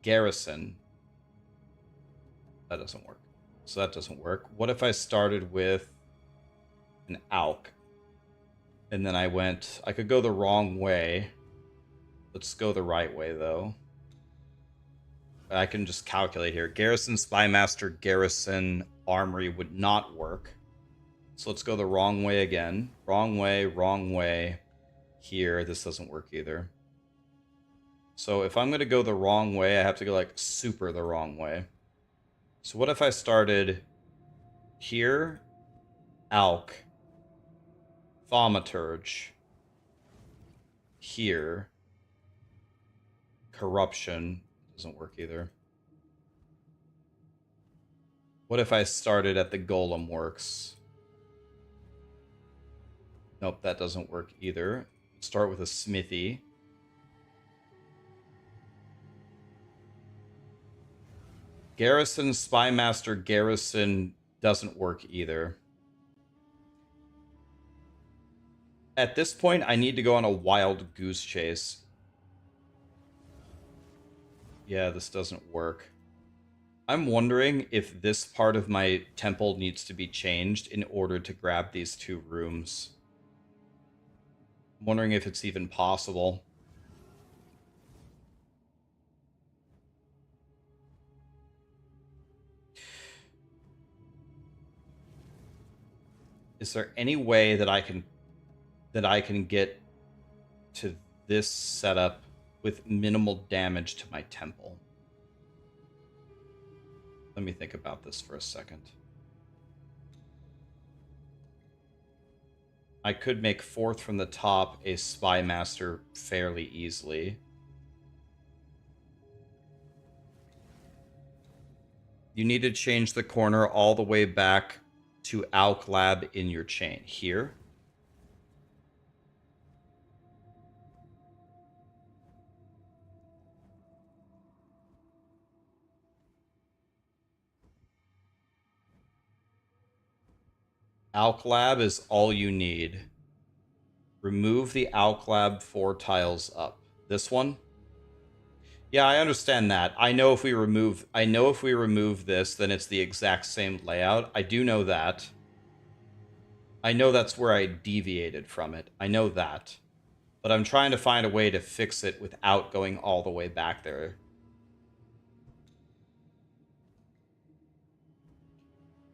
Garrison? That doesn't work. So that doesn't work. What if I started with an Alch? And then I went... I could go the wrong way. Let's go the right way, though. I can just calculate here. Garrison, Spy Master, Garrison, Armory would not work. So let's go the wrong way again. Wrong way, wrong way. Here, this doesn't work either. So if I'm going to go the wrong way, I have to go like super the wrong way. So what if I started here, Alk, Thaumaturge, here, Corruption, doesn't work either. What if I started at the Golem Works? Nope, that doesn't work either. Start with a Smithy. Garrison, Spymaster, Garrison doesn't work either. At this point, I need to go on a wild goose chase. Yeah, this doesn't work. I'm wondering if this part of my temple needs to be changed in order to grab these 2 rooms. I'm wondering if it's even possible. Is there any way that I can get to this setup with minimal damage to my temple? Let me think about this for a second. I could make 4th from the top a Spymaster fairly easily. You need to change the corner all the way back to Alk Lab in your chain. Here. Alk Lab is all you need. Remove the Alk Lab 4 tiles up. This one? Yeah, I understand that. I know if we remove this, then it's the exact same layout. I do know that. I know that's where I deviated from it. I know that. But I'm trying to find a way to fix it without going all the way back there.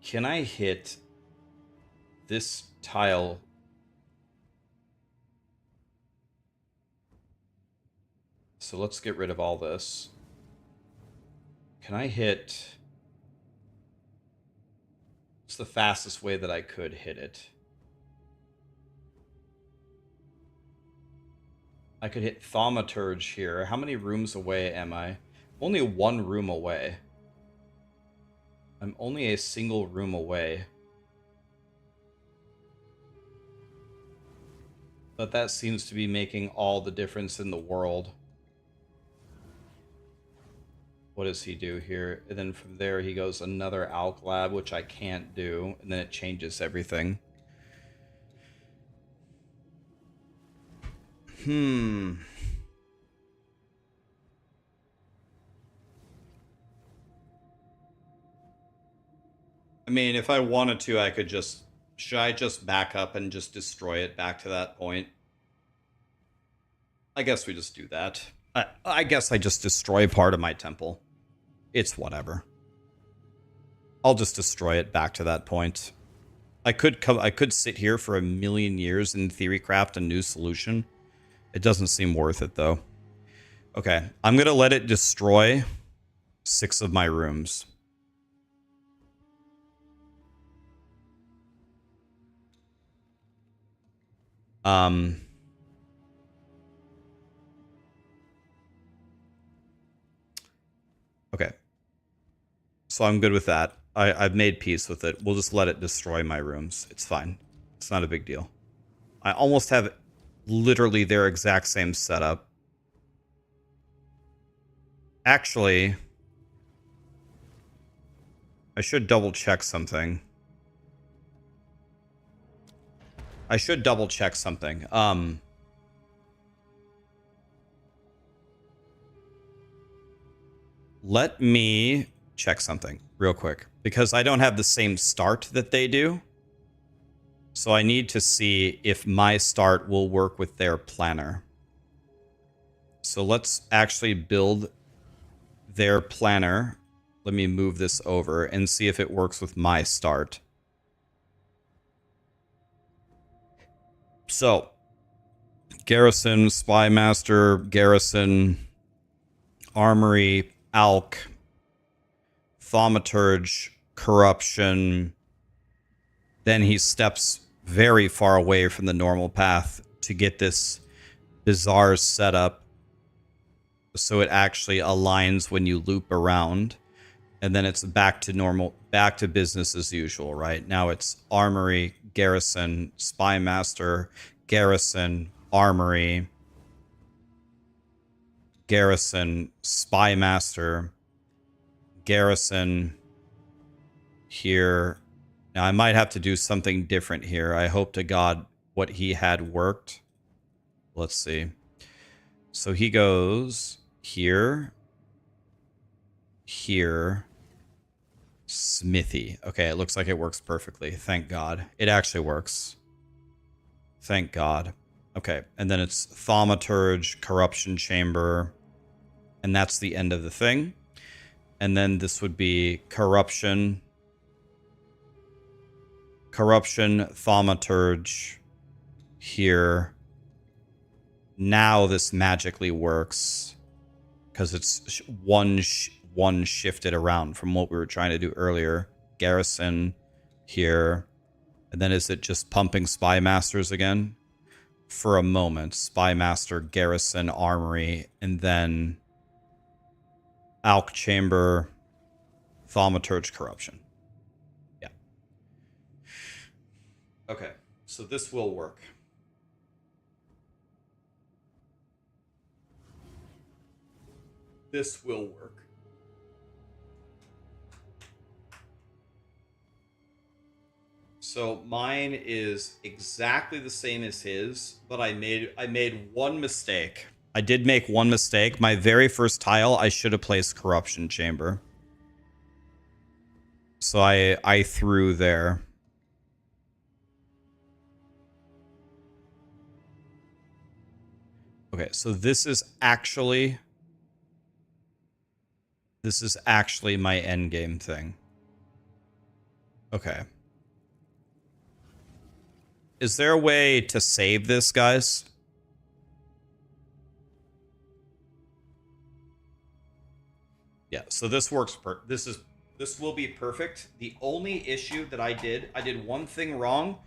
Can I hit this tile? So let's get rid of all this. Can I hit... What's the fastest way that I could hit it? I could hit Thaumaturge here. How many rooms away am I? Only 1 room away. I'm only a single room away. But that seems to be making all the difference in the world. What does he do here? And then from there he goes another Alk Lab, which I can't do. And then it changes everything. I mean, if I wanted to, I could just... Should I just back up and just destroy it back to that point? I guess we just do that. I guess I just destroy part of my temple. It's whatever. I'll just destroy it back to that point. I could sit here for 1,000,000 years and theorycraft a new solution. It doesn't seem worth it, though. Okay, I'm going to let it destroy 6 of my rooms. Okay. So I'm good with that. I've made peace with it. We'll just let it destroy my rooms. It's fine. It's not a big deal. I almost have literally their exact same setup. Actually, I should double check something. Let me check something real quick, because I don't have the same start that they do. So I need to see if my start will work with their planner. So let's actually build their planner. Let me move this over and see if it works with my start. So, Garrison, Spy Master, Garrison, Armory, Alk, Thaumaturge, Corruption. Then he steps very far away from the normal path to get this bizarre setup so it actually aligns when you loop around. And then it's back to normal, back to business as usual, right? Now it's Armory, Garrison, Spy Master, Garrison, Armory, Garrison, Spy Master, Garrison here. Now I might have to do something different here. I hope to God what he had worked. Let's see. So he goes here, here, Smithy. Okay, it looks like it works perfectly. Thank God. It actually works. Thank God. Okay, and then it's Thaumaturge, Corruption Chamber, and that's the end of the thing. And then this would be Corruption, Thaumaturge here. Now this magically works because it's one shifted around from what we were trying to do earlier. Garrison here. And then is it just pumping Spy Masters again? For a moment. Spy Master, Garrison, Armory, and then Alk Chamber, Thaumaturge, Corruption. Yeah. Okay. So this will work. This will work. So mine is exactly the same as his, but I made one mistake. I did make one mistake. My very first tile, I should have placed Corruption Chamber. So I threw there. Okay, so this is actually my endgame thing. Okay. Is there a way to save this, guys? Yeah, so this works. This will be perfect. The only issue that I did one thing wrong.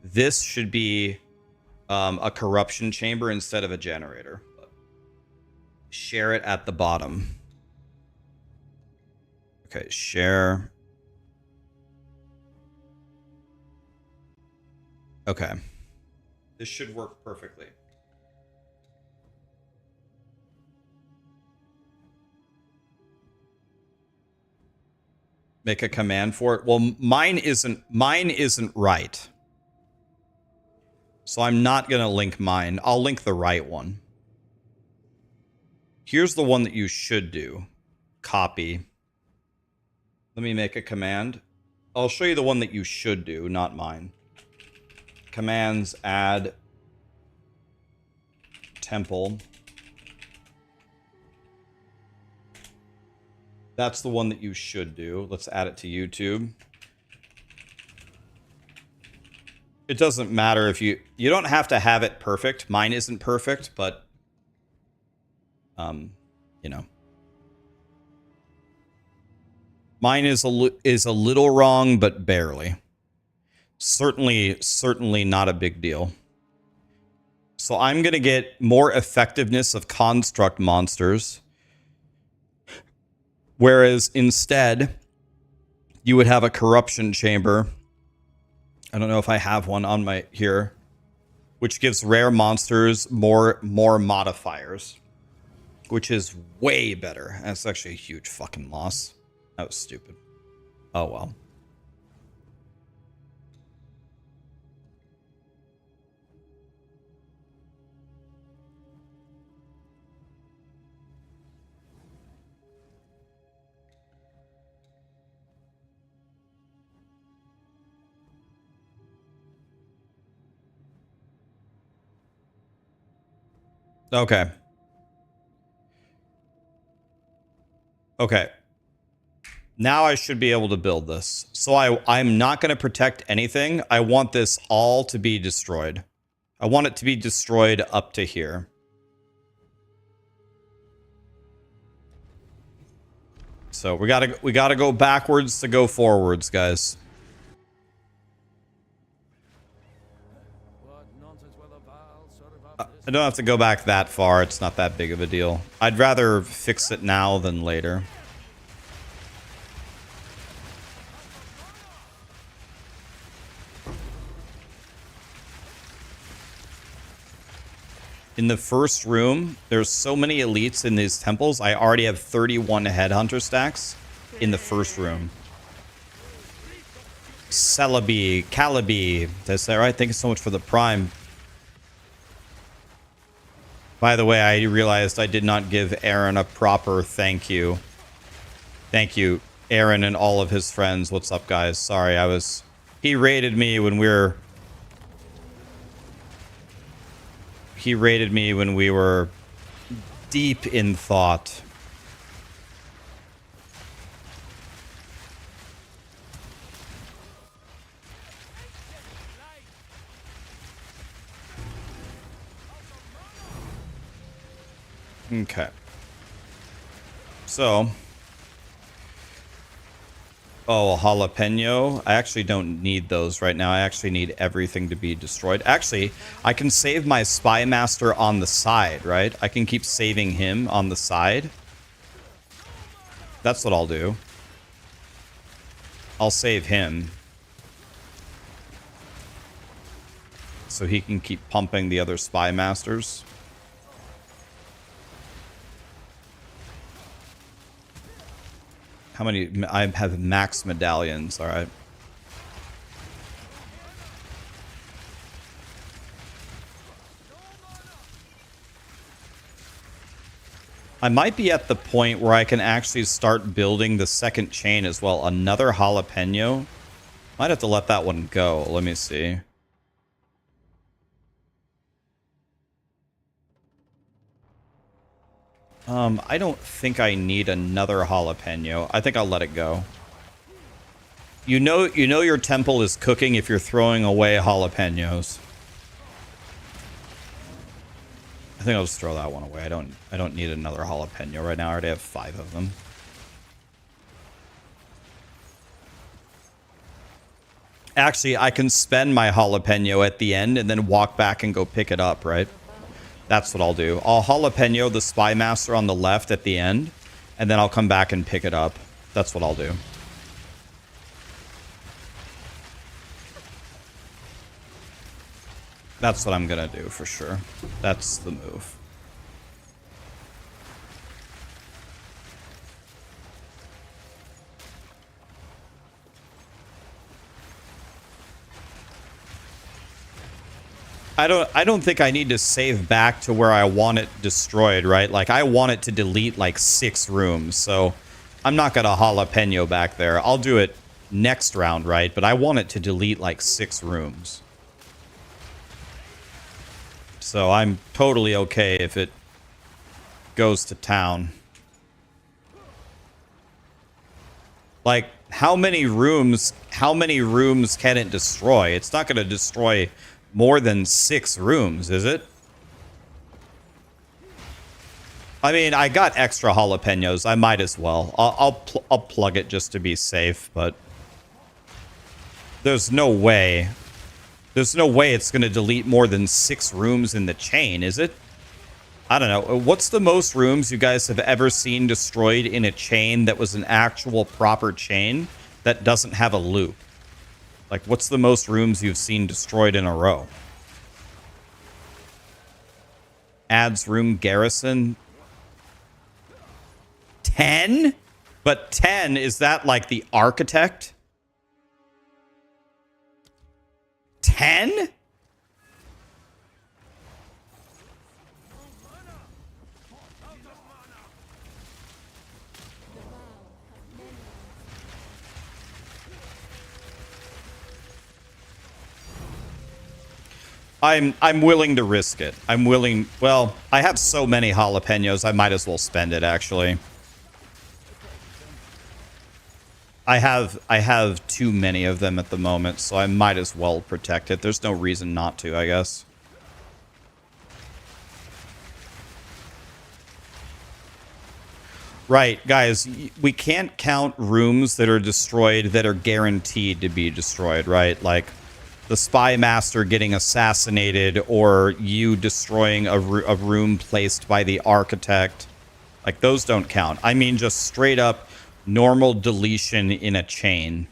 This should be a corruption chamber instead of a generator. Share it at the bottom. Okay, share. Okay. This should work perfectly. Make a command for it. Well, mine isn't right. So I'm not going to link mine. I'll link the right one. Here's the one that you should do. Copy. Let me make a command. I'll show you the one that you should do, not mine. Commands, add temple. That's the one that you should do. Let's add it to YouTube. It doesn't matter if you don't have to have it perfect. Mine isn't perfect, but you know. Mine is a little wrong, but barely. Certainly not a big deal. So I'm going to get more effectiveness of construct monsters. Whereas instead, you would have a corruption chamber. I don't know if I have one on my here, which gives rare monsters more modifiers, which is way better. That's actually a huge fucking loss. That was stupid. Oh well. Okay. Okay. Now I should be able to build this. So I'm not going to protect anything. I want this all to be destroyed. I want it to be destroyed up to here. So we gotta go backwards to go forwards, guys. What nonsense will the Val serve I up this? don't have to go back that far. It's not that big of a deal. I'd rather fix it now than later. In the first room, there's so many elites in these temples. I already have 31 headhunter stacks in the first room. Celebi, Calibi. Did I say that right? Thank you so much for the prime. By the way, I realized I did not give Aaron a proper thank you. Thank you, Aaron and all of his friends. What's up, guys? Sorry, he raided me when we were... He raided me when we were deep in thought. Okay. So. Oh, a jalapeno. I actually don't need those right now. I actually need everything to be destroyed. Actually, I can save my spy master on the side, right? I can keep saving him on the side. That's what I'll do. I'll save him. So he can keep pumping the other spy masters. How many? I have max medallions. All right. I might be at the point where I can actually start building the second chain as well. Another jalapeno. Might have to let that one go. Let me see. I don't think I need another jalapeno. I think I'll let it go. You know your temple is cooking if you're throwing away jalapenos. I think I'll just throw that one away. I don't need another jalapeno right now. I already have 5 of them. Actually, I can spend my jalapeno at the end and then walk back and go pick it up, right? That's what I'll do. I'll jalapeno the spy master on the left at the end, and then I'll come back and pick it up. That's what I'll do. That's what I'm gonna do for sure. That's the move. I don't think I need to save back to where I want it destroyed, right? Like, I want it to delete like 6 rooms, so I'm not gonna jalapeno back there. I'll do it next round, right? But I want it to delete like 6 rooms. So I'm totally okay if it goes to town. Like, how many rooms can it destroy? It's not gonna destroy more than 6 rooms, is it? I mean, I got extra jalapenos. I might as well. I'll plug it just to be safe, but there's no way. There's no way it's going to delete more than 6 rooms in the chain, is it? I don't know. What's the most rooms you guys have ever seen destroyed in a chain that was an actual proper chain that doesn't have a loop? Like, what's the most rooms you've seen destroyed in a row? Adds room garrison. 10? But 10, is that like the architect? 10? I'm willing to risk it. I'm willing. Well, I have so many jalapenos, I might as well spend it, actually. I have too many of them at the moment, so I might as well protect it. There's no reason not to, I guess. Right, guys, we can't count rooms that are destroyed that are guaranteed to be destroyed, right? Like the Spy Master getting assassinated or you destroying a room placed by the Architect. Like, those don't count. I mean, just straight up normal deletion in a chain.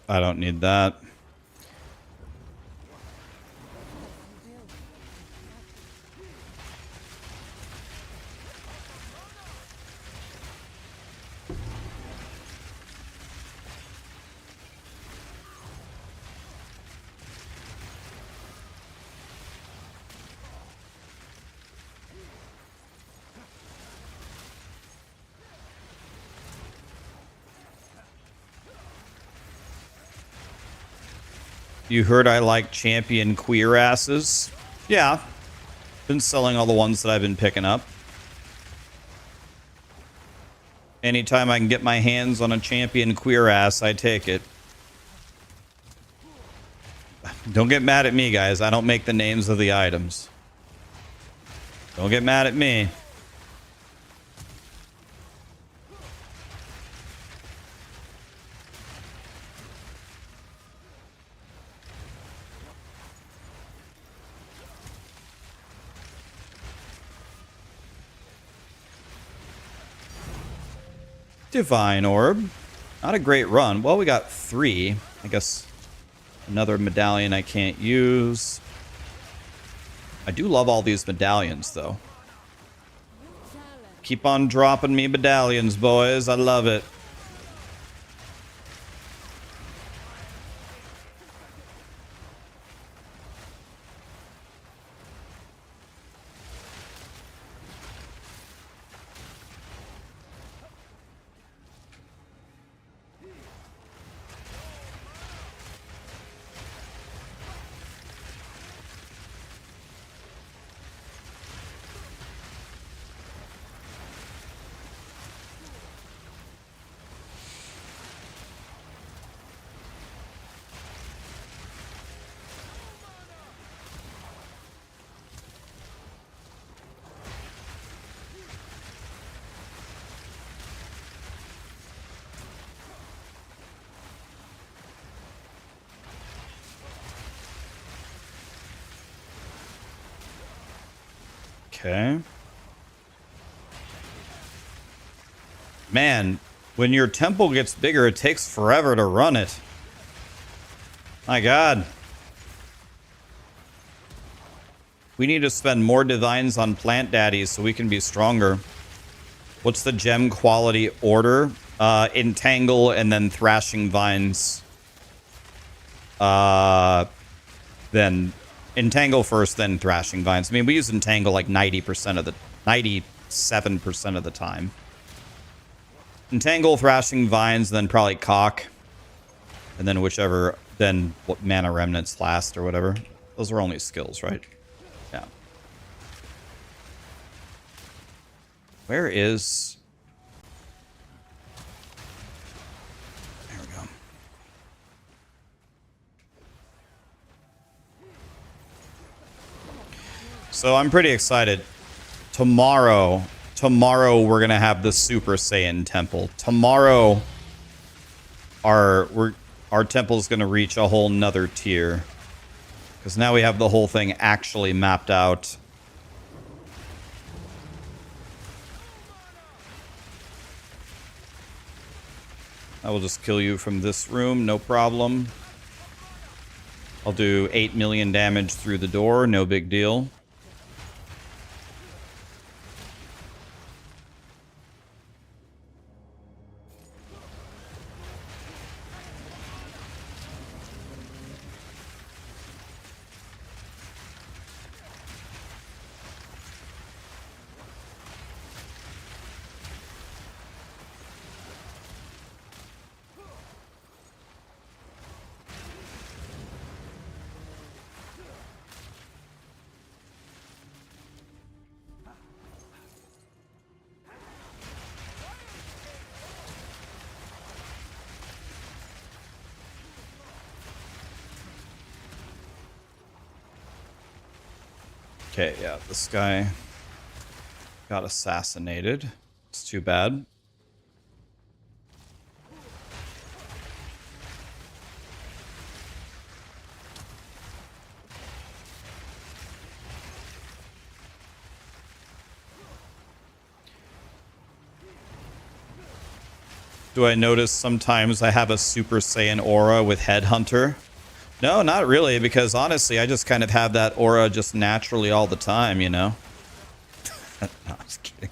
I don't need that. You heard I like champion queer asses? Yeah. Been selling all the ones that I've been picking up. Anytime I can get my hands on a champion queer ass, I take it. Don't get mad at me, guys. I don't make the names of the items. Don't get mad at me. Divine Orb. Not a great run. Well, we got 3. I guess another medallion I can't use. I do love all these medallions, though. Keep on dropping me medallions, boys. I love it. Okay. Man, when your temple gets bigger, it takes forever to run it. My God. We need to spend more divines on plant daddies so we can be stronger. What's the gem quality order? Entangle and then thrashing vines. Then entangle first, then thrashing vines. I mean, we use entangle like 97% of the time. Entangle, thrashing vines, then probably cock, and then whichever, then what mana remnants last or whatever. Those are only skills, right? Yeah. Where is? There we go. So I'm pretty excited. Tomorrow we're gonna have the Super Saiyan temple. Tomorrow our temple's gonna reach a whole nother tier. Because now we have the whole thing actually mapped out. I will just kill you from this room, no problem. I'll do 8 million damage through the door, no big deal. Okay, yeah, this guy got assassinated. It's too bad. Do I notice sometimes I have a Super Saiyan aura with Headhunter? No, not really, because honestly, I just kind of have that aura just naturally all the time, you know? No, I'm just kidding.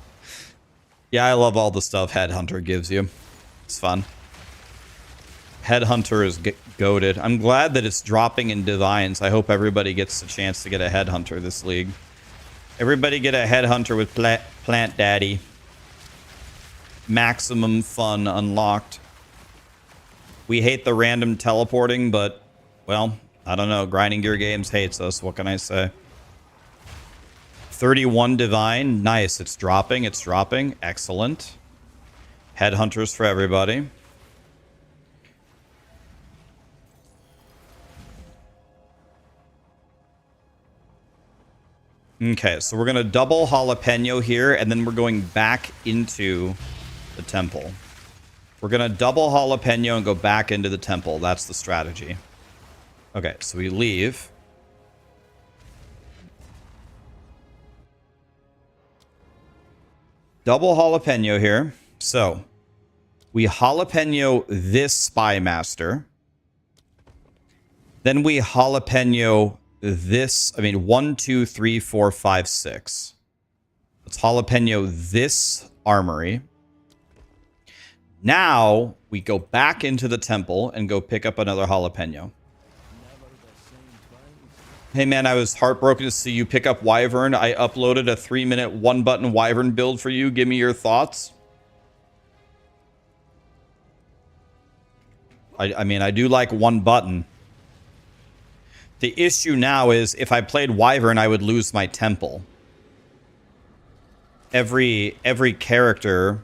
Yeah, I love all the stuff Headhunter gives you. It's fun. Headhunter is goated. I'm glad that it's dropping in Divines. I hope everybody gets a chance to get a Headhunter this league. Everybody get a Headhunter with Plant Daddy. Maximum fun unlocked. We hate the random teleporting, but, well, I don't know. Grinding Gear Games hates us. What can I say? 31 Divine. Nice. It's dropping. It's dropping. Excellent. Headhunters for everybody. Okay, so we're going to double Jalapeno here, and then we're going back into the temple. We're going to double Jalapeno and go back into the temple. That's the strategy. Okay, so we leave. Double Jalapeno here. So we Jalapeno this Spy Master. Then we Jalapeno this. I mean, 1, 2, 3, 4, 5, 6. Let's Jalapeno this armory. Now we go back into the temple and go pick up another Jalapeno. Hey man, I was heartbroken to see you pick up Wyvern. I uploaded a 3-minute 1-button Wyvern build for you. Give me your thoughts. I mean, I do like 1 button. The issue now is if I played Wyvern, I would lose my temple. Every character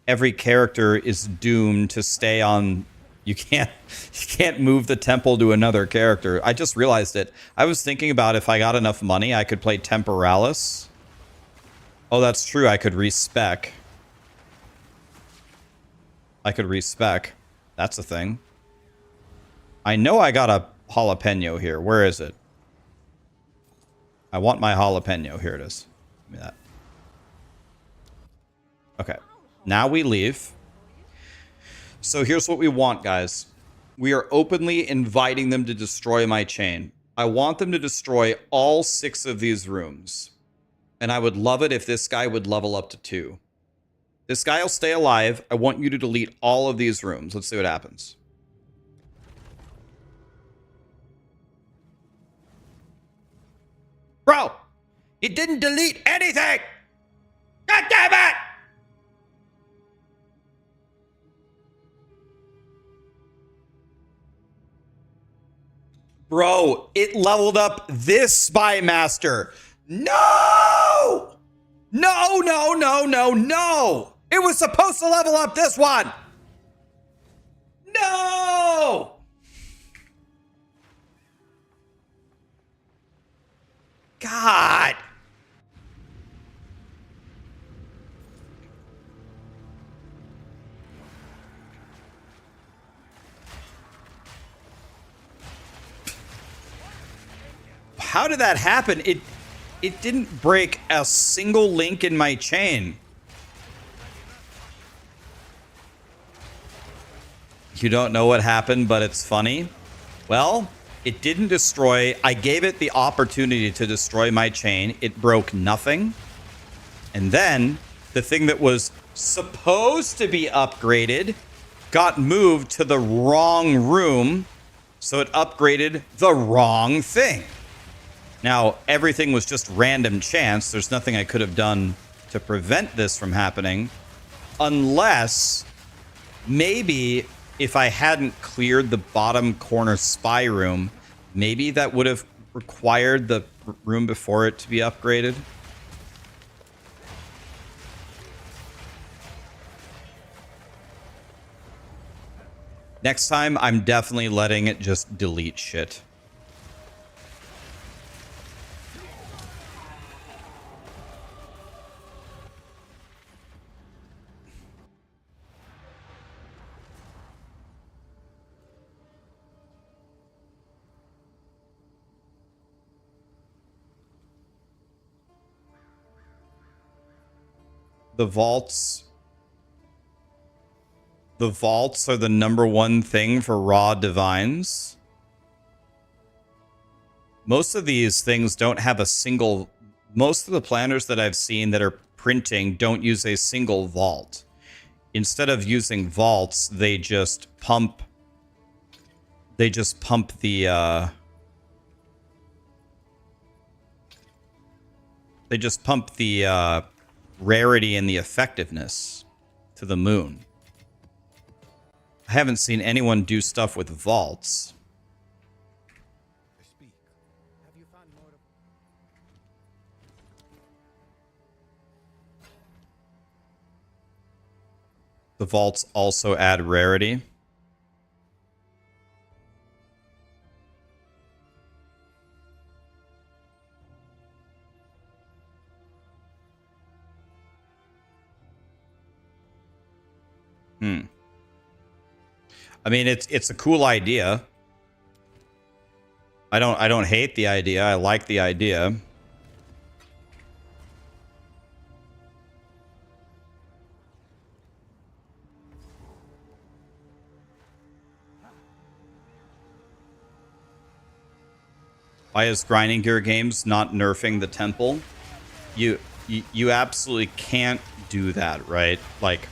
is doomed to stay on. You can't move the temple to another character. I just realized it. I was thinking about if I got enough money, I could play Temporalis. Oh, that's true. I could respec. That's a thing. I know I got a Jalapeno here. Where is it? I want my Jalapeno. Here it is. Give me that. Okay. Now we leave. So here's what we want, guys. We are openly inviting them to destroy my chain. I want them to destroy all 6 of these rooms. And I would love it if this guy would level up to 2. This guy will stay alive. I want you to delete all of these rooms. Let's see what happens. Bro, it didn't delete anything! God damn it! Bro, it leveled up this Spy Master. No! No, no, no, no, no! It was supposed to level up this one! No! God! How did that happen? It didn't break a single link in my chain. You don't know what happened, but it's funny. Well, it didn't destroy. I gave it the opportunity to destroy my chain. It broke nothing. And then the thing that was supposed to be upgraded got moved to the wrong room. So it upgraded the wrong thing. Now, everything was just random chance. There's nothing I could have done to prevent this from happening. Unless, maybe, if I hadn't cleared the bottom corner spy room, maybe that would have required the room before it to be upgraded. Next time, I'm definitely letting it just delete shit. The vaults are the number one thing for raw divines. Most of these things don't have a single... Most of the planners that I've seen that are printing don't use a single vault. Instead of using vaults, they just pump the rarity and the effectiveness to the moon. I haven't seen anyone do stuff with vaults. The vaults also add rarity. I mean, it's a cool idea. I don't hate the idea. I like the idea. Why is Grinding Gear Games not nerfing the temple? You absolutely can't do that, right? Like,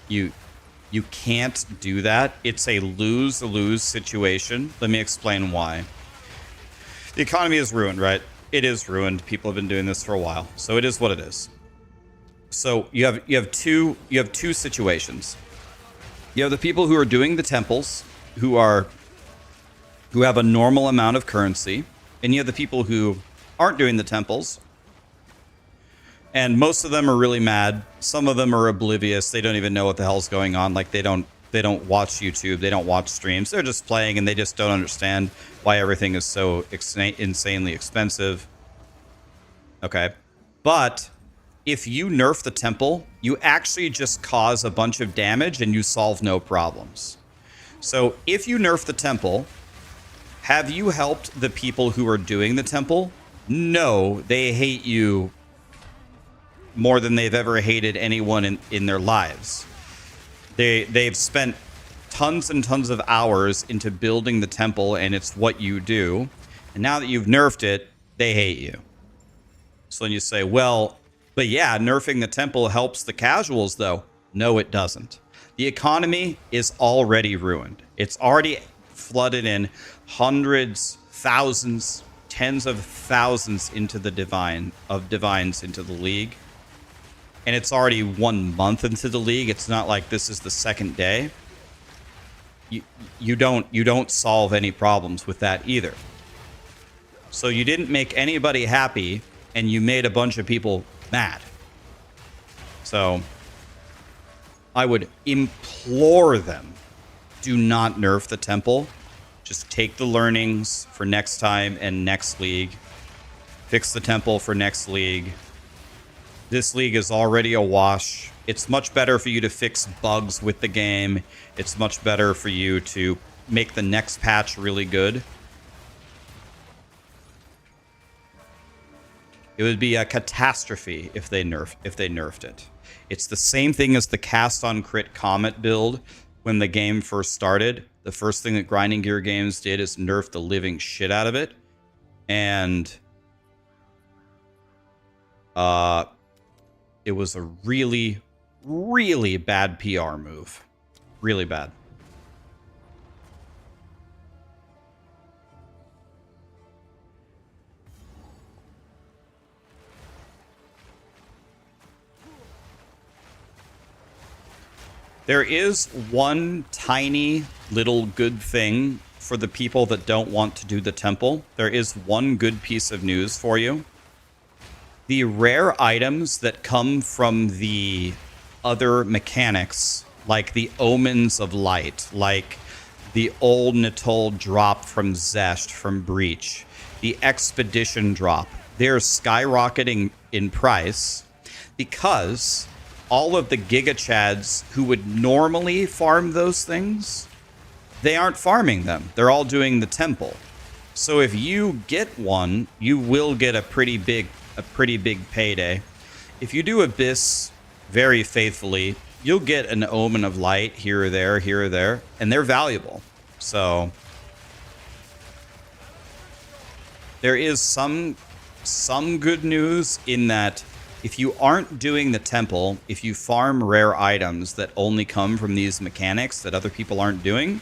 you can't do that. It's a lose-lose situation. Let me explain why. The economy is ruined, right? It is ruined. People have been doing this for a while, so it is what it is. So you have two situations. You have the people who are doing the temples, who have a normal amount of currency, and you have the people who aren't doing the temples. And most of them are really mad. Some of them are oblivious. They don't even know what the hell's going on. Like, they don't watch YouTube. They don't watch streams. They're just playing, and they just don't understand why everything is so insanely expensive. Okay. But if you nerf the temple, you actually just cause a bunch of damage and you solve no problems. So if you nerf the temple, have you helped the people who are doing the temple? No, they hate you more than they've ever hated anyone in their lives. They've spent tons and tons of hours into building the temple, and it's what you do. And now that you've nerfed it, they hate you. So then you say, well, but yeah, nerfing the temple helps the casuals, though. No, it doesn't. The economy is already ruined. It's already flooded in hundreds, thousands, tens of thousands into the divines into the league. And it's already 1 month into the league. It's not like this is the second day. You don't solve any problems with that either. So you didn't make anybody happy, and you made a bunch of people mad. So I would implore them, do not nerf the temple. Just take the learnings for next time and next league. Fix the temple for next league. This league is already a wash. It's much better for you to fix bugs with the game. It's much better for you to make the next patch really good. It would be a catastrophe if they nerfed it. It's the same thing as the cast on crit comet build when the game first started. The first thing that Grinding Gear Games did is nerf the living shit out of it. And it was a really, really bad PR move. Really bad. There is one tiny little good thing for the people that don't want to do the temple. There is one good piece of news for you. The rare items that come from the other mechanics, like the Omens of Light, like the Old Natoll drop from Zesht, from Breach, the Expedition drop, they're skyrocketing in price because all of the Giga Chads who would normally farm those things, they aren't farming them. They're all doing the temple. So if you get one, you will get a pretty big payday. If you do Abyss very faithfully, you'll get an omen of light here or there, and they're valuable. So there is some good news in that if you aren't doing the temple, if you farm rare items that only come from these mechanics that other people aren't doing,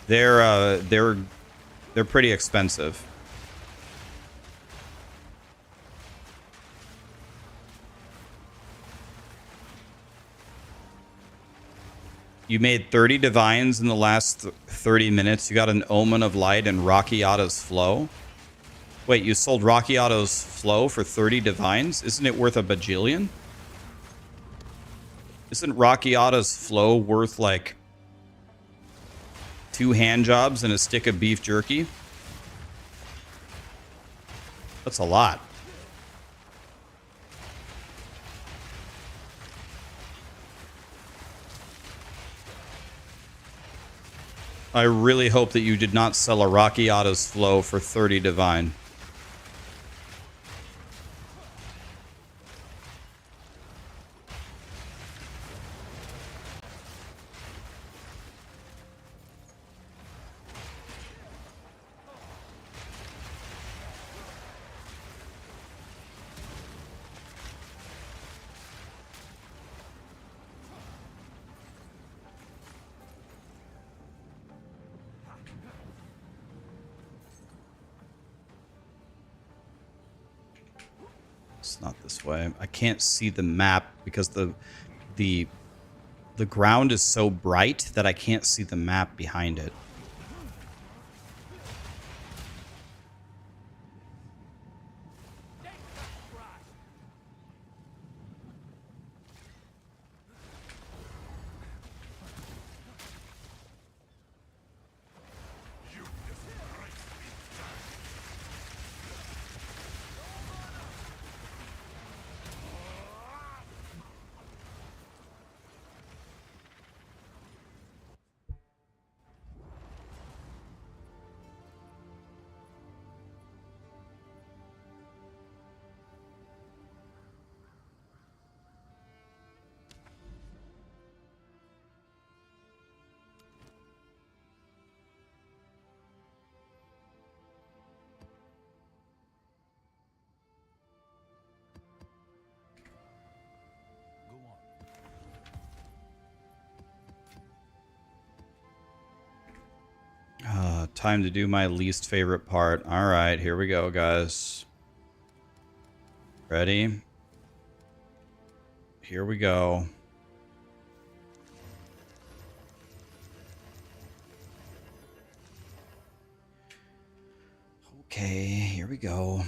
they're pretty expensive. You made 30 divines in the last 30 minutes. You got an Omen of Light and Raxxanterax's Flow. Wait, you sold Raxxanterax's Flow for 30 divines? Isn't it worth a bajillion? Isn't Raxxanterax's Flow worth like 2 hand jobs and a stick of beef jerky? That's a lot. I really hope that you did not sell a Raxxanterax's Flow for 30 divine. It's not this way. I can't see the map because the ground is so bright that I can't see the map behind it. Time to do my least favorite part. All right, here we go, guys. Ready? Here we go. Okay, here we go.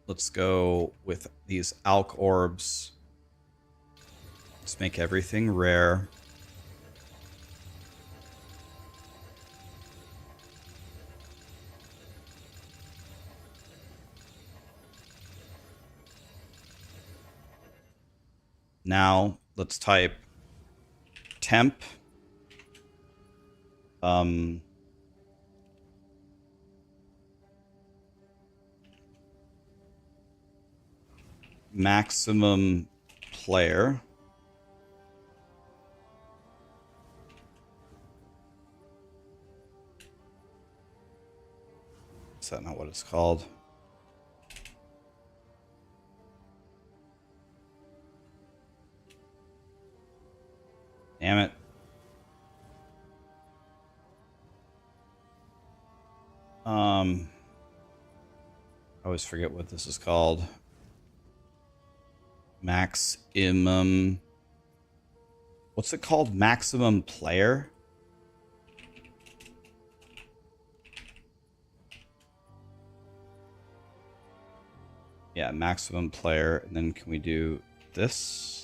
Let's go with these alk orbs. Let's make everything rare. Now, let's type temp. Maximum player. Is that not what it's called? Damn it. I always forget what this is called. Maximum. What's it called? Maximum player? Yeah, maximum player. And then can we do this?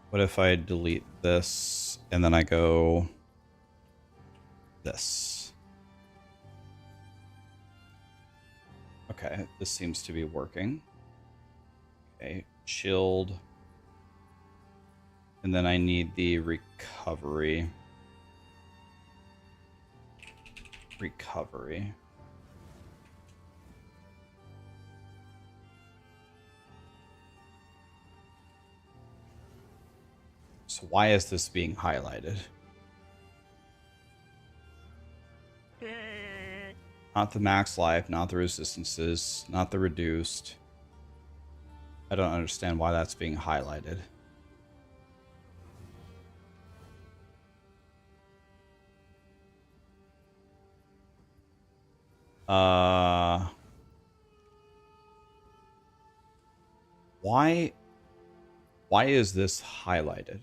What if I delete this and then I go this? Okay, this seems to be working. Okay, chilled. And then I need the recovery. Recovery. So why is this being highlighted? Not the max life, not the resistances, not the reduced. I don't understand why that's being highlighted. Why is this highlighted?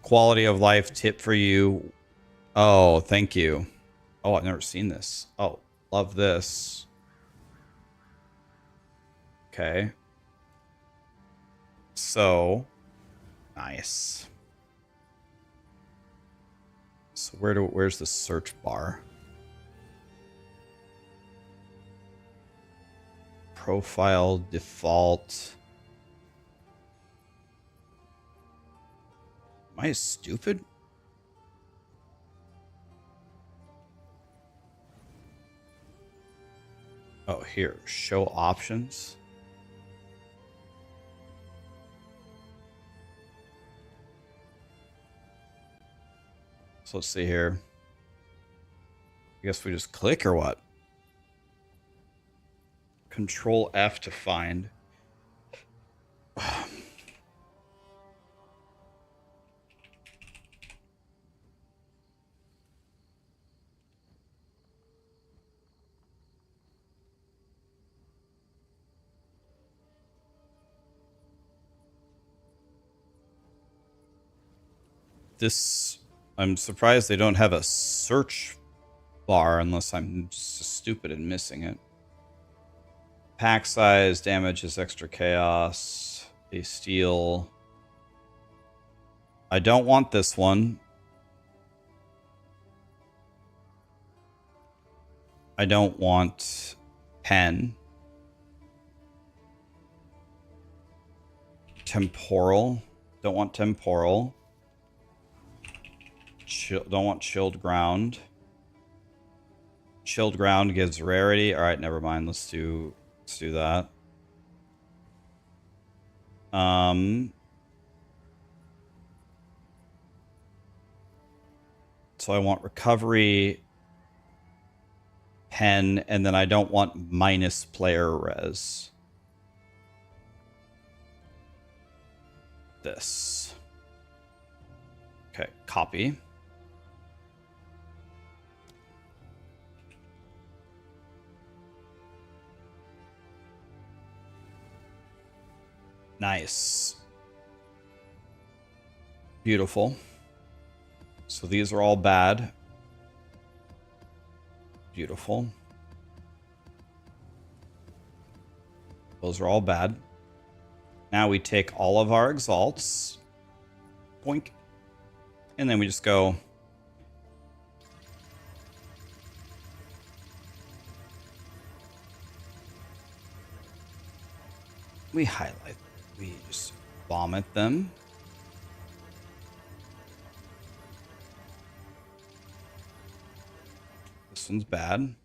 Quality of life tip for you. Oh, thank you. Oh, I've never seen this. Oh, love this. Okay. So, nice. So where's the search bar? Profile, default. Am I stupid? Oh, here. Show options. So let's see here. I guess we just click or what? Control F to find. This, I'm surprised they don't have a search bar unless I'm stupid and missing it. Pack size, damage is extra chaos. They steal. I don't want this one. I don't want pen. Temporal. Don't want temporal. Don't want chilled ground. Chilled ground gives rarity. All right, never mind. Let's do that. So I want recovery, pen, and then I don't want minus player res. This. Okay, copy. Nice. Beautiful. So these are all bad. Beautiful. Those are all bad. Now we take all of our exalts. Boink. And then we just go. We highlight. We just vomit them. This one's bad.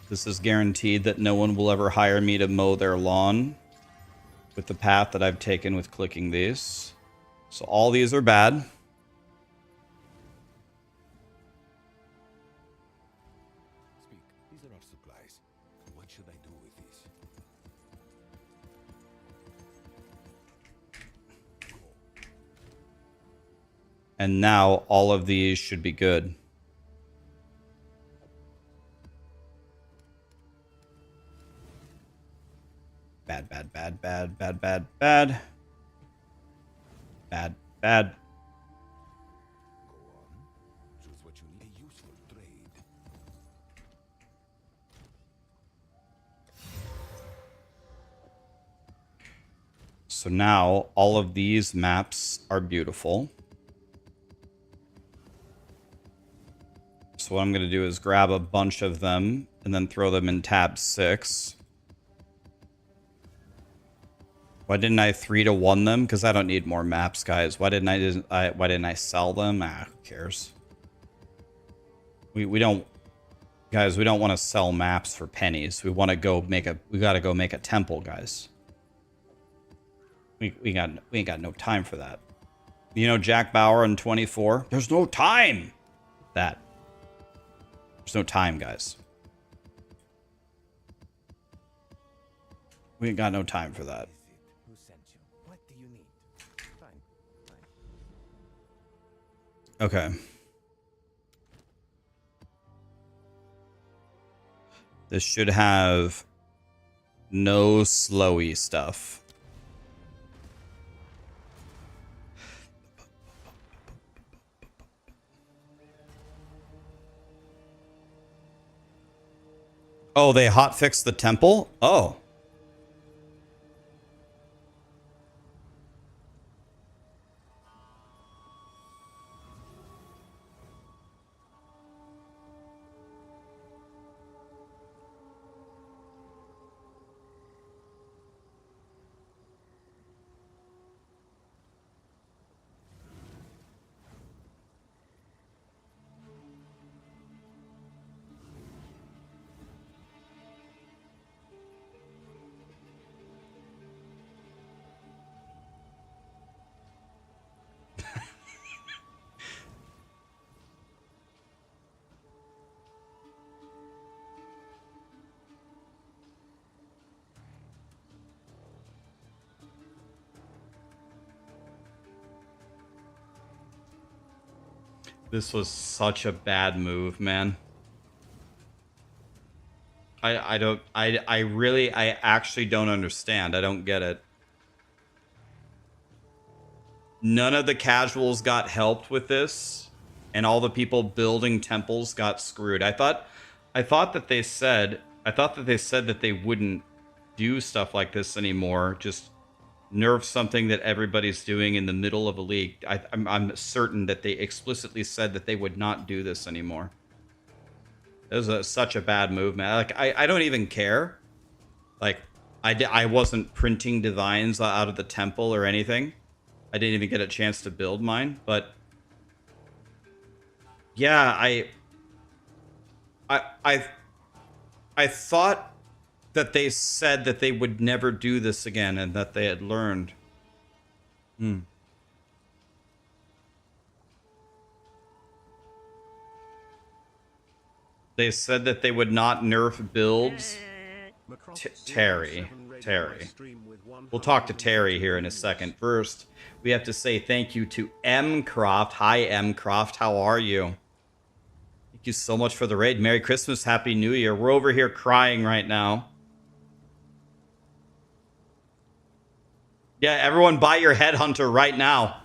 This is guaranteed that no one will ever hire me to mow their lawn with the path that I've taken with clicking these. So all these are bad. Speak. These are our supplies. What should I do with these? And now all of these should be good. Bad, bad, bad, bad, bad, bad, bad. Bad, bad. Go on. Choose what you need. A useful trade. So now all of these maps are beautiful. So what I'm going to do is grab a bunch of them and then throw them in tab 6. Why didn't I 3-to-1 them? Because I don't need more maps, guys. Why didn't I sell them? Ah, who cares? We don't, guys. We don't want to sell maps for pennies. We want to go make a. We got to go make a temple, guys. We ain't got no time for that. You know Jack Bauer in 24. There's no time. That. There's no time, guys. We ain't got no time for that. Who sent you? What do you need? Fine. Okay. This should have no slowy stuff. Oh, they hotfixed the temple? Oh. This was such a bad move, man. I actually don't understand. I don't get it. None of the casuals got helped with this, and all the people building temples got screwed. I thought that they said that they wouldn't do stuff like this anymore. Just nerf something that everybody's doing in the middle of a league. I'm certain that they explicitly said that they would not do this anymore. It was such a bad move, man. Like I don't even care. Like I wasn't printing divines out of the temple or anything. I didn't even get a chance to build mine, but yeah, I thought that they said that they would never do this again and that they had learned. They said that they would not nerf builds. Terry. We'll talk to Terry here in a second. First, we have to say thank you to M Croft. Hi, M Croft. How are you? Thank you so much for the raid. Merry Christmas. Happy New Year. We're over here crying right now. Yeah, everyone buy your Headhunter right now.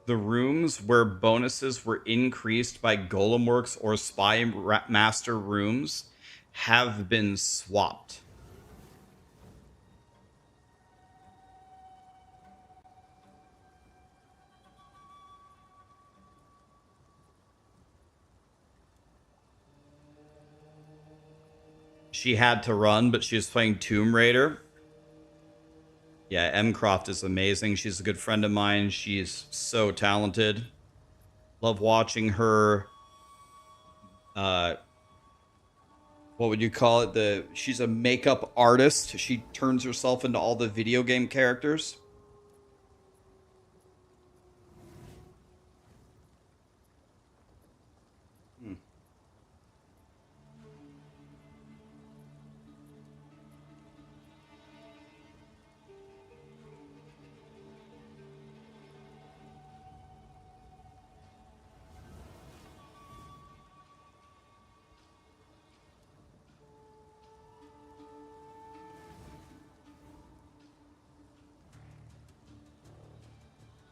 The rooms where bonuses were increased by Golemworks or Spy Master rooms have been swapped. She had to run, but she was playing Tomb Raider. Yeah, M Croft is amazing. She's a good friend of mine. She's so talented. Love watching her. What would you call it? She's a makeup artist. She turns herself into all the video game characters.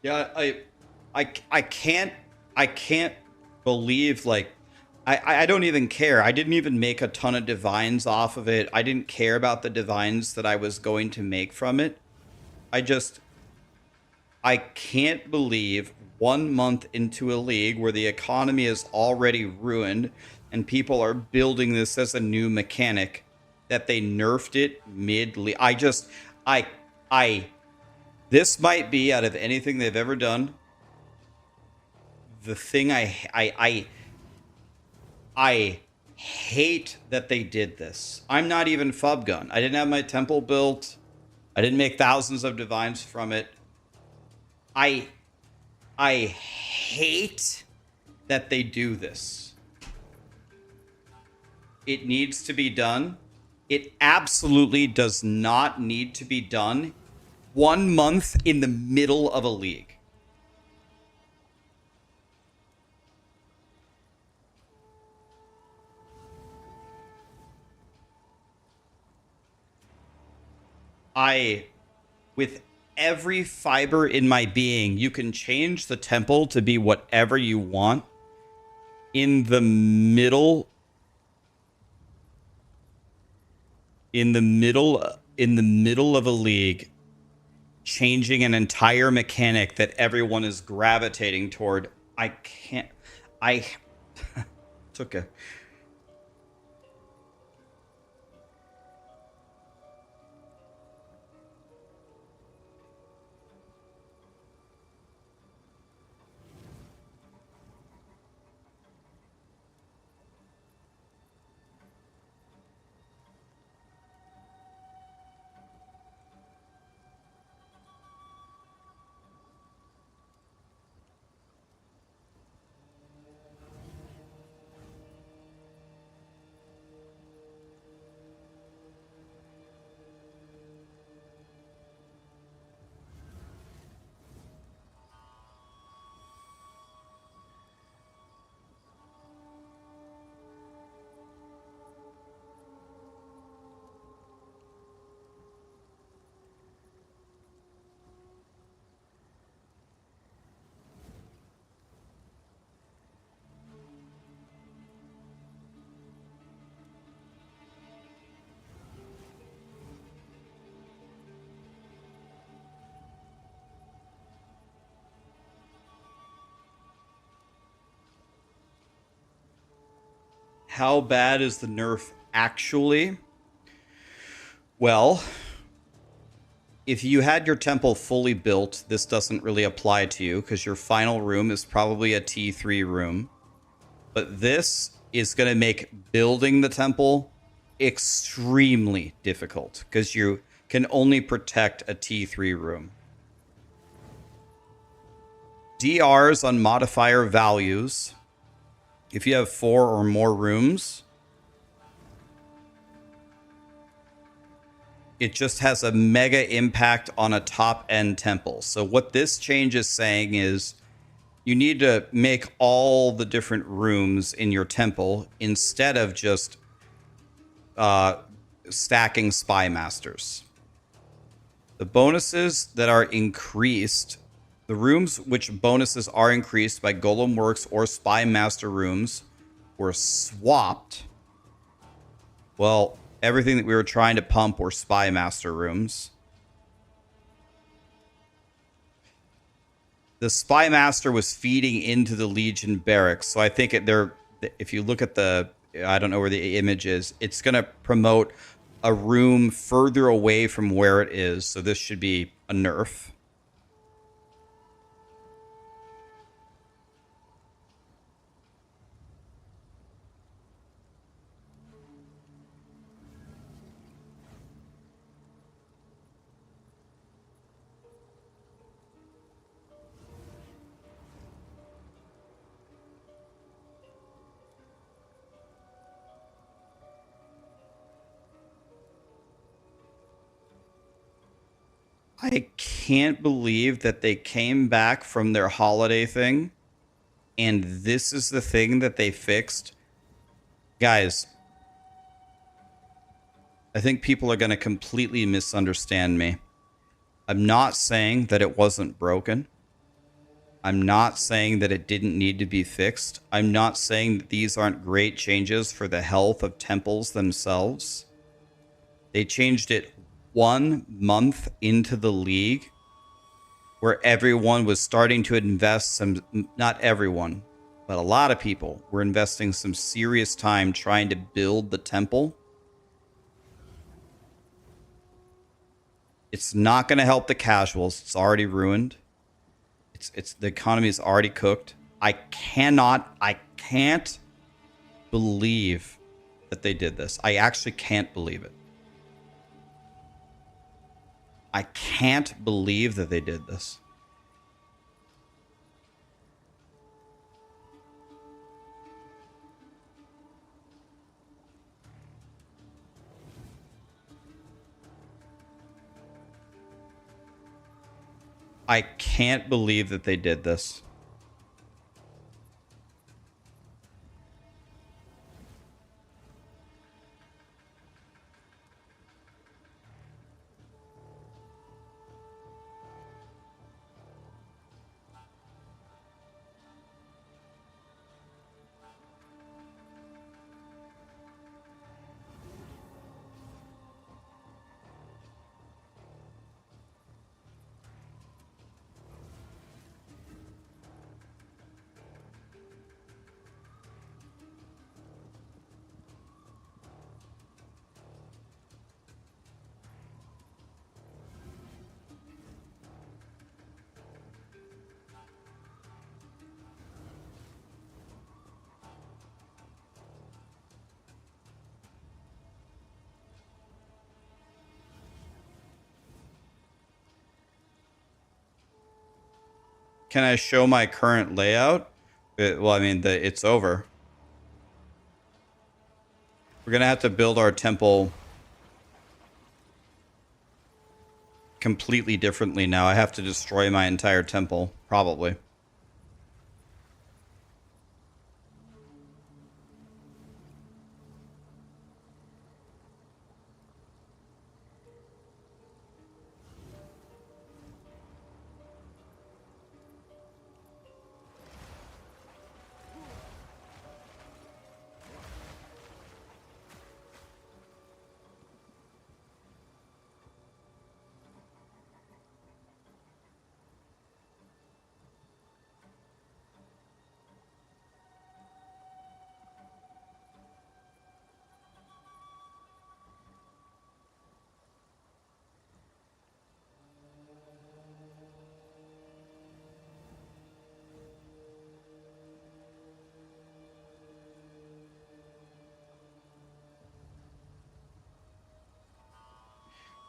Yeah, I can't believe, like, I don't even care. I didn't even make a ton of divines off of it. I didn't care about the divines that I was going to make from it. I can't believe 1 month into a league where the economy is already ruined and people are building this as a new mechanic that they nerfed it mid-league. This might be, out of anything they've ever done, the thing I hate that they did this. I'm not even Fubgun. I didn't have my temple built. I didn't make thousands of divines from it. I hate that they do this. It needs to be done. It absolutely does not need to be done 1 month in the middle of a league. With every fiber in my being, you can change the temple to be whatever you want in the middle of a league, changing an entire mechanic that everyone is gravitating toward. I took a How bad is the nerf actually? Well, if you had your temple fully built, this doesn't really apply to you because your final room is probably a T3 room. But this is going to make building the temple extremely difficult because you can only protect a T3 room. DRs on modifier values. If you have 4 or more rooms, it just has a mega impact on a top-end temple. So what this change is saying is you need to make all the different rooms in your temple instead of just stacking spy masters. The bonuses that are increased, the rooms which bonuses are increased by Golem Works or Spy Master rooms were swapped. Well, everything that we were trying to pump were Spy Master rooms. The Spy Master was feeding into the Legion barracks, so I think if you look at the, I don't know where the image is, it's going to promote a room further away from where it is, so this should be a nerf. I can't believe that they came back from their holiday thing and this is the thing that they fixed. Guys, I think people are going to completely misunderstand me. I'm not saying that it wasn't broken. I'm not saying that it didn't need to be fixed. I'm not saying that these aren't great changes for the health of temples themselves. They changed it 1 month into the league where everyone was starting to invest some, not everyone, but a lot of people were investing some serious time trying to build the temple. It's not going to help the casuals. It's already ruined. It's the economy is already cooked. I can't believe that they did this. I actually can't believe it. I can't believe that they did this. I can't believe that they did this. Can I show my current layout? Well, I mean, it's over. We're going to have to build our temple completely differently now. I have to destroy my entire temple, probably.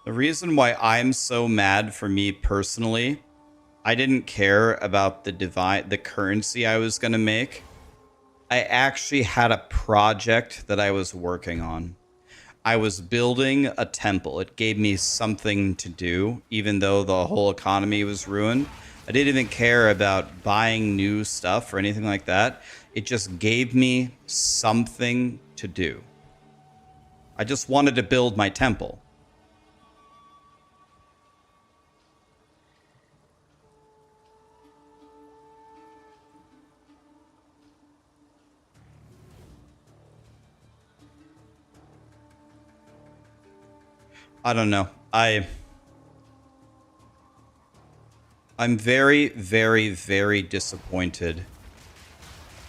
The reason why I'm so mad for me personally, I didn't care about the currency I was going to make. I actually had a project that I was working on. I was building a temple. It gave me something to do, even though the whole economy was ruined. I didn't even care about buying new stuff or anything like that. It just gave me something to do. I just wanted to build my temple. I don't know. I'm very, very, very disappointed.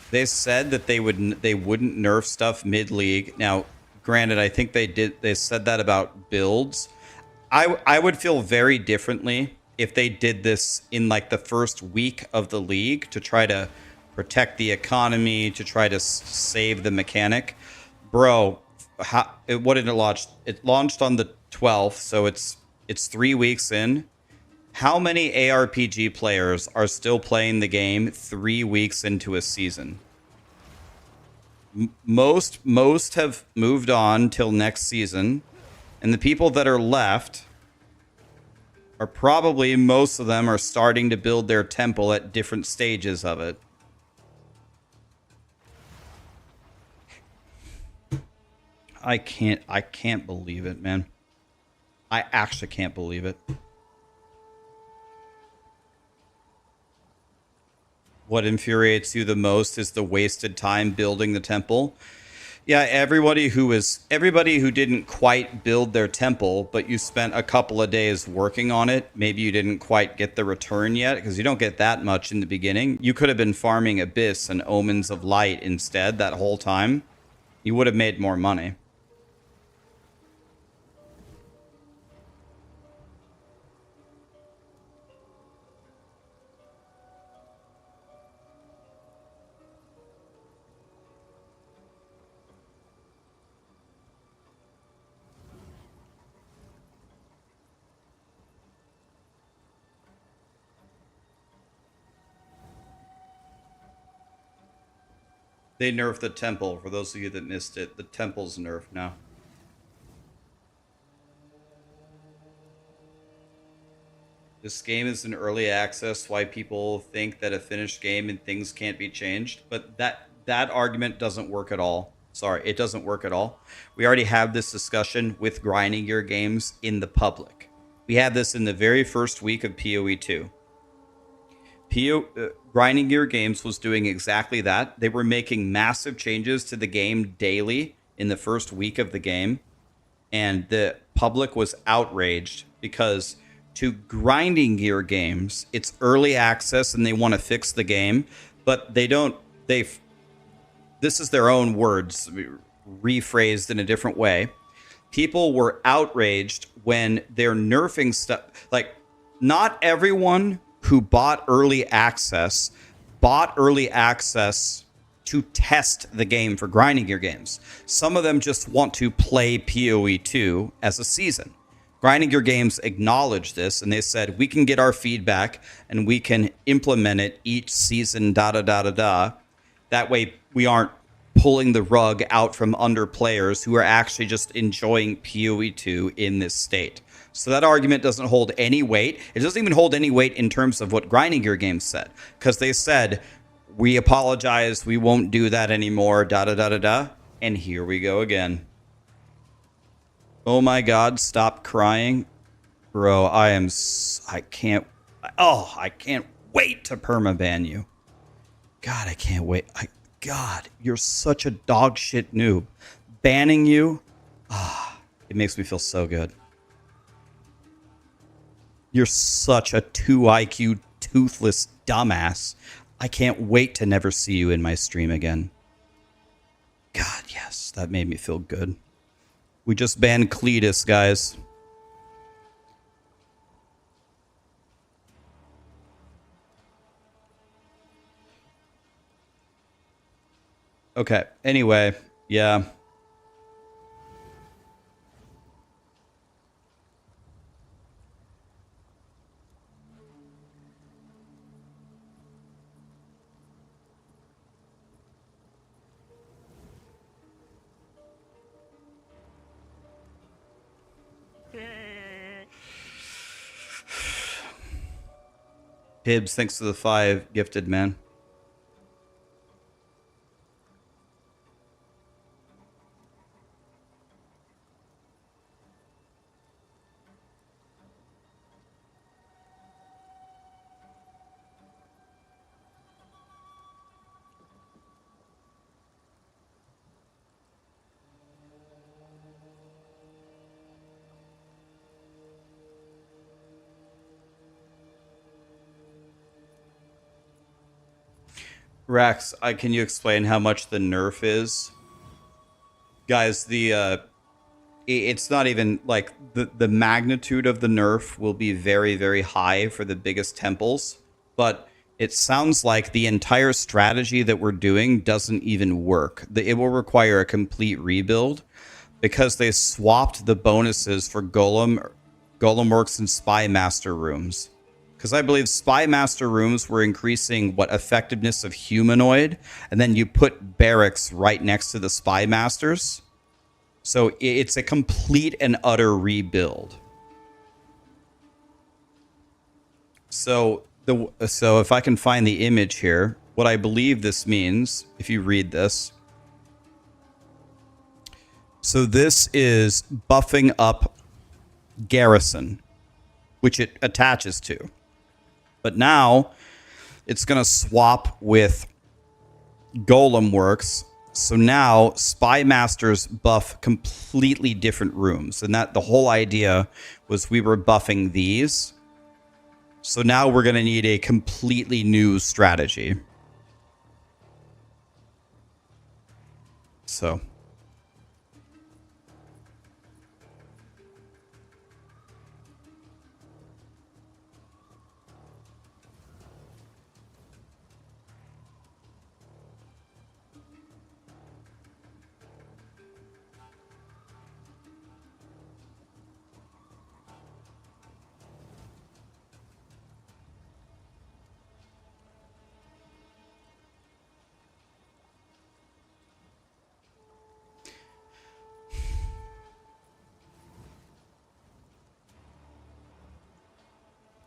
They said that they wouldn't nerf stuff mid-league. Now, granted, I think they said that about builds. I would feel very differently if they did this in like the first week of the league to try to protect the economy, to try to save the mechanic. Bro, what did it launch? It launched on the 12th, so it's 3 weeks in. How many ARPG players are still playing the game 3 weeks into a season? Most have moved on till next season, and the people that are left are probably, most of them are starting to build their temple at different stages of it. I can't believe it, man. I actually can't believe it. What infuriates you the most is the wasted time building the temple. Yeah, everybody who didn't quite build their temple, but you spent a couple of days working on it, maybe you didn't quite get the return yet, because you don't get that much in the beginning. You could have been farming Abyss and Omens of Light instead that whole time. You would have made more money. They nerfed the temple. For those of you that missed it, the temple's nerfed now. This game is in early access, why people think that a finished game and things can't be changed. But that argument doesn't work at all. Sorry, it doesn't work at all. We already have this discussion with grinding gear games in the public. We had this in the very first week of POE2. Grinding Gear Games was doing exactly that. They were making massive changes to the game daily in the first week of the game, and the public was outraged because to Grinding Gear Games, it's early access and they want to fix the game, but this is their own words, rephrased in a different way. People were outraged when they're nerfing stuff. Like, not everyone who bought early access to test the game for Grinding Gear Games. Some of them just want to play POE2 as a season. Grinding Gear Games acknowledged this, and they said, we can get our feedback and we can implement it each season, That way we aren't pulling the rug out from under players who are actually just enjoying POE2 in this state. So that argument doesn't hold any weight. It doesn't even hold any weight in terms of what Grinding Gear Games said. Because they said, we apologize, we won't do that anymore, And here we go again. Oh my God, stop crying. Bro, I can't wait to permaban you. God, I can't wait. God, you're such a dog shit noob. Banning you, it makes me feel so good. You're such a 2 IQ toothless dumbass. I can't wait to never see you in my stream again. God, yes, that made me feel good. We just banned Cletus, guys. Okay, anyway, yeah. Hibbs, thanks to the 5 gifted, man. Rax, can you explain how much the nerf is? Guys, it's not even like the magnitude of the nerf will be very, very high for the biggest temples, but it sounds like the entire strategy that we're doing doesn't even work. It will require a complete rebuild because they swapped the bonuses for Golem Works and Spy Master rooms. Because I believe Spy Master rooms were increasing, effectiveness of humanoid, and then you put barracks right next to the Spy Masters. So it's a complete and utter rebuild. So if I can find the image here, what I believe this means, if you read this. So this is buffing up Garrison, which it attaches to. But now it's going to swap with Golem Works. So now Spy Masters buff completely different rooms. And that the whole idea was we were buffing these. So now we're going to need a completely new strategy. So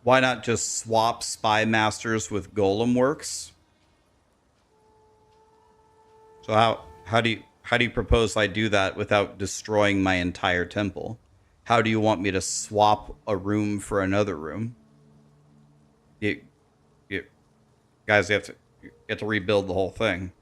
why not just swap Spy Masters with Golem Works? So how do you propose I do that without destroying my entire temple? How do you want me to swap a room for another room? You guys, you have to rebuild the whole thing.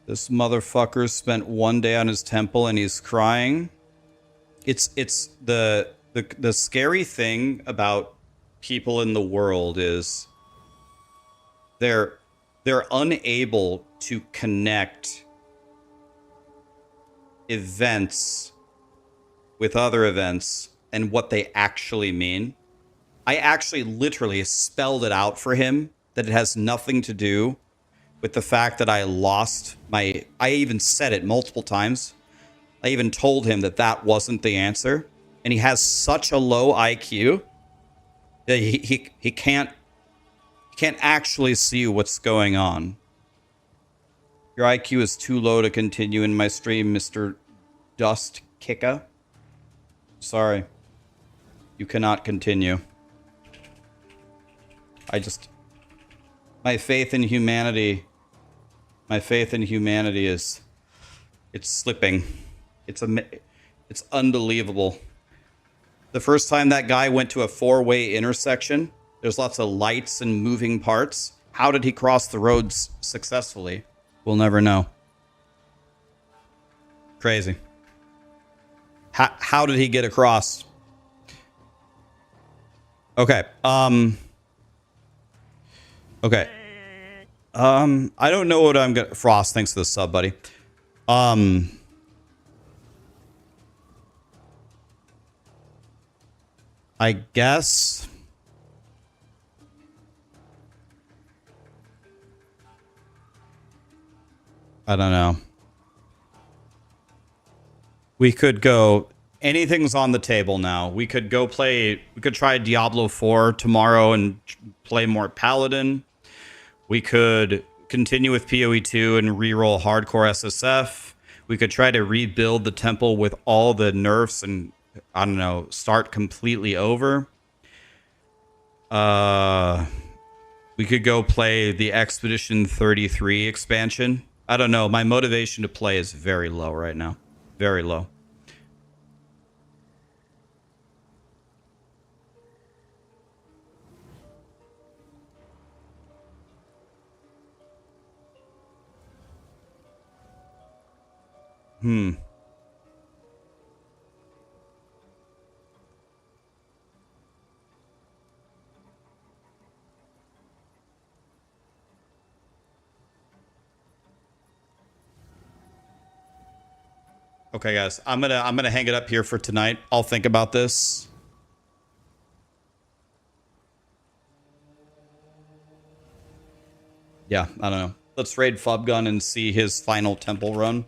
This motherfucker spent 1 day on his temple and he's crying. It's the scary thing about people in the world is they're unable to connect events with other events and what they actually mean. I actually literally spelled it out for him that it has nothing to do with the fact that I lost my... I even said it multiple times. I even told him that that wasn't the answer. And he has such a low IQ that he can't actually see what's going on. Your IQ is too low to continue in my stream, Mr. Dust Kicka. Sorry. You cannot continue. My faith in humanity... My faith in humanity is... It's slipping. It's unbelievable. The first time that guy went to a 4-way intersection, there's lots of lights and moving parts. How did he cross the roads successfully? We'll never know. Crazy. How did he get across? Okay. Okay. I don't know what I'm gonna... Frost, thanks for the sub, buddy. I guess... I don't know. We could go... Anything's on the table now. We could go play... We could try Diablo 4 tomorrow and play more Paladin. We could continue with POE2 and reroll hardcore SSF. We could try to rebuild the temple with all the nerfs and, I don't know, start completely over. We could go play the Expedition 33 expansion. I don't know. My motivation to play is very low right now. Very low. Okay, guys, I'm gonna hang it up here for tonight. I'll think about this. Yeah, I don't know. Let's raid Fubgun and see his final temple run.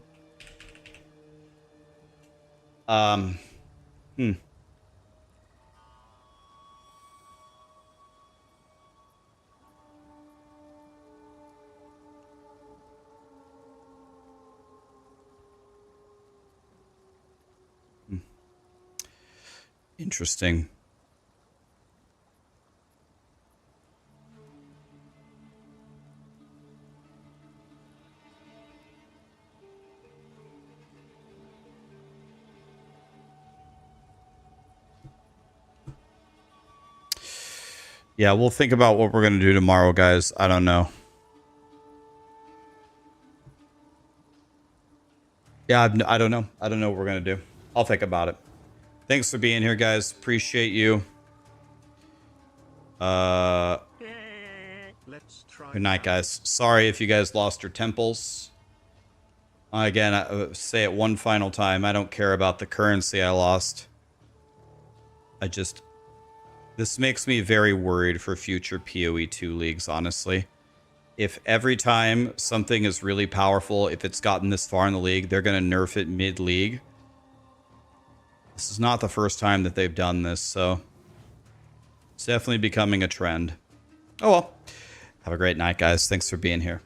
Interesting. Yeah, we'll think about what we're going to do tomorrow, guys. I don't know. Yeah, I don't know. I don't know what we're going to do. I'll think about it. Thanks for being here, guys. Appreciate you. Let's try. Good night, guys. Sorry if you guys lost your temples. Again, I say it one final time. I don't care about the currency I lost. This makes me very worried for future POE2 leagues, honestly. If every time something is really powerful, if it's gotten this far in the league, they're going to nerf it mid-league. This is not the first time that they've done this, so it's definitely becoming a trend. Oh well. Have a great night, guys. Thanks for being here.